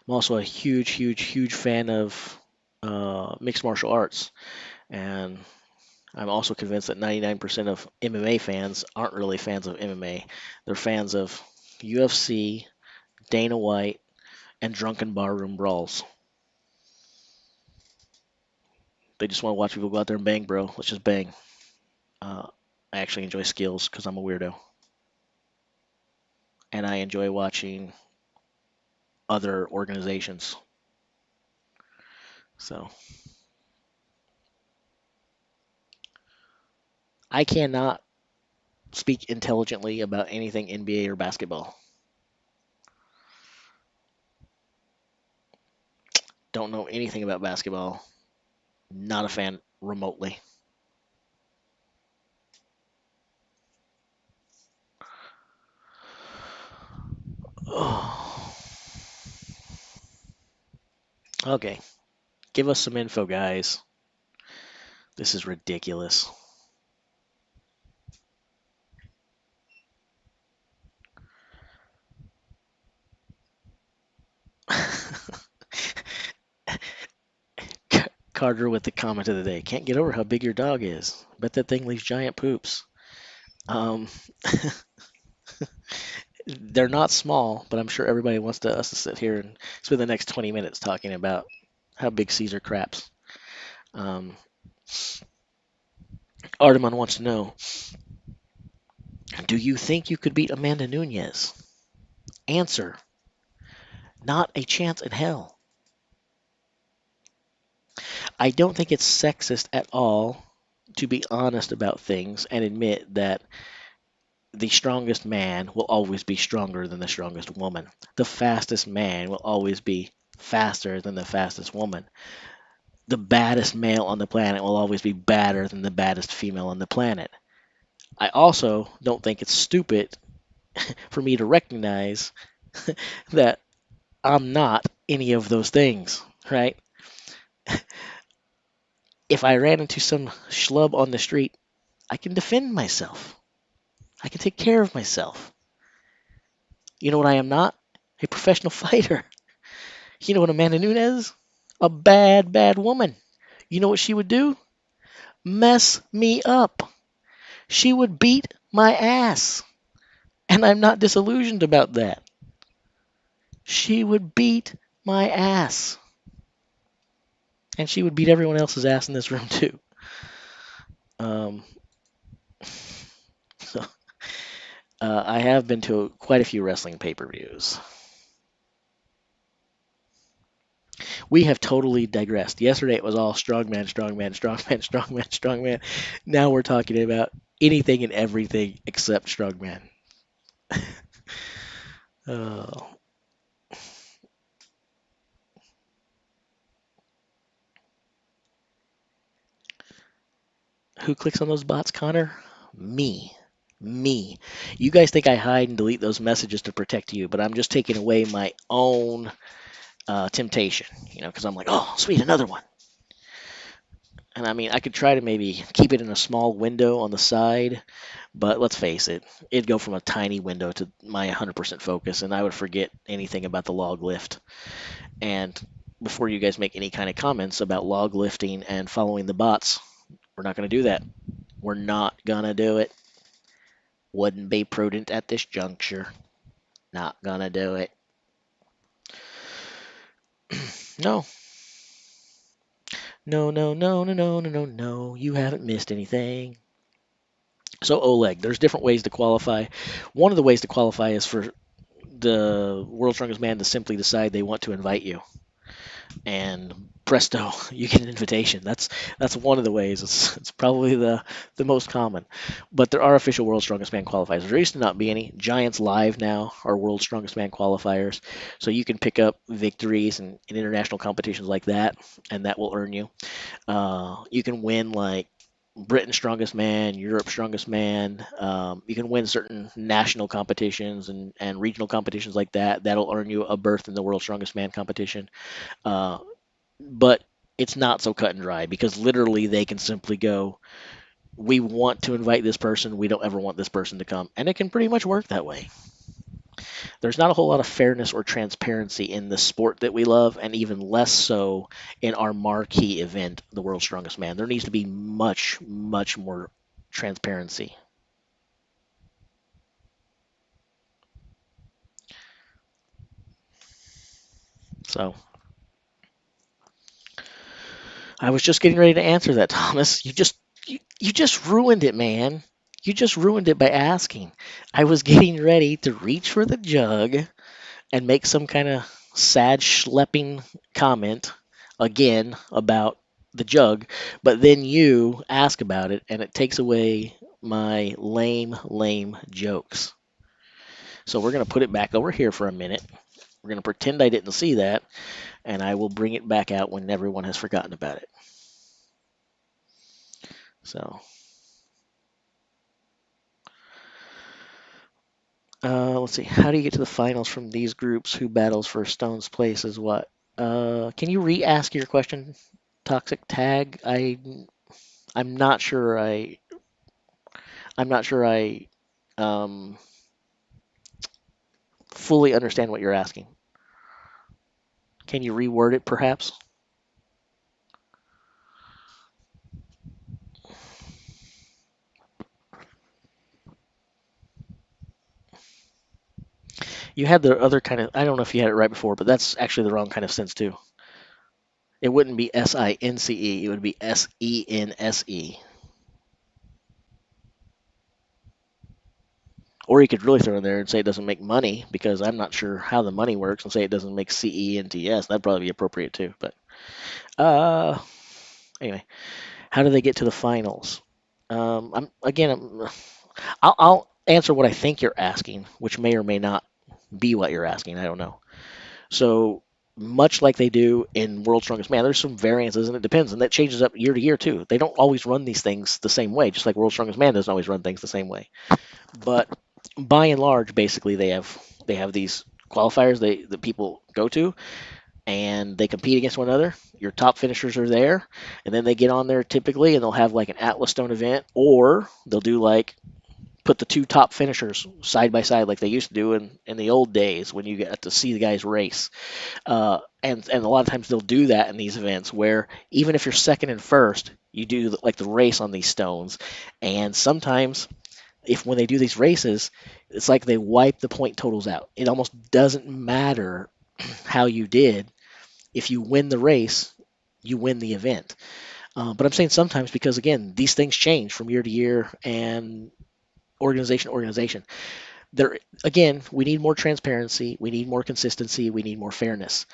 [SPEAKER 1] I'm also a huge, huge, huge fan of mixed martial arts, and I'm also convinced that 99% of MMA fans aren't really fans of MMA. They're fans of UFC, Dana White, and drunken barroom brawls. They just want to watch people go out there and bang, bro. Let's just bang. Uh, I actually enjoy skills because I'm a weirdo, and I enjoy watching other organizations. So I cannot speak intelligently about anything NBA or basketball. Don't know anything about basketball. Not a fan remotely. Oh. Okay, give us some info, guys. This is ridiculous. Carter with the comment of the day. Can't get over how big your dog is. Bet that thing leaves giant poops. Um, they're not small, but I'm sure everybody wants us to sit here and spend the next 20 minutes talking about how big Caesar craps. Um, Artemon wants to know, do you think you could beat Amanda Nunes? Answer, not a chance in hell. I don't think it's sexist at all to be honest about things and admit that the strongest man will always be stronger than the strongest woman. The fastest man will always be faster than the fastest woman. The baddest male on the planet will always be badder than the baddest female on the planet. I also don't think it's stupid for me to recognize that I'm not any of those things, right? If I ran into some schlub on the street, I can defend myself. I can take care of myself. You know what I am not? A professional fighter. You know what Amanda Nunes? A bad, bad woman. You know what she would do? Mess me up. She would beat my ass. And I'm not disillusioned about that. She would beat my ass. And she would beat everyone else's ass in this room too. Um, so, I have been to quite a few wrestling pay-per-views. We have totally digressed. Yesterday it was all strongman, strongman, strongman, strongman, strongman. Now we're talking about anything and everything except strongman. Oh. Who clicks on those bots, Connor? Me. Me. You guys think I hide and delete those messages to protect you, but I'm just taking away my own temptation, because I'm like, oh, sweet, another one. And I mean, I could try to maybe keep it in a small window on the side, but let's face it, it'd go from a tiny window to my 100% focus, and I would forget anything about the log lift. And before you guys make any kind of comments about log lifting and following the bots, we're not going to do that. We're not going to do it. Wouldn't be prudent at this juncture. Not going to do it. No. No, no, no, no, no, no, no, no. You haven't missed anything. So Oleg, there's different ways to qualify. One of the ways to qualify is for the World's Strongest Man to simply decide they want to invite you, and presto, you get an invitation. That's one of the ways. It's probably the most common, but there are official World's Strongest Man qualifiers. There used to not be any. Giants Live now are World's Strongest Man qualifiers, so you can pick up victories in international competitions like that, and that will earn you. You can win like Britain's Strongest Man, Europe's Strongest Man. You can win certain national competitions and regional competitions like that. That'll earn you a berth in the World's Strongest Man competition. Uh, but it's not so cut and dry because literally they can simply go, we want to invite this person. We don't ever want this person to come. And it can pretty much work that way. There's not a whole lot of fairness or transparency in the sport that we love, and even less so in our marquee event, the World's Strongest Man. There needs to be much, much more transparency. So I was just getting ready to answer that, Thomas. You just ruined it, man. You just ruined it by asking. I was getting ready to reach for the jug and make some kind of sad schlepping comment again about the jug, but then you ask about it and it takes away my lame jokes. So we're going to put it back over here for a minute. We're going to pretend I didn't see that, and I will bring it back out when everyone has forgotten about it. So, let's see. How do you get to the finals from these groups? Who battles for Stone's place is what? Can you re-ask your question, Toxic Tag? I'm not sure I um, fully understand what you're asking. Can you reword it, perhaps? You had the other kind of. I don't know if you had it right before, but that's actually the wrong kind of sense too. It wouldn't be SINCE. It would be SENSE. Or you could really throw in there and say it doesn't make money because I'm not sure how the money works, and say it doesn't make CENTS. That'd probably be appropriate too. But uh, anyway, how do they get to the finals? I'll answer what I think you're asking, which may or may not be what you're asking. I don't know. So much like they do in World's Strongest Man, there's some variances, and it depends, and that changes up year to year too. They don't always run these things the same way, just like World's Strongest Man doesn't always run things the same way. But by and large, basically, they have these qualifiers that people go to, and they compete against one another. Your top finishers are there, and then they get on there typically, and they'll have like an Atlas Stone event, or they'll do like put the two top finishers side by side like they used to do in the old days when you got to see the guys race. And a lot of times they'll do that in these events where even if you're second and first, you do like the race on these stones. And sometimes if when they do these races, it's like they wipe the point totals out. It almost doesn't matter how you did. If you win the race, you win the event. But I'm saying sometimes because again, these things change from year to year and organization to organization. There again, we need more transparency, we need more consistency, we need more fairness.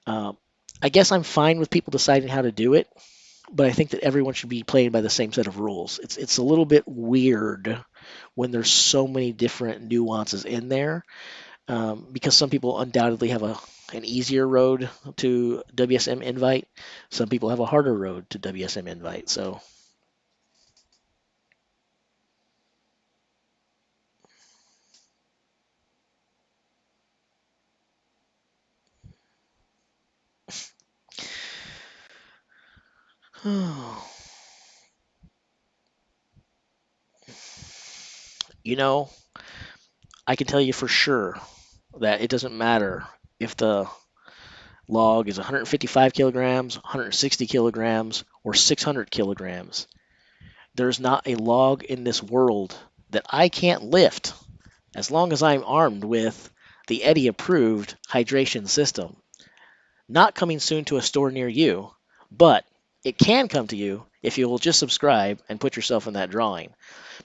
[SPEAKER 1] Um, I guess I'm fine with people deciding how to do it, but I think that everyone should be playing by the same set of rules. It's a little bit weird when there's so many different nuances in there, because some people undoubtedly have an easier road to WSM invite. Some people have a harder road to WSM invite. So, you know, I can tell you for sure that it doesn't matter if the log is 155 kilograms, 160 kilograms, or 600 kilograms. There's not a log in this world that I can't lift as long as I'm armed with the Eddie approved hydration system. Not coming soon to a store near you, but it can come to you if you will just subscribe and put yourself in that drawing.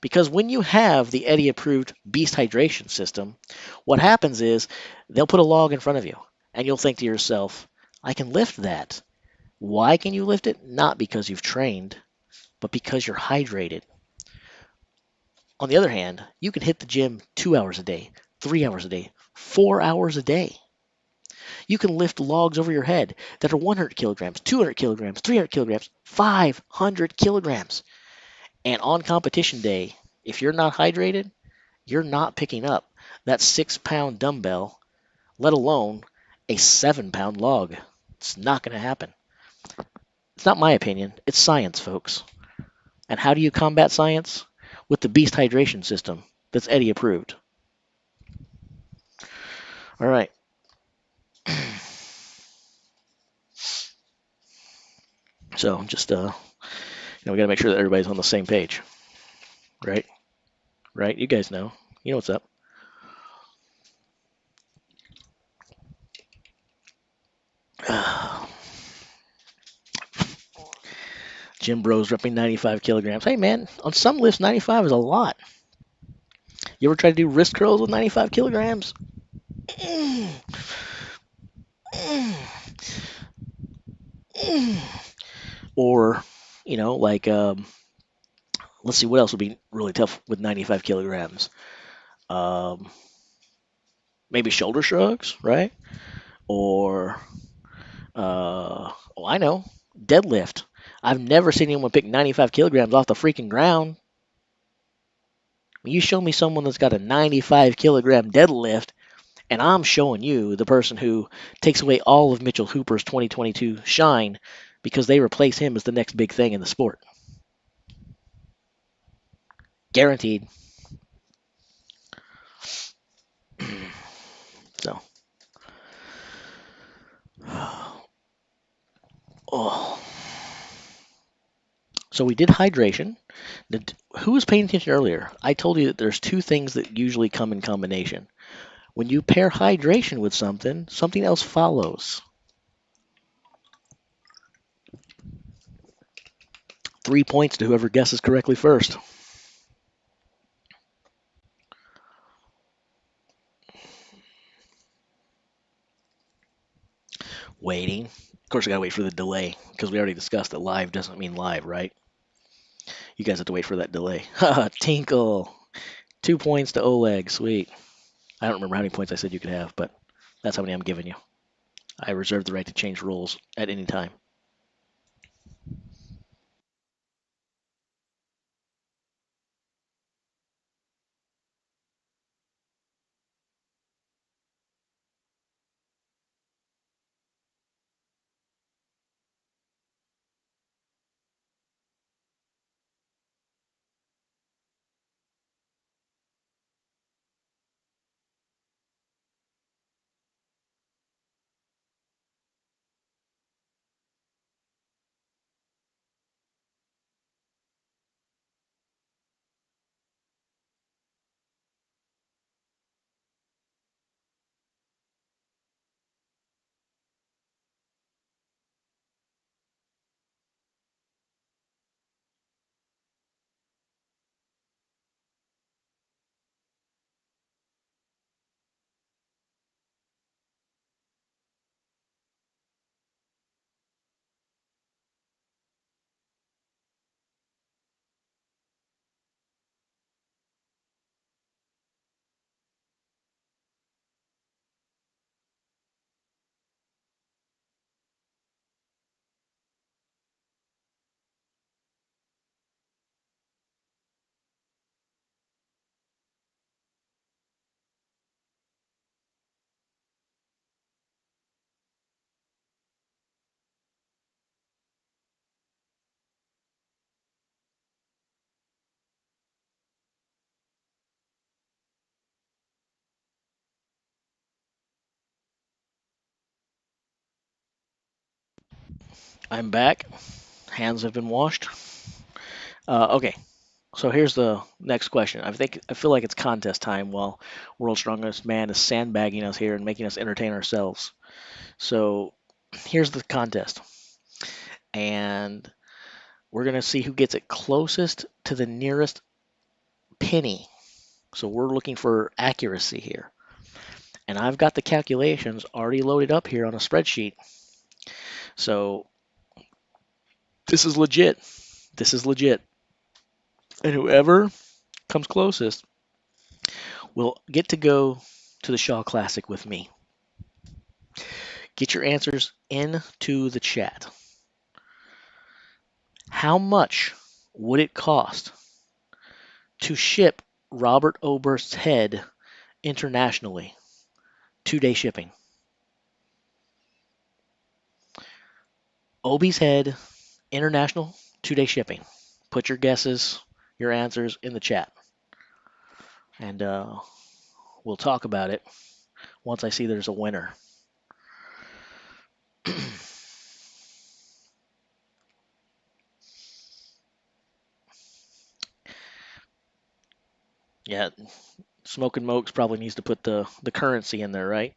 [SPEAKER 1] Because when you have the Eddie approved Beast hydration system, what happens is they'll put a log in front of you, and you'll think to yourself, I can lift that. Why can you lift it? Not because you've trained, but because you're hydrated. On the other hand, you can hit the gym 2 hours a day, 3 hours a day, 4 hours a day. You can lift logs over your head that are 100 kilograms, 200 kilograms, 300 kilograms, 500 kilograms. And on competition day, if you're not hydrated, you're not picking up that 6 pound dumbbell, let alone a 7 pound log. It's not going to happen. It's not my opinion. It's science, folks. And how do you combat science? With the Beast hydration system that's Eddie approved. All right. So just we got to make sure that everybody's on the same page, right? Right? You guys know. You know what's up. Jim Bros repping 95 kilograms. Hey man, on some lifts 95 is a lot. You ever try to do wrist curls with 95 kilograms? Mm, mm, mm. Or, like let's see what else would be really tough with 95 kilograms. Um, Maybe shoulder shrugs, right? Or I know, deadlift. I've never seen anyone pick 95 kilograms off the freaking ground. You show me someone that's got a 95 kilogram deadlift, and I'm showing you the person who takes away all of Mitchell Hooper's 2022 shine because they replace him as the next big thing in the sport. Guaranteed. So, oh. So we did hydration. Who was paying attention earlier? I told you that there's two things that usually come in combination. When you pair hydration with something, something else follows. 3 points to whoever guesses correctly first. Waiting. Of course, I gotta wait for the delay because we already discussed that live doesn't mean live, right? You guys have to wait for that delay. Haha, Tinkle. 2 points to Oleg. Sweet. I don't remember how many points I said you could have, but that's how many I'm giving you. I reserve the right to change rules at any time. I'm back. Hands have been washed. Okay, so here's the next question. I feel like it's contest time while World's Strongest Man is sandbagging us here and making us entertain ourselves. So here's the contest, and we're gonna see who gets it closest to the nearest penny. So we're looking for accuracy here, and I've got the calculations already loaded up here on a spreadsheet. So this is legit. This is legit, and whoever comes closest will get to go to the Shaw Classic with me. Get your answers into the chat. How much would it cost to ship Robert Oberst's head internationally? 2-day shipping. Obi's head, international, 2-day shipping. Put your guesses, your answers in the chat. And we'll talk about it once I see there's a winner. Yeah, Smoking Mokes probably needs to put the currency in there, right?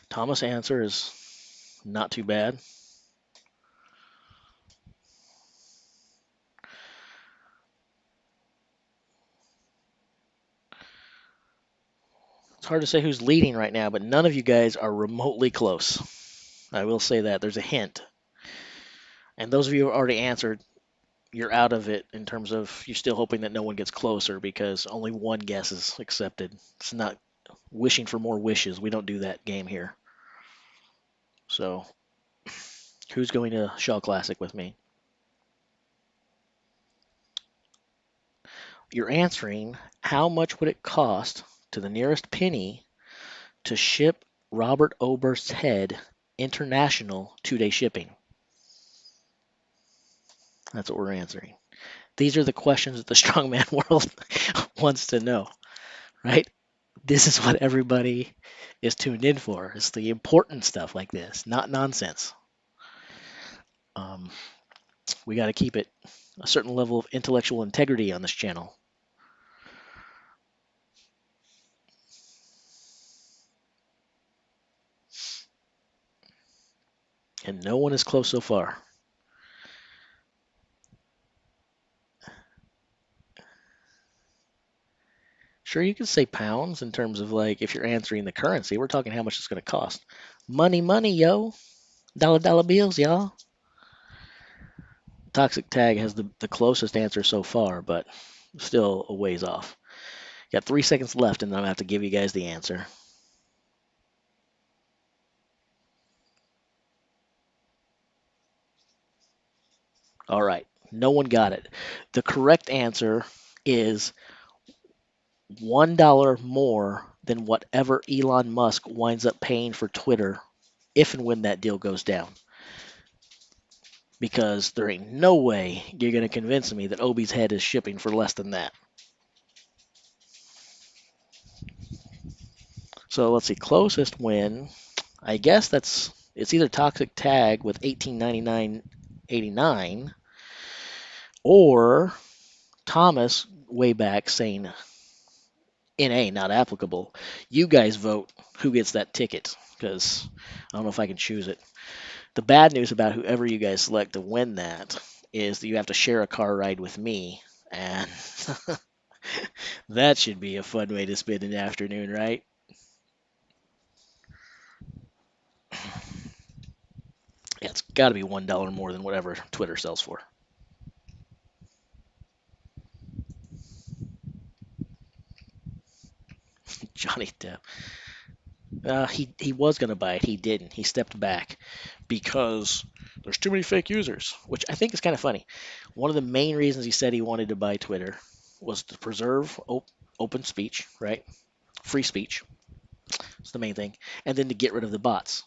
[SPEAKER 1] Thomas' answer is not too bad. It's hard to say who's leading right now, but none of you guys are remotely close. I will say that. There's a hint. And those of you who already answered, you're out of it in terms of you're still hoping that no one gets closer because only one guess is accepted. It's not wishing for more wishes. We don't do that game here. So, who's going to Shaw Classic with me? You're answering how much would it cost to the nearest penny to ship Robert Oberst's head international 2-day shipping? That's what we're answering. These are the questions that the strongman world wants to know, right? This is what everybody is tuned in for. It's the important stuff like this, not nonsense. Um, we got to keep it a certain level of intellectual integrity on this channel. And no one is close so far. Sure, you could say pounds in terms of like if you're answering the currency. We're talking how much it's going to cost. Money, money, yo. Dollar, dollar bills, y'all. Toxic Tag has the closest answer so far, but still a ways off. Got 3 seconds left, and then I'm going to have to give you guys the answer. All right. No one got it. The correct answer is $1 more than whatever Elon Musk winds up paying for Twitter if and when that deal goes down. Because there ain't no way you're going to convince me that Obi's head is shipping for less than that. So let's see, closest win. I guess it's either Toxic Tag with $18.99.89 or Thomas way back saying NA not applicable. You guys vote who gets that ticket because I don't know if I can choose it. The bad news about whoever you guys select to win that is that you have to share a car ride with me, and that should be a fun way to spend an afternoon, right? Yeah, it's got to be $1 more than whatever Twitter sells for. Johnny Depp. He was going to buy it. He didn't. He stepped back because there's too many fake users, which I think is kind of funny. One of the main reasons he said he wanted to buy Twitter was to preserve open speech, right? Free speech. It's the main thing. And then to get rid of the bots.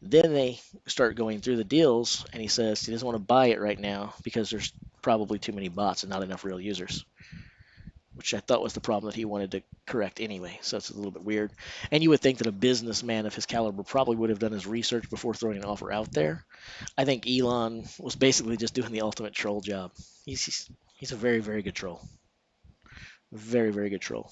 [SPEAKER 1] Then they start going through the deals, and he says he doesn't want to buy it right now because there's probably too many bots and not enough real users. which I thought was the problem that he wanted to correct anyway. So it's a little bit weird. And you would think that a businessman of his caliber probably would have done his research before throwing an offer out there. I think Elon was basically just doing the ultimate troll job. He's a very, very good troll. Very, very good troll.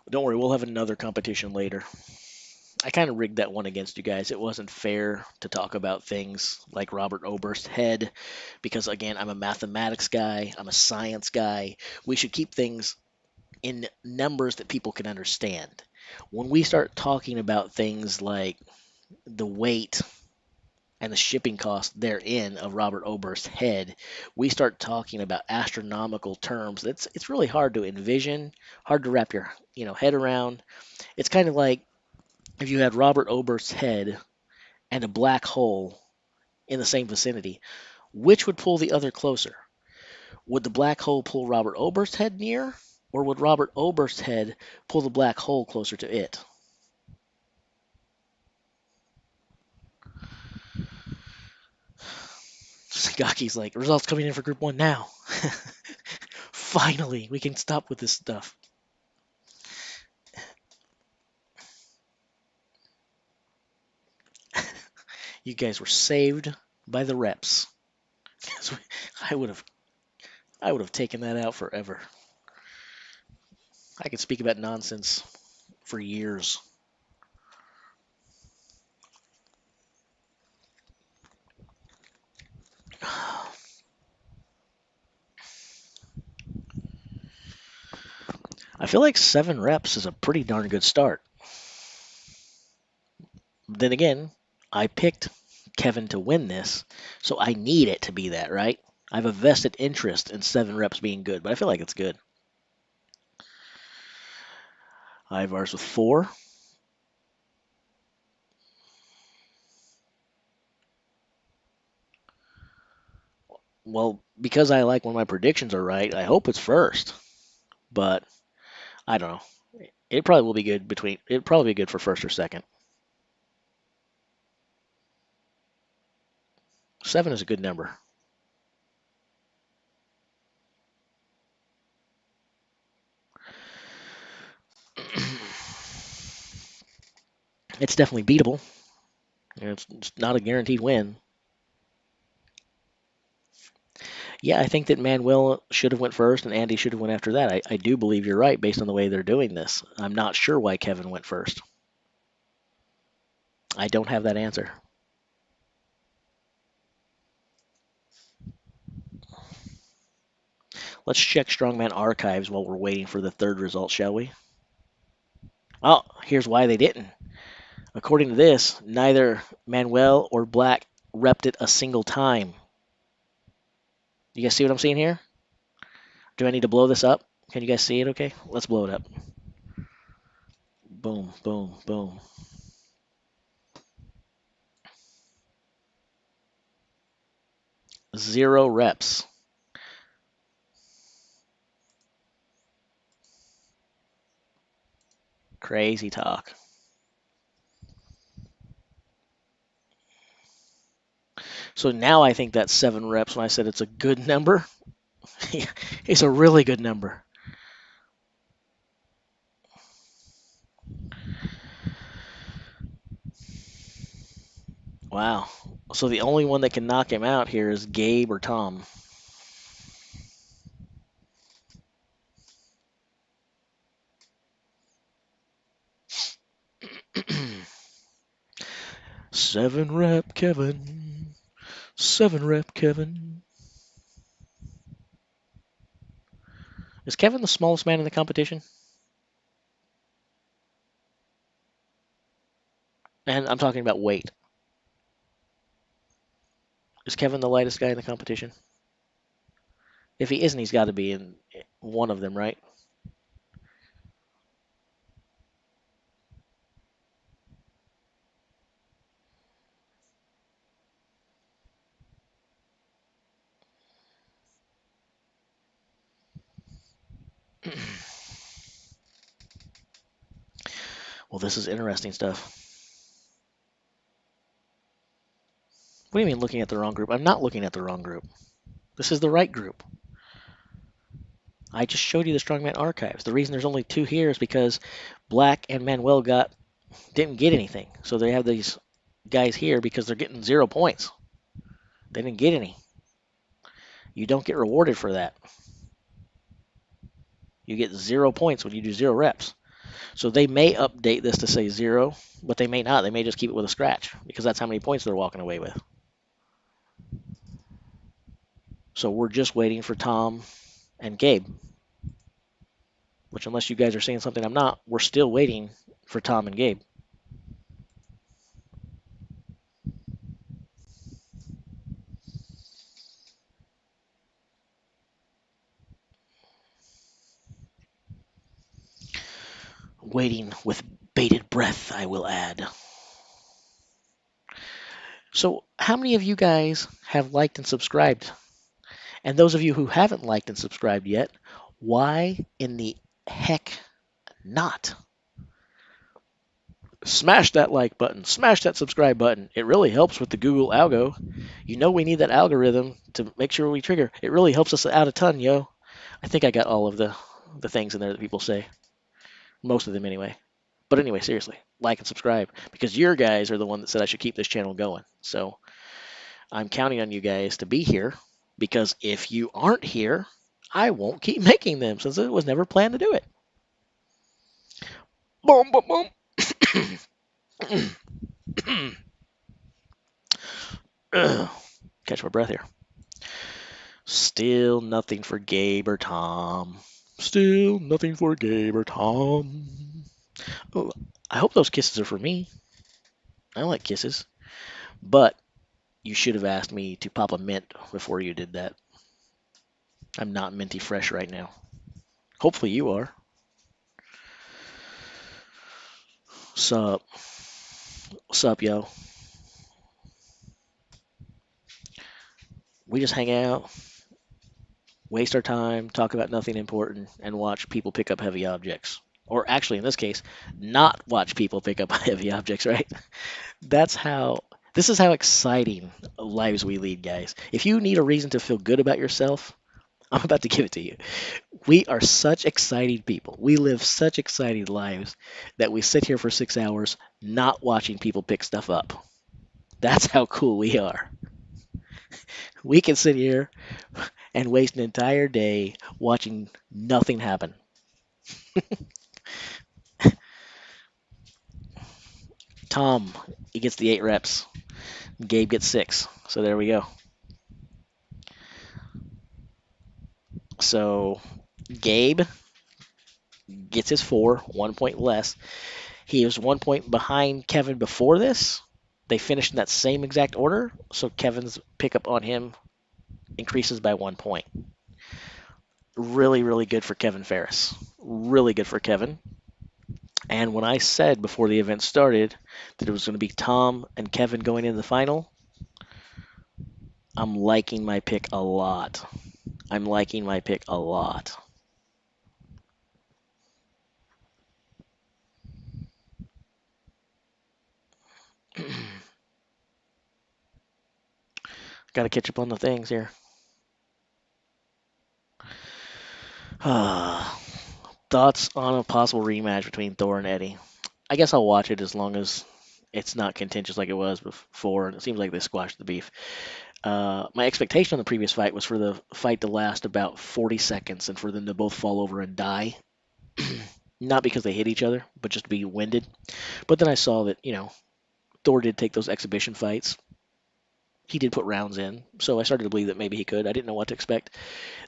[SPEAKER 1] Don't worry, we'll have another competition later. I kind of rigged that one against you guys. It wasn't fair to talk about things like Robert Oberst's head because, again, I'm a mathematics guy, I'm a science guy. We should keep things in numbers that people can understand. When we start talking about things like the weight and the shipping cost therein of Robert Oberst's head, we start talking about astronomical terms. It's really hard to envision, hard to wrap your head around. It's kind of like if you had Robert Oberst's head and a black hole in the same vicinity, which would pull the other closer? Would the black hole pull Robert Oberst's head near, or would Robert Oberst's head pull the black hole closer to it? Sagaki's like, results coming in for Group 1 now. Finally, we can stop with this stuff. You guys were saved by the reps. I would have taken that out forever. I could speak about nonsense for years. I feel like 7 reps is a pretty darn good start. Then again, I picked Kevin to win this, so I need it to be that, right? I have a vested interest in 7 reps being good, but I feel like it's good. Ivars with 4. Well, because I like when my predictions are right, I hope it's first. But I don't know. It probably will be good between. It'd probably be good for first or second. 7 is a good number. It's definitely beatable. It's not a guaranteed win. Yeah, I think that Manuel should have went first and Andy should have went after that. I do believe you're right based on the way they're doing this. I'm not sure why Kevin went first. I don't have that answer. Let's check Strongman archives while we're waiting for the third result, shall we? Oh, here's why they didn't. According to this, neither Manuel or Black repped it a single time. You guys see what I'm seeing here? Do I need to blow this up? Can you guys see it okay? Let's blow it up. Boom, boom, boom. Zero reps. Crazy talk. So now I think that's 7 reps when I said it's a good number. It's a really good number. Wow. So the only one that can knock him out here is Gabe or Tom. Seven rep Kevin. 7 rep Kevin. Is Kevin the smallest man in the competition? And I'm talking about weight. Is Kevin the lightest guy in the competition? If he isn't, he's got to be in one of them, right? Well, this is interesting stuff. What do you mean looking at the wrong group? I'm not looking at the wrong group. This is the right group. I just showed you the Strongman archives. The reason there's only 2 here is because Black and Manuel didn't get anything. So they have these guys here because they're getting 0 points. They didn't get any. You don't get rewarded for that. You get 0 points when you do 0 reps. So they may update this to say 0, but they may not. They may just keep it with a scratch because that's how many points they're walking away with. So we're just waiting for Tom and Gabe. Which, unless you guys are saying something I'm not, we're still waiting for Tom and Gabe. Waiting with bated breath, I will add. So, how many of you guys have liked and subscribed? And those of you who haven't liked and subscribed yet, why in the heck not? Smash that like button, smash that subscribe button. It really helps with the Google algo. You know we need that algorithm to make sure we trigger. It really helps us out a ton, yo. I think I got all of the things in there that people say. Most of them anyway. But anyway, seriously, like and subscribe because your guys are the one that said I should keep this channel going. So I'm counting on you guys to be here because if you aren't here, I won't keep making them since it was never planned to do it. Boom, boom, boom. Catch my breath here. Still nothing for Gabe or Tom. Still nothing for Gabe or Tom. Oh, I hope those kisses are for me. I like kisses. But you should have asked me to pop a mint before you did that. I'm not minty fresh right now. Hopefully you are. Sup? Sup, yo? We just hang out, waste our time, talk about nothing important, and watch people pick up heavy objects. Or actually, in this case, not watch people pick up heavy objects, right? This is how exciting lives we lead, guys. If you need a reason to feel good about yourself, I'm about to give it to you. We are such exciting people. We live such exciting lives that we sit here for 6 hours not watching people pick stuff up. That's how cool we are. We can sit here and waste an entire day watching nothing happen. Tom, he gets the 8 reps. Gabe gets 6. So there we go. So Gabe gets his 4, 1 point less. He was 1 point behind Kevin before this. They finished in that same exact order, so Kevin's pickup on him increases by 1 point. Really, really good for Kevin Ferris. Really good for Kevin. And when I said before the event started that it was going to be Tom and Kevin going into the final, I'm liking my pick a lot. I'm liking my pick a lot. Got to catch up on the things here. Thoughts on a possible rematch between Thor and Eddie? I guess I'll watch it as long as it's not contentious like it was before, and it seems like they squashed the beef. My expectation on the previous fight was for the fight to last about 40 seconds and for them to both fall over and die. Not because they hit each other, but just to be winded. But then I saw that, Thor did take those exhibition fights. He did put rounds in, so I started to believe that maybe he could. I didn't know what to expect.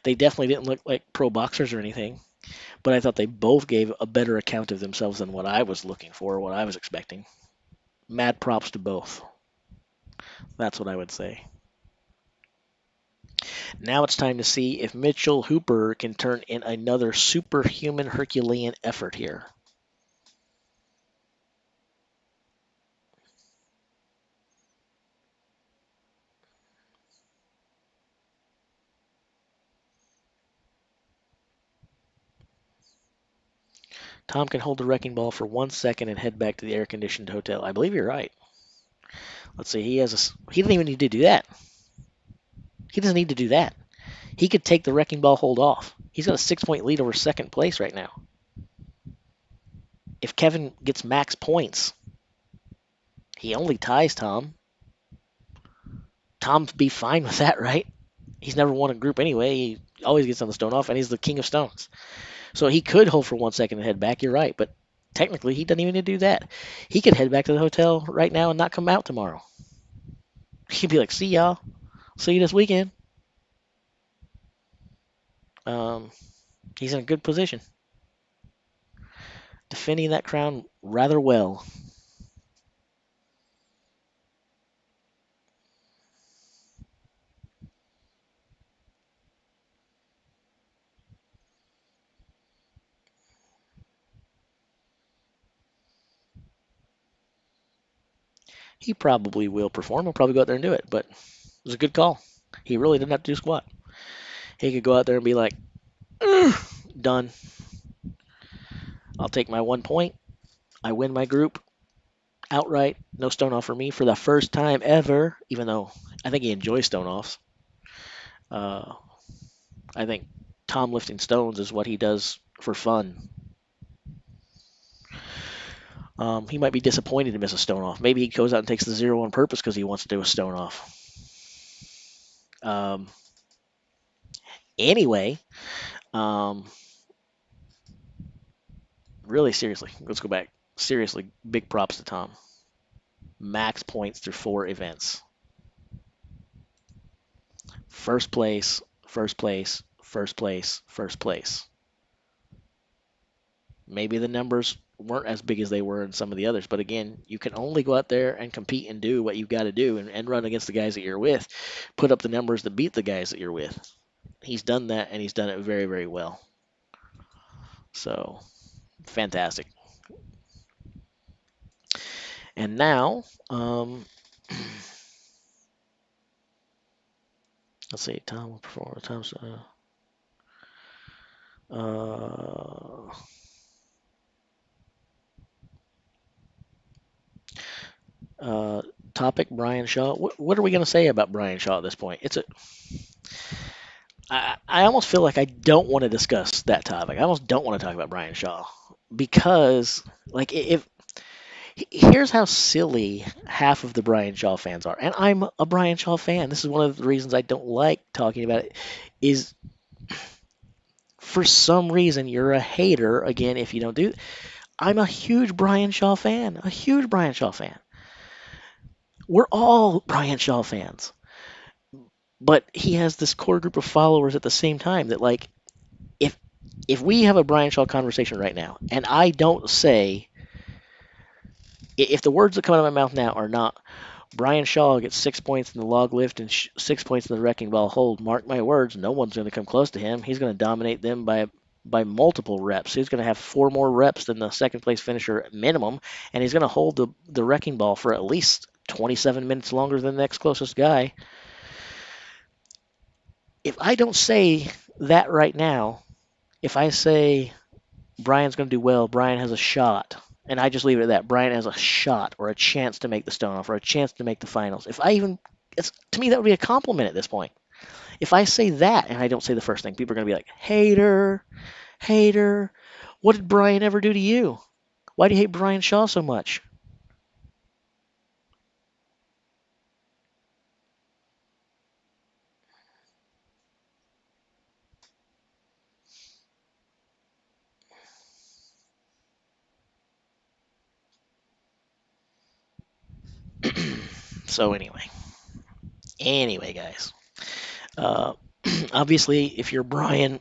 [SPEAKER 1] They definitely didn't look like pro boxers or anything, but I thought they both gave a better account of themselves than what I was looking for, what I was expecting. Mad props to both. That's what I would say. Now it's time to see if Mitchell Hooper can turn in another superhuman Herculean effort here. Tom can hold the wrecking ball for 1 second and head back to the air-conditioned hotel. I believe you're right. Let's see. He doesn't even need to do that. He doesn't need to do that. He could take the wrecking ball hold off. He's got a 6-point lead over second place right now. If Kevin gets max points, he only ties Tom. Tom'd be fine with that, right? He's never won a group anyway. He always gets on the stone off, and he's the king of stones. So he could hold for 1 second and head back. You're right, but technically he doesn't even need to do that. He could head back to the hotel right now and not come out tomorrow. He'd be like, "See y'all. See you this weekend." He's in a good position, defending that crown rather well. He probably will perform. He'll probably go out there and do it, but it was a good call. He really didn't have to do squat. He could go out there and be like, done. I'll take my 1 point. I win my group outright. No stone off for me for the first time ever, even though I think he enjoys stone offs. I think Tom lifting stones is what he does for fun. He might be disappointed to miss a stone off. Maybe he goes out and takes the 0 on purpose because he wants to do a stone off. Anyway, really seriously, let's go back. Seriously, big props to Tom. Max points through 4 events. First place, first place, first place, first place. Maybe the numbers weren't as big as they were in some of the others, but again, you can only go out there and compete and do what you've got to do and run against the guys that you're with. Put up the numbers to beat the guys that you're with. He's done that, and he's done it very, very well. So, fantastic. And now, let's see, Tom will perform. Thompson. Topic Brian Shaw. What are we going to say about Brian Shaw at this point? I almost feel like I don't want to discuss that topic. I almost don't want to talk about Brian Shaw because, like, if here's how silly half of the Brian Shaw fans are, and I'm a Brian Shaw fan. This is one of the reasons I don't like talking about it. Is for some reason you're a hater again if you don't do. I'm a huge Brian Shaw fan. A huge Brian Shaw fan. We're all Brian Shaw fans. But he has this core group of followers at the same time that, like, if we have a Brian Shaw conversation right now, and I don't say, if the words that come out of my mouth now are not, Brian Shaw gets 6 points in the log lift and 6 points in the wrecking ball hold, mark my words, no one's going to come close to him. He's going to dominate them by multiple reps. He's going to have 4 more reps than the second place finisher at minimum, and he's going to hold the wrecking ball for at least 27 minutes longer than the next closest guy. If I don't say that right now, if I say Brian's going to do well, Brian has a shot, and I just leave it at that, Brian has a shot or a chance to make the stone off or a chance to make the finals. To me, that would be a compliment at this point. If I say that and I don't say the first thing, people are going to be like, hater, hater, what did Brian ever do to you? Why do you hate Brian Shaw so much? So anyway, guys, obviously, if you're Brian,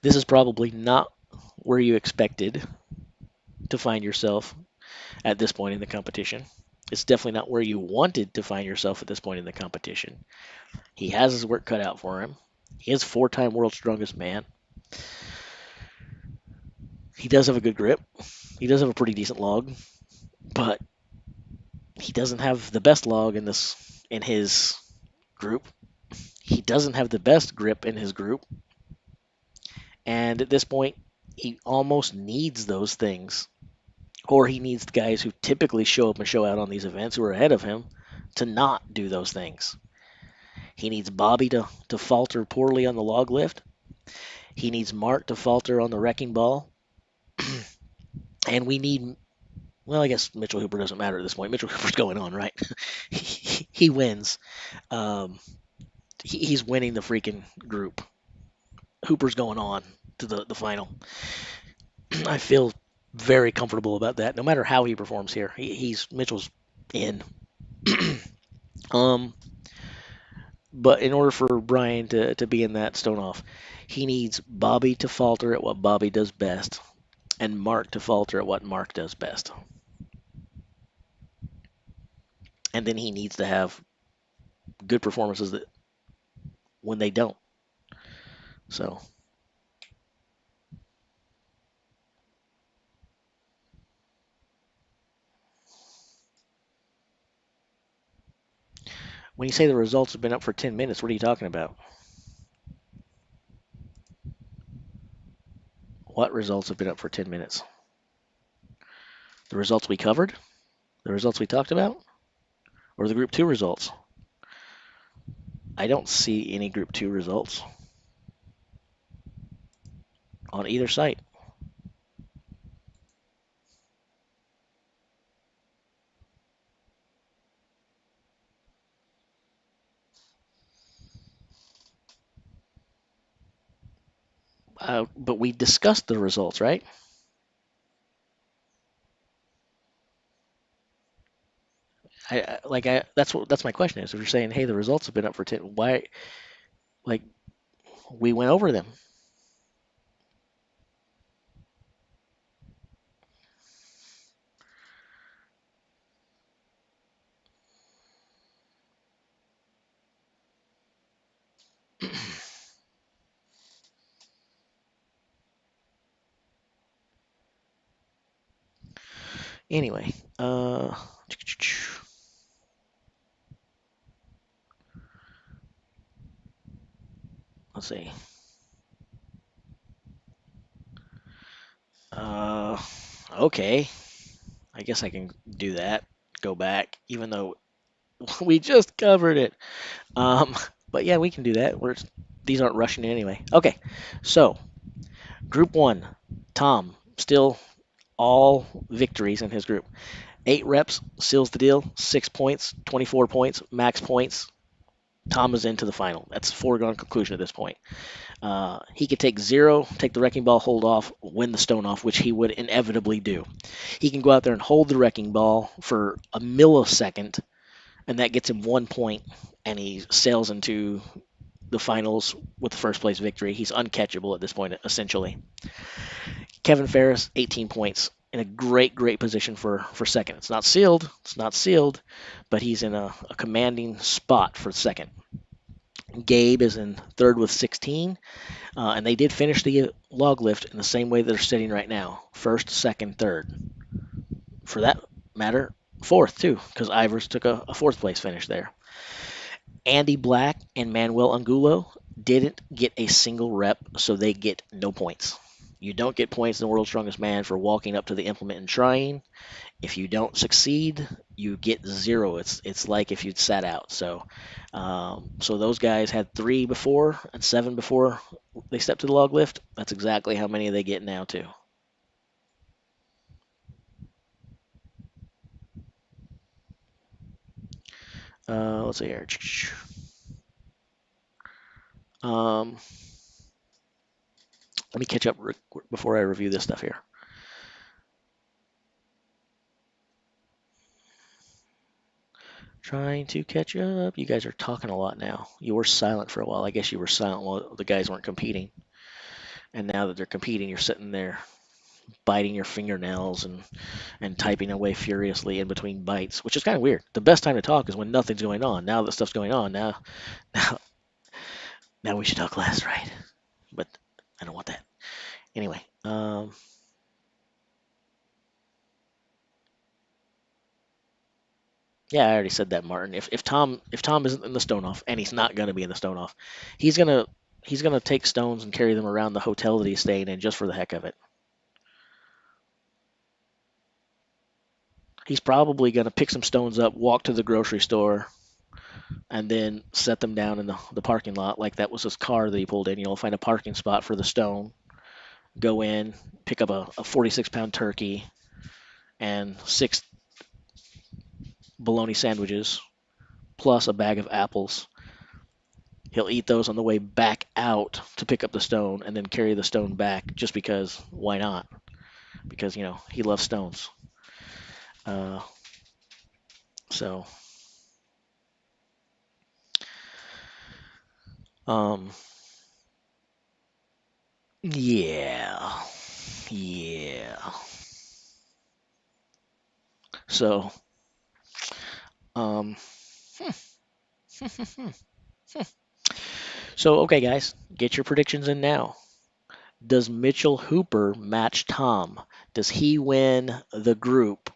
[SPEAKER 1] this is probably not where you expected to find yourself at this point in the competition. It's definitely not where you wanted to find yourself at this point in the competition. He has his work cut out for him. He is 4-time world's strongest man. He does have a good grip. He does have a pretty decent log, but he doesn't have the best log in his group. He doesn't have the best grip in his group. And at this point, he almost needs those things, or he needs the guys who typically show up and show out on these events who are ahead of him to not do those things. He needs Bobby to falter poorly on the log lift. He needs Mark to falter on the wrecking ball. And we need, well, I guess Mitchell Hooper doesn't matter at this point. Mitchell Hooper's going on, right? He wins. Um, he's winning the freaking group. Hooper's going on to the final. I feel very comfortable about that. No matter how he performs here, he's Mitchell's in. um, but in order for Brian to be in that stone off, he needs Bobby to falter at what Bobby does best, and Mark to falter at what Mark does best. And then he needs to have good performances that when they don't. So when you say the results have been up for 10 minutes, what are you talking about? What results have been up for 10 minutes? The results we covered? The results we talked about? Or the Group 2 results? I don't see any Group 2 results on either site. But we discussed the results, right? That's my question is if you're saying, hey, the results have been up for 10, why? Like we went over them. Anyway, let's see. Uh, okay. I guess I can do that. Go back, even though we just covered it. Um, but yeah, we can do that. These aren't rushing it anyway. Okay, so Group 1, Tom, still all victories in his group. 8 reps, seals the deal, 6 points, 24 points, max points. Tom is into the final. That's a foregone conclusion at this point. He could take 0, take the wrecking ball, hold off, win the stone off, which he would inevitably do. He can go out there and hold the wrecking ball for a millisecond, and that gets him 1 point, and he sails into the finals with the first place victory. He's uncatchable at this point, essentially. Kevin Ferris, 18 points, in a great position for second. It's not sealed, but he's in a commanding spot for second. Gabe is in third with 16, and they did finish the log lift in the same way they're sitting right now: first, second, third. For that matter, fourth too, because Ivers took a fourth place finish there. Andy Black and Manuel Angulo didn't get a single rep, so they get no points. You don't get points in the World's Strongest Man for walking up to the implement and trying. If you don't succeed, you get 0. It's like if you'd sat out. So those guys had 3 before and 7 before they stepped to the log lift. That's exactly how many they get now too. Let's see here. Let me catch up before I review this stuff here. Trying to catch up. You guys are talking a lot now. You were silent for a while. I guess you were silent while the guys weren't competing. And now that they're competing, you're sitting there biting your fingernails and typing away furiously in between bites, which is kind of weird. The best time to talk is when nothing's going on. Now that stuff's going on, now, now we should talk last, right? But I don't want that. Anyway, yeah, I already said that, Martin. If Tom isn't in the stone off, and he's not gonna be in the stone off, he's gonna take stones and carry them around the hotel that he's staying in just for the heck of it. He's probably going to pick some stones up, walk to the grocery store, and then set them down in the parking lot. Like that was his car that he pulled in. Find a parking spot for the stone, go in, pick up a 46-pound turkey and 6 bologna sandwiches, plus a bag of apples. He'll eat those on the way back out to pick up the stone and then carry the stone back just because why not? Because, he loves stones. Uh, so, um, yeah, yeah. So, um, so okay, guys, get your predictions in now. Does Mitchell Hooper match Tom? Does he win the group?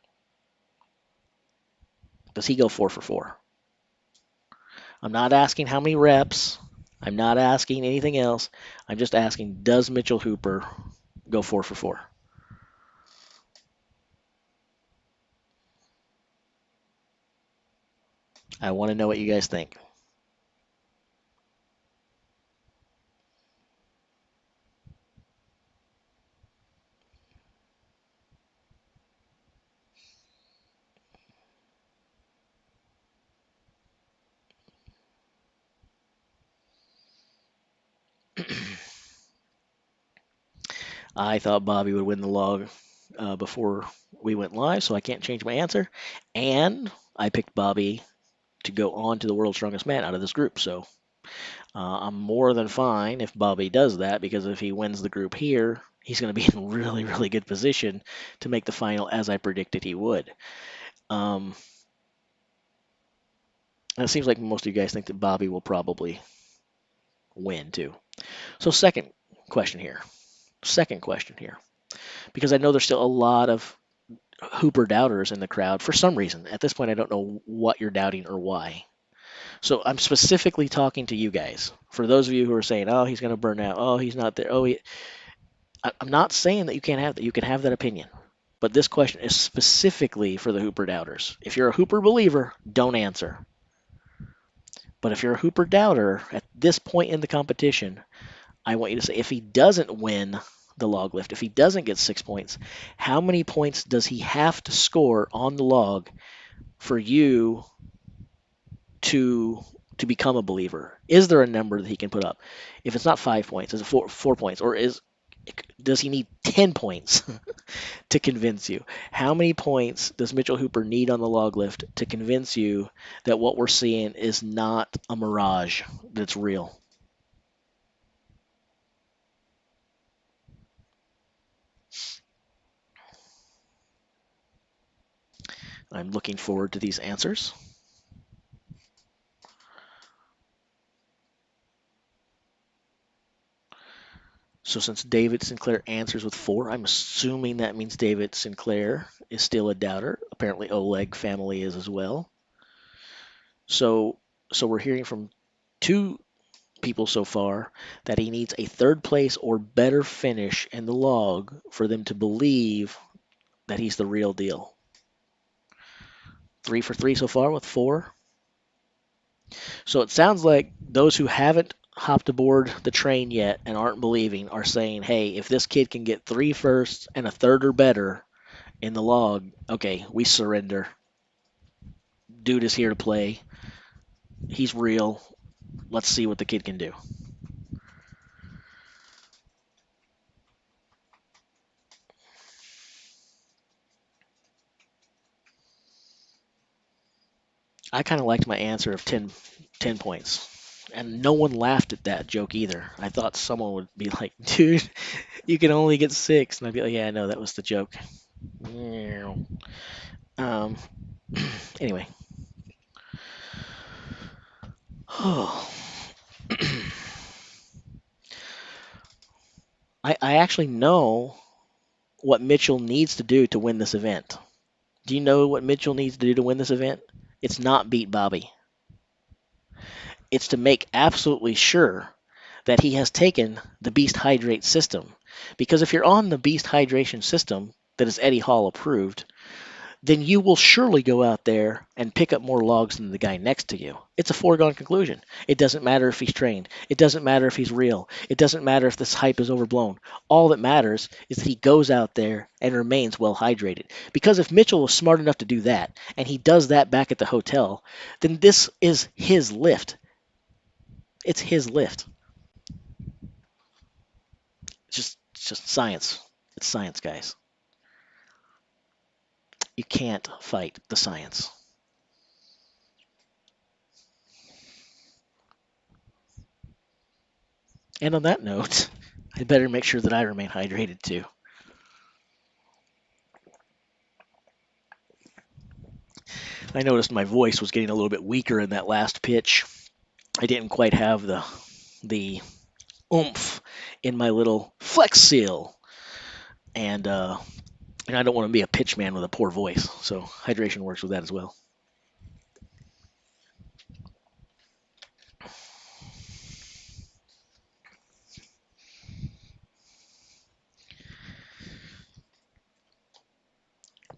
[SPEAKER 1] Does he go 4 for 4? I'm not asking how many reps. I'm not asking anything else. I'm just asking, does Mitchell Hooper go 4 for 4? I want to know what you guys think. I thought Bobby would win the log before we went live, so I can't change my answer. And I picked Bobby to go on to the world's strongest man out of this group. So I'm more than fine if Bobby does that, because if he wins the group here, he's going to be in really, really good position to make the final as I predicted he would. And it seems like most of you guys think that Bobby will probably win too. So second question here. Because I know there's still a lot of Hooper doubters in the crowd for some reason. At this point, I don't know what you're doubting or why. So I'm specifically talking to you guys. For those of you who are saying, "Oh, he's going to burn out. Oh, he's not there. Oh, I'm not saying that you can't have that. You can have that opinion. But this question is specifically for the Hooper doubters. If you're a Hooper believer, don't answer. But if you're a Hooper doubter at this point in the competition, I want you to say, if he doesn't win the log lift, if he doesn't get 6 points, how many points does he have to score on the log for you to become a believer? Is there a number that he can put up? If it's not 5 points, is it 4 points, or does he need 10 points to convince you? How many points does Mitchell Hooper need on the log lift to convince you that what we're seeing is not a mirage, that's real? I'm looking forward to these answers. So since David Sinclair answers with 4, I'm assuming that means David Sinclair is still a doubter. Apparently Oleg family is as well. So we're hearing from 2 people so far that he needs a 3rd place or better finish in the log for them to believe that he's the real deal. 3 for 3 so far with 4. So it sounds like those who haven't hopped aboard the train yet and aren't believing are saying, hey, if this kid can get 3 firsts and a 3rd or better in the log, okay, we surrender. Dude is here to play. He's real. Let's see what the kid can do. I kind of liked my answer of 10 points. And no one laughed at that joke either. I thought someone would be like, dude, you can only get 6. And I'd be like, yeah, I know, that was the joke. Um, anyway. I actually know what Mitchell needs to do to win this event. Do you know what Mitchell needs to do to win this event? It's not beat Bobby. It's to make absolutely sure that he has taken the Beast Hydrate system. Because if you're on the Beast Hydration system that is Eddie Hall approved, then you will surely go out there and pick up more logs than the guy next to you. It's a foregone conclusion. It doesn't matter if he's trained. It doesn't matter if he's real. It doesn't matter if this hype is overblown. All that matters is that he goes out there and remains well hydrated. Because if Mitchell was smart enough to do that, and he does that back at the hotel, then this is his lift. It's his lift. It's just science. It's science, guys. You can't fight the science. And on that note, I better make sure that I remain hydrated too. I noticed my voice was getting a little bit weaker in that last pitch. I didn't quite have the oomph in my little flex seal, and I don't want to be a pitch man with a poor voice, so hydration works with that as well.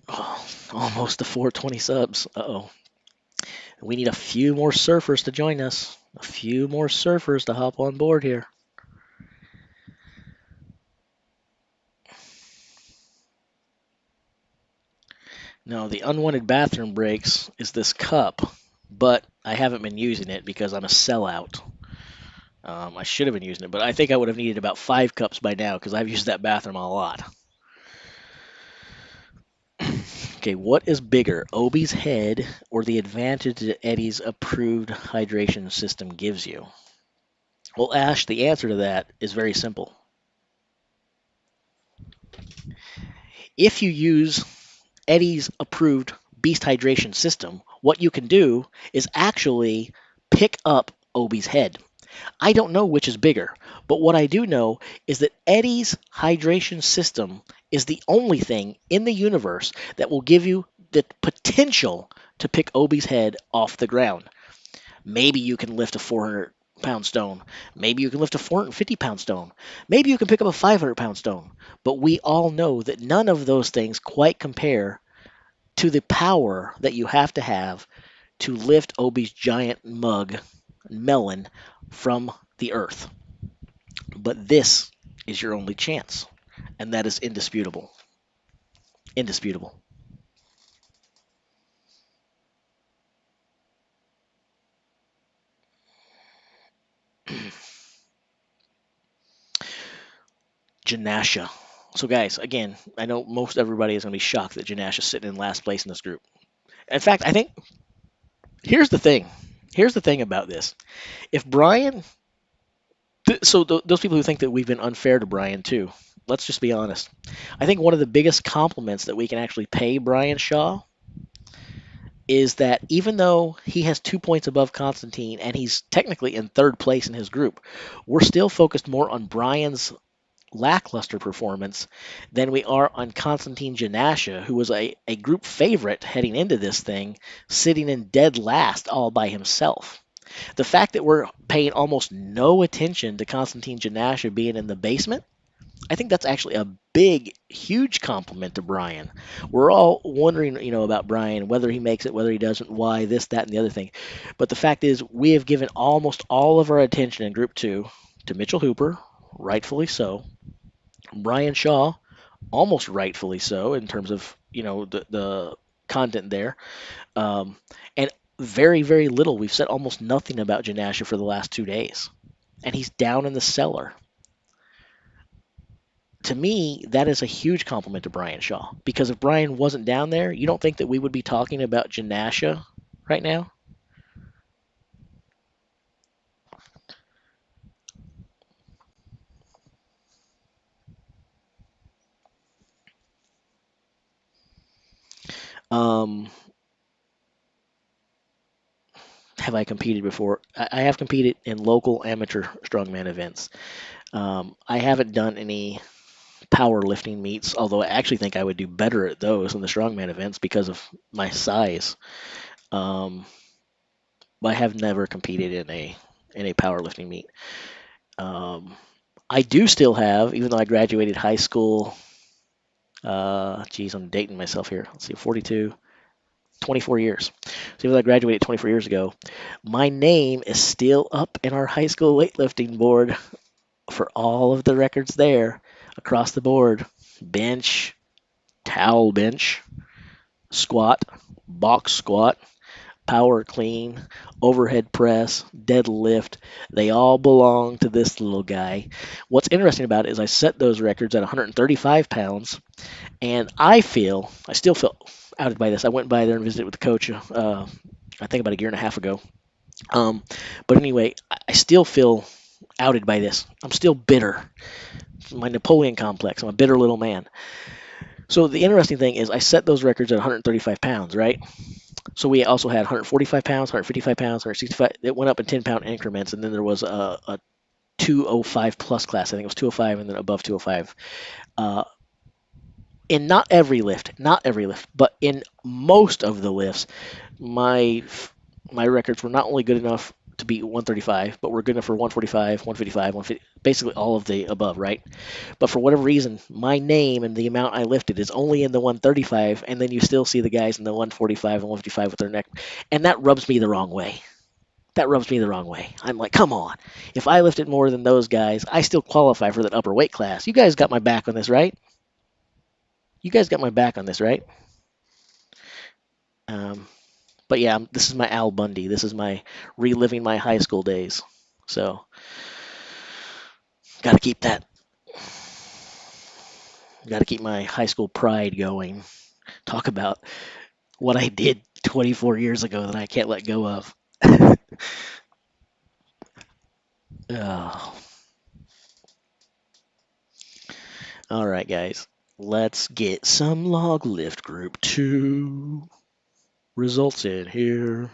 [SPEAKER 1] Oh, almost to 420 subs. Uh-oh. We need a few more surfers to join us. A few more surfers to hop on board here. No, the unwanted bathroom breaks is this cup, but I haven't been using it because I'm a sellout. I should have been using it, but I think I would have needed about 5 cups by now because I've used that bathroom a lot. Okay, what is bigger, Obi's head or the advantage that Eddie's approved hydration system gives you? Well, Ash, the answer to that is very simple. If you use Eddie's approved beast hydration system, what you can do is actually pick up Obi's head. I don't know which is bigger, but what I do know is that Eddie's hydration system is the only thing in the universe that will give you the potential to pick Obi's head off the ground. Maybe you can lift a 400-pound stone. Maybe you can lift a 450-pound stone. Maybe you can pick up a 500-pound stone. But we all know that none of those things quite compare to the power that you have to lift Obi's giant mug melon from the earth. But this is your only chance, and that is indisputable. Indisputable. Janasha. So, guys, again, I know most everybody is going to be shocked that Janasha's sitting in last place in this group. In fact, I think here's the thing. Here's the thing about this. If Brian, those people who think that we've been unfair to Brian too, let's just be honest. I think one of the biggest compliments that we can actually pay Brian Shaw is that even though he has 2 points above Constantine and he's technically in third place in his group, we're still focused more on Brian's lackluster performance than we are on Constantine Janasha, who was a group favorite heading into this thing, sitting in dead last all by himself. The fact that we're paying almost no attention to Constantine Janasha being in the basement, I think that's actually a big, huge compliment to Brian. We're all wondering, about Brian, whether he makes it, whether he doesn't, why, this, that, and the other thing. But the fact is, we have given almost all of our attention in Group 2 to Mitchell Hooper, rightfully so. Brian Shaw, almost rightfully so, in terms of, the content there. And very, very little. We've said almost nothing about Janasha for the last 2 days. And he's down in the cellar. To me, that is a huge compliment to Brian Shaw. Because if Brian wasn't down there, you don't think that we would be talking about Janasha right now? Um, have I competed before? I have competed in local amateur strongman events. I haven't done any powerlifting meets, although I actually think I would do better at those than the strongman events because of my size. Um, I have never competed in a powerlifting meet. Um, I do still have, even though I graduated high school Geez, I'm dating myself here. Let's see, 42, 24 years. So even though I graduated 24 years ago, my name is still up in our high school weightlifting board for all of the records there across the board. Bench, towel bench, squat, box squat, power clean, overhead press, deadlift. They all belong to this little guy. What's interesting about it is I set those records at 135 pounds, and I still feel outed by this. I went by there and visited with the coach, I think about a year and a half ago. But anyway, I still feel outed by this. I'm still bitter. My Napoleon complex. I'm a bitter little man. So the interesting thing is I set those records at 135 pounds, right? So we also had 145 pounds, 155 pounds, 165. It went up in 10-pound increments, and then there was a 205 plus class. I think it was 205 and then above 205. Uh, in not every lift, but in most of the lifts, my my records were not only good enough to beat 135, but were good enough for 145, 155, 150, basically all of the above, right? But for whatever reason, my name and the amount I lifted is only in the 135, and then you still see the guys in the 145 and 155 with their neck, and that rubs me the wrong way. That rubs me the wrong way. I'm like, come on. If I lifted more than those guys, I still qualify for that upper weight class. You guys got my back on this, right? You guys got my back on this, right? Um, but yeah, this is my Al Bundy. This is my reliving my high school days. So, got to keep that. Got to keep my high school pride going. Talk about what I did 24 years ago that I can't let go of. Oh. All right, guys. Let's get some log lift group 2 results in here.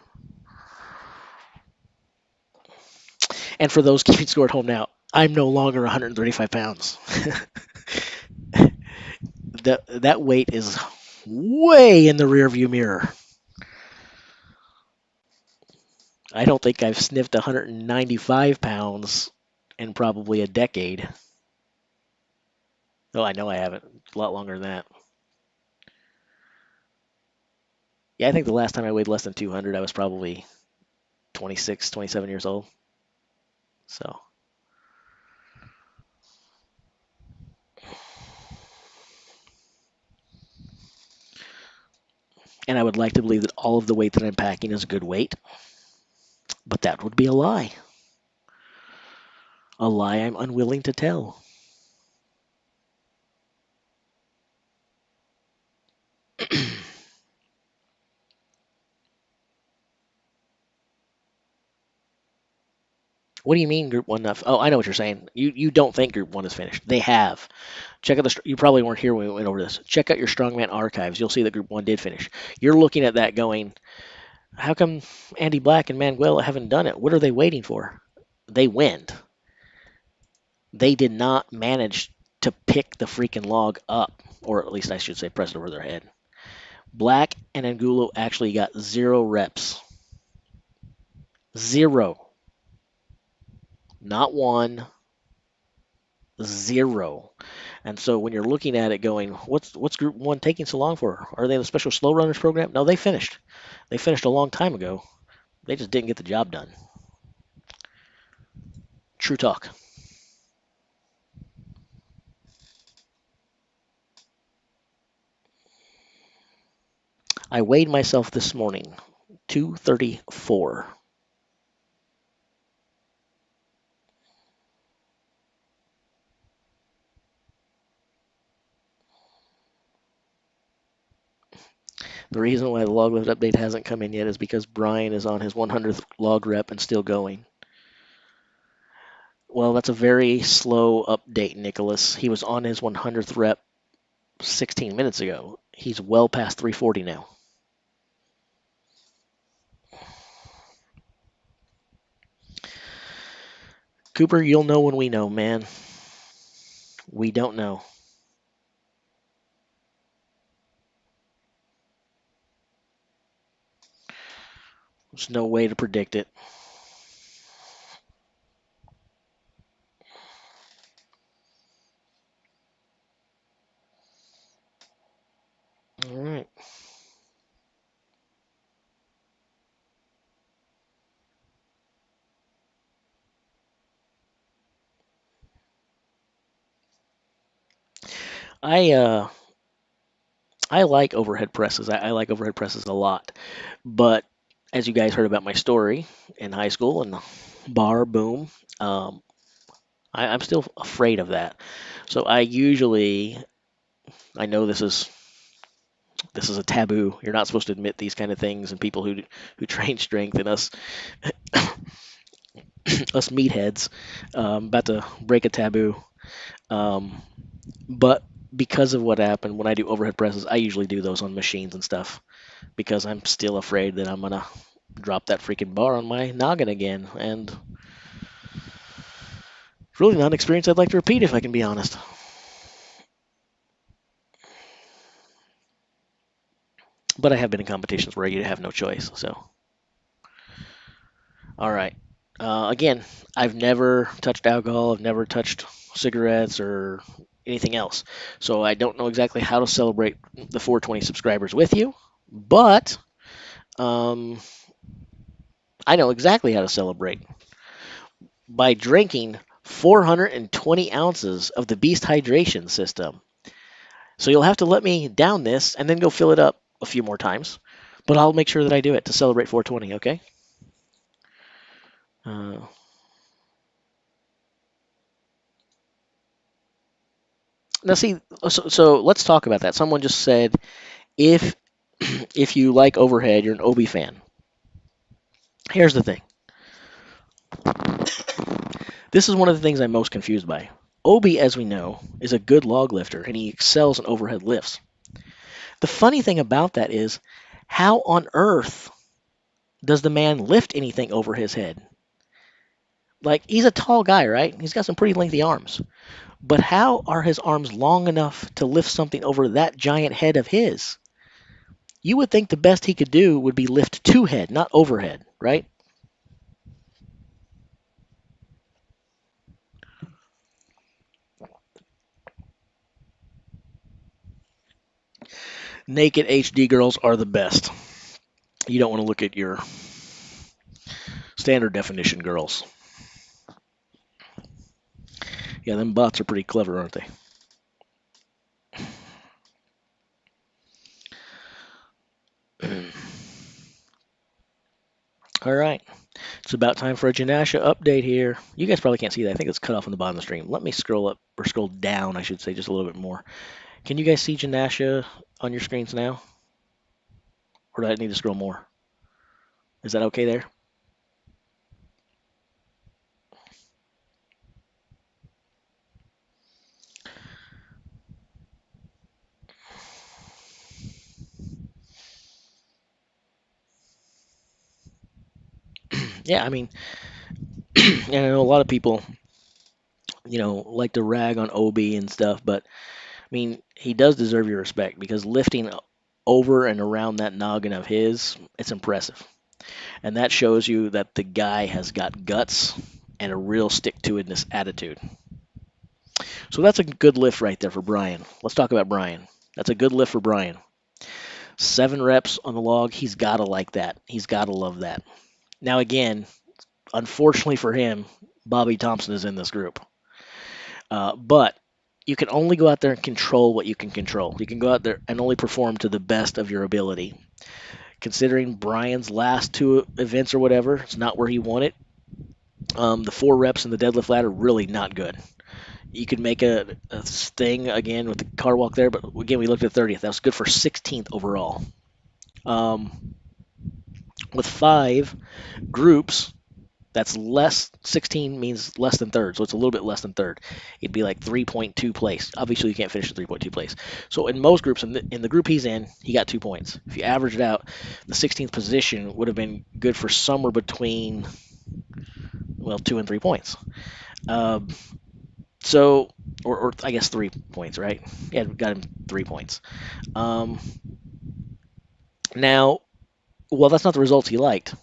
[SPEAKER 1] And for those keeping score at home now, I'm no longer 135 pounds. That weight is way in the rearview mirror. I don't think I've sniffed 195 pounds in probably a decade. Oh, I know I haven't. A lot longer than that. Yeah, I think the last time I weighed less than 200, I was probably 26, 27 years old. So, and I would like to believe that all of the weight that I'm packing is good weight, but that would be a lie. A lie I'm unwilling to tell. What do you mean Group 1 not? Oh, I know what you're saying. You don't think Group 1 is finished. They have. Check out the. You probably weren't here when we went over this. Check out your Strongman archives. You'll see that Group 1 did finish. You're looking at that going, how come Andy Black and Manuel haven't done it? What are they waiting for? They went. They did not manage to pick the freaking log up, or at least I should say press it over their head. Black and Angulo actually got 0 reps. 0. Not 1. 0. And so when you're looking at it going, what's Group 1 taking so long for? Are they in a special slow runners program? No, they finished. They finished a long time ago. They just didn't get the job done. True talk. I weighed myself this morning, 234. The reason why the log lift update hasn't come in yet is because Brian is on his 100th log rep and still going. Well, that's a very slow update, Nicholas. He was on his 100th rep 16 minutes ago. He's well past 340 now. Cooper, you'll know when we know, man. We don't know. There's no way to predict it. All right. I uh I like overhead presses. I like overhead presses a lot. But as you guys heard about my story in high school and the bar boom, um, I'm still afraid of that. So I know this is a taboo. You're not supposed to admit these kind of things, and people who train strength and us meatheads, about to break a taboo. Um, but because of what happened when I do overhead presses, I usually do those on machines and stuff because I'm still afraid that I'm gonna drop that freaking bar on my noggin again, and it's really not an experience I'd like to repeat if I can be honest. But I have been in competitions where you have no choice. So, all right. Again, I've never touched alcohol. I've never touched cigarettes or anything else. So I don't know exactly how to celebrate the 420 subscribers with you. But um, I know exactly how to celebrate by drinking 420 ounces of the Beast Hydration System. So you'll have to let me down this and then go fill it up a few more times. But I'll make sure that I do it to celebrate 420, okay? Uh, Now, see, so let's talk about that. Someone just said if if you like overhead, you're an Obi fan. Here's the thing. This is one of the things I'm most confused by. Obi, as we know, is a good log lifter, and he excels in overhead lifts. The funny thing about that is, how on earth does the man lift anything over his head? Like, he's a tall guy, right? He's got some pretty lengthy arms. But how are his arms long enough to lift something over that giant head of his? You would think the best he could do would be lift to head, not overhead, right? Naked HD girls are the best. You don't want to look at your standard definition girls. Yeah, them bots are pretty clever, aren't they? All right. It's about time for a Janasha update here. You guys probably can't see that. I think it's cut off on the bottom of the stream. Let me scroll up, or scroll down, I should say, just a little bit more. Can you guys see Janasha on your screens now? Or do I need to scroll more? Is that okay there? Yeah, I mean, and I know a lot of people, like to rag on Obi and stuff, but I mean, he does deserve your respect because lifting over and around that noggin of his, it's impressive. And that shows you that the guy has got guts and a real stick to itness attitude. So that's a good lift right there for Brian. Let's talk about Brian. That's a good lift for Brian. 7 reps on the log. He's got to like that. He's got to love that. Now, again, unfortunately for him, Bobby Thompson is in this group. But you can only go out there and control what you can control. You can go out there and only perform to the best of your ability. Considering Brian's last 2 events or whatever, it's not where he wanted. The 4 reps in the deadlift ladder, really not good. You could make a thing again with the car walk there, but again, we looked at 30th. That was good for 16th overall. With 5 groups, that's less. 16 means less than third, so it's a little bit less than third. It'd be like 3.2 place. Obviously, you can't finish at 3.2 place. So in most groups, in the group he's in, he got 2 points. If you average it out, the 16th position would have been good for somewhere between, well, 2 and 3 points. So, or I guess 3 points, right? Yeah, we got him 3 points. Now, well, that's not the results he liked.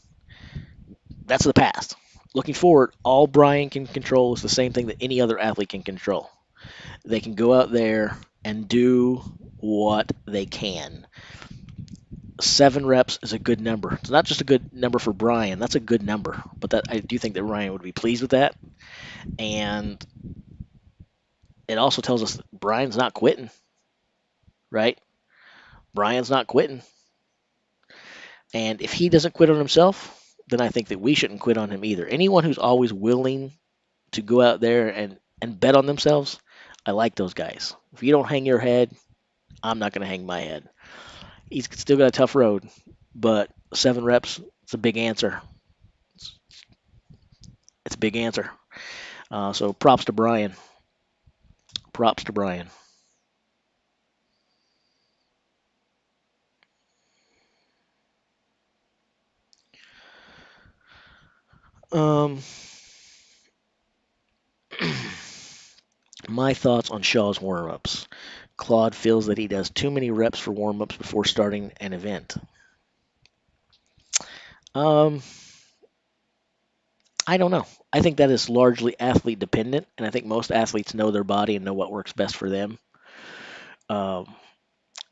[SPEAKER 1] That's the past. Looking forward, all Brian can control is the same thing that any other athlete can control. They can go out there and do what they can. 7 reps is a good number. It's not just a good number for Brian. That's a good number. But that I do think that Ryan would be pleased with that. And it also tells us that Brian's not quitting, right? Brian's not quitting. And if he doesn't quit on himself, then I think that we shouldn't quit on him either. Anyone who's always willing to go out there and bet on themselves, I like those guys. If you don't hang your head, I'm not going to hang my head. He's still got a tough road, but 7 reps, it's a big answer. It's a big answer. So props to Brian. Props to Brian. Um, my thoughts on Shaw's warm-ups. Claude feels that he does too many reps for warm-ups before starting an event. Um, I don't know. I think that is largely athlete dependent, and I think most athletes know their body and know what works best for them. Um,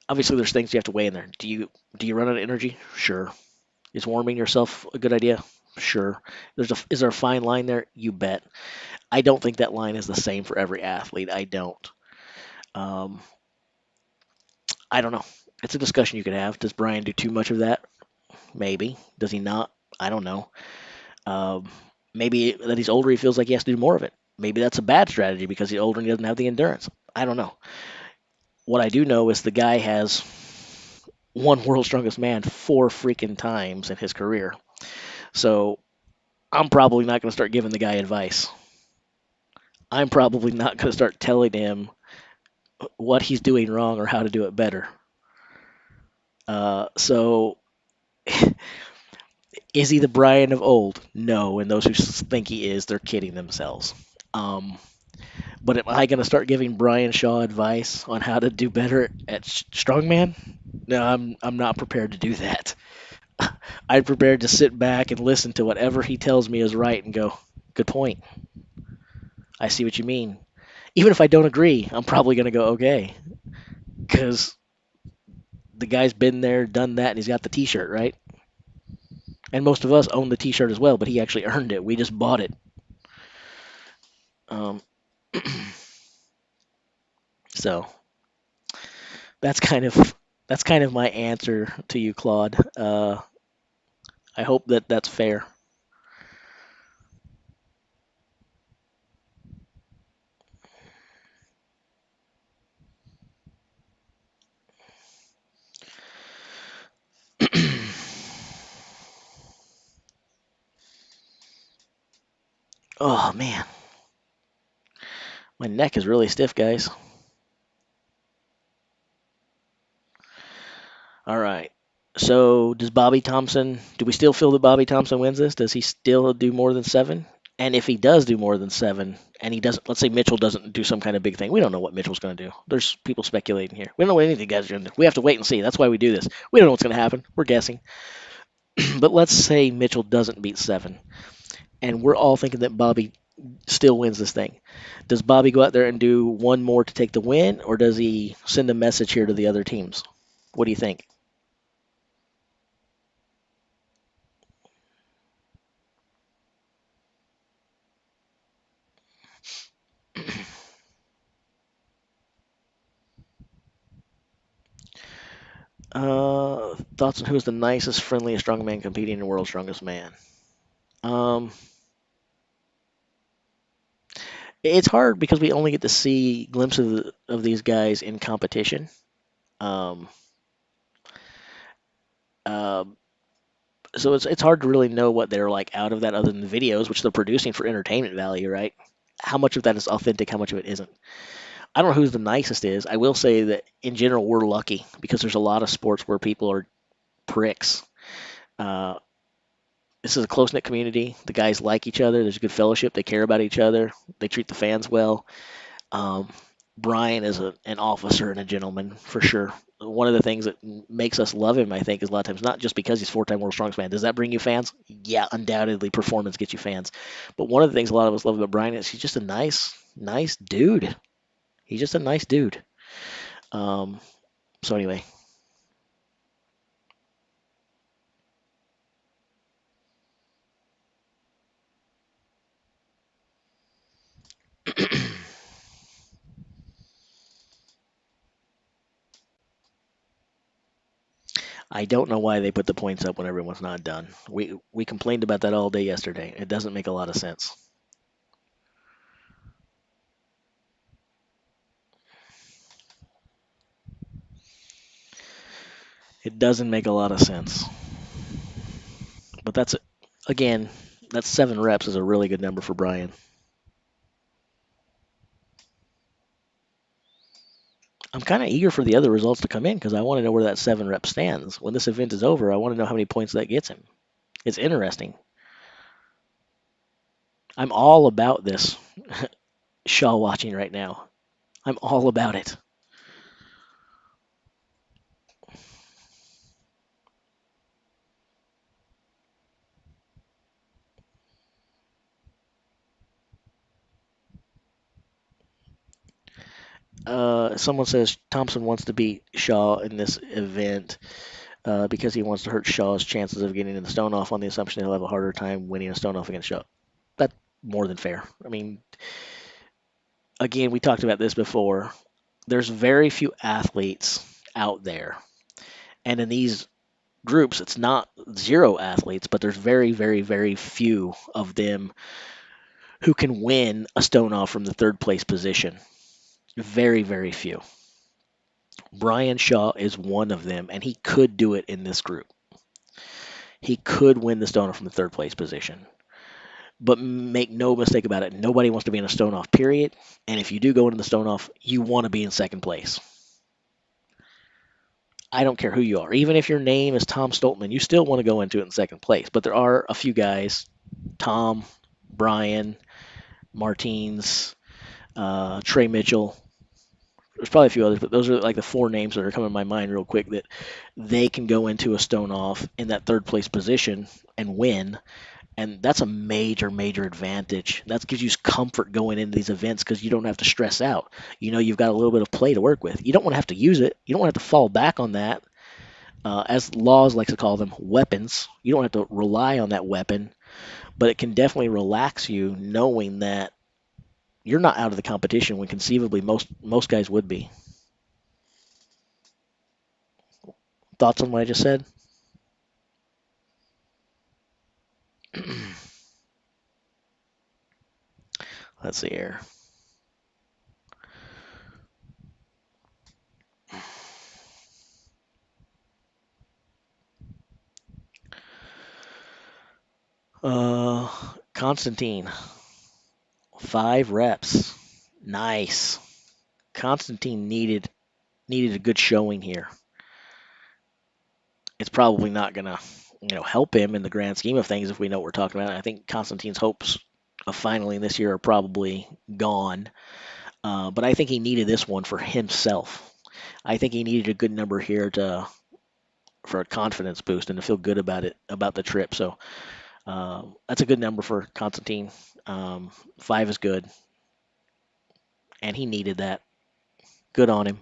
[SPEAKER 1] obviously, there's things you have to weigh in there. Do you run out of energy? Sure. Is warming yourself a good idea? Sure. Is there a fine line there? You bet. I don't think that line is the same for every athlete. I don't. Um, I don't know. It's a discussion you could have. Does Brian do too much of that? Maybe. Does he not? I don't know. Um, maybe that he's older, he feels like he has to do more of it. Maybe that's a bad strategy because he's older and he doesn't have the endurance. I don't know. What I do know is the guy has won World's Strongest Man 4 freaking times in his career. So I'm probably not going to start giving the guy advice. I'm probably not going to start telling him what he's doing wrong or how to do it better. So is he the Brian of old? No, and those who think he is, they're kidding themselves. Um, but am I going to start giving Brian Shaw advice on how to do better at strongman? No, I'm not prepared to do that. I'm prepared to sit back and listen to whatever he tells me is right and go, good point. I see what you mean. Even if I don't agree, I'm probably going to go, okay, because the guy's been there, done that, and he's got the T-shirt, right? And most of us own the T-shirt as well, but he actually earned it. We just bought it. Um, so that's kind of my answer to you, Claude. I hope that that's fair. Oh man, my neck is really stiff, guys. All right. So does Bobby Thompson? Do we still feel that Bobby Thompson wins this? Does he still do more than 7? And if he does do more than 7, and he doesn't, let's say Mitchell doesn't do some kind of big thing. We don't know what Mitchell's going to do. There's people speculating here. We don't know what any of the guys are going to do. We have to wait and see. That's why we do this. We don't know what's going to happen. We're guessing. But let's say Mitchell doesn't beat 7, and we're all thinking that Bobby still wins this thing. Does Bobby go out there and do one more to take the win, or does he send a message here to the other teams? What do you think? Thoughts on who's the nicest, friendliest strongman competing in World's Strongest Man? Um, it's hard because we only get to see glimpses of these guys in competition. Um, uh, so it's hard to really know what they're like out of that, other than the videos, which they're producing for entertainment value, right? How much of that is authentic? How much of it isn't? I don't know who's the nicest is. I will say that in general we're lucky because there's a lot of sports where people are pricks. Uh, this is a close knit community. The guys like each other. There's good fellowship. They care about each other. They treat the fans well. Um, Brian is an officer and a gentleman for sure. One of the things that makes us love him, I think, is a lot of times not just because he's 4-time World Strongest Man. Does that bring you fans? Yeah, undoubtedly, performance gets you fans. But one of the things a lot of us love about Brian is he's just a nice dude. He's just a nice dude. Um, so anyway, I don't know why they put the points up when everyone's not done. We complained about that all day yesterday. It doesn't make a lot of sense. It doesn't make a lot of sense. But that's again, that's 7 reps is a really good number for Brian. I'm kind of eager for the other results to come in because I want to know where that 7 rep stands. When this event is over, I want to know how many points that gets him. It's interesting. I'm all about this Shaw watching right now. I'm all about it. Someone says Thompson wants to beat Shaw in this event because he wants to hurt Shaw's chances of getting in the stone off on the assumption he'll have a harder time winning a stone off against Shaw. That's more than fair. I mean, again, we talked about this before. There's very few athletes out there. And in these groups, it's not zero athletes, but there's very, very, very few of them who can win a stone off from the third place position. Very, very few. Brian Shaw is one of them, and he could do it in this group. He could win the stone off from the third place position. But make no mistake about it, nobody wants to be in a stone off, period. And if you do go into the stone off, you want to be in second place. I don't care who you are. Even if your name is Tom Stoltman, you still want to go into it in second place. But there are a few guys, Tom, Brian, Martinez, Trey Mitchell. There's probably a few others, but those are like the 4 names that are coming to my mind real quick that they can go into a stone off in that third place position and win. And that's a major, major advantage. That gives you comfort going into these events because you don't have to stress out. You know you've got a little bit of play to work with. You don't want to have to use it. You don't want to have to fall back on that. As laws like to call them, weapons. You don't have to rely on that weapon, but it can definitely relax you knowing that you're not out of the competition when conceivably most guys would be. Thoughts on what I just said? Let's see here. Uh, Constantine, 5 reps. Nice. Constantine needed a good showing here. It's probably not gonna, help him in the grand scheme of things if we know what we're talking about. I think Constantine's hopes of finally this year are probably gone. But I think he needed this one for himself. I think he needed a good number here for a confidence boost and to feel good about the trip. So that's a good number for Constantine. 5 is good, and he needed that. Good on him.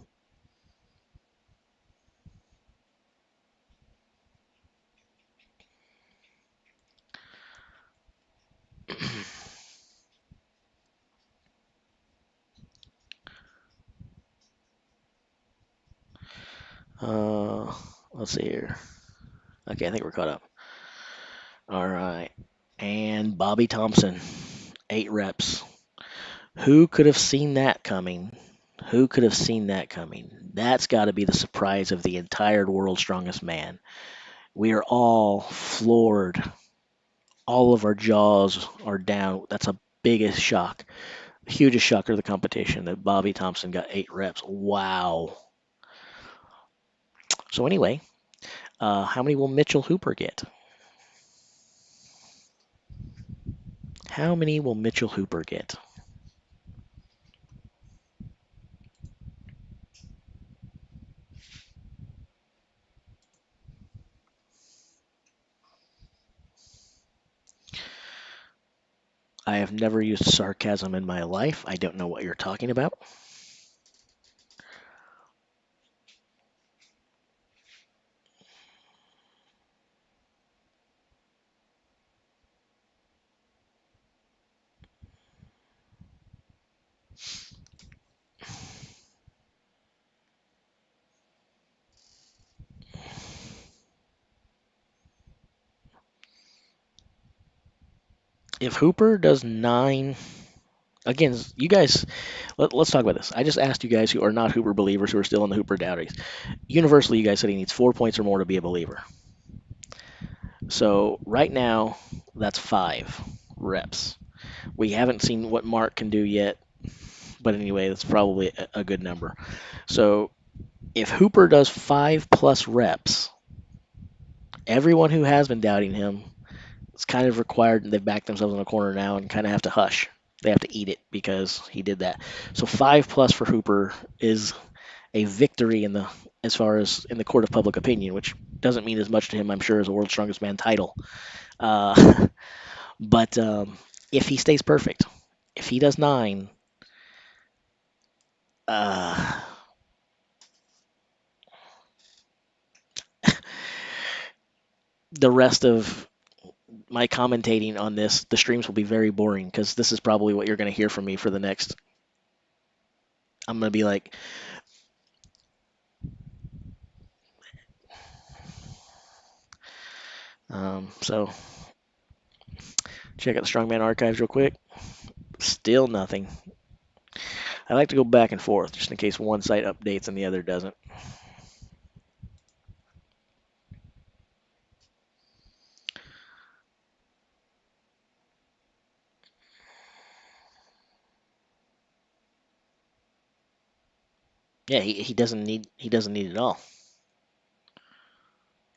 [SPEAKER 1] Uh, let's see here. Okay, I think we're caught up. All right. And Bobby Thompson, 8 reps. Who could have seen that coming? Who could have seen that coming? That's got to be the surprise of the entire world's strongest man. We are all floored. All of our jaws are down. That's a biggest shock. Hugest shocker of the competition that Bobby Thompson got 8 reps. Wow. So anyway, how many will Mitchell Hooper get? How many will Mitchell Hooper get? I have never used sarcasm in my life. I don't know what you're talking about. If Hooper does 9, again, you guys, let's talk about this. I just asked you guys who are not Hooper believers, who are still in the Hooper doubters. Universally, you guys said he needs 4 points or more to be a believer. So right now, that's 5 reps. We haven't seen what Mark can do yet, but anyway, that's probably a good number. So if Hooper does 5 plus reps, everyone who has been doubting him is kind of required, and they've backed themselves in a corner now and kind of have to hush. They have to eat it because he did that. So 5 plus for Hooper is a victory in the as far as in the court of public opinion, which doesn't mean as much to him, I'm sure, as a World's Strongest Man title. Uh, but if he stays perfect, if he does 9, uh, the rest of my commentating on this, the streams will be very boring because this is probably what you're going to hear from me for the next. I'm going to be like, so check out the Strongman archives real quick. Still nothing. I like to go back and forth just in case one site updates and the other doesn't. Yeah, he doesn't need it all.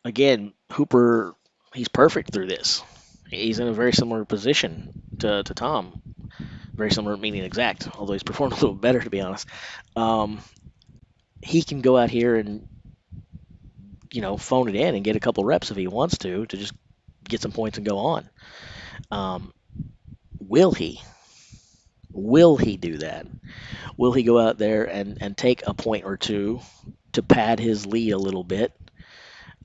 [SPEAKER 1] Again, Hooper, he's perfect through this. He's in a very similar position to Tom. Very similar, meaning exact, although he's performed a little better, to be honest. Um, he can go out here and, phone it in and get a couple reps if he wants to just get some points and go on. Um, will he? Will he do that? Will he go out there and take a point or two to pad his lead a little bit?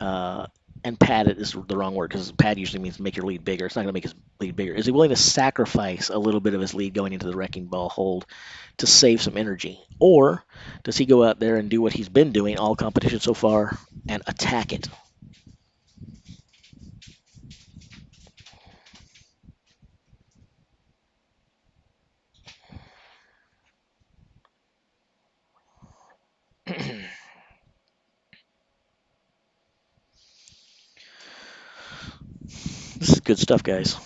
[SPEAKER 1] Uh, and pad it is the wrong word because pad usually means make your lead bigger. It's not going to make his lead bigger. Is he willing to sacrifice a little bit of his lead going into the wrecking ball hold to save some energy? Or does he go out there and do what he's been doing all competition so far and attack it? This is good stuff, guys.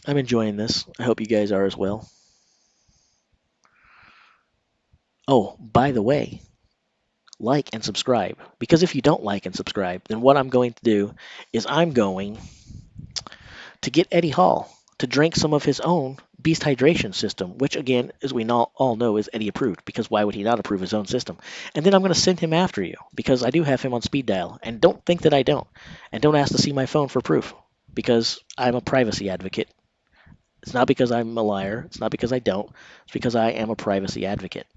[SPEAKER 1] I'm enjoying this. I hope you guys are as well. Oh, by the way, like and subscribe. Because if you don't like and subscribe, then what I'm going to do is I'm going to get Eddie Hall to drink some of his own Beast Hydration system, which again, as we all know, is Eddie approved, because why would he not approve his own system? And then I'm going to send him after you, because I do have him on speed dial. And don't think that I don't. And don't ask to see my phone for proof, because I'm a privacy advocate. It's not because I'm a liar. It's not because I don't. It's because I am a privacy advocate.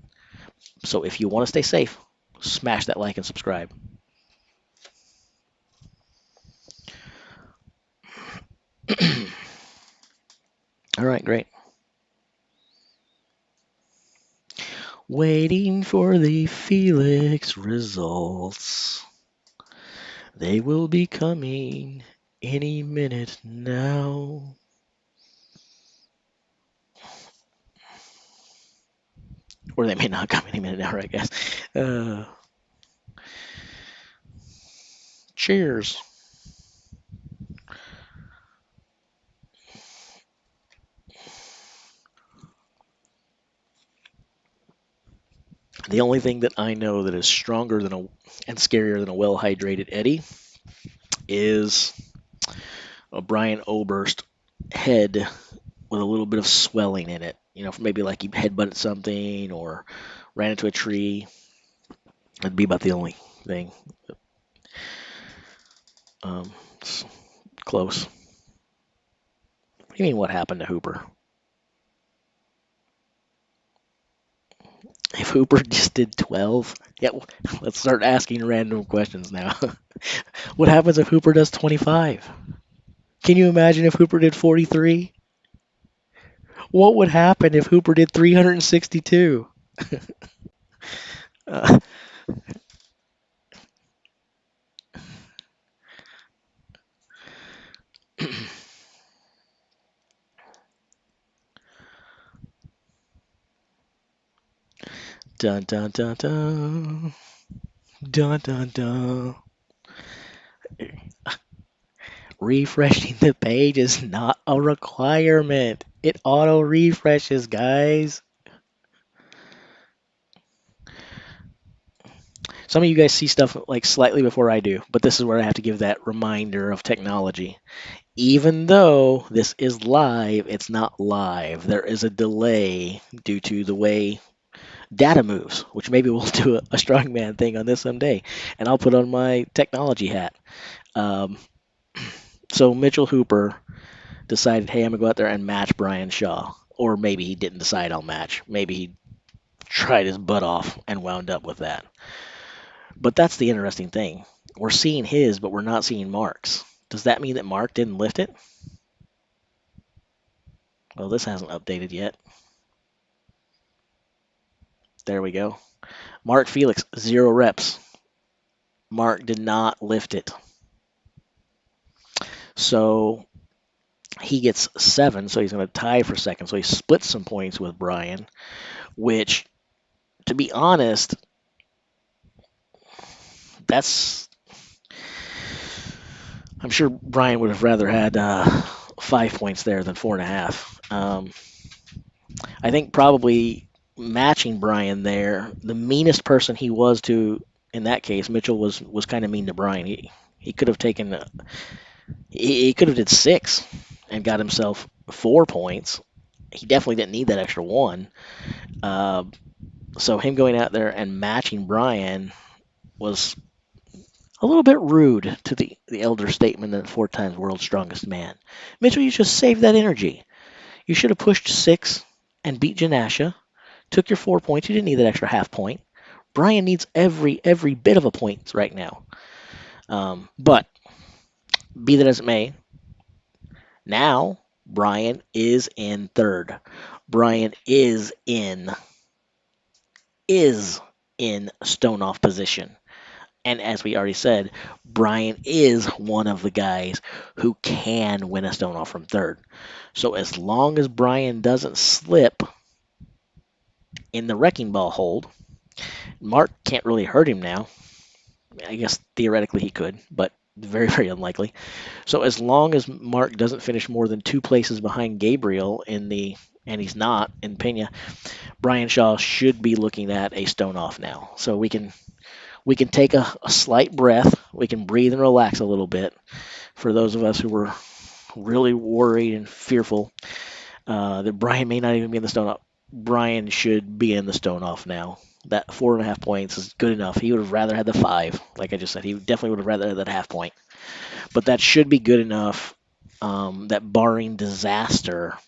[SPEAKER 1] So if you want to stay safe, smash that like and subscribe. All right, great. Waiting for the Felix results. They will be coming any minute now. Or they may not come any minute now, right, guys? Cheers. The only thing that I know that is stronger and scarier than a well-hydrated Eddie is a Brian Oberst head with a little bit of swelling in it. Maybe like he headbutted something or ran into a tree. That'd be about the only thing. It's close. What do you mean, what happened to Hooper? If Hooper just did 12, yeah, let's start asking random questions now. What happens if Hooper does 25? Can you imagine if Hooper did 43? What would happen if Hooper did 362? uh, Dun dun dun dun. Dun dun dun. Refreshing the page is not a requirement. It auto refreshes, guys. Some of you guys see stuff like slightly before I do, but this is where I have to give that reminder of technology. Even though this is live, it's not live. There is a delay due to the way data moves, which maybe we'll do a strongman thing on this someday. And I'll put on my technology hat. Um, so Mitchell Hooper decided, hey, I'm going to go out there and match Brian Shaw. Or maybe he didn't decide I'll match. Maybe he tried his butt off and wound up with that. But that's the interesting thing. We're seeing his, but we're not seeing Mark's. Does that mean that Mark didn't lift it? Well, this hasn't updated yet. There we go. Mark Felix, 0 reps. Mark did not lift it. So he gets 7, so he's going to tie for second. So he splits some points with Brian, which, to be honest, that's. I'm sure Brian would have rather had 5 points there than 4.5. I think probably matching Brian there, the meanest person he was to, in that case, Mitchell was kind of mean to Brian. He could have taken, he could have did 6 and got himself 4 points. He definitely didn't need that extra 1. So him going out there and matching Brian was a little bit rude to the elder statesman and 4 times world's strongest man. Mitchell, you just saved that energy. You should have pushed 6 and beat Janasha. Took your 4 points. You didn't need that extra half point. Brian needs every bit of a point right now. But be that as it may, now Brian is in third. Brian is in stone off position. And as we already said, Brian is one of the guys who can win a stone off from third. So as long as Brian doesn't slip in the wrecking ball hold, Mark can't really hurt him now. I guess theoretically he could, but very, very unlikely. So as long as Mark doesn't finish more than 2 places behind Gabriel and he's not in Pena, Brian Shaw should be looking at a stone off now. So we can take a slight breath. We can breathe and relax a little bit. For those of us who were really worried and fearful that Brian may not even be in the stone off, Brian should be in the stone off now. That 4.5 points is good enough. He would have rather had the 5. Like I just said, he definitely would have rather had that half point. But that should be good enough that barring disaster,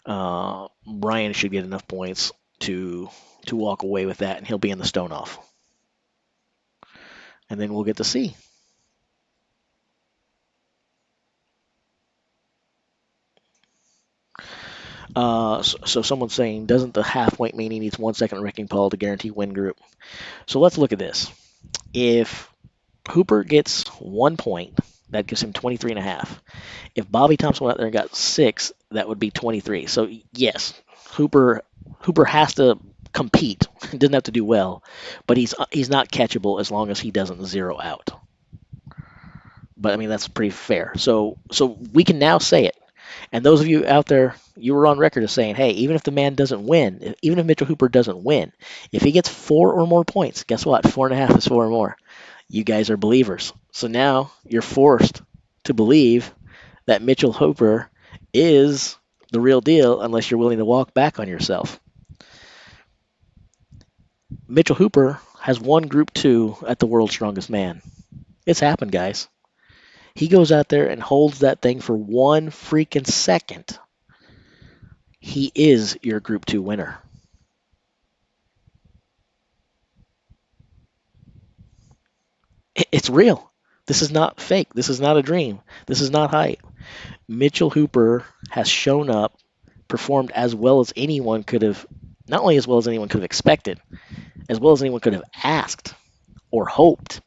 [SPEAKER 1] Brian should get enough points to walk away with that, and he'll be in the stone off. And then we'll get to see. So someone's saying, doesn't the half point mean he needs 1 second wrecking ball to guarantee win group? So let's look at this. If Hooper gets 1 point, that gives him 23.5. If Bobby Thompson went out there and got 6, that would be 23. So yes, Hooper has to compete. Doesn't have to do well, but he's not catchable as long as he doesn't 0 out. But I mean that's pretty fair. So we can now say it. And those of you out there, you were on record as saying, hey, even if the man doesn't win, even if Mitchell Hooper doesn't win, if he gets 4 or more points, guess what? 4.5 is 4 or more. You guys are believers. So now you're forced to believe that Mitchell Hooper is the real deal unless you're willing to walk back on yourself. Mitchell Hooper has won Group 2 at the World's Strongest Man. It's happened, guys. He goes out there and holds that thing for 1 freaking second. He is your Group 2 winner. It's real. This is not fake. This is not a dream. This is not hype. Mitchell Hooper has shown up, performed as well as anyone could have, not only as well as anyone could have expected, as well as anyone could have asked or hoped.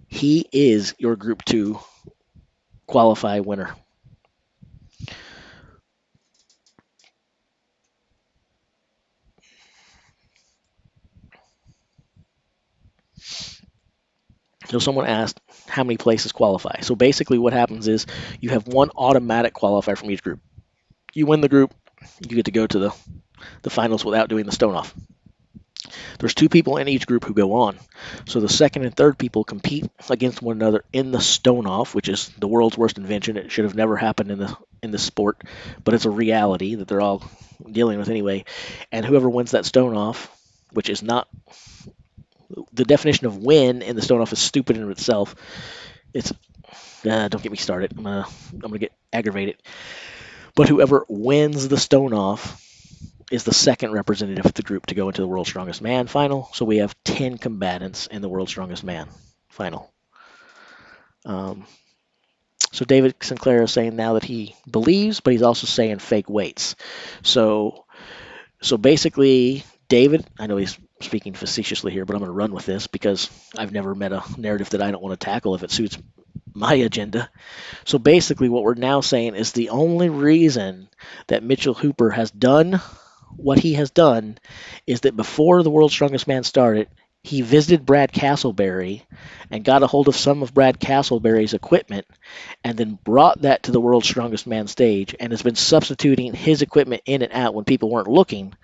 [SPEAKER 1] He is your Group 2 qualify winner. So someone asked how many places qualify. So basically, what happens is you have one automatic qualifier from each group. You win the group, you get to go to the finals without doing the stone off. There's two people in each group who go on. So the second and third people compete against one another in the stone off, which is the world's worst invention. It should have never happened in the sport, but it's a reality that they're all dealing with anyway. And whoever wins that stone off, which is not the definition of win in the stone off, is stupid in itself. It's don't get me started. I'm gonna get aggravated. But whoever wins the stone off is the second representative of the group to go into the World's Strongest Man final. So we have 10 combatants in the World's Strongest Man final. Um, so David Sinclair is saying now that he believes, but he's also saying fake weights. So basically, David, I know he's speaking facetiously here, but I'm going to run with this because I've never met a narrative that I don't want to tackle if it suits my agenda. So basically, what we're now saying is the only reason that Mitchell Hooper has done what he has done is that before the World's Strongest Man started, he visited Brad Castleberry and got a hold of some of Brad Castleberry's equipment and then brought that to the World's Strongest Man stage and has been substituting his equipment in and out when people weren't looking.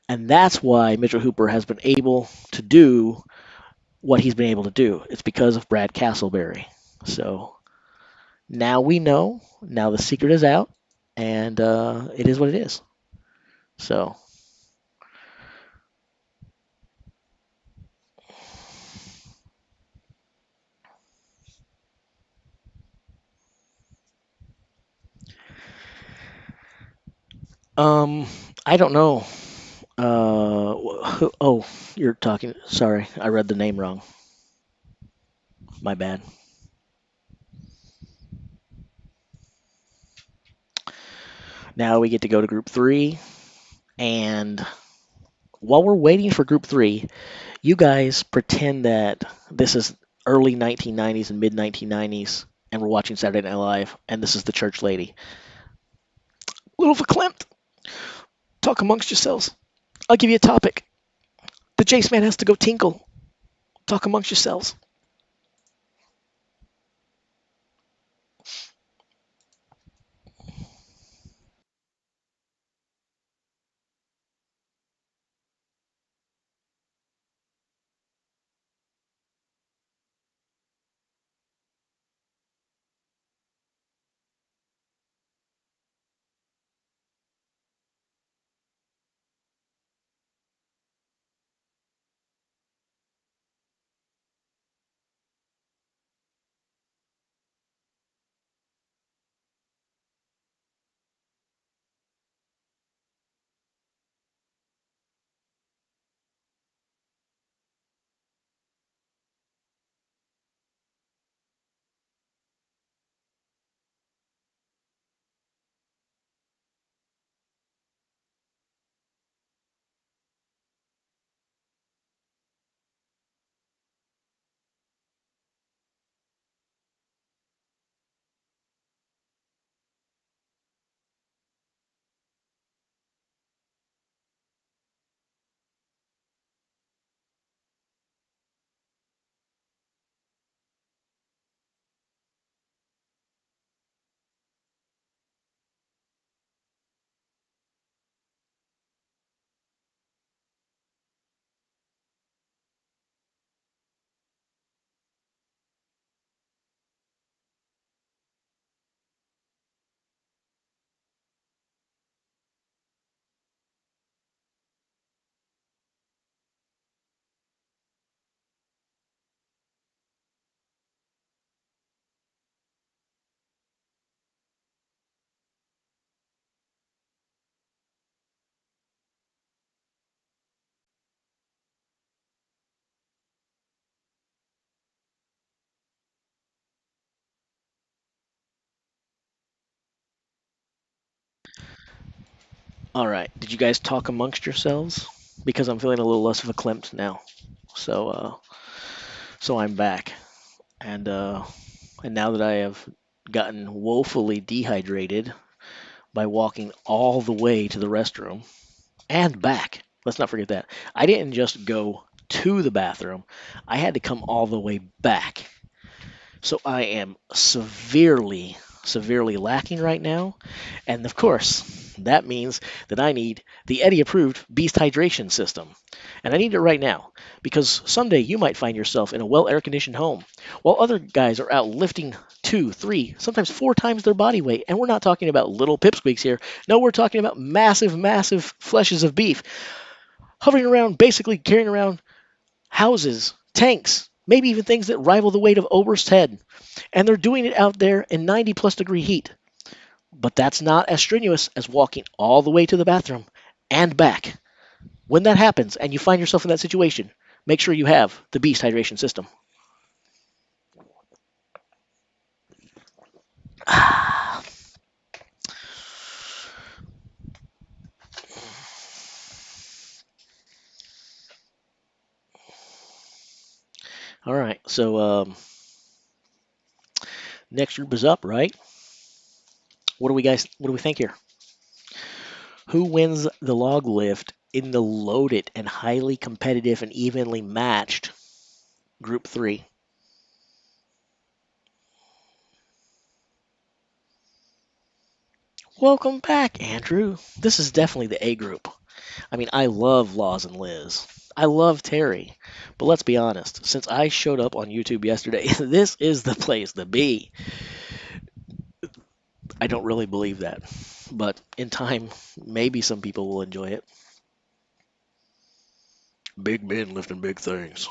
[SPEAKER 1] And that's why Mitchell Hooper has been able to do what he's been able to do. It's because of Brad Castleberry. So now we know. Now the secret is out, and it is what it is. So I don't know. Oh, you're talking. Sorry, I read the name wrong. My bad. Now we get to go to Group 3, and while we're waiting for Group 3, you guys pretend that this is early 1990s and mid 1990s, and we're watching Saturday Night Live, and this is the church lady. Little verklempt, talk amongst yourselves. I'll give you a topic. The Jace man has to go tinkle. Talk amongst yourselves. All right. Did you guys talk amongst yourselves? Because I'm feeling a little less verklempt now. So, so I'm back, and now that I have gotten woefully dehydrated by walking all the way to the restroom and back. Let's not forget that. I didn't just go to the bathroom, I had to come all the way back. So I am severely lacking right now. And of course, that means that I need the Eddie approved Beast hydration system. And I need it right now because someday you might find yourself in a well air conditioned home while other guys are out lifting 2, 3, sometimes 4 times their body weight. And we're not talking about little pipsqueaks here. No, we're talking about massive fleshes of beef hovering around, basically carrying around houses, tanks, maybe even things that rival the weight of Oberst's head. And they're doing it out there in 90+ degree heat. But that's not as strenuous as walking all the way to the bathroom and back. When that happens and you find yourself in that situation, make sure you have the Beast hydration system. All right, so next group is up, right? What do we think here? Who wins the log lift in the loaded and highly competitive and evenly matched group 3? Welcome back, Andrew. This is definitely the A group. I mean, I love Laws and Liz. I love Terry. But let's be honest, since I showed up on YouTube yesterday, this is the place to be. I don't really believe that. But in time, maybe some people will enjoy it. Big men lifting big things.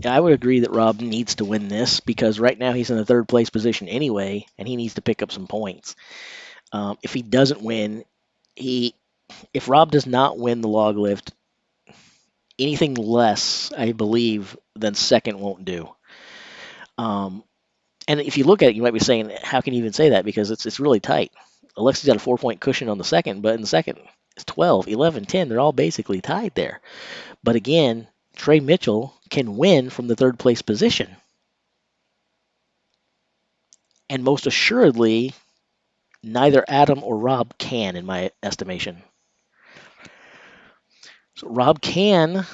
[SPEAKER 1] I would agree that Rob needs to win this because right now he's in the third place position anyway, and he needs to pick up some points. If he doesn't win, if Rob does not win the log lift, anything less, I believe, than second won't do. And if you look at it, you might be saying, how can you even say that? Because it's really tight. Alexi's got a 4-point cushion on the second, but in the second, it's 12, 11, 10. They're all basically tied there. But again, Trey Mitchell can win from the third place position. And most assuredly, neither Adam or Rob can, in my estimation. So Rob can,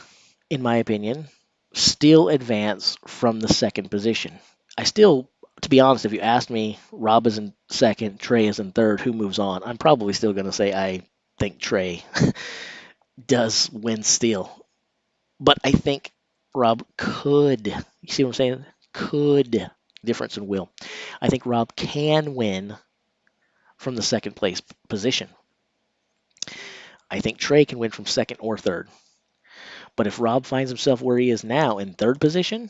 [SPEAKER 1] in my opinion, still advance from the second position. I still, to be honest, if you asked me, Rob is in second, Trey is in third, who moves on? I'm probably still going to say I think Trey does win still. But I think Rob could, you see what I'm saying? Could, difference in will. I think Rob can win from the second place position. I think Trey can win from second or third. But if Rob finds himself where he is now in third position,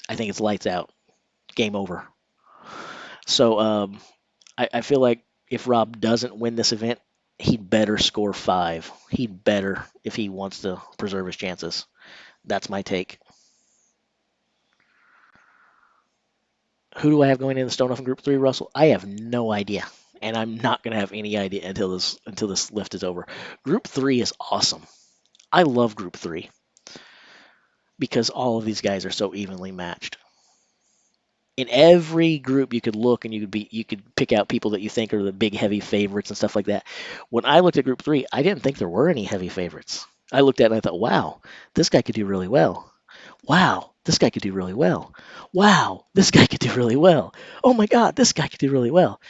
[SPEAKER 1] I think it's lights out. Game over. So I feel like if Rob doesn't win this event, he'd better score 5. He'd better if he wants to preserve his chances. That's my take. Who do I have going in the Stone Off in Group 3, Russell? I have no idea. And I'm not going to have any idea until this lift is over. Group 3 is awesome. I love Group 3 because all of these guys are so evenly matched. In every group you could look and you could pick out people that you think are the big heavy favorites and stuff like that. When I looked at Group 3, I didn't think there were any heavy favorites. I looked at it and I thought, wow, this guy could do really well. Wow, this guy could do really well. Wow, this guy could do really well. Oh my God, this guy could do really well.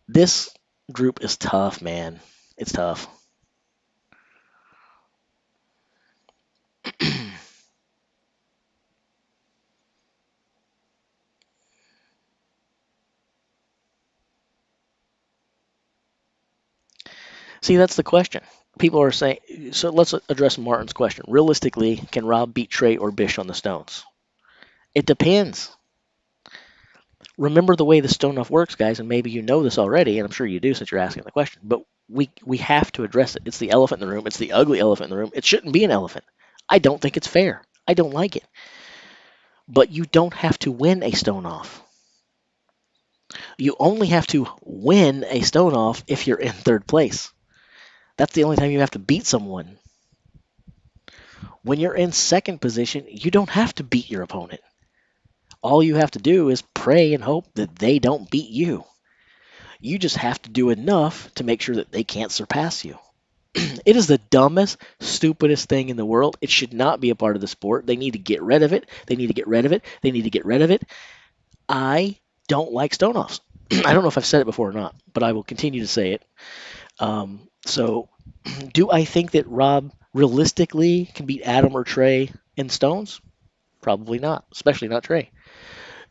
[SPEAKER 1] This group is tough, man. It's tough. See, that's the question. People are saying, so let's address Martin's question. Realistically, can Rob beat Trey or Bish on the stones? It depends. Remember the way the stone off works, guys, and maybe you know this already, and I'm sure you do since you're asking the question, but we have to address it. It's the elephant in the room. It's the ugly elephant in the room. It shouldn't be an elephant. I don't think it's fair. I don't like it. But you don't have to win a stone off. You only have to win a stone off if you're in third place. That's the only time you have to beat someone. When you're in second position, you don't have to beat your opponent. All you have to do is pray and hope that they don't beat you. You just have to do enough to make sure that they can't surpass you. It is the dumbest, stupidest thing in the world. It should not be a part of the sport. They need to get rid of it. They need to get rid of it. They need to get rid of it. I don't like stone-offs. I don't know if I've said it before or not, but I will continue to say it. So, do I think that Rob realistically can beat Adam or Trey in stones? Probably not, especially not Trey.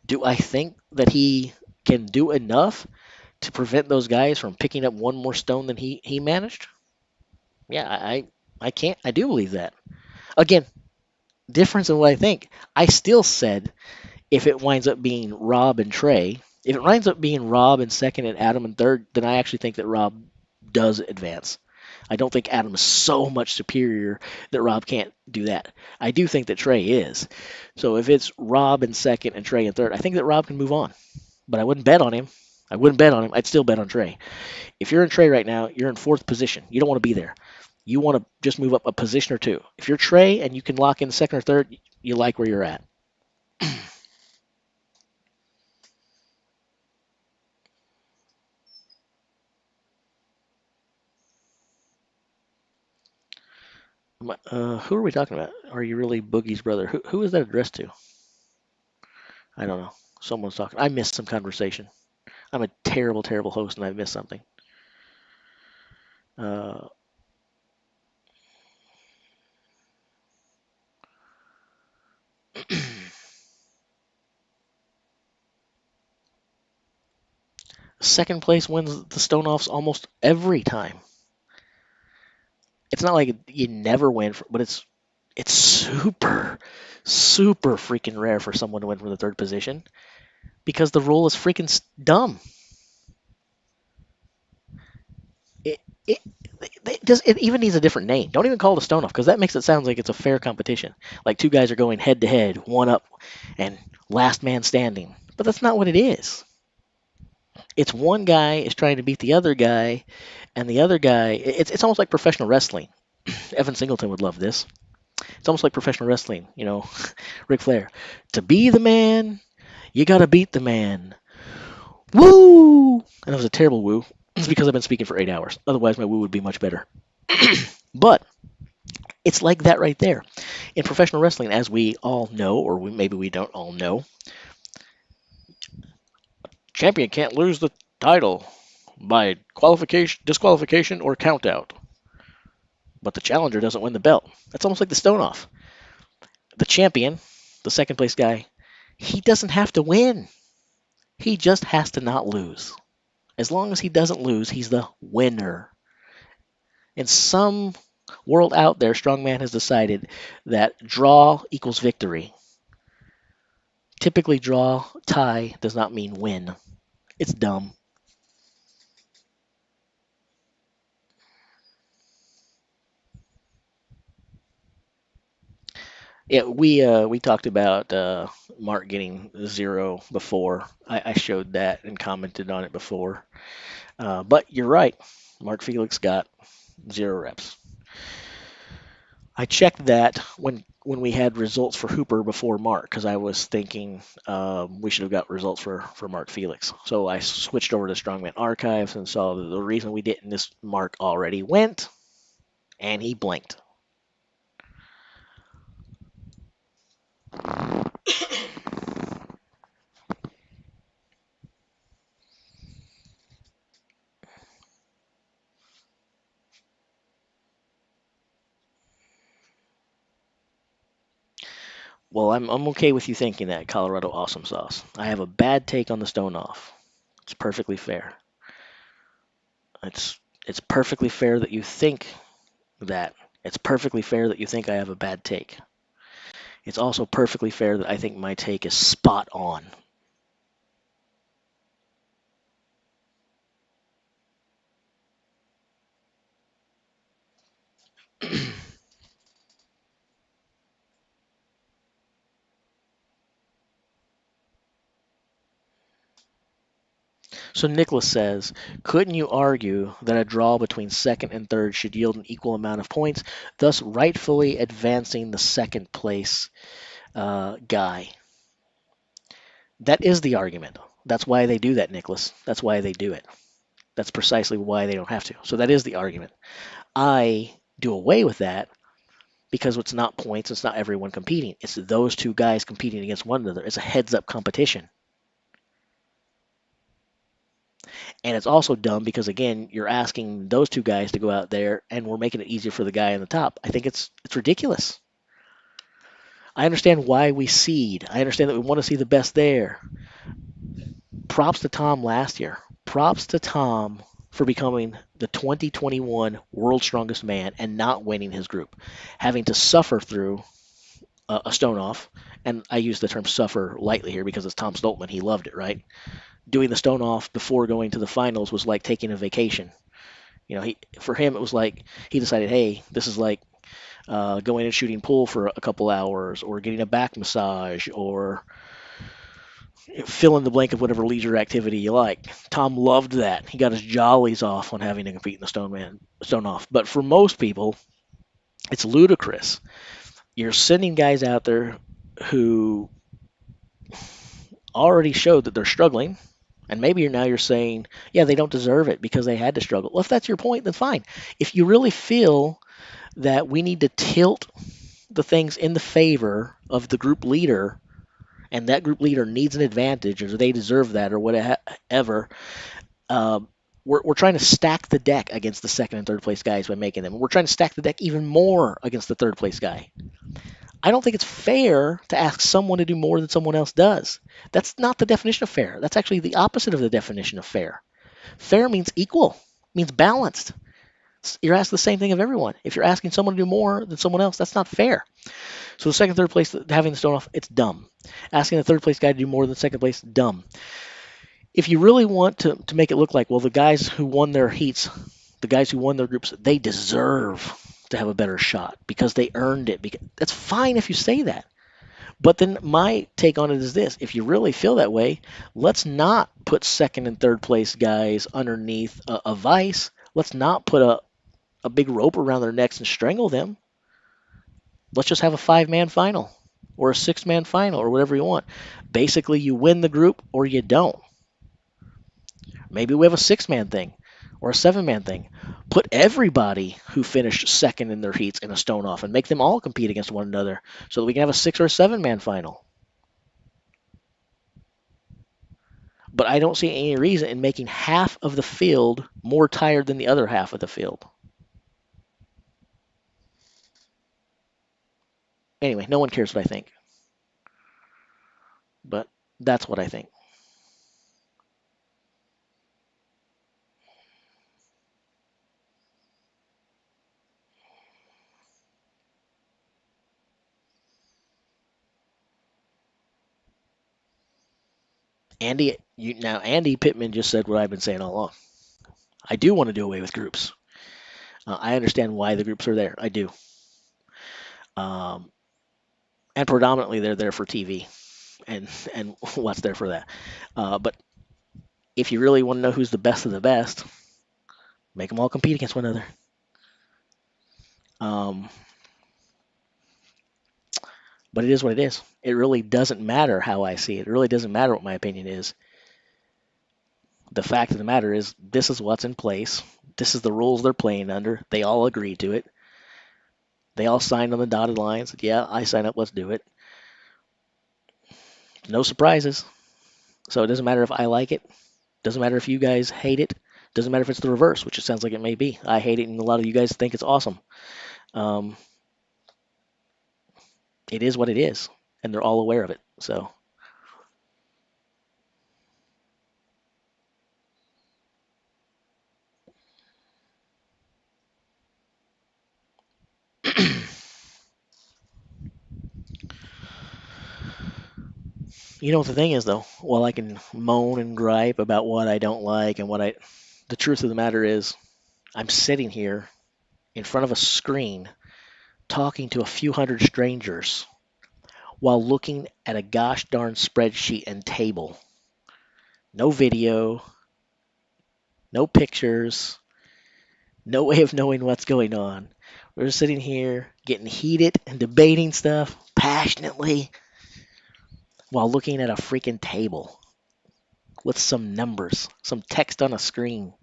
[SPEAKER 1] Do I think that he can do enough to prevent those guys from picking up one more stone than he managed? Yeah, I can't. I do believe that. Again, difference in what I think. I still said if it winds up being Rob and Trey, if it winds up being Rob in second and Adam in third, then I actually think that Rob does advance. I don't think Adam is so much superior that Rob can't do that. I do think that Trey is. So if it's Rob in second and Trey in third, I think that Rob can move on. But I wouldn't bet on him. I wouldn't bet on him. I'd still bet on Trey. If you're in Trey right now, you're in fourth position. You don't want to be there. You want to just move up a position or two. If you're Trey and you can lock in second or third, you like where you're at. Who are we talking about? Are you really Boogie's brother? Who is that addressed to? I don't know. Someone's talking. I missed some conversation. I'm a terrible, terrible host, and I missed something. Uh, Second place wins the Stone-Offs almost every time. It's not like you never win, but it's super, super freaking rare for someone to win from the third position because the rule is freaking dumb. It, it, it even needs a different name. Don't even call it a stone off because that makes it sound like it's a fair competition. Like two guys are going head to head, one up, and last man standing. But that's not what it is. It's one guy is trying to beat the other guy, and the other guy. It's almost like professional wrestling. Evan Singleton would love this. It's almost like professional wrestling. You know, Ric Flair. To be the man, you gotta beat the man. Woo! And it was a terrible woo. It's because I've been speaking for 8 hours. Otherwise, my woo would be much better. But it's like that right there. In professional wrestling, as we all know, or maybe we don't all know, champion can't lose the title by qualification, disqualification, or countout. But the challenger doesn't win the belt. That's almost like the stone off. The champion, the second place guy, he doesn't have to win. He just has to not lose. As long as he doesn't lose, he's the winner. In some world out there, Strongman has decided that draw equals victory. Typically, draw, tie does not mean win. It's dumb. Yeah, we talked about Mark getting 0 before. I showed that and commented on it before. But you're right. Mark Felix got 0 reps. I checked that when we had results for Hooper before Mark because I was thinking we should have got results for Mark Felix. So I switched over to Strongman Archives and saw that the reason we didn't is Mark already went and he blinked. Well, I'm okay with you thinking that, Colorado Awesome Sauce. I have a bad take on the Stone Off. It's perfectly fair. It's perfectly fair that you think that. It's perfectly fair that you think I have a bad take. It's also perfectly fair that I think my take is spot on. So Nicholas says, couldn't you argue that a draw between second and third should yield an equal amount of points, thus rightfully advancing the second place guy? That is the argument. That's why they do that, Nicholas. That's why they do it. That's precisely why they don't have to. So that is the argument. I do away with that because it's not points, it's not everyone competing. It's those two guys competing against one another. It's a heads-up competition. And it's also dumb because, again, you're asking those two guys to go out there and we're making it easier for the guy on the top. I think it's ridiculous. I understand why we seed. I understand that we want to see the best there. Props to Tom last year. Props to Tom for becoming the 2021 World's Strongest Man and not winning his group, having to suffer through a stone off. And I use the term suffer lightly here because it's Tom Stoltman. He loved it, right? Doing the stone off before going to the finals was like taking a vacation. For him, it was like he decided, hey, this is like going and shooting pool for a couple hours or getting a back massage or fill in the blank of whatever leisure activity you like. Tom loved that. He got his jollies off on having to compete in the stone off. But for most people, it's ludicrous. You're sending guys out there who already showed that they're struggling, and maybe you're saying, yeah, they don't deserve it because they had to struggle. Well, if that's your point, then fine. If you really feel that we need to tilt the things in the favor of the group leader, and that group leader needs an advantage, or they deserve that, or whatever, we're trying to stack the deck against the second and third place guys by making them. We're trying to stack the deck even more against the third place guy. I don't think it's fair to ask someone to do more than someone else does. That's not the definition of fair. That's actually the opposite of the definition of fair. Fair means equal, means balanced. You're asking the same thing of everyone. If you're asking someone to do more than someone else, that's not fair. So the second, third place, having the stone off, it's dumb. Asking the third place guy to do more than second place, dumb. If you really want to make it look like, well, the guys who won their heats, the guys who won their groups, they deserve to have a better shot because they earned it. That's fine if you say that. But then my take on it is this. If you really feel that way, let's not put second and third place guys underneath a vice. Let's not put a big rope around their necks and strangle them. Let's just have a 5-man final or a 6-man final or whatever you want. Basically, you win the group or you don't. Maybe we have a 6-man thing or a 7-man thing. Put everybody who finished second in their heats in a stone off and make them all compete against one another so that we can have a 6 or a 7-man final. But I don't see any reason in making half of the field more tired than the other half of the field. Anyway, no one cares what I think. But that's what I think. Andy Pittman just said what I've been saying all along. I do want to do away with groups. I understand why the groups are there. I do. And predominantly they're there for TV and what's there for that. But if you really want to know who's the best of the best, make them all compete against one another. But it is what it is. It really doesn't matter how I see it. It really doesn't matter what my opinion is. The fact of the matter is this is what's in place. This is the rules they're playing under. They all agree to it. They all signed on the dotted lines. Yeah, I sign up. Let's do it. No surprises. So it doesn't matter if I like it. Doesn't matter if you guys hate it. Doesn't matter if it's the reverse, which it sounds like it may be. I hate it, and a lot of you guys think it's awesome. It is what it is, and they're all aware of it. So, you know what the thing is, though? While I can moan and gripe about what I don't like and the truth of the matter is, I'm sitting here in front of a screen talking to a few hundred strangers while looking at a gosh darn spreadsheet and table. No video, no pictures, no way of knowing what's going on. We're sitting here getting heated and debating stuff passionately while looking at a freaking table with some numbers, some text on a screen.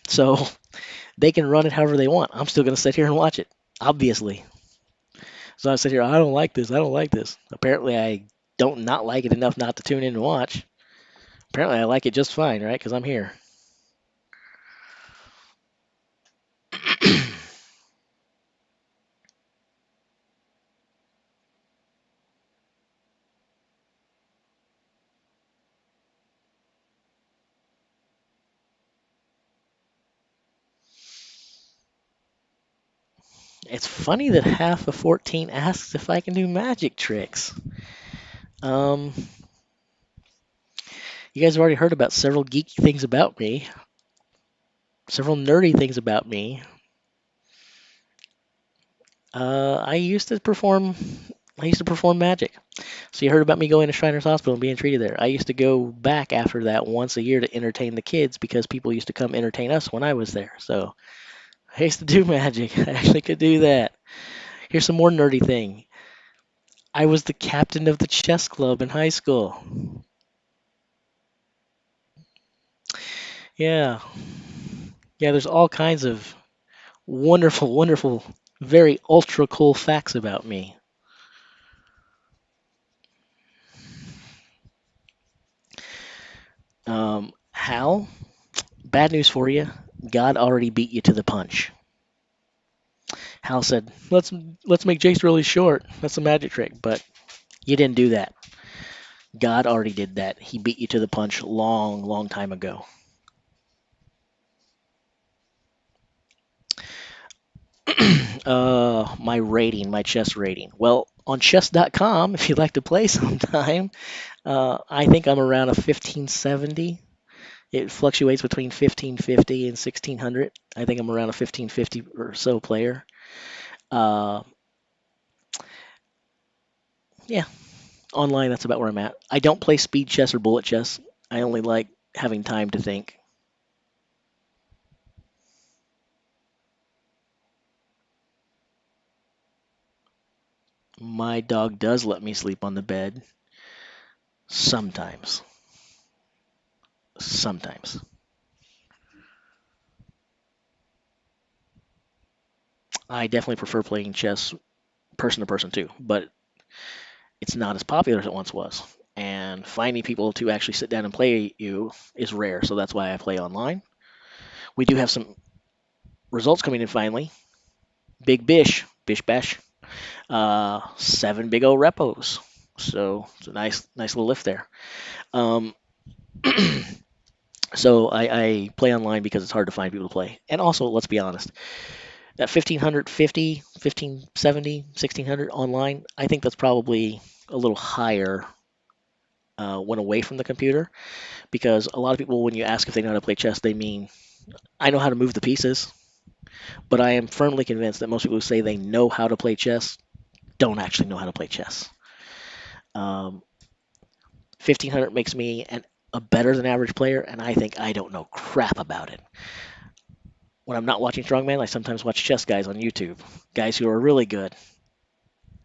[SPEAKER 1] So they can run it however they want. I'm still going to sit here and watch it, obviously. So I sit here, I don't like this. I don't like this. Apparently, I don't not like it enough not to tune in and watch. Apparently, I like it just fine, right? Because I'm here. It's funny that half of 14 asks if I can do magic tricks. Um, you guys have already heard about several geeky things about me, several nerdy things about me. I used to perform. I used to perform magic. So you heard about me going to Shriners Hospital and being treated there. I used to go back after that once a year to entertain the kids because people used to come entertain us when I was there. So I used to do magic. I actually could do that. Here's some more nerdy thing. I was the captain of the chess club in high school. Yeah. Yeah, there's all kinds of wonderful, wonderful, very ultra cool facts about me. Hal, bad news for you. God already beat you to the punch. Hal said, "Let's make Jace really short. That's a magic trick." But you didn't do that. God already did that. He beat you to the punch long, long time ago. My rating, my chess rating. Well, on chess.com, if you'd like to play sometime, I think I'm around a 1570. It fluctuates between 1550 and 1600. I think I'm around a 1550 or so player. Uh, yeah, online, that's about where I'm at. I don't play speed chess or bullet chess. I only like having time to think. My dog does let me sleep on the bed sometimes. Sometimes. I definitely prefer playing chess person to person too, but it's not as popular as it once was. And finding people to actually sit down and play you is rare, so that's why I play online. We do have some results coming in finally. Big Bish, Bish Bash, 7 big O repos. So it's a nice little lift there. Um, so I play online because it's hard to find people to play. And also, let's be honest, that 1550, 1570, 1600 online, I think that's probably a little higher when away from the computer because a lot of people, when you ask if they know how to play chess, they mean, I know how to move the pieces. But I am firmly convinced that most people who say they know how to play chess don't actually know how to play chess. 1500 makes me a better than average player, and I think I don't know crap about it. When I'm not watching Strongman, I sometimes watch chess guys on YouTube, guys who are really good,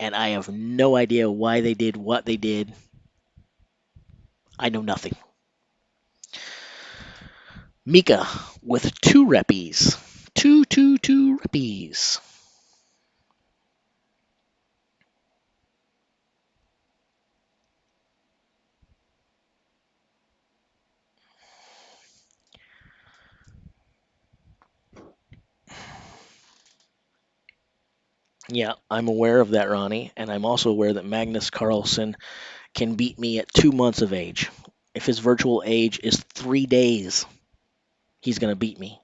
[SPEAKER 1] and I have no idea why they did what they did. I know nothing. Mika with 2 reppies. Two reppies. Yeah, I'm aware of that, Ronnie, and I'm also aware that Magnus Carlsen can beat me at 2 months of age. If his virtual age is 3 days, he's going to beat me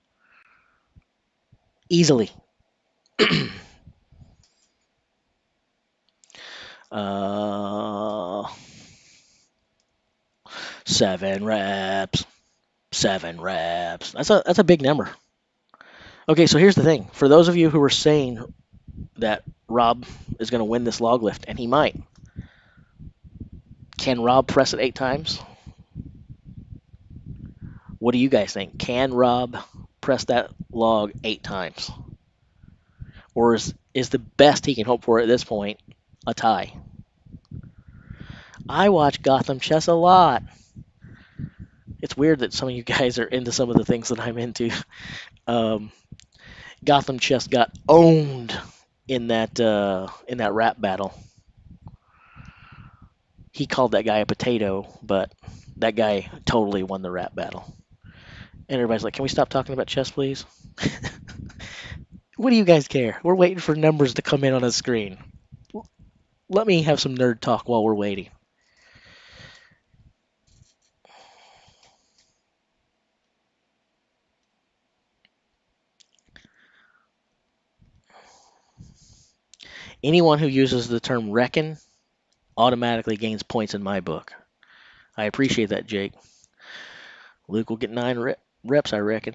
[SPEAKER 1] easily. uh, 7 reps. 7 reps. That's a big number. Okay, so here's the thing. For those of you who are saying that Rob is going to win this log lift, and he might, can Rob press it 8 times? What do you guys think? Can Rob press that log 8 times? Or is the best he can hope for at this point a tie? I watch Gotham Chess a lot. It's weird that some of you guys are into some of the things that I'm into. Um, Gotham Chess got owned in that rap battle. He called that guy a potato, but that guy totally won the rap battle. And everybody's like, "Can we stop talking about chess, please?" What do you guys care? We're waiting for numbers to come in on a screen. Let me have some nerd talk while we're waiting. Anyone who uses the term reckon automatically gains points in my book. I appreciate that, Jake. Luke will get 9 reps, I reckon.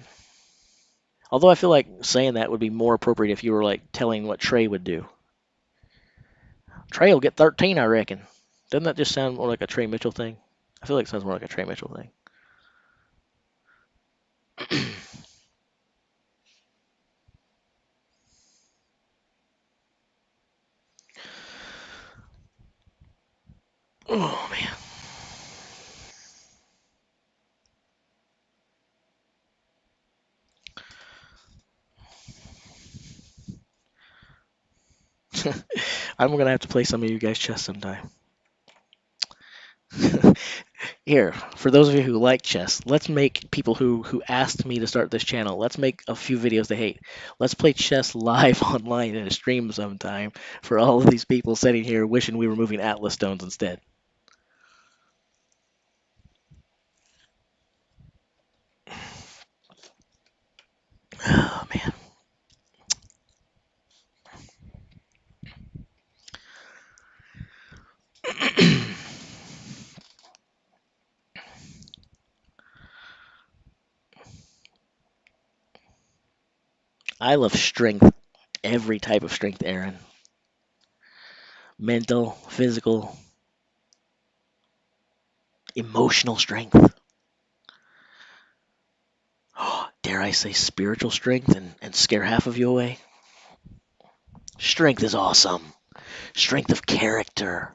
[SPEAKER 1] Although I feel like saying that would be more appropriate if you were like telling what Trey would do. Trey will get 13, I reckon. Doesn't that just sound more like a Trey Mitchell thing? I feel like it sounds more like a Trey Mitchell thing. Oh, man. I'm going to have to play some of you guys chess sometime. Here, for those of you who like chess, let's make people who asked me to start this channel, let's make a few videos they hate. Let's play chess live online in a stream sometime for all of these people sitting here wishing we were moving Atlas stones instead. Oh, man. I love strength, every type of strength, Aaron. Mental, physical, emotional strength. Dare I say spiritual strength and scare half of you away? Strength is awesome. Strength of character.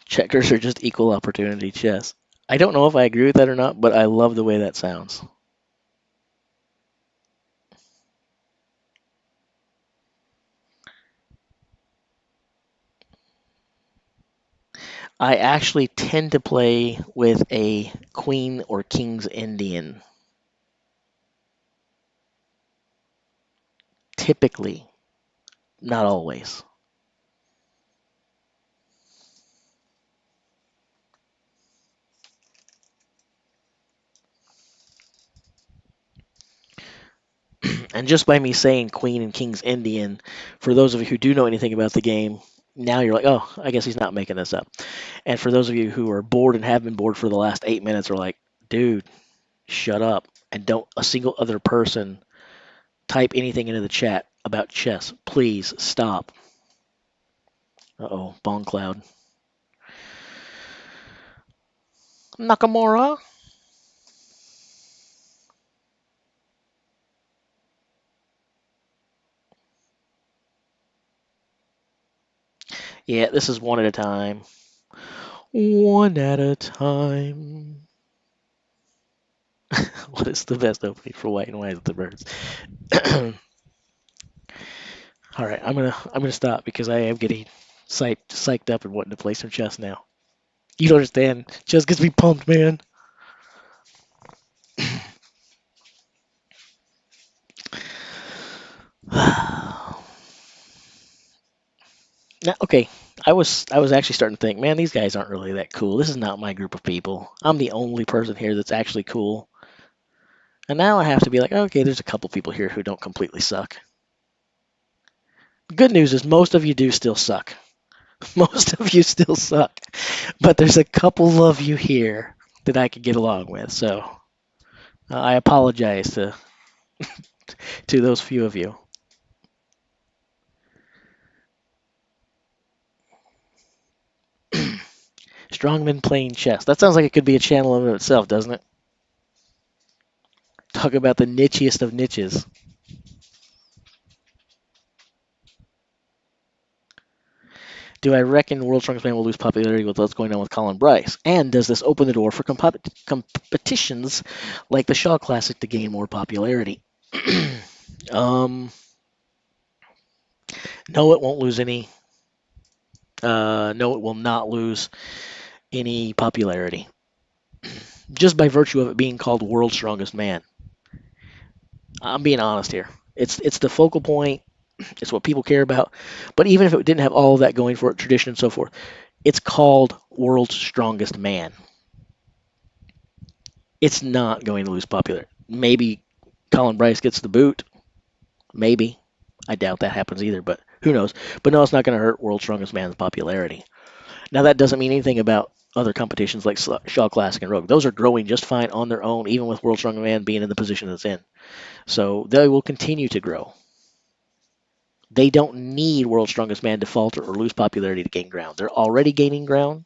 [SPEAKER 1] Checkers are just equal opportunity chess. I don't know if I agree with that or not, but I love the way that sounds. I actually tend to play with a queen or king's Indian. Typically, not always. And just by me saying queen and king's Indian, for those of you who do know anything about the game, now you're like, oh, I guess he's not making this up. And for those of you who are bored and have been bored for the last 8 minutes, are like, dude, shut up. And don't a single other person type anything into the chat about chess. Please stop. Uh-oh, Bong Cloud. Nakamura? Yeah, this is one at a time. One at a time. What is the best opening for White and White with the Birds? All right, I'm gonna stop because I am getting psyched up and wanting to play some chess now. You don't understand. Chess gets me pumped, man. Now, okay, I was actually starting to think, man, these guys aren't really that cool. This is not my group of people. I'm the only person here that's actually cool. And now I have to be like, okay, there's a couple people here who don't completely suck. The good news is most of you do still suck. Most of you still suck. But there's a couple of you here that I could get along with. So I apologize to those few of you. Strongman playing chess. That sounds like it could be a channel in itself, doesn't it? Talk about the nichiest of niches. Do I reckon World's Strongest Man will lose popularity with what's going on with Colin Bryce? And does this open the door for competitions like the Shaw Classic to gain more popularity? um, no, it won't lose any. No, it will not lose any popularity. Just by virtue of it being called World's Strongest Man. I'm being honest here. It's the focal point. It's what people care about. But even if it didn't have all of that going for it, tradition and so forth, it's called World's Strongest Man. It's not going to lose popularity. Maybe Colin Bryce gets the boot. Maybe. I doubt that happens either, but who knows? But no, it's not going to hurt World's Strongest Man's popularity. Now, that doesn't mean anything about other competitions like Shaw Classic and Rogue. Those are growing just fine on their own, even with World's Strongest Man being in the position it's in. So they will continue to grow. They don't need World's Strongest Man to falter or lose popularity to gain ground. They're already gaining ground.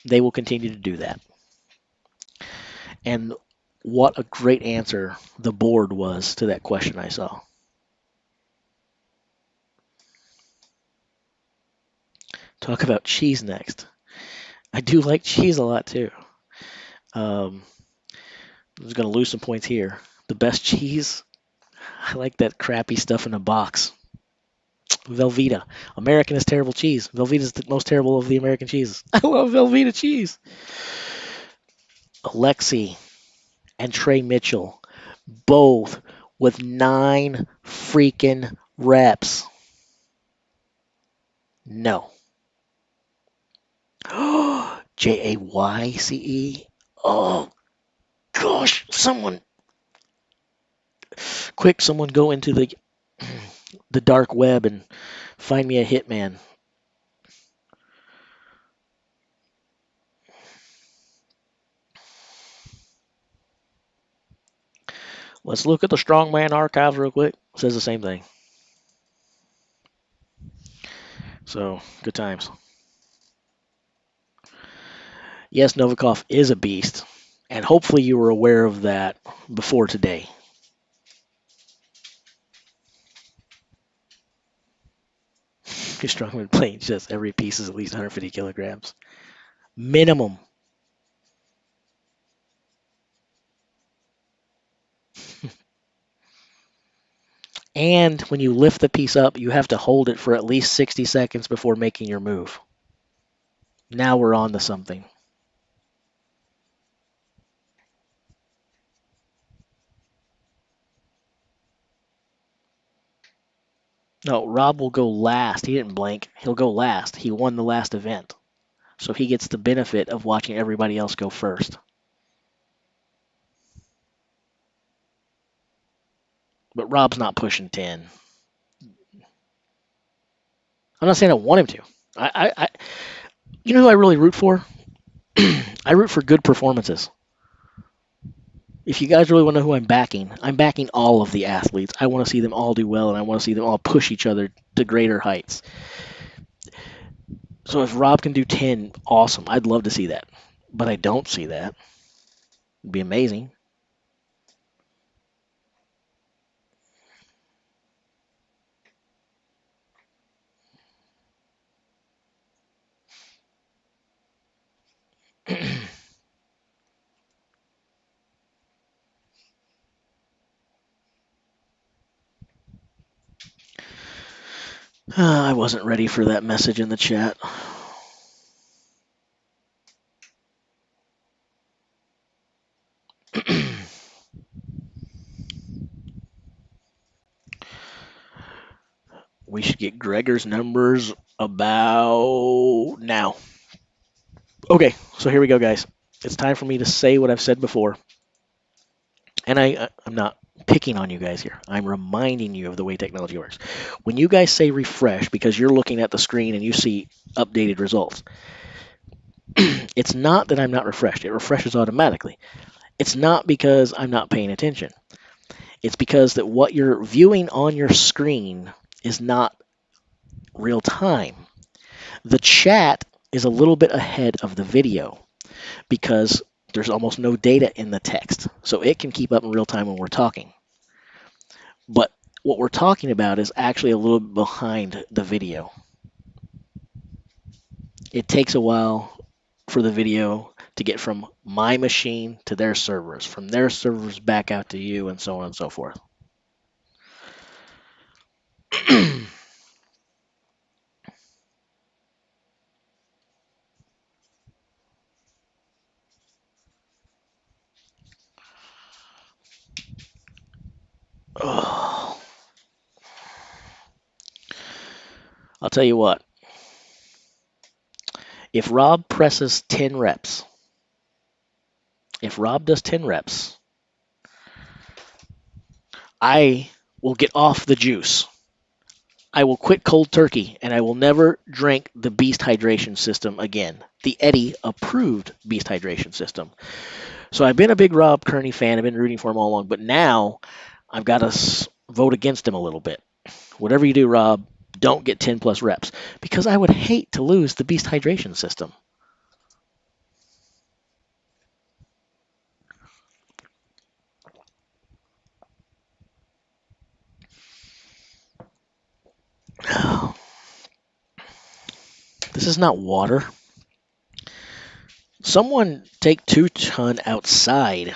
[SPEAKER 1] They will continue to do that. And what a great answer the board was to that question I saw. Talk about cheese next. I do like cheese a lot too. I'm just going to lose some points here. The best cheese, I like that crappy stuff in a box. Velveeta. American is terrible cheese. Velveeta is the most terrible of the American cheeses. I love Velveeta cheese. Alexi and Trey Mitchell, both with 9 freaking reps. No. Jayce. Oh, gosh. Someone go into the dark web and find me a hitman. Let's look at the Strongman archives real quick. It says the same thing. So, good times. Yes, Novikov is a beast, and hopefully you were aware of that before today. Your Strongman plane just every piece is at least 150 kilograms. Minimum. And when you lift the piece up, you have to hold it for at least 60 seconds before making your move. Now we're on to something. No, Rob will go last. He didn't blank. He'll go last. He won the last event. So he gets the benefit of watching everybody else go first. But Rob's not pushing 10. I'm not saying I want him to. You know who I really root for? I root for good performances. If you guys really want to know who I'm backing all of the athletes. I want to see them all do well, and I want to see them all push each other to greater heights. So if Rob can do 10, awesome. I'd love to see that. But I don't see that. It'd be amazing. I wasn't ready for that message in the chat. We should get Gregor's numbers about now. Okay, so here we go, guys. It's time for me to say what I've said before. And I'm not picking on you guys here. I'm reminding you of the way technology works. When you guys say refresh, because you're looking at the screen and you see updated results, it's not that I'm not refreshed. It refreshes automatically. It's not because I'm not paying attention. It's because that what you're viewing on your screen is not real time. The chat is a little bit ahead of the video because there's almost no data in the text. So it can keep up in real time when we're talking. But what we're talking about is actually a little bit behind the video. It takes a while for the video to get from my machine to their servers, from their servers back out to you, and so on and so forth. Oh, I'll tell you what. If Rob presses 10 reps, if Rob does 10 reps, I will get off the juice. I will quit cold turkey, and I will never drink the Beast Hydration System again. The Eddie approved Beast Hydration System. So I've been a big Rob Kearney fan. I've been rooting for him all along, but now I've got to vote against him a little bit. Whatever you do, Rob, don't get 10 plus reps, because I would hate to lose the Beast Hydration System. This is not water. Someone take 2-ton outside.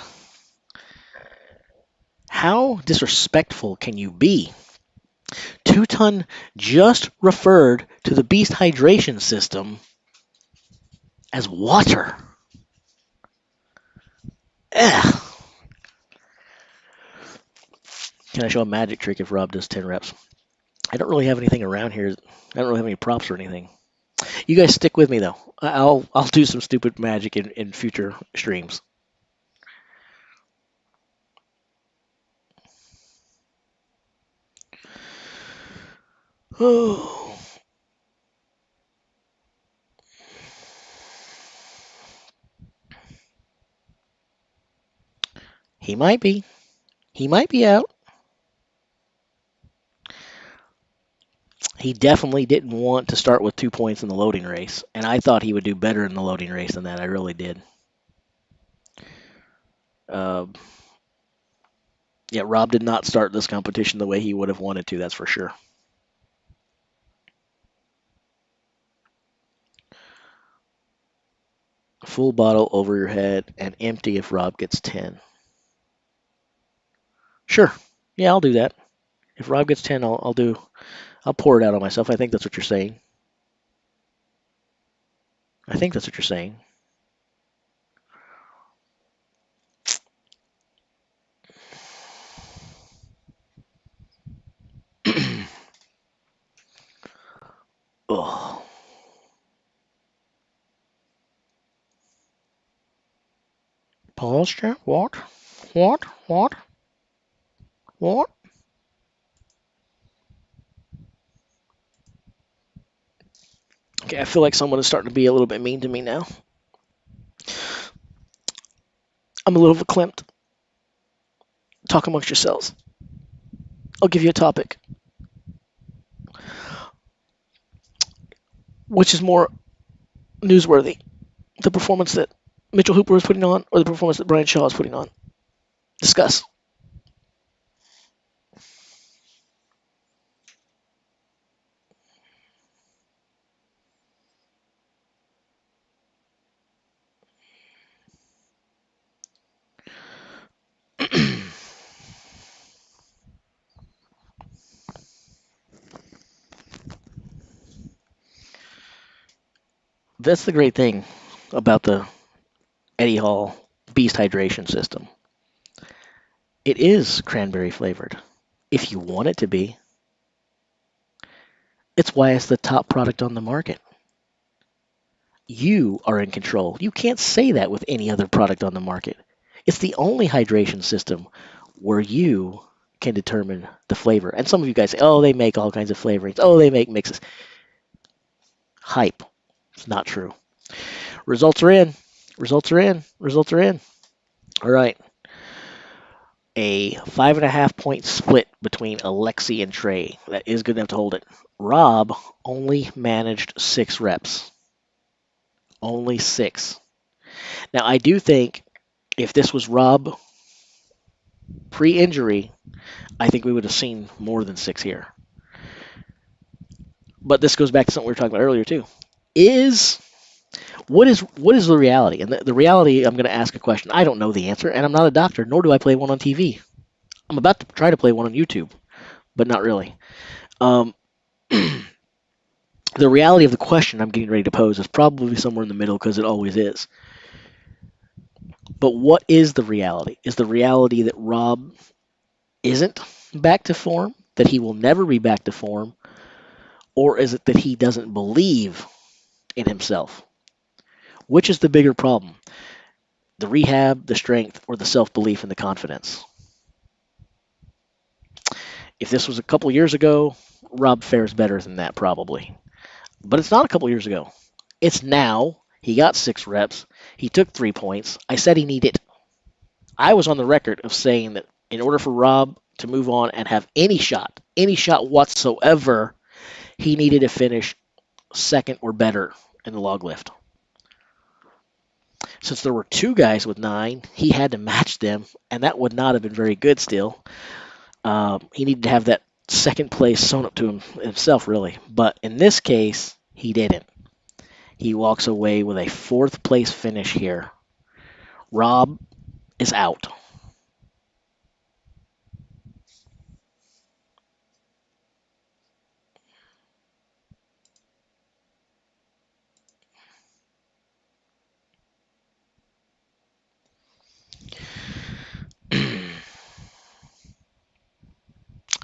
[SPEAKER 1] How disrespectful can you be? 2-ton just referred to the Beast Hydration System as water. Ugh. Can I show a magic trick if Rob does 10 reps? I don't really have anything around here. I don't really have any props or anything. You guys stick with me though. I'll do some stupid magic in future streams. Oh. He might be. He might be out. He definitely didn't want to start with 2 points in the loading race, and I thought he would do better in the loading race than that. I really did. Uh, yeah, Rob did not start this competition the way he would have wanted to, that's for sure. Full bottle over your head and empty if Rob gets 10. Sure. Yeah, I'll do that. If Rob gets 10, I'll pour it out on myself. I think that's what you're saying. I think that's what you're saying. Oh. Pause, chat. What? What? What? What? Okay, I feel like someone is starting to be a little bit mean to me now. I'm a little verklempt. Talk amongst yourselves. I'll give you a topic. Which is more newsworthy? The performance that Mitchell Hooper is putting on, or the performance that Brian Shaw is putting on? Discuss. That's the great thing about the Eddie Hall Beast Hydration System. It is cranberry flavored, if you want it to be. It's why it's the top product on the market. You are in control. You can't say that with any other product on the market. It's the only hydration system where you can determine the flavor. And some of you guys say, oh, they make all kinds of flavorings. Oh, they make mixes. Hype. It's not true. Results are in. Results are in. Results are in. All right. A 5.5 point split between Alexi and Trey. That is good enough to hold it. Rob only managed 6 reps. Only 6. Now, I do think if this was Rob pre-injury, I think we would have seen more than 6 here. But this goes back to something we were talking about earlier, too. is what is the reality? And the reality, I'm going to ask a question. I don't know the answer, and I'm not a doctor, nor do I play one on TV. I'm about to try to play one on YouTube, but not really. Um, the reality of the question I'm getting ready to pose is probably somewhere in the middle because it always is. But what is the reality? Is the reality that Rob isn't back to form, that he will never be back to form, or is it that he doesn't believe in himself? Which is the bigger problem? The rehab, the strength, or the self belief and the confidence? If this was a couple years ago, Rob fares better than that probably. But it's not a couple years ago. It's now. He got 6 reps. He took 3 points. I said he needed. I was on the record of saying that in order for Rob to move on and have any shot whatsoever, he needed to finish second or better in the log lift. Since there were 2 guys with 9, he had to match them, and that would not have been very good still. He needed to have that second place sewn up to himself, really. But in this case, he didn't. He walks away with a 4th place finish here. Rob is out.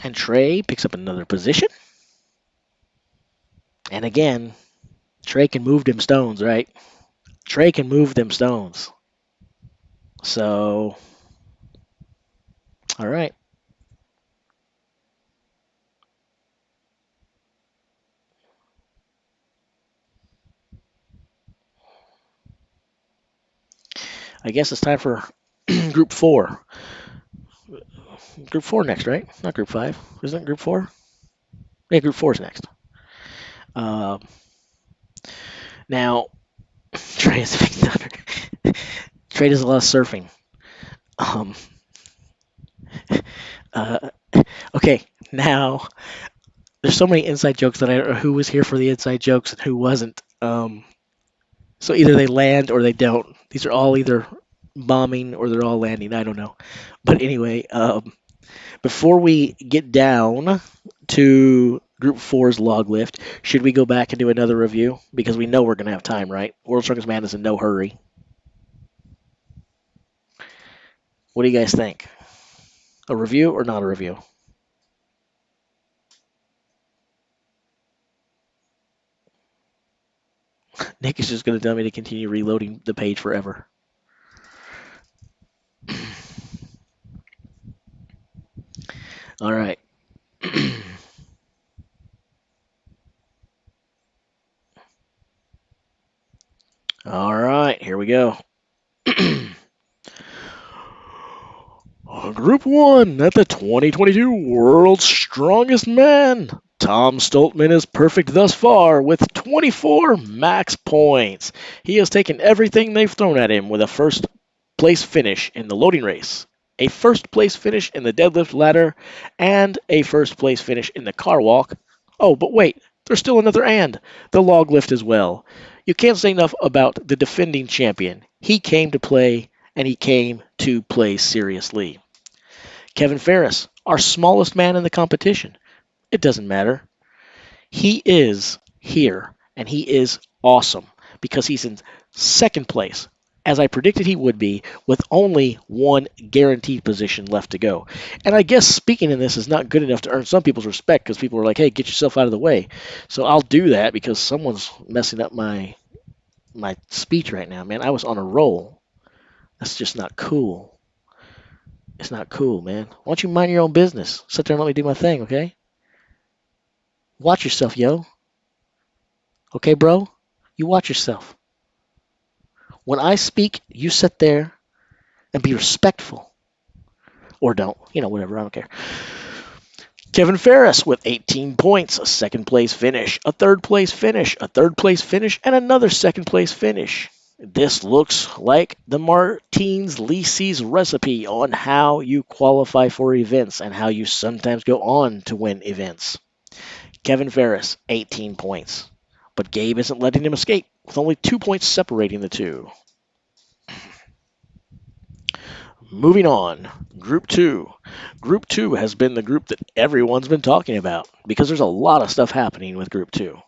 [SPEAKER 1] And Trey picks up another position. And again, Trey can move them stones, right? Trey can move them stones. So, all right. I guess it's time for Group 4. Group 4 next, right? Not Group 5. Isn't it Group 4? Yeah, Group 4 is next. Uh, now, Trey is a big thunder. Trey does a lot of surfing. Um, uh, okay, now there's so many inside jokes that I don't know who was here for the inside jokes and who wasn't. So either they land or they don't. These are all either bombing or they're all landing. I don't know. But anyway, before we get down to Group 4's log lift, should we go back and do another review? Because we know we're going to have time, right? World's Strongest Man is in no hurry. What do you guys think? A review or not a review? Nick is just going to tell me to continue reloading the page forever. All right. All right, here we go. Group 1 at the 2022 World's Strongest Man. Tom Stoltman is perfect thus far with 24 max points. He has taken everything they've thrown at him with a first place finish in the loading race, a first place finish in the deadlift ladder, and a first place finish in the car walk. Oh, but wait, there's still another and, the log lift as well. You can't say enough about the defending champion. He came to play, and he came to play seriously. Kevin Ferris, our smallest man in the competition. It doesn't matter. He is here, and he is awesome because he's in second place, as I predicted he would be, with only one guaranteed position left to go. And I guess speaking in this is not good enough to earn some people's respect because people are like, hey, get yourself out of the way. So I'll do that because someone's messing up my speech right now, man. I was on a roll. That's just not cool. It's not cool, man. Why don't you mind your own business? Sit there and let me do my thing, okay? Watch yourself, yo. Okay, bro? You watch yourself. When I speak, you sit there and be respectful. Or don't. Whatever. I don't care. Kevin Ferris with 18 points, a second place finish, a third place finish, a third place finish, and another second place finish. This looks like the Martinez Lisi's recipe on how you qualify for events and how you sometimes go on to win events. Kevin Ferris, 18 points. But Gabe isn't letting him escape, with only 2 points separating the two. Moving on, Group 2. Group 2 has been the group that everyone's been talking about because there's a lot of stuff happening with Group 2.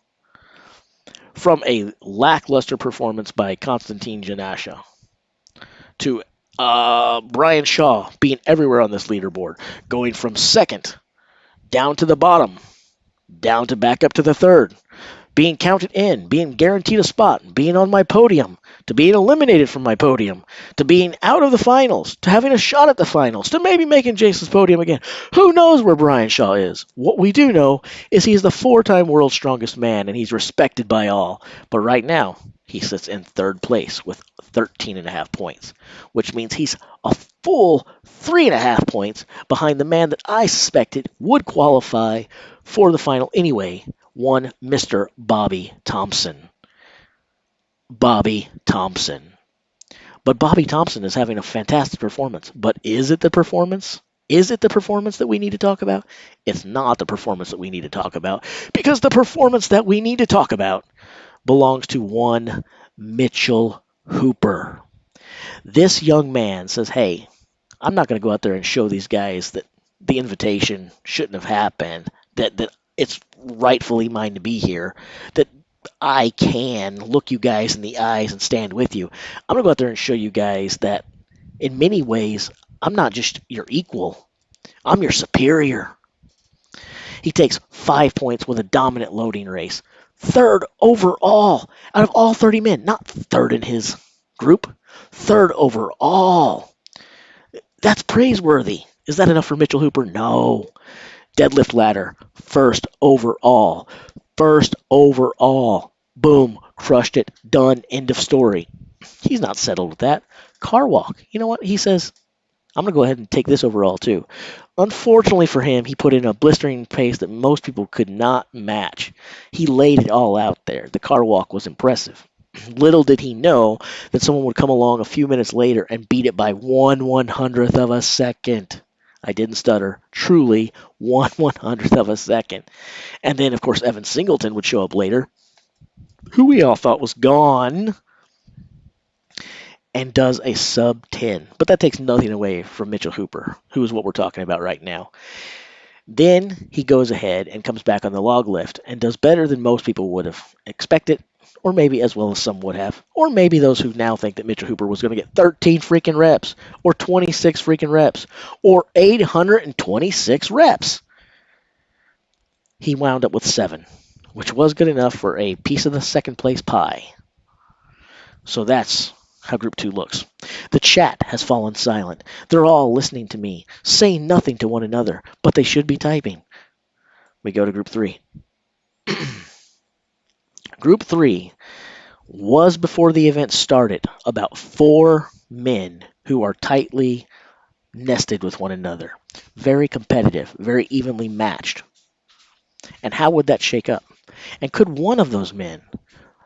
[SPEAKER 1] From a lackluster performance by Konstantin Janasha to Brian Shaw being everywhere on this leaderboard, going from second down to the bottom, down to back up to the third, being counted in, being guaranteed a spot, being on my podium, to being eliminated from my podium, to being out of the finals, to having a shot at the finals, to maybe making Jason's podium again. Who knows where Brian Shaw is? What we do know is he's the 4-time world's strongest man, and he's respected by all. But right now, he sits in third place with 13.5 points, which means he's a full 3.5 points behind the man that I suspected would qualify for the final anyway, one Mr. Bobby Thompson. Bobby Thompson. But Bobby Thompson is having a fantastic performance. But is it the performance? Is it the performance that we need to talk about? It's not the performance that we need to talk about, because the performance that we need to talk about belongs to one Mitchell Hooper. This young man says, hey, I'm not going to go out there and show these guys that the invitation shouldn't have happened, that it's rightfully mine to be here, that I can look you guys in the eyes and stand with you. I'm going to go out there and show you guys that in many ways, I'm not just your equal, I'm your superior. He takes 5 points with a dominant loading race. Third overall out of all 30 men, not third in his group, third overall. That's praiseworthy. Is that enough for Mitchell Hooper? No. Deadlift ladder, first overall. First overall. Boom. Crushed it. Done. End of story. He's not settled with that. Car walk. You know what? He says, I'm going to go ahead and take this overall too. Unfortunately for him, he put in a blistering pace that most people could not match. He laid it all out there. The car walk was impressive. Little did he know that someone would come along a few minutes later and beat it by 1/100th of a second. I didn't stutter. Truly, 1/100th of a second. And then, of course, Evan Singleton would show up later, who we all thought was gone, and does a sub 10. But that takes nothing away from Mitchell Hooper, who is what we're talking about right now. Then he goes ahead and comes back on the log lift and does better than most people would have expected, or maybe as well as some would have, or maybe those who now think that Mitchell Hooper was going to get 13 freaking reps, or 26 freaking reps, or 826 reps. He wound up with 7, which was good enough for a piece of the second place pie. So that's how Group 2 looks. The chat has fallen silent. They're all listening to me, saying nothing to one another, but they should be typing. We go to Group 3. Group 3 was, before the event started, about 4 men who are tightly nested with one another. Very competitive, very evenly matched. And how would that shake up? And could one of those men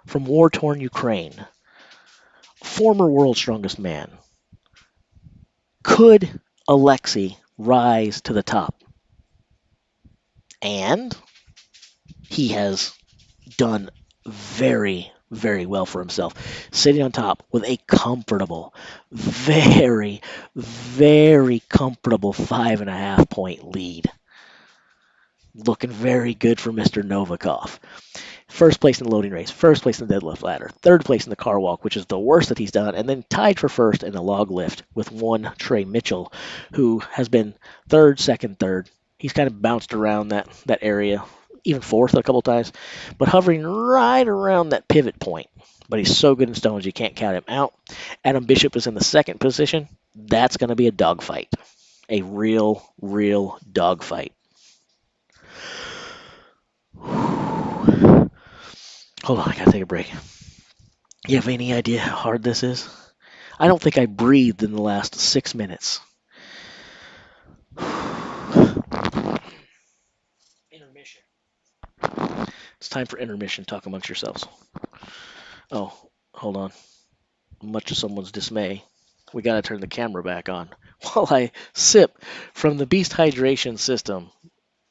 [SPEAKER 1] from war-torn Ukraine, former world's strongest man, could Alexei rise to the top? And he has done very, very well for himself, sitting on top with a comfortable, very, very comfortable 5.5 point lead. Looking very good for Mr. Novikov. First place in the loading race, first place in the deadlift ladder, third place in the car walk, which is the worst that he's done, and then tied for first in the log lift with one Trey Mitchell, who has been third, second, third. He's kind of bounced around that area, even fourth a couple times, but hovering right around that pivot point. But he's so good in stones, you can't count him out. Adam Bishop is in the second position. That's going to be a dogfight, a real, real dogfight. Hold on, I gotta take a break. You have any idea how hard this is? I don't think I breathed in the last 6 minutes. Intermission. It's time for intermission. Talk amongst yourselves. Oh, hold on. Much to someone's dismay, we gotta turn the camera back on while I sip from the Beast Hydration system.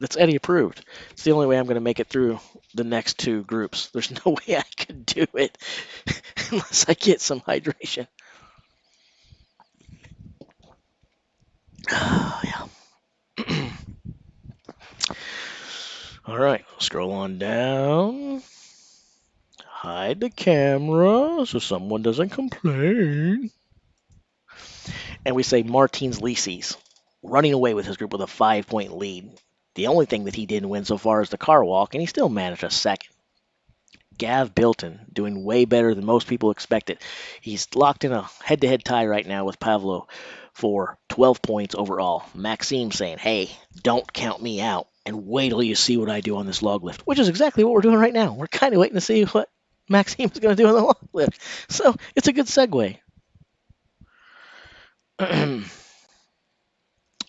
[SPEAKER 1] That's Eddie approved. It's the only way I'm going to make it through the next two groups. There's no way I could do it unless I get some hydration. Yeah. All right, scroll on down. Hide the camera so someone doesn't complain. And we say Martinez Lisis running away with his group with a 5-point lead. The only thing that he didn't win so far is the car walk, and he still managed a second. Gav Bilton doing way better than most people expected. He's locked in a head-to-head tie right now with Pavlo for 12 points overall. Maxine saying, hey, don't count me out, and wait till you see what I do on this log lift, which is exactly what we're doing right now. We're kind of waiting to see what Maxine is going to do on the log lift. So it's a good segue.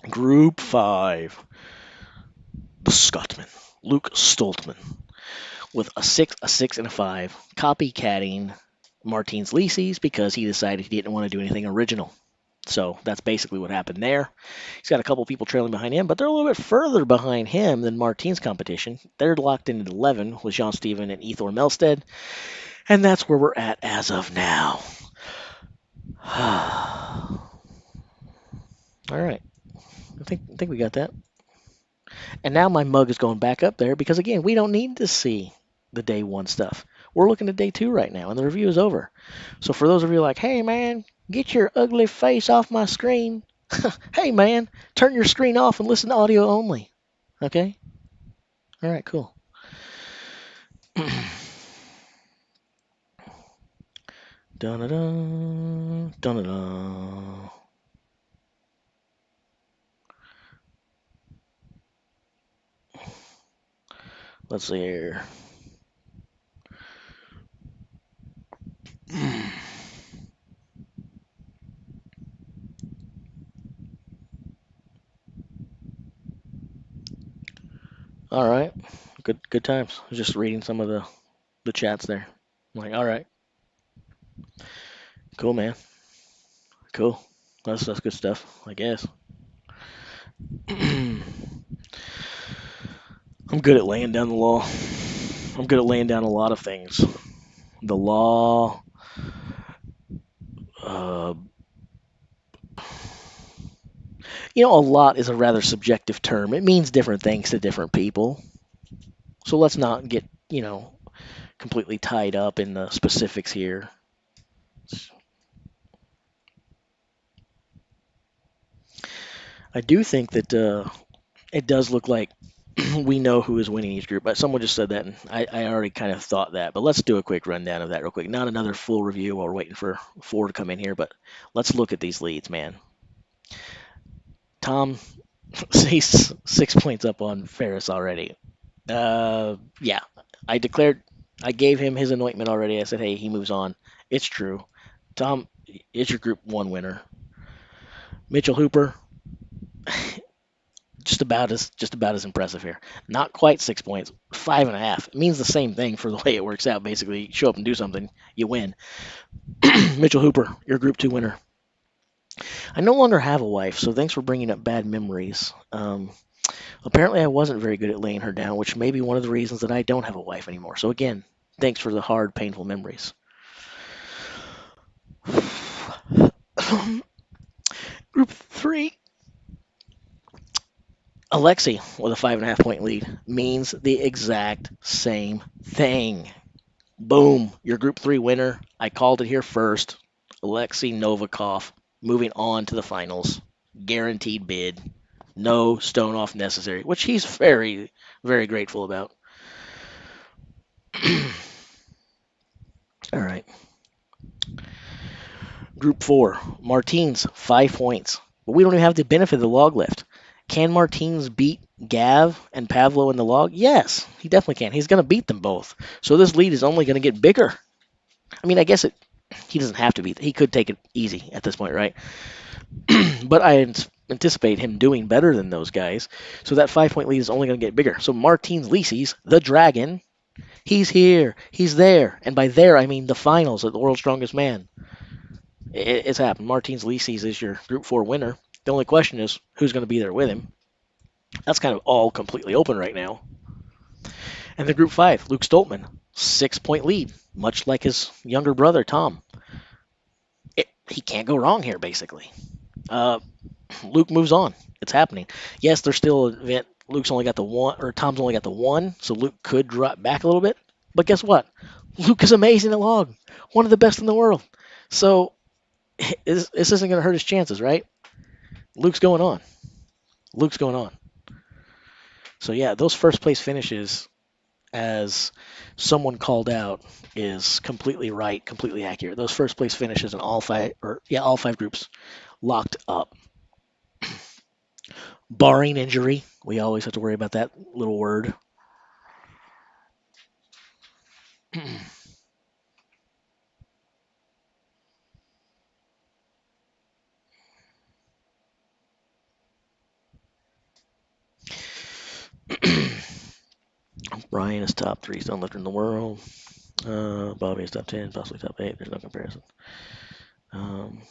[SPEAKER 1] Group 5. The Scotsman, Luke Stoltman, with a 6, a 6, and a 5, copycatting Martinez Lisis because he decided he didn't want to do anything original. So that's basically what happened there. He's got a couple people trailing behind him, but they're a little bit further behind him than Martin's competition. They're locked in at 11 with Jean Steven and Ethor Melstead, and that's where we're at as of now. All right, I think we got that. And now my mug is going back up there because, again, we don't need to see the day 1 stuff. We're looking at day 2 right now, and the review is over. So for those of you like, hey, man, get your ugly face off my screen. Hey, man, turn your screen off and listen to audio only. Okay? All right, cool. Dun-da-da, dun-da-da. Let's see here. All right. Good times. I was just reading some of the chats there. I'm like, all right. Cool, man. Cool. That's good stuff, I guess. I'm good at laying down the law. I'm good at laying down a lot of things. The law, a lot is a rather subjective term. It means different things to different people. So let's not get, completely tied up in the specifics here. I do think that it does look like we know who is winning each group. But someone just said that, and I already kind of thought that. But let's do a quick rundown of that real quick. Not another full review while we're waiting for 4 to come in here, but let's look at these leads, man. Tom, he's 6 points up on Ferris already. Yeah, I gave him his anointment already. I said, hey, he moves on. It's true. Tom is your Group 1 winner. Mitchell Hooper, just about as impressive here. Not quite 6 points, 5.5. It means the same thing for the way it works out. Basically, you show up and do something, you win. Mitchell Hooper, your Group 2 winner. I no longer have a wife, so thanks for bringing up bad memories. Apparently, I wasn't very good at laying her down, which may be one of the reasons that I don't have a wife anymore. So again, thanks for the hard, painful memories. Group 3. Alexi with a 5.5-point lead means the exact same thing. Boom, your Group 3 winner. I called it here first. Alexei Novikov moving on to the finals. Guaranteed bid. No stone off necessary, which he's very, very grateful about. All right. Group 4, Martinez, 5 points. But we don't even have the benefit of the log lift. Can Martinez beat Gav and Pavlo in the log? Yes, he definitely can. He's going to beat them both. So this lead is only going to get bigger. I mean, I guess he doesn't have to beat. He could take it easy at this point, right? But I anticipate him doing better than those guys. So that 5-point lead is only going to get bigger. So Martinez Lisis, the dragon, he's here, he's there. And by there, I mean the finals at the World's Strongest Man. It's happened. Martinez Lisis is your Group 4 winner. The only question is who's going to be there with him. That's kind of all completely open right now. And then Group 5, Luke Stoltman, 6 point lead, much like his younger brother, Tom. He can't go wrong here, basically. Uh, Luke moves on. It's happening. Yes, there's still an event. Luke's only got the one, or Tom's only got the one, so Luke could drop back a little bit. But guess what? Luke is amazing at log, one of the best in the world. So this isn't going to hurt his chances, right? Luke's going on. Luke's going on. So yeah, those first place finishes, as someone called out, is completely right, completely accurate. Those first place finishes in all five groups locked up, barring injury. We always have to worry about that little word. Brian is top 3 stone lifter in the world. Bobby is top 10, possibly top 8. There's no comparison. Um,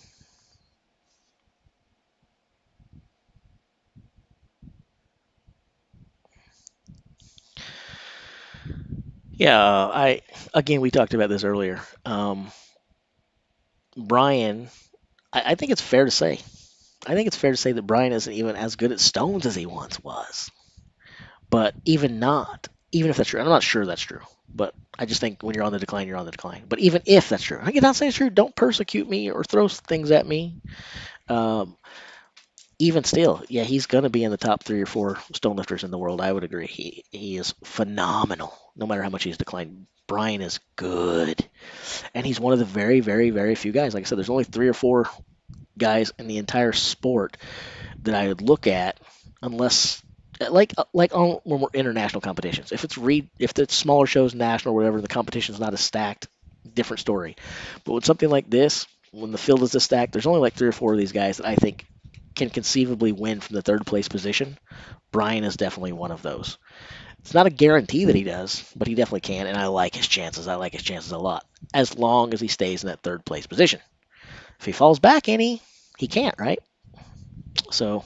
[SPEAKER 1] yeah, we talked about this earlier. Brian, I think it's fair to say. I think it's fair to say that Brian isn't even as good at stones as he once was. But even if that's true, I'm not sure that's true. But I just think when you're on the decline, you're on the decline. But even if that's true, I cannot say it's true. Don't persecute me or throw things at me. Um, Even still, yeah, he's going to be in the top 3 or 4 stone lifters in the world. I would agree. He is phenomenal, no matter how much he's declined. Brian is good, and he's one of the very, very, very few guys. Like I said, there's only 3 or 4 guys in the entire sport that I would look at, unless like on when we're international competitions. If it's smaller shows, national or whatever, the competition's not as stacked. Different story. But with something like this, when the field is this stacked, there's only like 3 or 4 of these guys that I think can conceivably win from the third place position. Brian is definitely one of those. It's not a guarantee that he does, but he definitely can, and I like his chances. I like his chances a lot, as long as he stays in that third place position. If he falls back any, he can't, right? So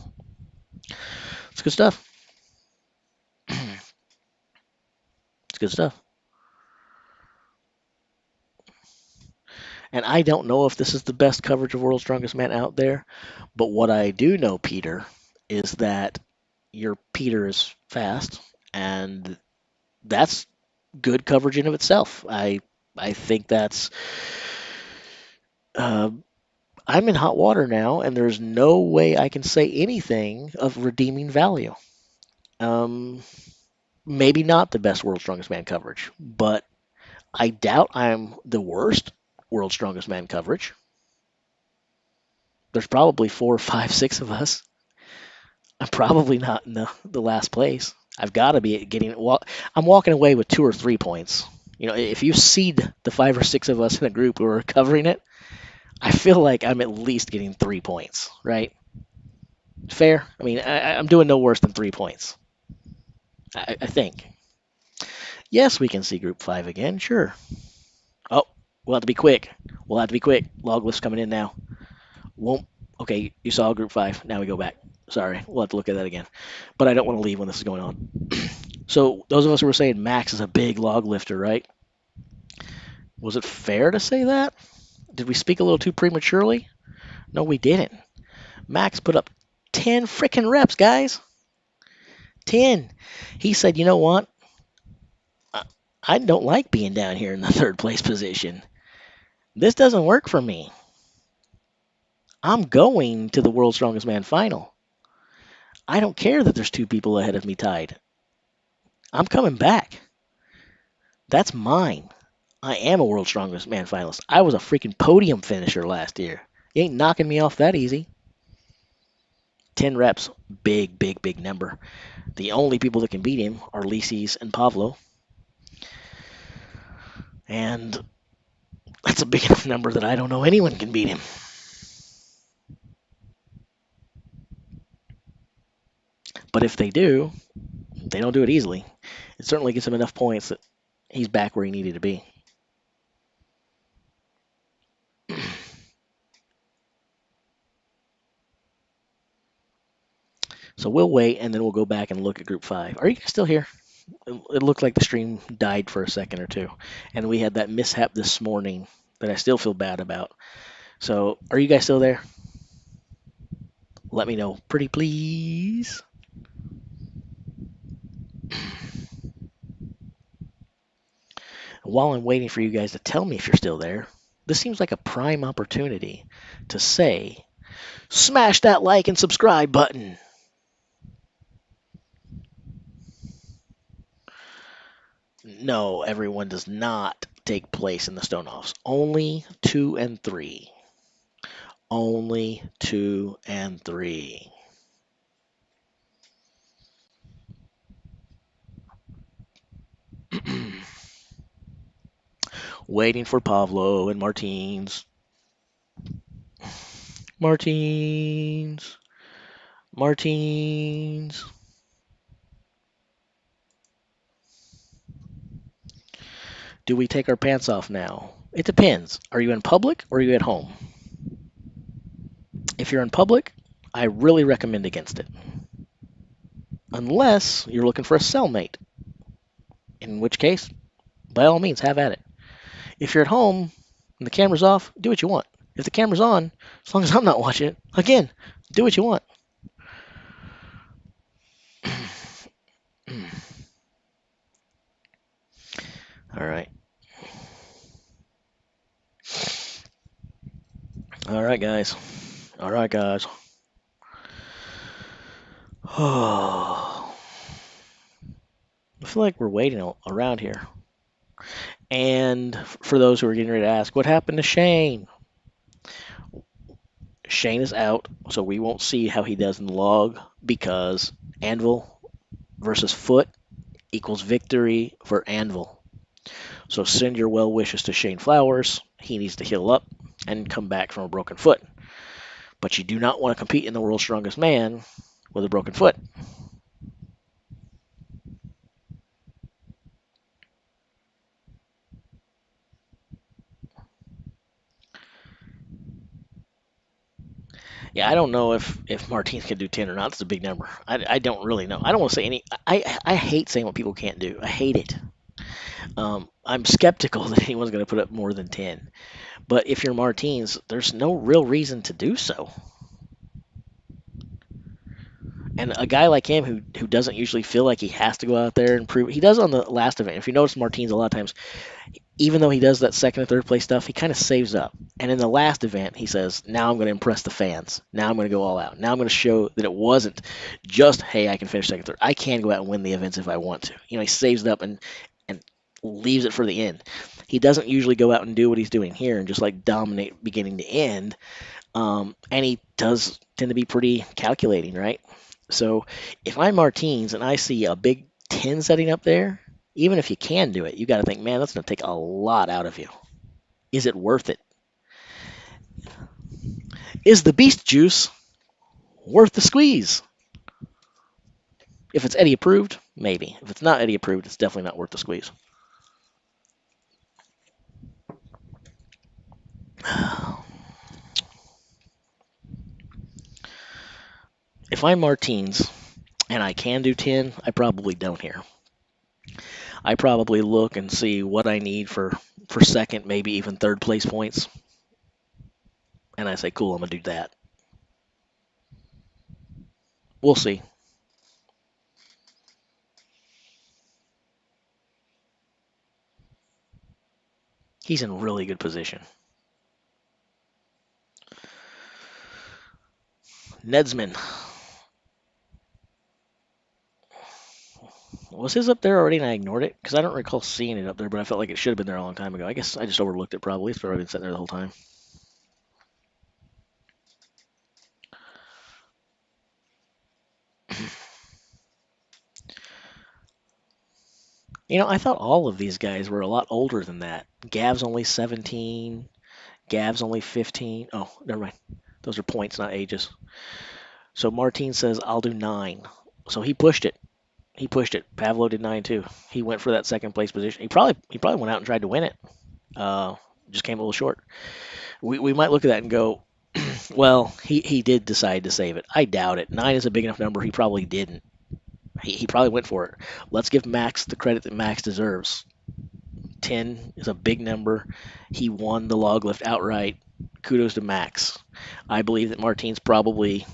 [SPEAKER 1] it's good stuff. It's good stuff. And I don't know if this is the best coverage of World's Strongest Man out there, but what I do know, Peter, is that your Peter is fast, and that's good coverage in of itself. I think that's. Uh, I'm in hot water now, and there's no way I can say anything of redeeming value. Um, Maybe not the best World's Strongest Man coverage, but I doubt I'm the worst World's Strongest Man coverage. There's probably 4, 5, 6 of us. I'm probably not in the last place. I've got to be getting. Well, I'm walking away with 2 or 3 points. If you seed the 5 or 6 of us in a group who are covering it, I feel like I'm at least getting 3 points, right? Fair. I mean, I'm doing no worse than 3 points. I think. Yes, we can see Group 5 again. Sure. Oh, we'll have to be quick. We'll have to be quick. Log lift's coming in now. Won't. Okay, you saw Group 5. Now we go back. Sorry, we'll have to look at that again. But I don't want to leave when this is going on. So those of us who were saying Max is a big log lifter, right? Was it fair to say that? Did we speak a little too prematurely? No, we didn't. Max put up 10 freaking reps, guys. 10. He said, you know what? I don't like being down here in the third place position. This doesn't work for me. I'm going to the World's Strongest Man final. I don't care that there's 2 people ahead of me tied. I'm coming back. That's mine. I am a World's Strongest Man finalist. I was a freaking podium finisher last year. You ain't knocking me off that easy. 10 reps, big, big, big number. The only people that can beat him are Lises and Pavlo. And that's a big enough number that I don't know anyone can beat him. But if they do, they don't do it easily. It certainly gets him enough points that he's back where he needed to be. So we'll wait, and then we'll go back and look at Group 5. Are you guys still here? It looked like the stream died for a second or two, and we had that mishap this morning that I still feel bad about. So are you guys still there? Let me know, pretty please. While I'm waiting for you guys to tell me if you're still there, this seems like a prime opportunity to say, smash that like and subscribe button. No, everyone does not take place in the Stoneoffs. Only 2 and 3. Only 2 and 3. Waiting for Pavlo and Martins. Martins. Martins. Do we take our pants off now? It depends. Are you in public or are you at home? If you're in public, I really recommend against it. Unless you're looking for a cellmate, in which case, by all means, have at it. If you're at home and the camera's off, do what you want. If the camera's on, as long as I'm not watching it, again, do what you want. All right. All right, guys. All right, guys. Oh, I feel like we're waiting around here. And for those who are getting ready to ask, what happened to Shane? Shane is out, so we won't see how he does in the log because Anvil versus Foot equals victory for Anvil. So send your well wishes to Shane Flowers. He needs to heal up and come back from a broken foot. But you do not want to compete in the world's strongest man with a broken foot. Yeah, I don't know if Martinez can do 10 or not. That's a big number. I don't really know. I don't want to say any. I hate saying what people can't do. I hate it. I'm skeptical that anyone's going to put up more than 10. But if you're Martinez, there's no real reason to do so. And a guy like him who doesn't usually feel like he has to go out there and prove, he does on the last event. If you notice Martinez a lot of times, even though he does that second and third place stuff, he kind of saves up. And in the last event, he says, now I'm going to impress the fans. Now I'm going to go all out. Now I'm going to show that it wasn't just, hey, I can finish second, third. I can go out and win the events if I want to. He saves it up and leaves it for the end. He doesn't usually go out and do what he's doing here and just like dominate beginning to end. And he does tend to be pretty calculating, right? So if I'm Martinez and I see a big 10 setting up there, even if you can do it, you got to think, man, that's going to take a lot out of you. Is it worth it? Is the beast juice worth the squeeze? If it's Eddie approved, maybe. If it's not Eddie approved, it's definitely not worth the squeeze. If I'm Martinez and I can do 10, I probably don't here. I probably look and see what I need for second, maybe even third place points. And I say, cool, I'm going to do that. We'll see. He's in really good position. Nedsman. Was his up there already and I ignored it? Because I don't recall seeing it up there, but I felt like it should have been there a long time ago. I guess I just overlooked it probably. It's probably been sitting there the whole time. I thought all of these guys were a lot older than that. Gav's only 17. Gav's only 15. Oh, never mind. Those are points, not ages. So Martine says, I'll do 9. So he pushed it. Pavlo did 9 too. He went for that second place position. He probably went out and tried to win it. Just came a little short. We might look at that and go, Well, he did decide to save it. I doubt it. 9 is a big enough number. He probably didn't. He probably went for it. Let's give Max the credit that Max deserves. 10 is a big number. He won the log lift outright. Kudos to Max. I believe that Martinez probably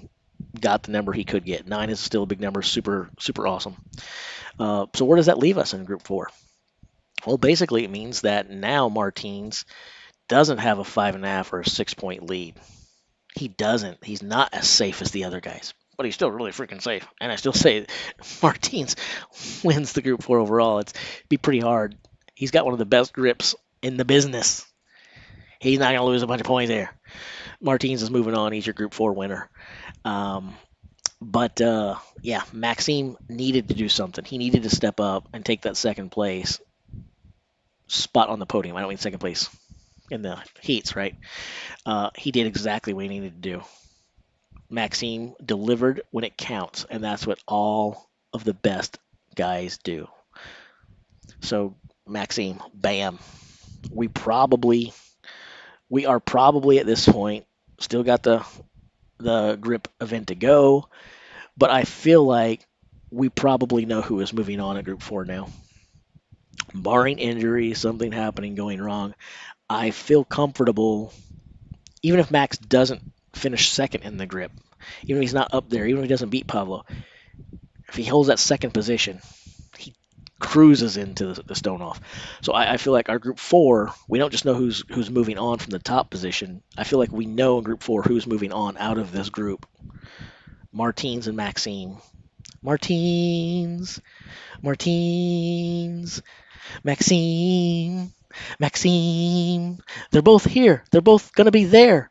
[SPEAKER 1] got the number he could get. 9 is still a big number. Super, super awesome. So where does that leave us in Group 4? Well, basically, it means that now Martinez doesn't have a 5.5 or a 6 point lead. He doesn't. He's not as safe as the other guys, but he's still really freaking safe. And I still say Martinez wins the Group 4 overall. It'd be pretty hard. He's got one of the best grips in the business. He's not going to lose a bunch of points there. Martinez is moving on. He's your Group 4 winner. But yeah, Maxime needed to do something. He needed to step up and take that second place spot on the podium. I don't mean second place in the heats, right? He did exactly what he needed to do. Maxime delivered when it counts, and that's what all of the best guys do. So Maxime, bam. We are probably at this point still got the grip event to go, but I feel like we probably know who is moving on at Group 4 now. Barring injury, something happening, going wrong, I feel comfortable, even if Max doesn't finish second in the grip, even if he's not up there, even if he doesn't beat Pablo, if he holds that second position, he cruises into the stone off. So I feel like our Group 4, we don't just know who's moving on from the top position. I feel like we know in Group 4 who's moving on out of this group. Martinez and Maxime. Martinez, Maxime. They're both here. They're both going to be there.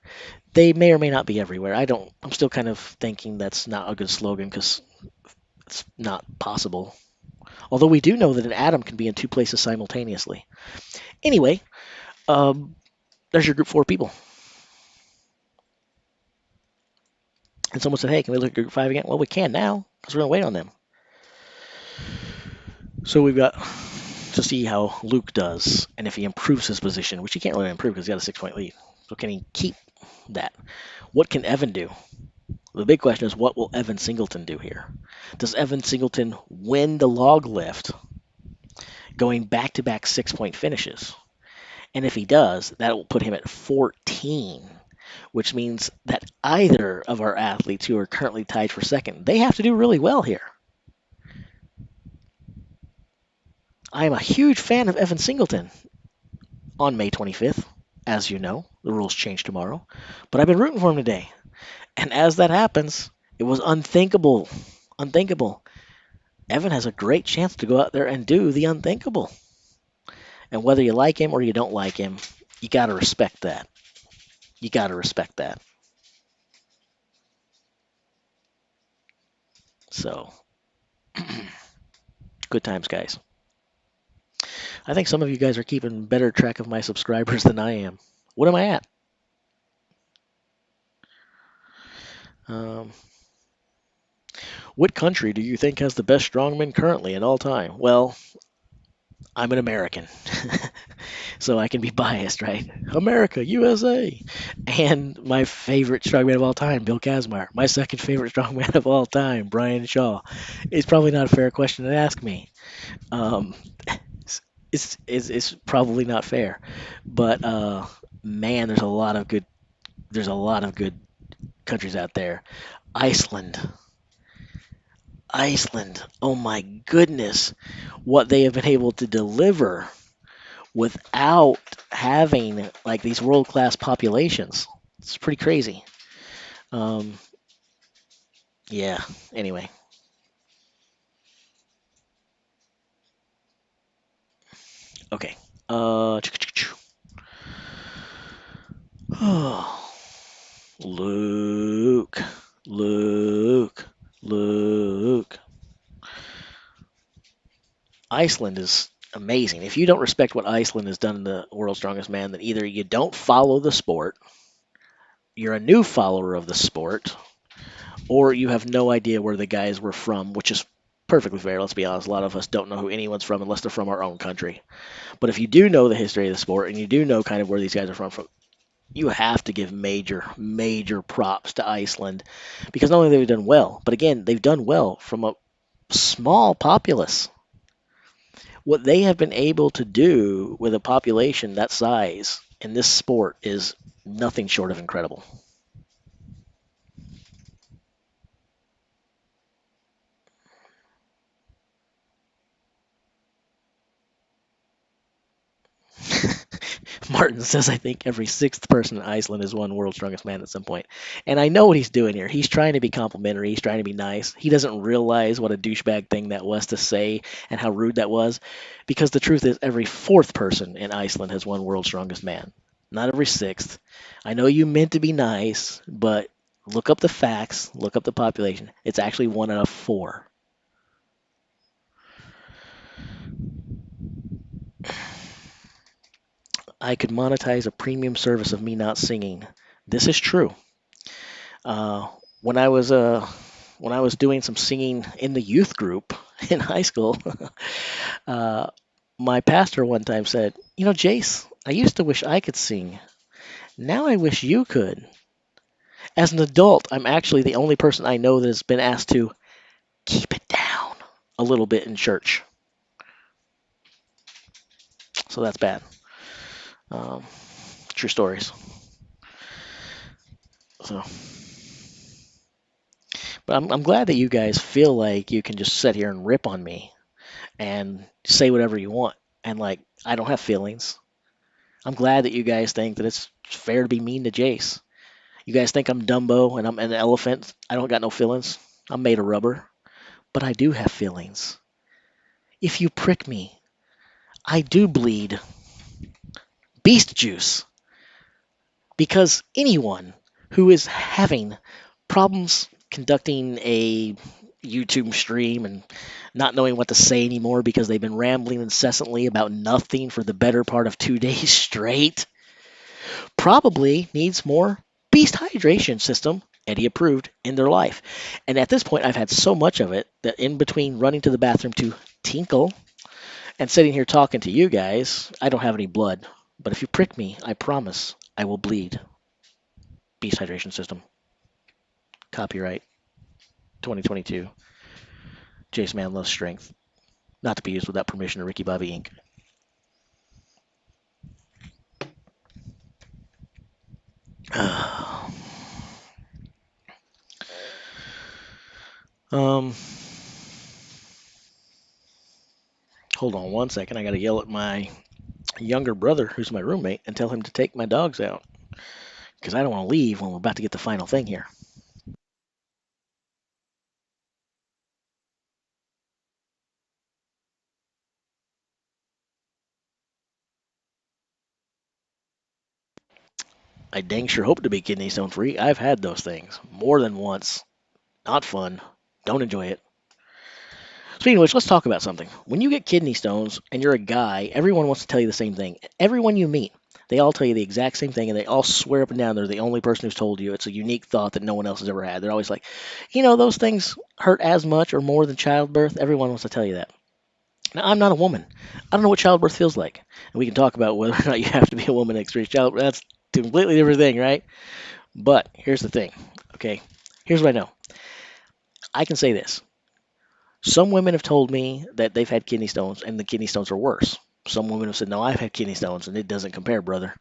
[SPEAKER 1] They may or may not be everywhere. I'm still kind of thinking that's not a good slogan because it's not possible. Although we do know that an atom can be in two places simultaneously. Anyway, there's your Group 4 people. And someone said, hey, can we look at Group 5 again? Well, we can now because we're going to wait on them. So we've got to see how Luke does and if he improves his position, which he can't really improve because he's got a 6 point lead. So can he keep that? What can Evan do? The big question is, what will Evan Singleton do here? Does Evan Singleton win the log lift going back-to-back 6 point finishes? And if he does, that will put him at 14, which means that either of our athletes who are currently tied for second, they have to do really well here. I am a huge fan of Evan Singleton on May 25th. As you know, the rules change tomorrow. But I've been rooting for him today. And as that happens, it was unthinkable. Unthinkable. Evan has a great chance to go out there and do the unthinkable. And whether you like him or you don't like him, you got to respect that. You got to respect that. So, good times, guys. I think some of you guys are keeping better track of my subscribers than I am. What am I at? What country do you think has the best strongmen currently at all time? Well, I'm an American, so I can be biased, right? America, USA. And my favorite strongman of all time, Bill Kazmaier. My second favorite strongman of all time, Brian Shaw. It's probably not a fair question to ask me. It's probably not fair, but man, there's a lot of good countries out there. Iceland, oh my goodness, what they have been able to deliver without having like these world-class populations. It's pretty crazy. Yeah, anyway. Okay. Luke. Iceland is amazing. If you don't respect what Iceland has done in the World's Strongest Man, then either you don't follow the sport, you're a new follower of the sport, or you have no idea where the guys were from, which is perfectly fair. Let's be honest. A lot of us don't know who anyone's from unless they're from our own country. But if you do know the history of the sport and you do know kind of where these guys are from You have to give major, major props to Iceland because not only have they done well, but again, they've done well from a small populace. What they have been able to do with a population that size in this sport is nothing short of incredible. Martin says, I think every sixth person in Iceland has won World's Strongest Man at some point. And I know what he's doing here. He's trying to be complimentary. He's trying to be nice. He doesn't realize what a douchebag thing that was to say and how rude that was. Because the truth is, every fourth person in Iceland has won World's Strongest Man. Not every sixth. I know you meant to be nice, but look up the facts, look up the population. It's actually one out of four. I could monetize a premium service of me not singing. This is true. Uh, when I was doing some singing in the youth group in high school, uh, my pastor one time said, "You know, Jace, I used to wish I could sing. Now I wish you could." As an adult, I'm actually the only person I know that has been asked to keep it down a little bit in church. So that's bad. Um, True stories. So, but I'm glad that you guys feel like you can just sit here and rip on me and say whatever you want. And like, I don't have feelings. I'm glad that you guys think that it's fair to be mean to Jace. You guys think I'm Dumbo and I'm an elephant. I don't got no feelings. I'm made of rubber. But I do have feelings. If you prick me, I do bleed beast juice. Because anyone who is having problems conducting a YouTube stream and not knowing what to say anymore because they've been rambling incessantly about nothing for the better part of 2 days straight probably needs more beast hydration system Eddie approved in their life. And at this point, I've had so much of it that in between running to the bathroom to tinkle and sitting here talking to you guys, I don't have any blood. But if you prick me, I promise I will bleed. Beast hydration system. Copyright 2022. Jace Man Loves Strength. Not to be used without permission of Ricky Bobby Inc. um, Hold on one second. I got to yell at my younger brother, who's my roommate, and tell him to take my dogs out because I don't want to leave when we're about to get the final thing here. I dang sure hope to be kidney stone free. I've had those things more than once. Not fun. Don't enjoy it. Speaking of which, let's talk about something. When you get kidney stones and you're a guy, everyone wants to tell you the same thing. Everyone you meet, they all tell you the exact same thing, and they all swear up and down they're the only person who's told you. It's a unique thought that no one else has ever had. They're always like, those things hurt as much or more than childbirth. Everyone wants to tell you that. Now, I'm not a woman. I don't know what childbirth feels like. And we can talk about whether or not you have to be a woman to experience childbirth. That's a completely different thing, right? But here's the thing, okay? Here's what I know. I can say this. Some women have told me that they've had kidney stones and the kidney stones are worse. Some women have said, no, I've had kidney stones and it doesn't compare, brother.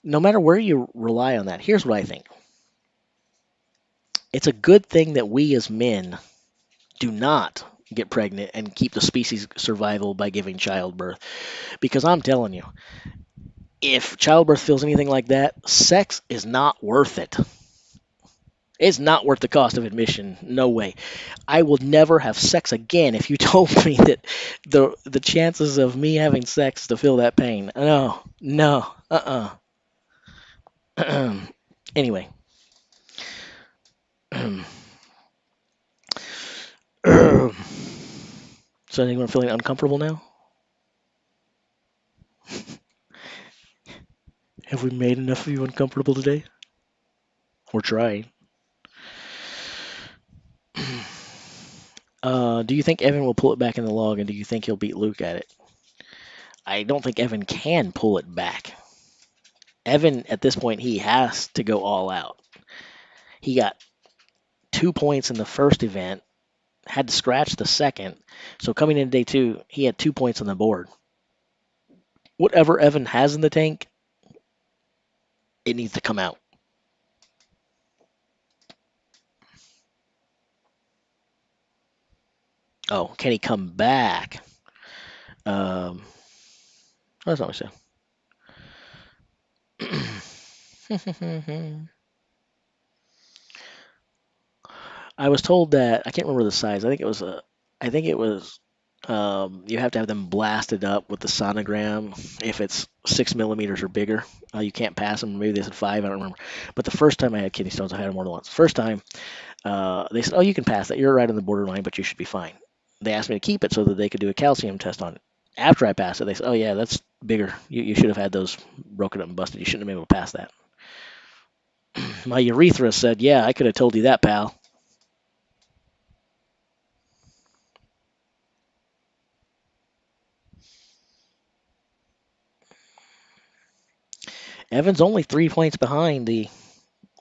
[SPEAKER 1] No matter where you rely on that, here's what I think. It's a good thing that we as men do not get pregnant and keep the species survival by giving childbirth. Because I'm telling you, if childbirth feels anything like that, sex is not worth it. It's not worth the cost of admission. No way. I will never have sex again if you told me that the chances of me having sex to feel that pain. No, no, Anyway. So anyone feeling uncomfortable now? Have we made enough of you uncomfortable today? We're trying. Do you think Evan will pull it back in the log, and do you think he'll beat Luke at it? I don't think Evan can pull it back. Evan, at this point, he has to go all out. He got 2 points in the first event, had to scratch the second. So coming into day two, he had 2 points on the board. Whatever Evan has in the tank, it needs to come out. Oh, can he come back? That's not what I said. I was told that I can't remember the size. I think it was a. I think it was. You have to have them blasted up with the sonogram if it's 6 millimeters or bigger. You can't pass them. Maybe they said 5. I don't remember. But the first time I had kidney stones, I had them more than once. First time, they said, "Oh, you can pass that. You're right on the borderline, but you should be fine." They asked me to keep it so that they could do a calcium test on it. After I passed it, they said, "Oh yeah, that's bigger. You should have had those broken up and busted. You shouldn't have been able to pass that." My urethra said, "Yeah, I could have told you that, pal." Evan's only 3 points behind the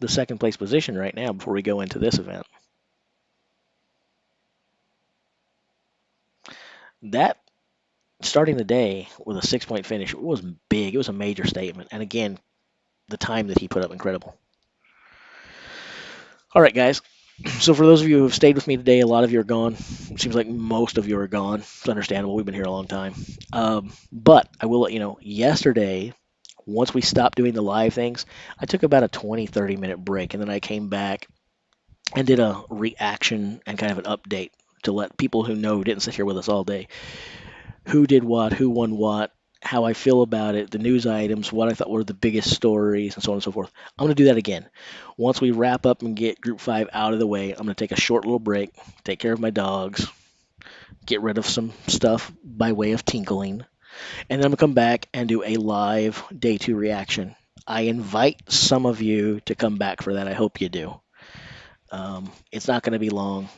[SPEAKER 1] second place position right now before we go into this event. That starting the day with a 6 point finish was big. It was a major statement. And again, the time that he put up, incredible. All right, guys. So for those of you who have stayed with me today, a lot of you are gone. It seems like most of you are gone. It's understandable. We've been here a long time. But I will let you know, yesterday, once we stopped doing the live things, I took about a 20, 30-minute break, and then I came back and did a reaction and kind of an update to let people who know who didn't sit here with us all day who did what, who won what, how I feel about it, the news items, what I thought were the biggest stories, and so on and so forth. I'm going to do that again. Once we wrap up and get Group 5 out of the way, I'm going to take a short little break, take care of my dogs, get rid of some stuff by way of tinkling, and then I'm going to come back and do a live day 2 reaction. I invite some of you to come back for that. I hope you do. It's not going to be long,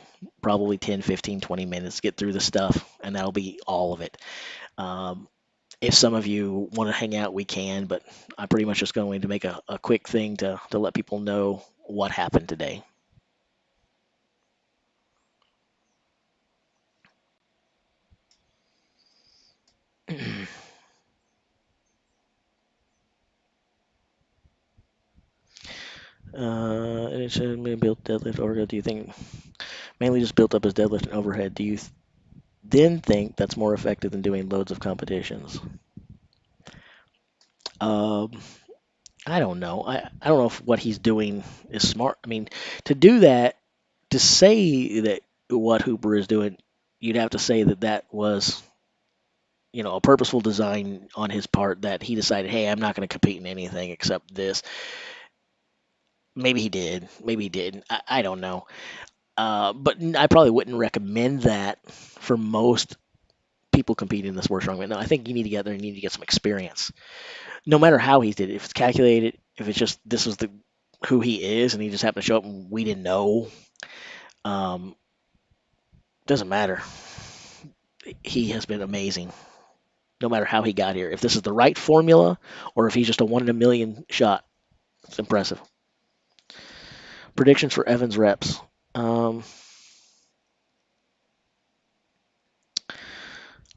[SPEAKER 1] probably 10, 15, 20 minutes, get through the stuff, and that'll be all of it. Um, if some of you want to hang out, we can, but I'm pretty much just going to make a quick thing to let people know what happened today. It should be built deadlift overhead. Do you think mainly just built up as deadlift and overhead? Do you then think that's more effective than doing loads of competitions? Um, I don't know. I don't know if what he's doing is smart. I mean, to do that, to say that what Hooper is doing, you'd have to say that that was, a purposeful design on his part that he decided, hey, I'm not going to compete in anything except this. Maybe he did. Maybe he didn't. I don't know. But I probably wouldn't recommend that for most people competing in this sport strongman. No, I think you need to get there and you need to get some experience. No matter how he did it, if it's calculated, if it's just this was the who he is and he just happened to show up and we didn't know, um, doesn't matter. He has been amazing. No matter how he got here, if this is the right formula or if he's just a 1 in a million shot, it's impressive. Predictions for Evans reps. Um,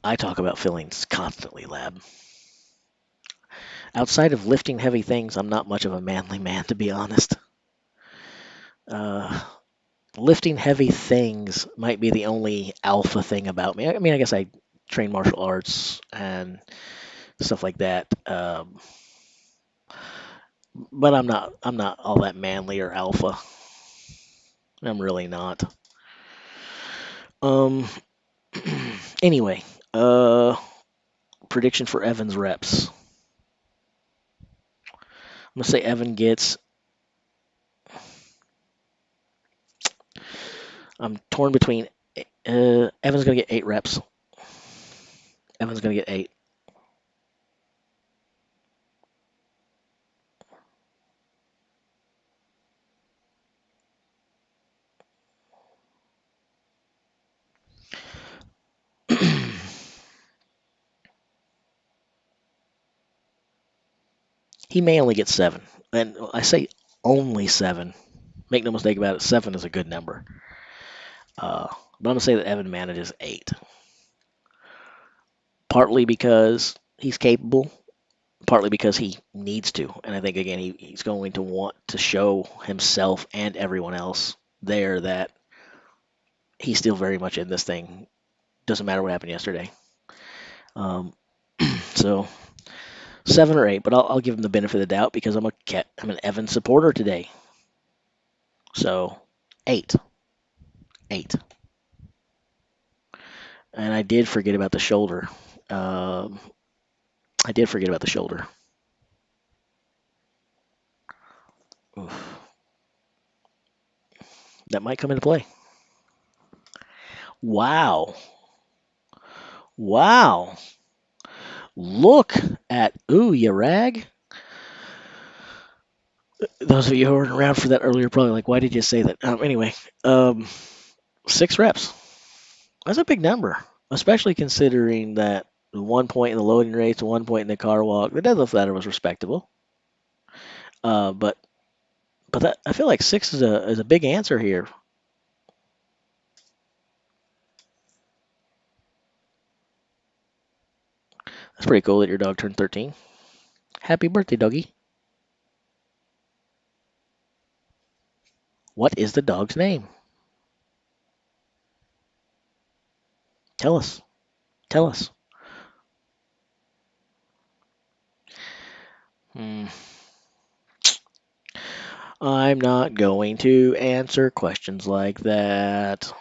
[SPEAKER 1] I talk about fillings constantly, Lab. Outside of lifting heavy things, I'm not much of a manly man, to be honest. Uh, Lifting heavy things might be the only alpha thing about me. I mean, I guess I train martial arts and stuff like that. But I'm not all that manly or alpha. I'm really not. Um. Anyway, uh, prediction for Evans reps. I'm gonna say Evan gets. I'm torn between. Evan's gonna get 8 reps. Evan's gonna get 8. He may only get 7. And I say only 7. Make no mistake about it, 7 is a good number. But I'm going to say that Evan manages 8. Partly because he's capable, partly because he needs to. And I think, again, he's going to want to show himself and everyone else there that he's still very much in this thing. Doesn't matter what happened yesterday. Um, so 7 or 8, but I'll give him the benefit of the doubt because I'm an Evan supporter today. So 8, 8. And I did forget about the shoulder. Um, I did forget about the shoulder. Oof. That might come into play. Wow. Wow. Look at Ooh Ya Rag. Those of you who weren't around for that earlier probably like, why did you say that? Anyway, 6 reps. That's a big number, especially considering that 1 point in the loading race, 1 point in the car walk. The deadlift ladder was respectable, but that, I feel like 6 is a big answer here. That's pretty cool that your dog turned 13. Happy birthday, doggy. What is the dog's name? Tell us. Tell us. Hmm. I'm not going to answer questions like that.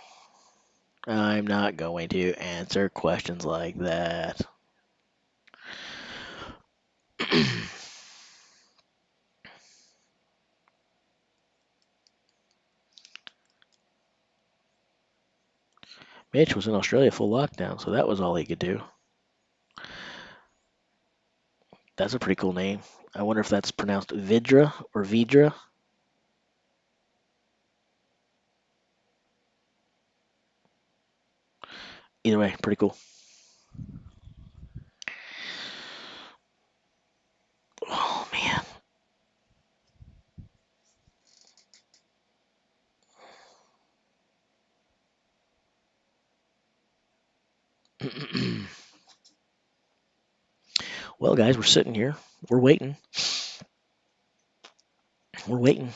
[SPEAKER 1] I'm not going to answer questions like that. Mitch was in Australia full lockdown, so that was all he could do. That's a pretty cool name. I wonder if that's pronounced Vidra or Vidra. Either way, pretty cool. Oh, man. Well, guys, we're sitting here. We're waiting. We're waiting.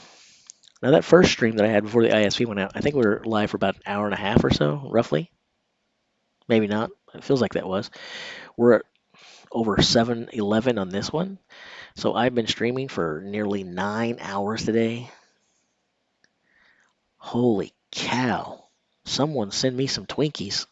[SPEAKER 1] Now, that first stream that I had before the ISP went out, I think we were live for about an hour and a half or so, roughly. Maybe not. It feels like that was. We're at over 7:11 on this one. So I've been streaming for nearly 9 hours today. Holy cow. Someone send me some Twinkies.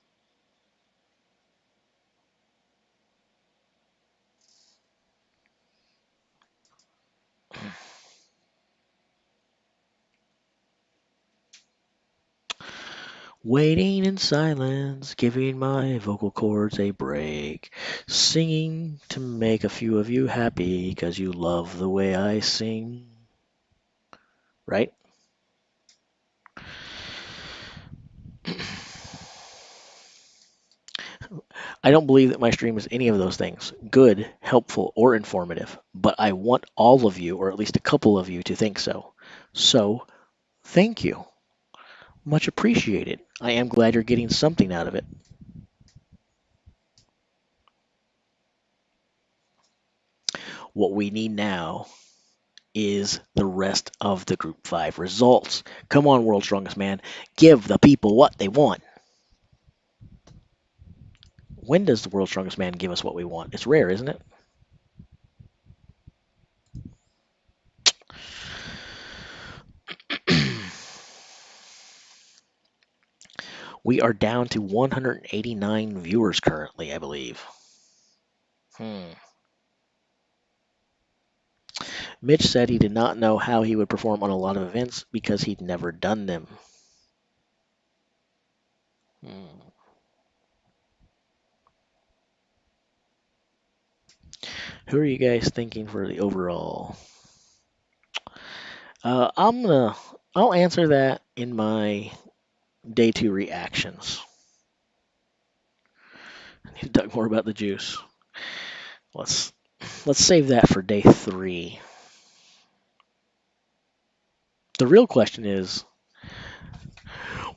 [SPEAKER 1] Waiting in silence, giving my vocal cords a break. Singing to make a few of you happy because you love the way I sing. Right? I don't believe that my stream is any of those things good, helpful, or informative, but I want all of you, or at least a couple of you, to think so. So, thank you. Much appreciated. I am glad you're getting something out of it. What we need now is the rest of the Group 5 results. Come on, World's Strongest Man. Give the people what they want. When does the World's Strongest Man give us what we want? It's rare, isn't it? We are down to 189 viewers currently, I believe. Mitch said he did not know how he would perform on a lot of events because he'd never done them. Who are you guys thinking for the overall? I'll answer that in my day 2 reactions. I need to talk more about the juice. Let's let's save that for day 3. The real question is,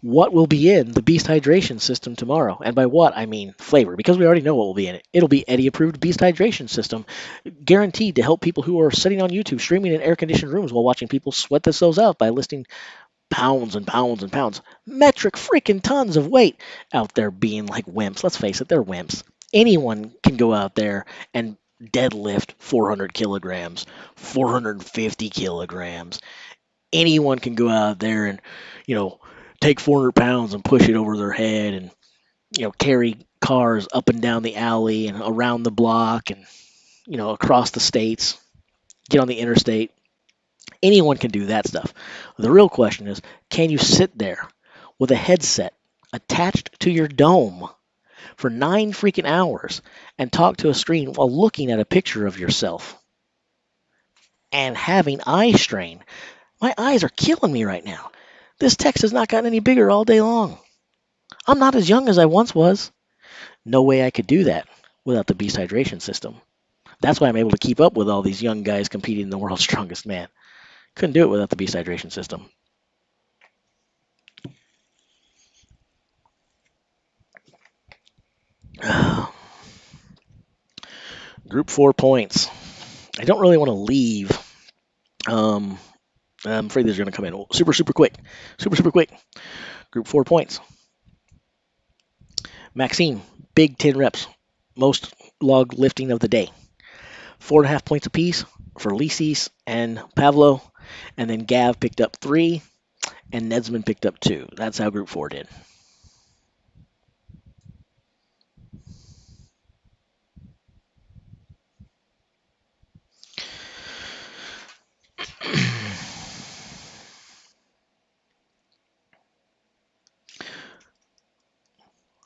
[SPEAKER 1] what will be in the Beast Hydration System tomorrow? And by what, I mean flavor, because we already know what will be in it. It'll be Eddie-approved Beast Hydration System, guaranteed to help people who are sitting on YouTube streaming in air-conditioned rooms while watching people sweat themselves out by listing pounds and pounds and pounds, metric freaking tons of weight out there being like wimps. Let's face it, they're wimps. Anyone can go out there and deadlift 400 kilograms, 450 kilograms. Anyone can go out there and, you know, take 400 pounds and push it over their head and, carry cars up and down the alley and around the block and, across the states, get on the interstate. Anyone can do that stuff. The real question is, can you sit there with a headset attached to your dome for 9 freaking hours and talk to a screen while looking at a picture of yourself and having eye strain? My eyes are killing me right now. This text has not gotten any bigger all day long. I'm not as young as I once was. No way I could do that without the Beast Hydration System. That's why I'm able to keep up with all these young guys competing in the world's strongest man. Couldn't do it without the Beast Hydration System. Group 4 points. I don't really want to leave. I'm afraid these are going to come in super, super quick. Super, super quick. Group 4 points. Maxine, big 10 reps. Most log lifting of the day. 4.5 points apiece for Lisis and Pavlo. And then Gav picked up 3, and Nedsman picked up 2. That's how Group 4 did.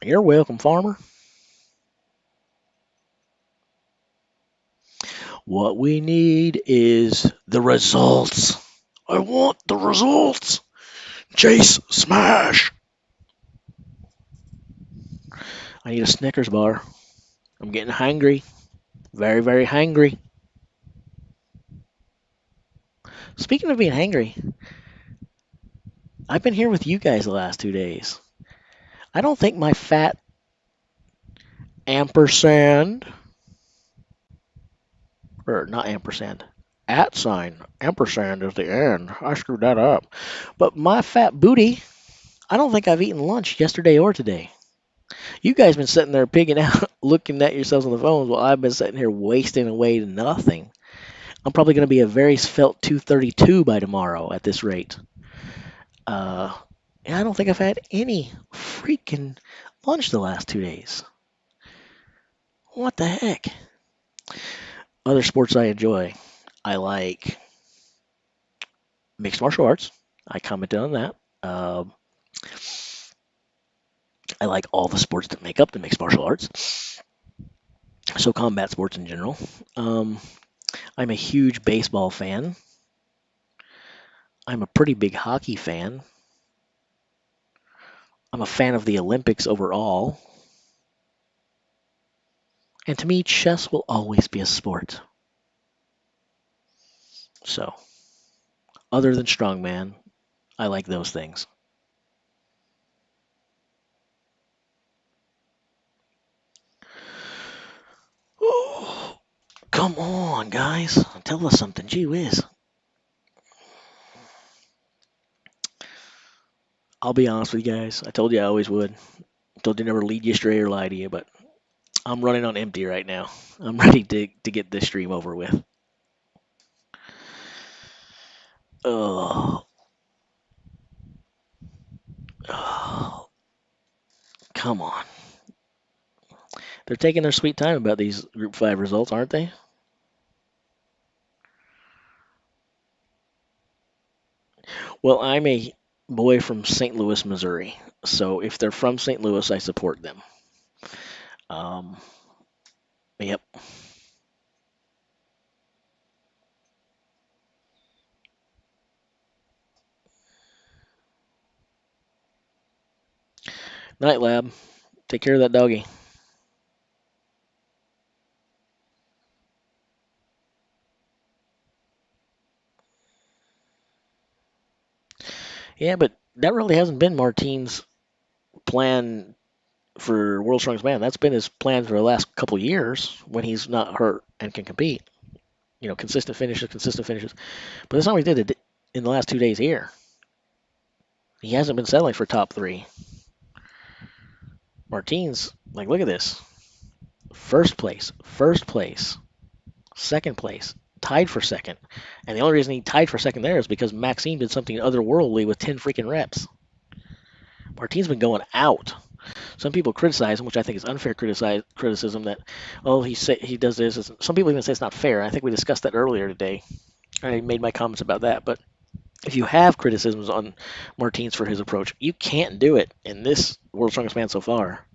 [SPEAKER 1] You're welcome, farmer. What we need is the results. I want the results. Chase smash. I need a Snickers bar. I'm getting hungry. Very, very hungry. Speaking of being hangry, I've been here with you guys the last 2 days. I don't think my fat ampersand, or not ampersand, at sign, ampersand is the end. I screwed that up. But my fat booty, I don't think I've eaten lunch yesterday or today. You guys been sitting there pigging out, looking at yourselves on the phones while I've been sitting here wasting away to nothing. I'm probably going to be a very svelte 232 by tomorrow at this rate. And I don't think I've had any freaking lunch the last 2 days. What the heck? Other sports I enjoy. I like mixed martial arts. I commented on that. I like all the sports that make up the mixed martial arts. So combat sports in general. I'm a huge baseball fan. I'm a pretty big hockey fan. I'm a fan of the Olympics overall. And to me, chess will always be a sport. So, other than strongman, I like those things. Oh, come on, guys. Tell us something. Gee whiz. I'll be honest with you guys. I told you I always would. I told you never lead you astray or lie to you, but I'm running on empty right now. I'm ready to get this stream over with. Oh. Oh. Come on. They're taking their sweet time about these Group 5 results, aren't they? Well, I'm a boy from St. Louis, Missouri. So if they're from St. Louis, I support them. Um, yep. Night Lab. Take care of that doggy. Yeah, but that really hasn't been Martine's plan for World's Strongest Man. That's been his plan for the last couple of years when he's not hurt and can compete. Consistent finishes, consistent finishes. But that's not what he did in the last 2 days here. He hasn't been settling for top three. Martine's like, look at this. First place, second place, tied for second. And the only reason he tied for second there is because Maxine did something otherworldly with 10 freaking reps. Martine's been going out. Some people criticize him, which I think is unfair criticism that, he does this. Some people even say it's not fair. I think we discussed that earlier today. I made my comments about that. But if you have criticisms on Martinez for his approach, you can't do it in this World's Strongest Man so far.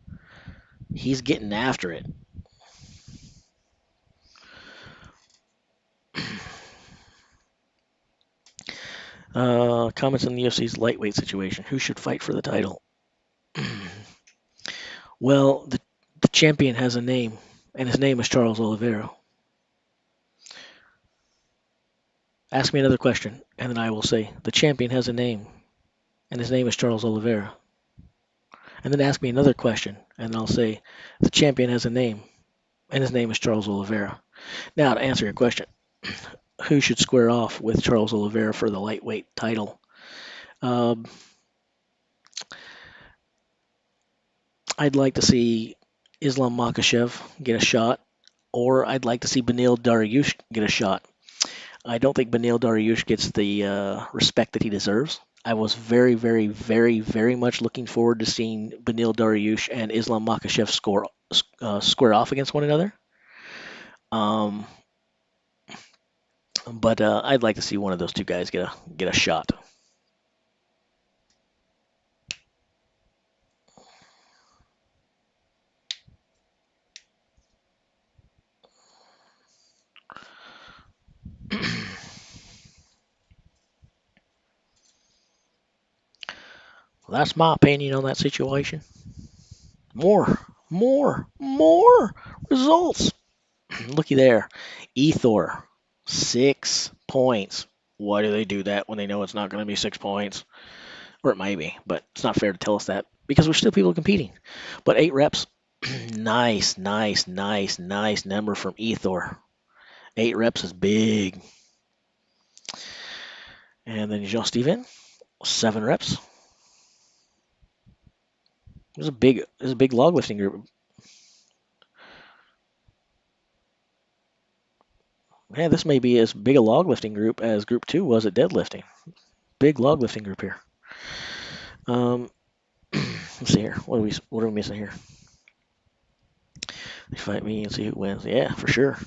[SPEAKER 1] He's getting after it. Comments on the UFC's lightweight situation. Who should fight for the title? Well, the champion has a name, and his name is Charles Oliveira. Ask me another question, and then I will say, the champion has a name, and his name is Charles Oliveira. And then ask me another question, and I'll say, the champion has a name, and his name is Charles Oliveira. Now, to answer your question, who should square off with Charles Oliveira for the lightweight title? I'd like to see Islam Makhachev get a shot, or I'd like to see Beneil Dariush get a shot. I don't think Beneil Dariush gets the respect that he deserves. I was very, very, very, very much looking forward to seeing Beneil Dariush and Islam Makhachev square off against one another. But I'd like to see one of those two guys get a shot. That's my opinion on that situation. More results. Looky there. Ethor, 6 points. Why do they do that when they know it's not going to be 6 points? Or it might be, but it's not fair to tell us that because we're still people competing. But 8 reps, nice number from Ethor. 8 reps is big. And then Jean-Steven, 7 reps. There's a big log lifting group. Man, this may be as big a log lifting group as Group 2 was at deadlifting. Big log lifting group here. Let's see here. What are we missing here? They fight me and see who wins. Yeah, for sure.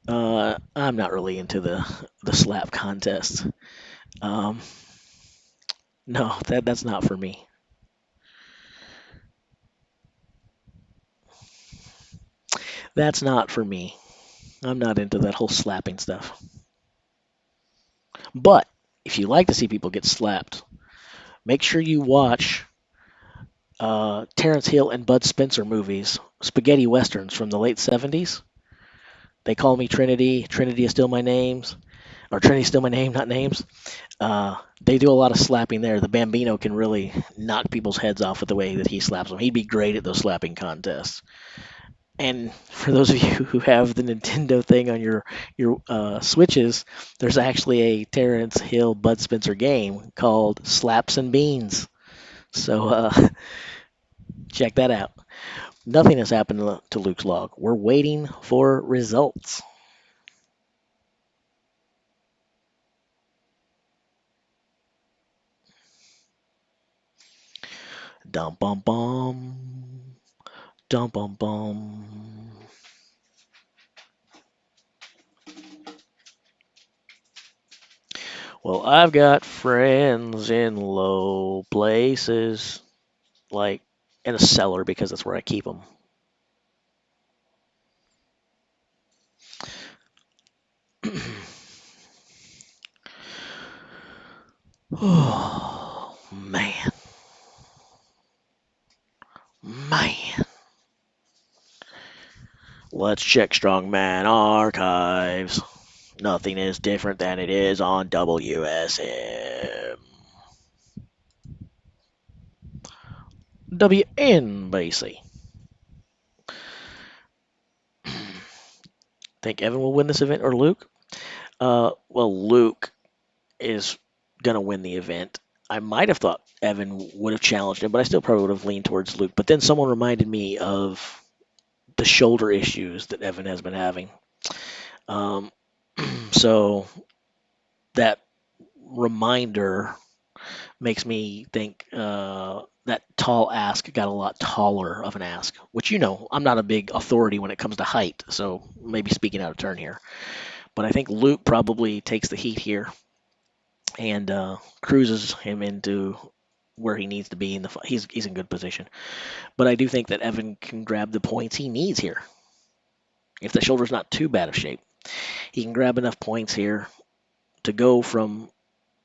[SPEAKER 1] I'm not really into the slap contest. No, that's not for me. That's not for me. I'm not into that whole slapping stuff. But if you like to see people get slapped, make sure you watch Terrence Hill and Bud Spencer movies, spaghetti westerns from the late 70s. They Call Me Trinity. Trinity is still my names. Or Trinity's still my name, not names. They do a lot of slapping there. The Bambino can really knock people's heads off with the way that he slaps them. He'd be great at those slapping contests. And for those of you who have the Nintendo thing on your Switches, there's actually a Terrence Hill Bud Spencer game called Slaps and Beans. So check that out. Nothing has happened to Luke's log. We're waiting for results. Dum bum bum. Dum bum bum. Well, I've got friends in low places, like in a cellar because that's where I keep them. Oh, man. Man. Let's check Strongman archives. Nothing is different than it is on WSM. WNBC. Think Evan will win this event or Luke? Well, Luke is going to win the event. I might have thought Evan would have challenged him, but I still probably would have leaned towards Luke. But then someone reminded me of the shoulder issues that Evan has been having. Um, so that reminder makes me think that tall ask got a lot taller of an ask, which I'm not a big authority when it comes to height, so maybe speaking out of turn here. But I think Luke probably takes the heat here and cruises him into where he needs to be in the fight. He's in good position. But I do think that Evan can grab the points he needs here. If the shoulder's not too bad of shape, he can grab enough points here to go from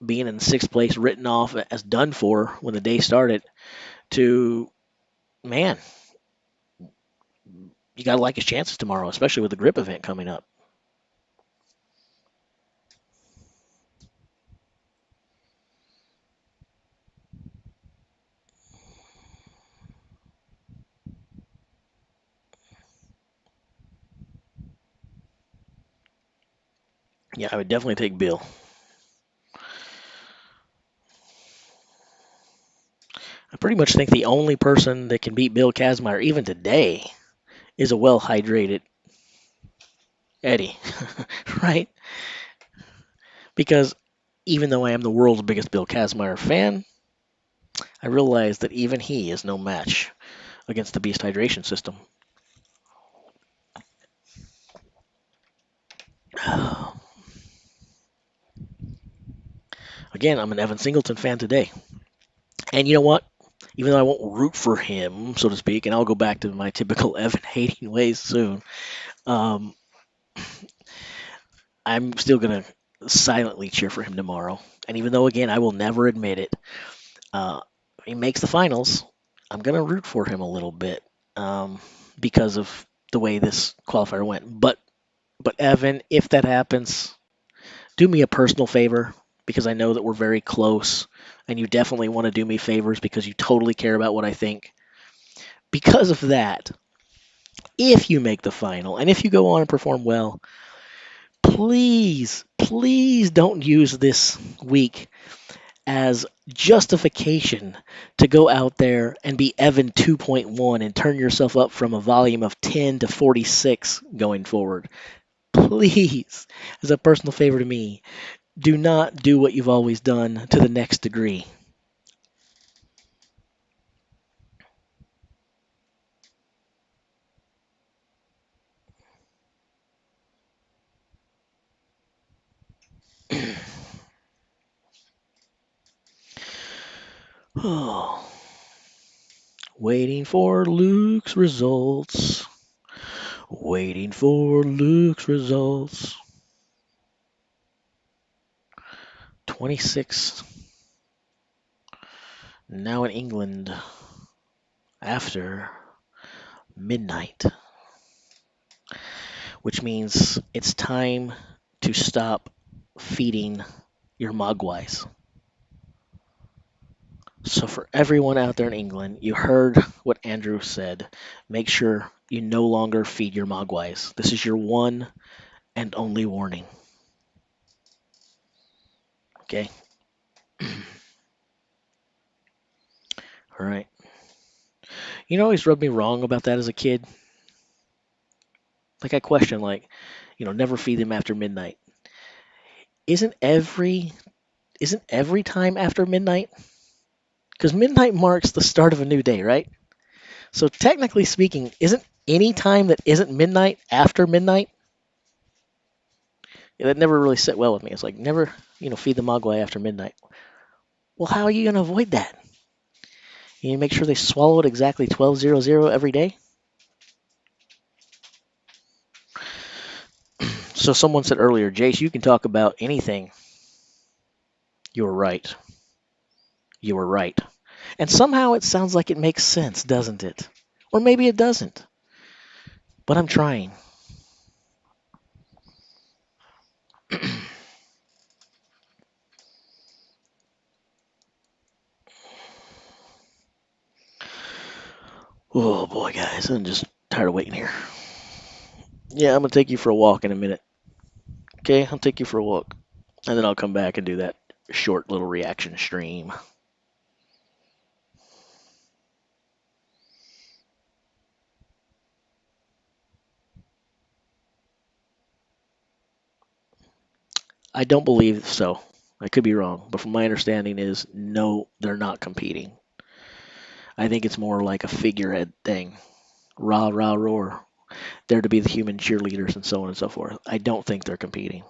[SPEAKER 1] being in sixth place, written off as done for when the day started, to, man, you got to like his chances tomorrow, especially with the grip event coming up. Yeah, I would definitely take Bill. I pretty much think the only person that can beat Bill Kazmaier, even today, is a well hydrated Eddie, right? Because even though I am the world's biggest Bill Kazmaier fan, I realize that even he is no match against the Beast Hydration system. Again, I'm an Evan Singleton fan today. And you know what? Even though I won't root for him, so to speak, and I'll go back to my typical Evan hating ways soon, um, I'm still going to silently cheer for him tomorrow. And even though, again, I will never admit it, uh, he makes the finals, I'm going to root for him a little bit because of the way this qualifier went. But Evan, if that happens, do me a personal favor because I know that we're very close and you definitely want to do me favors because you totally care about what I think. Because of that, if you make the final and if you go on and perform well, please, please don't use this week as justification to go out there and be Evan 2.1 and turn yourself up from a volume of 10 to 46 going forward. Please, as a personal favor to me, do not do what you've always done to the next degree. Oh, waiting for Luke's results. Waiting for Luke's results. 26 now in England after midnight, which means it's time to stop feeding your mogwais. So, for everyone out there in England, you heard what Andrew said. Make sure you no longer feed your mogwais. This is your one and only warning. Okay? All right. You know, always rubbed me wrong about that as a kid. Like I question, like, never feed them after midnight. Isn't every isn't every time after midnight? Because midnight marks the start of a new day, right? So technically speaking, isn't any time that isn't midnight after midnight? Yeah, that never really sit well with me. It's like never, feed the mogwai after midnight. Well, how are you going to avoid that? You make sure they swallow it exactly 12:00 every day. So someone said earlier, Jace, you can talk about anything. You were right. You were right. And somehow it sounds like it makes sense, doesn't it? Or maybe it doesn't. But I'm trying. Oh boy, guys, I'm just tired of waiting here. Yeah, I'm gonna take you for a walk in a minute. Okay, I'll take you for a walk, and then I'll come back and do that short little reaction stream. I don't believe so. I could be wrong, but from my understanding is no, they're not competing. I think it's more like a figurehead thing. Rah, rah, roar. They're to be the human cheerleaders and so on and so forth. I don't think they're competing.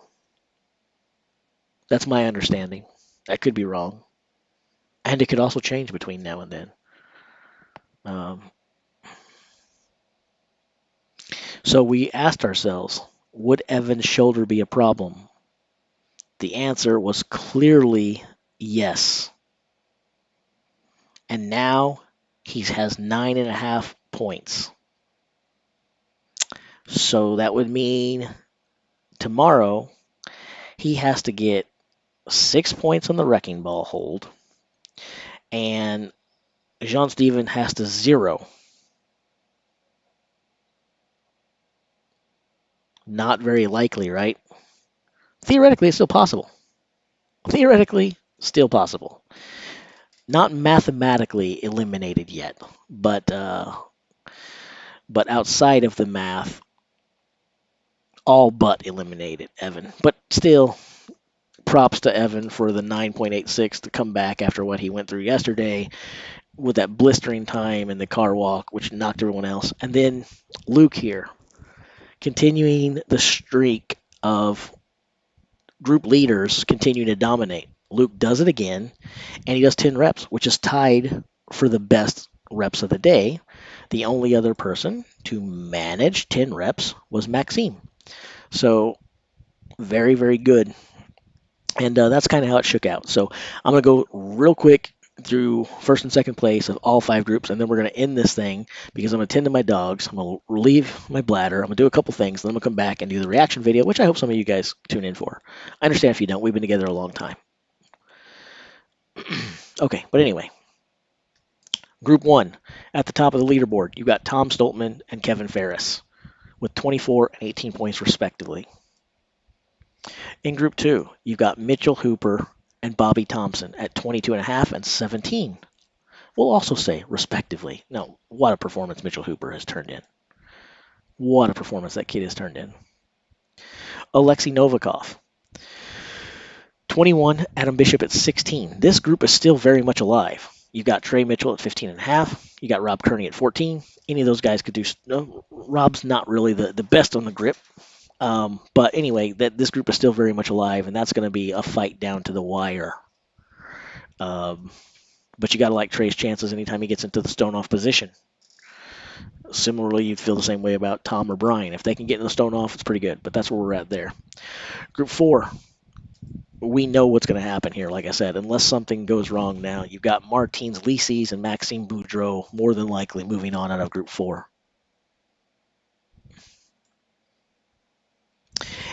[SPEAKER 1] That's my understanding. I could be wrong. And it could also change between now and then. Um, so we asked ourselves, would Evan's shoulder be a problem? The answer was clearly yes. And now he has 9.5 points. So that would mean tomorrow he has to get 6 points on the wrecking ball hold, and Jean Steven has to 0. Not very likely, right? Theoretically, it's still possible. Theoretically, still possible. Not mathematically eliminated yet, but outside of the math, all but eliminated Evan. But still, props to Evan for the 9.86 to come back after what he went through yesterday with that blistering time in the car walk, which knocked everyone else. And then Luke here, continuing the streak of group leaders continuing to dominate. Luke does it again, and he does 10 reps, which is tied for the best reps of the day. The only other person to manage 10 reps was Maxine. So, very, very good. And that's kind of how it shook out. So, I'm going to go real quick through first and second place of all 5 groups, and then we're going to end this thing because I'm going to tend to my dogs. I'm going to relieve my bladder. I'm going to do a couple things, then I'm going to come back and do the reaction video, which I hope some of you guys tune in for. I understand if you don't. We've been together a long time. Okay, but anyway, Group 1, at the top of the leaderboard, you've got Tom Stoltman and Kevin Ferris with 24 and 18 points respectively. In Group 2, you've got Mitchell Hooper and Bobby Thompson at 22.5 and 17. We'll also say respectively. No, what a performance Mitchell Hooper has turned in. What a performance that kid has turned in. Alexei Novikov, 21, Adam Bishop at 16. This group is still very much alive. You've got Trey Mitchell at 15.5. You got Rob Kearney at 14. Any of those guys could do. No, Rob's not really the best on the grip. But anyway, this group is still very much alive, and that's going to be a fight down to the wire. But you got to like Trey's chances anytime he gets into the stone off position. Similarly, you'd feel the same way about Tom or Brian. If they can get in the stone off, it's pretty good. But that's where we're at there. Group 4, we know what's going to happen here. Like I said, unless something goes wrong now, you've got Martinez, Lises, and Maxime Boudreau more than likely moving on out of Group 4.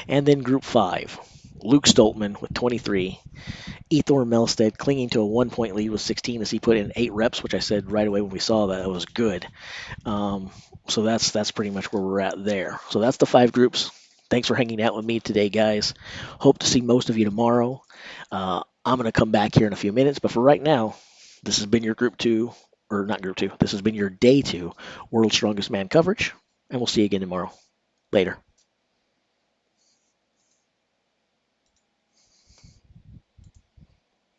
[SPEAKER 1] And then Group 5, Luke Stoltman with 23. Ethor Melstead clinging to a 1-point lead with 16 as he put in 8 reps, which I said right away when we saw that it was good. So that's pretty much where we're at there. So that's the 5 groups. Thanks for hanging out with me today, guys. Hope to see most of you tomorrow. I'm going to come back here in a few minutes, but for right now, this has been your Group 2, or not Group 2, this has been your Day 2 World's Strongest Man coverage, and we'll see you again tomorrow. Later.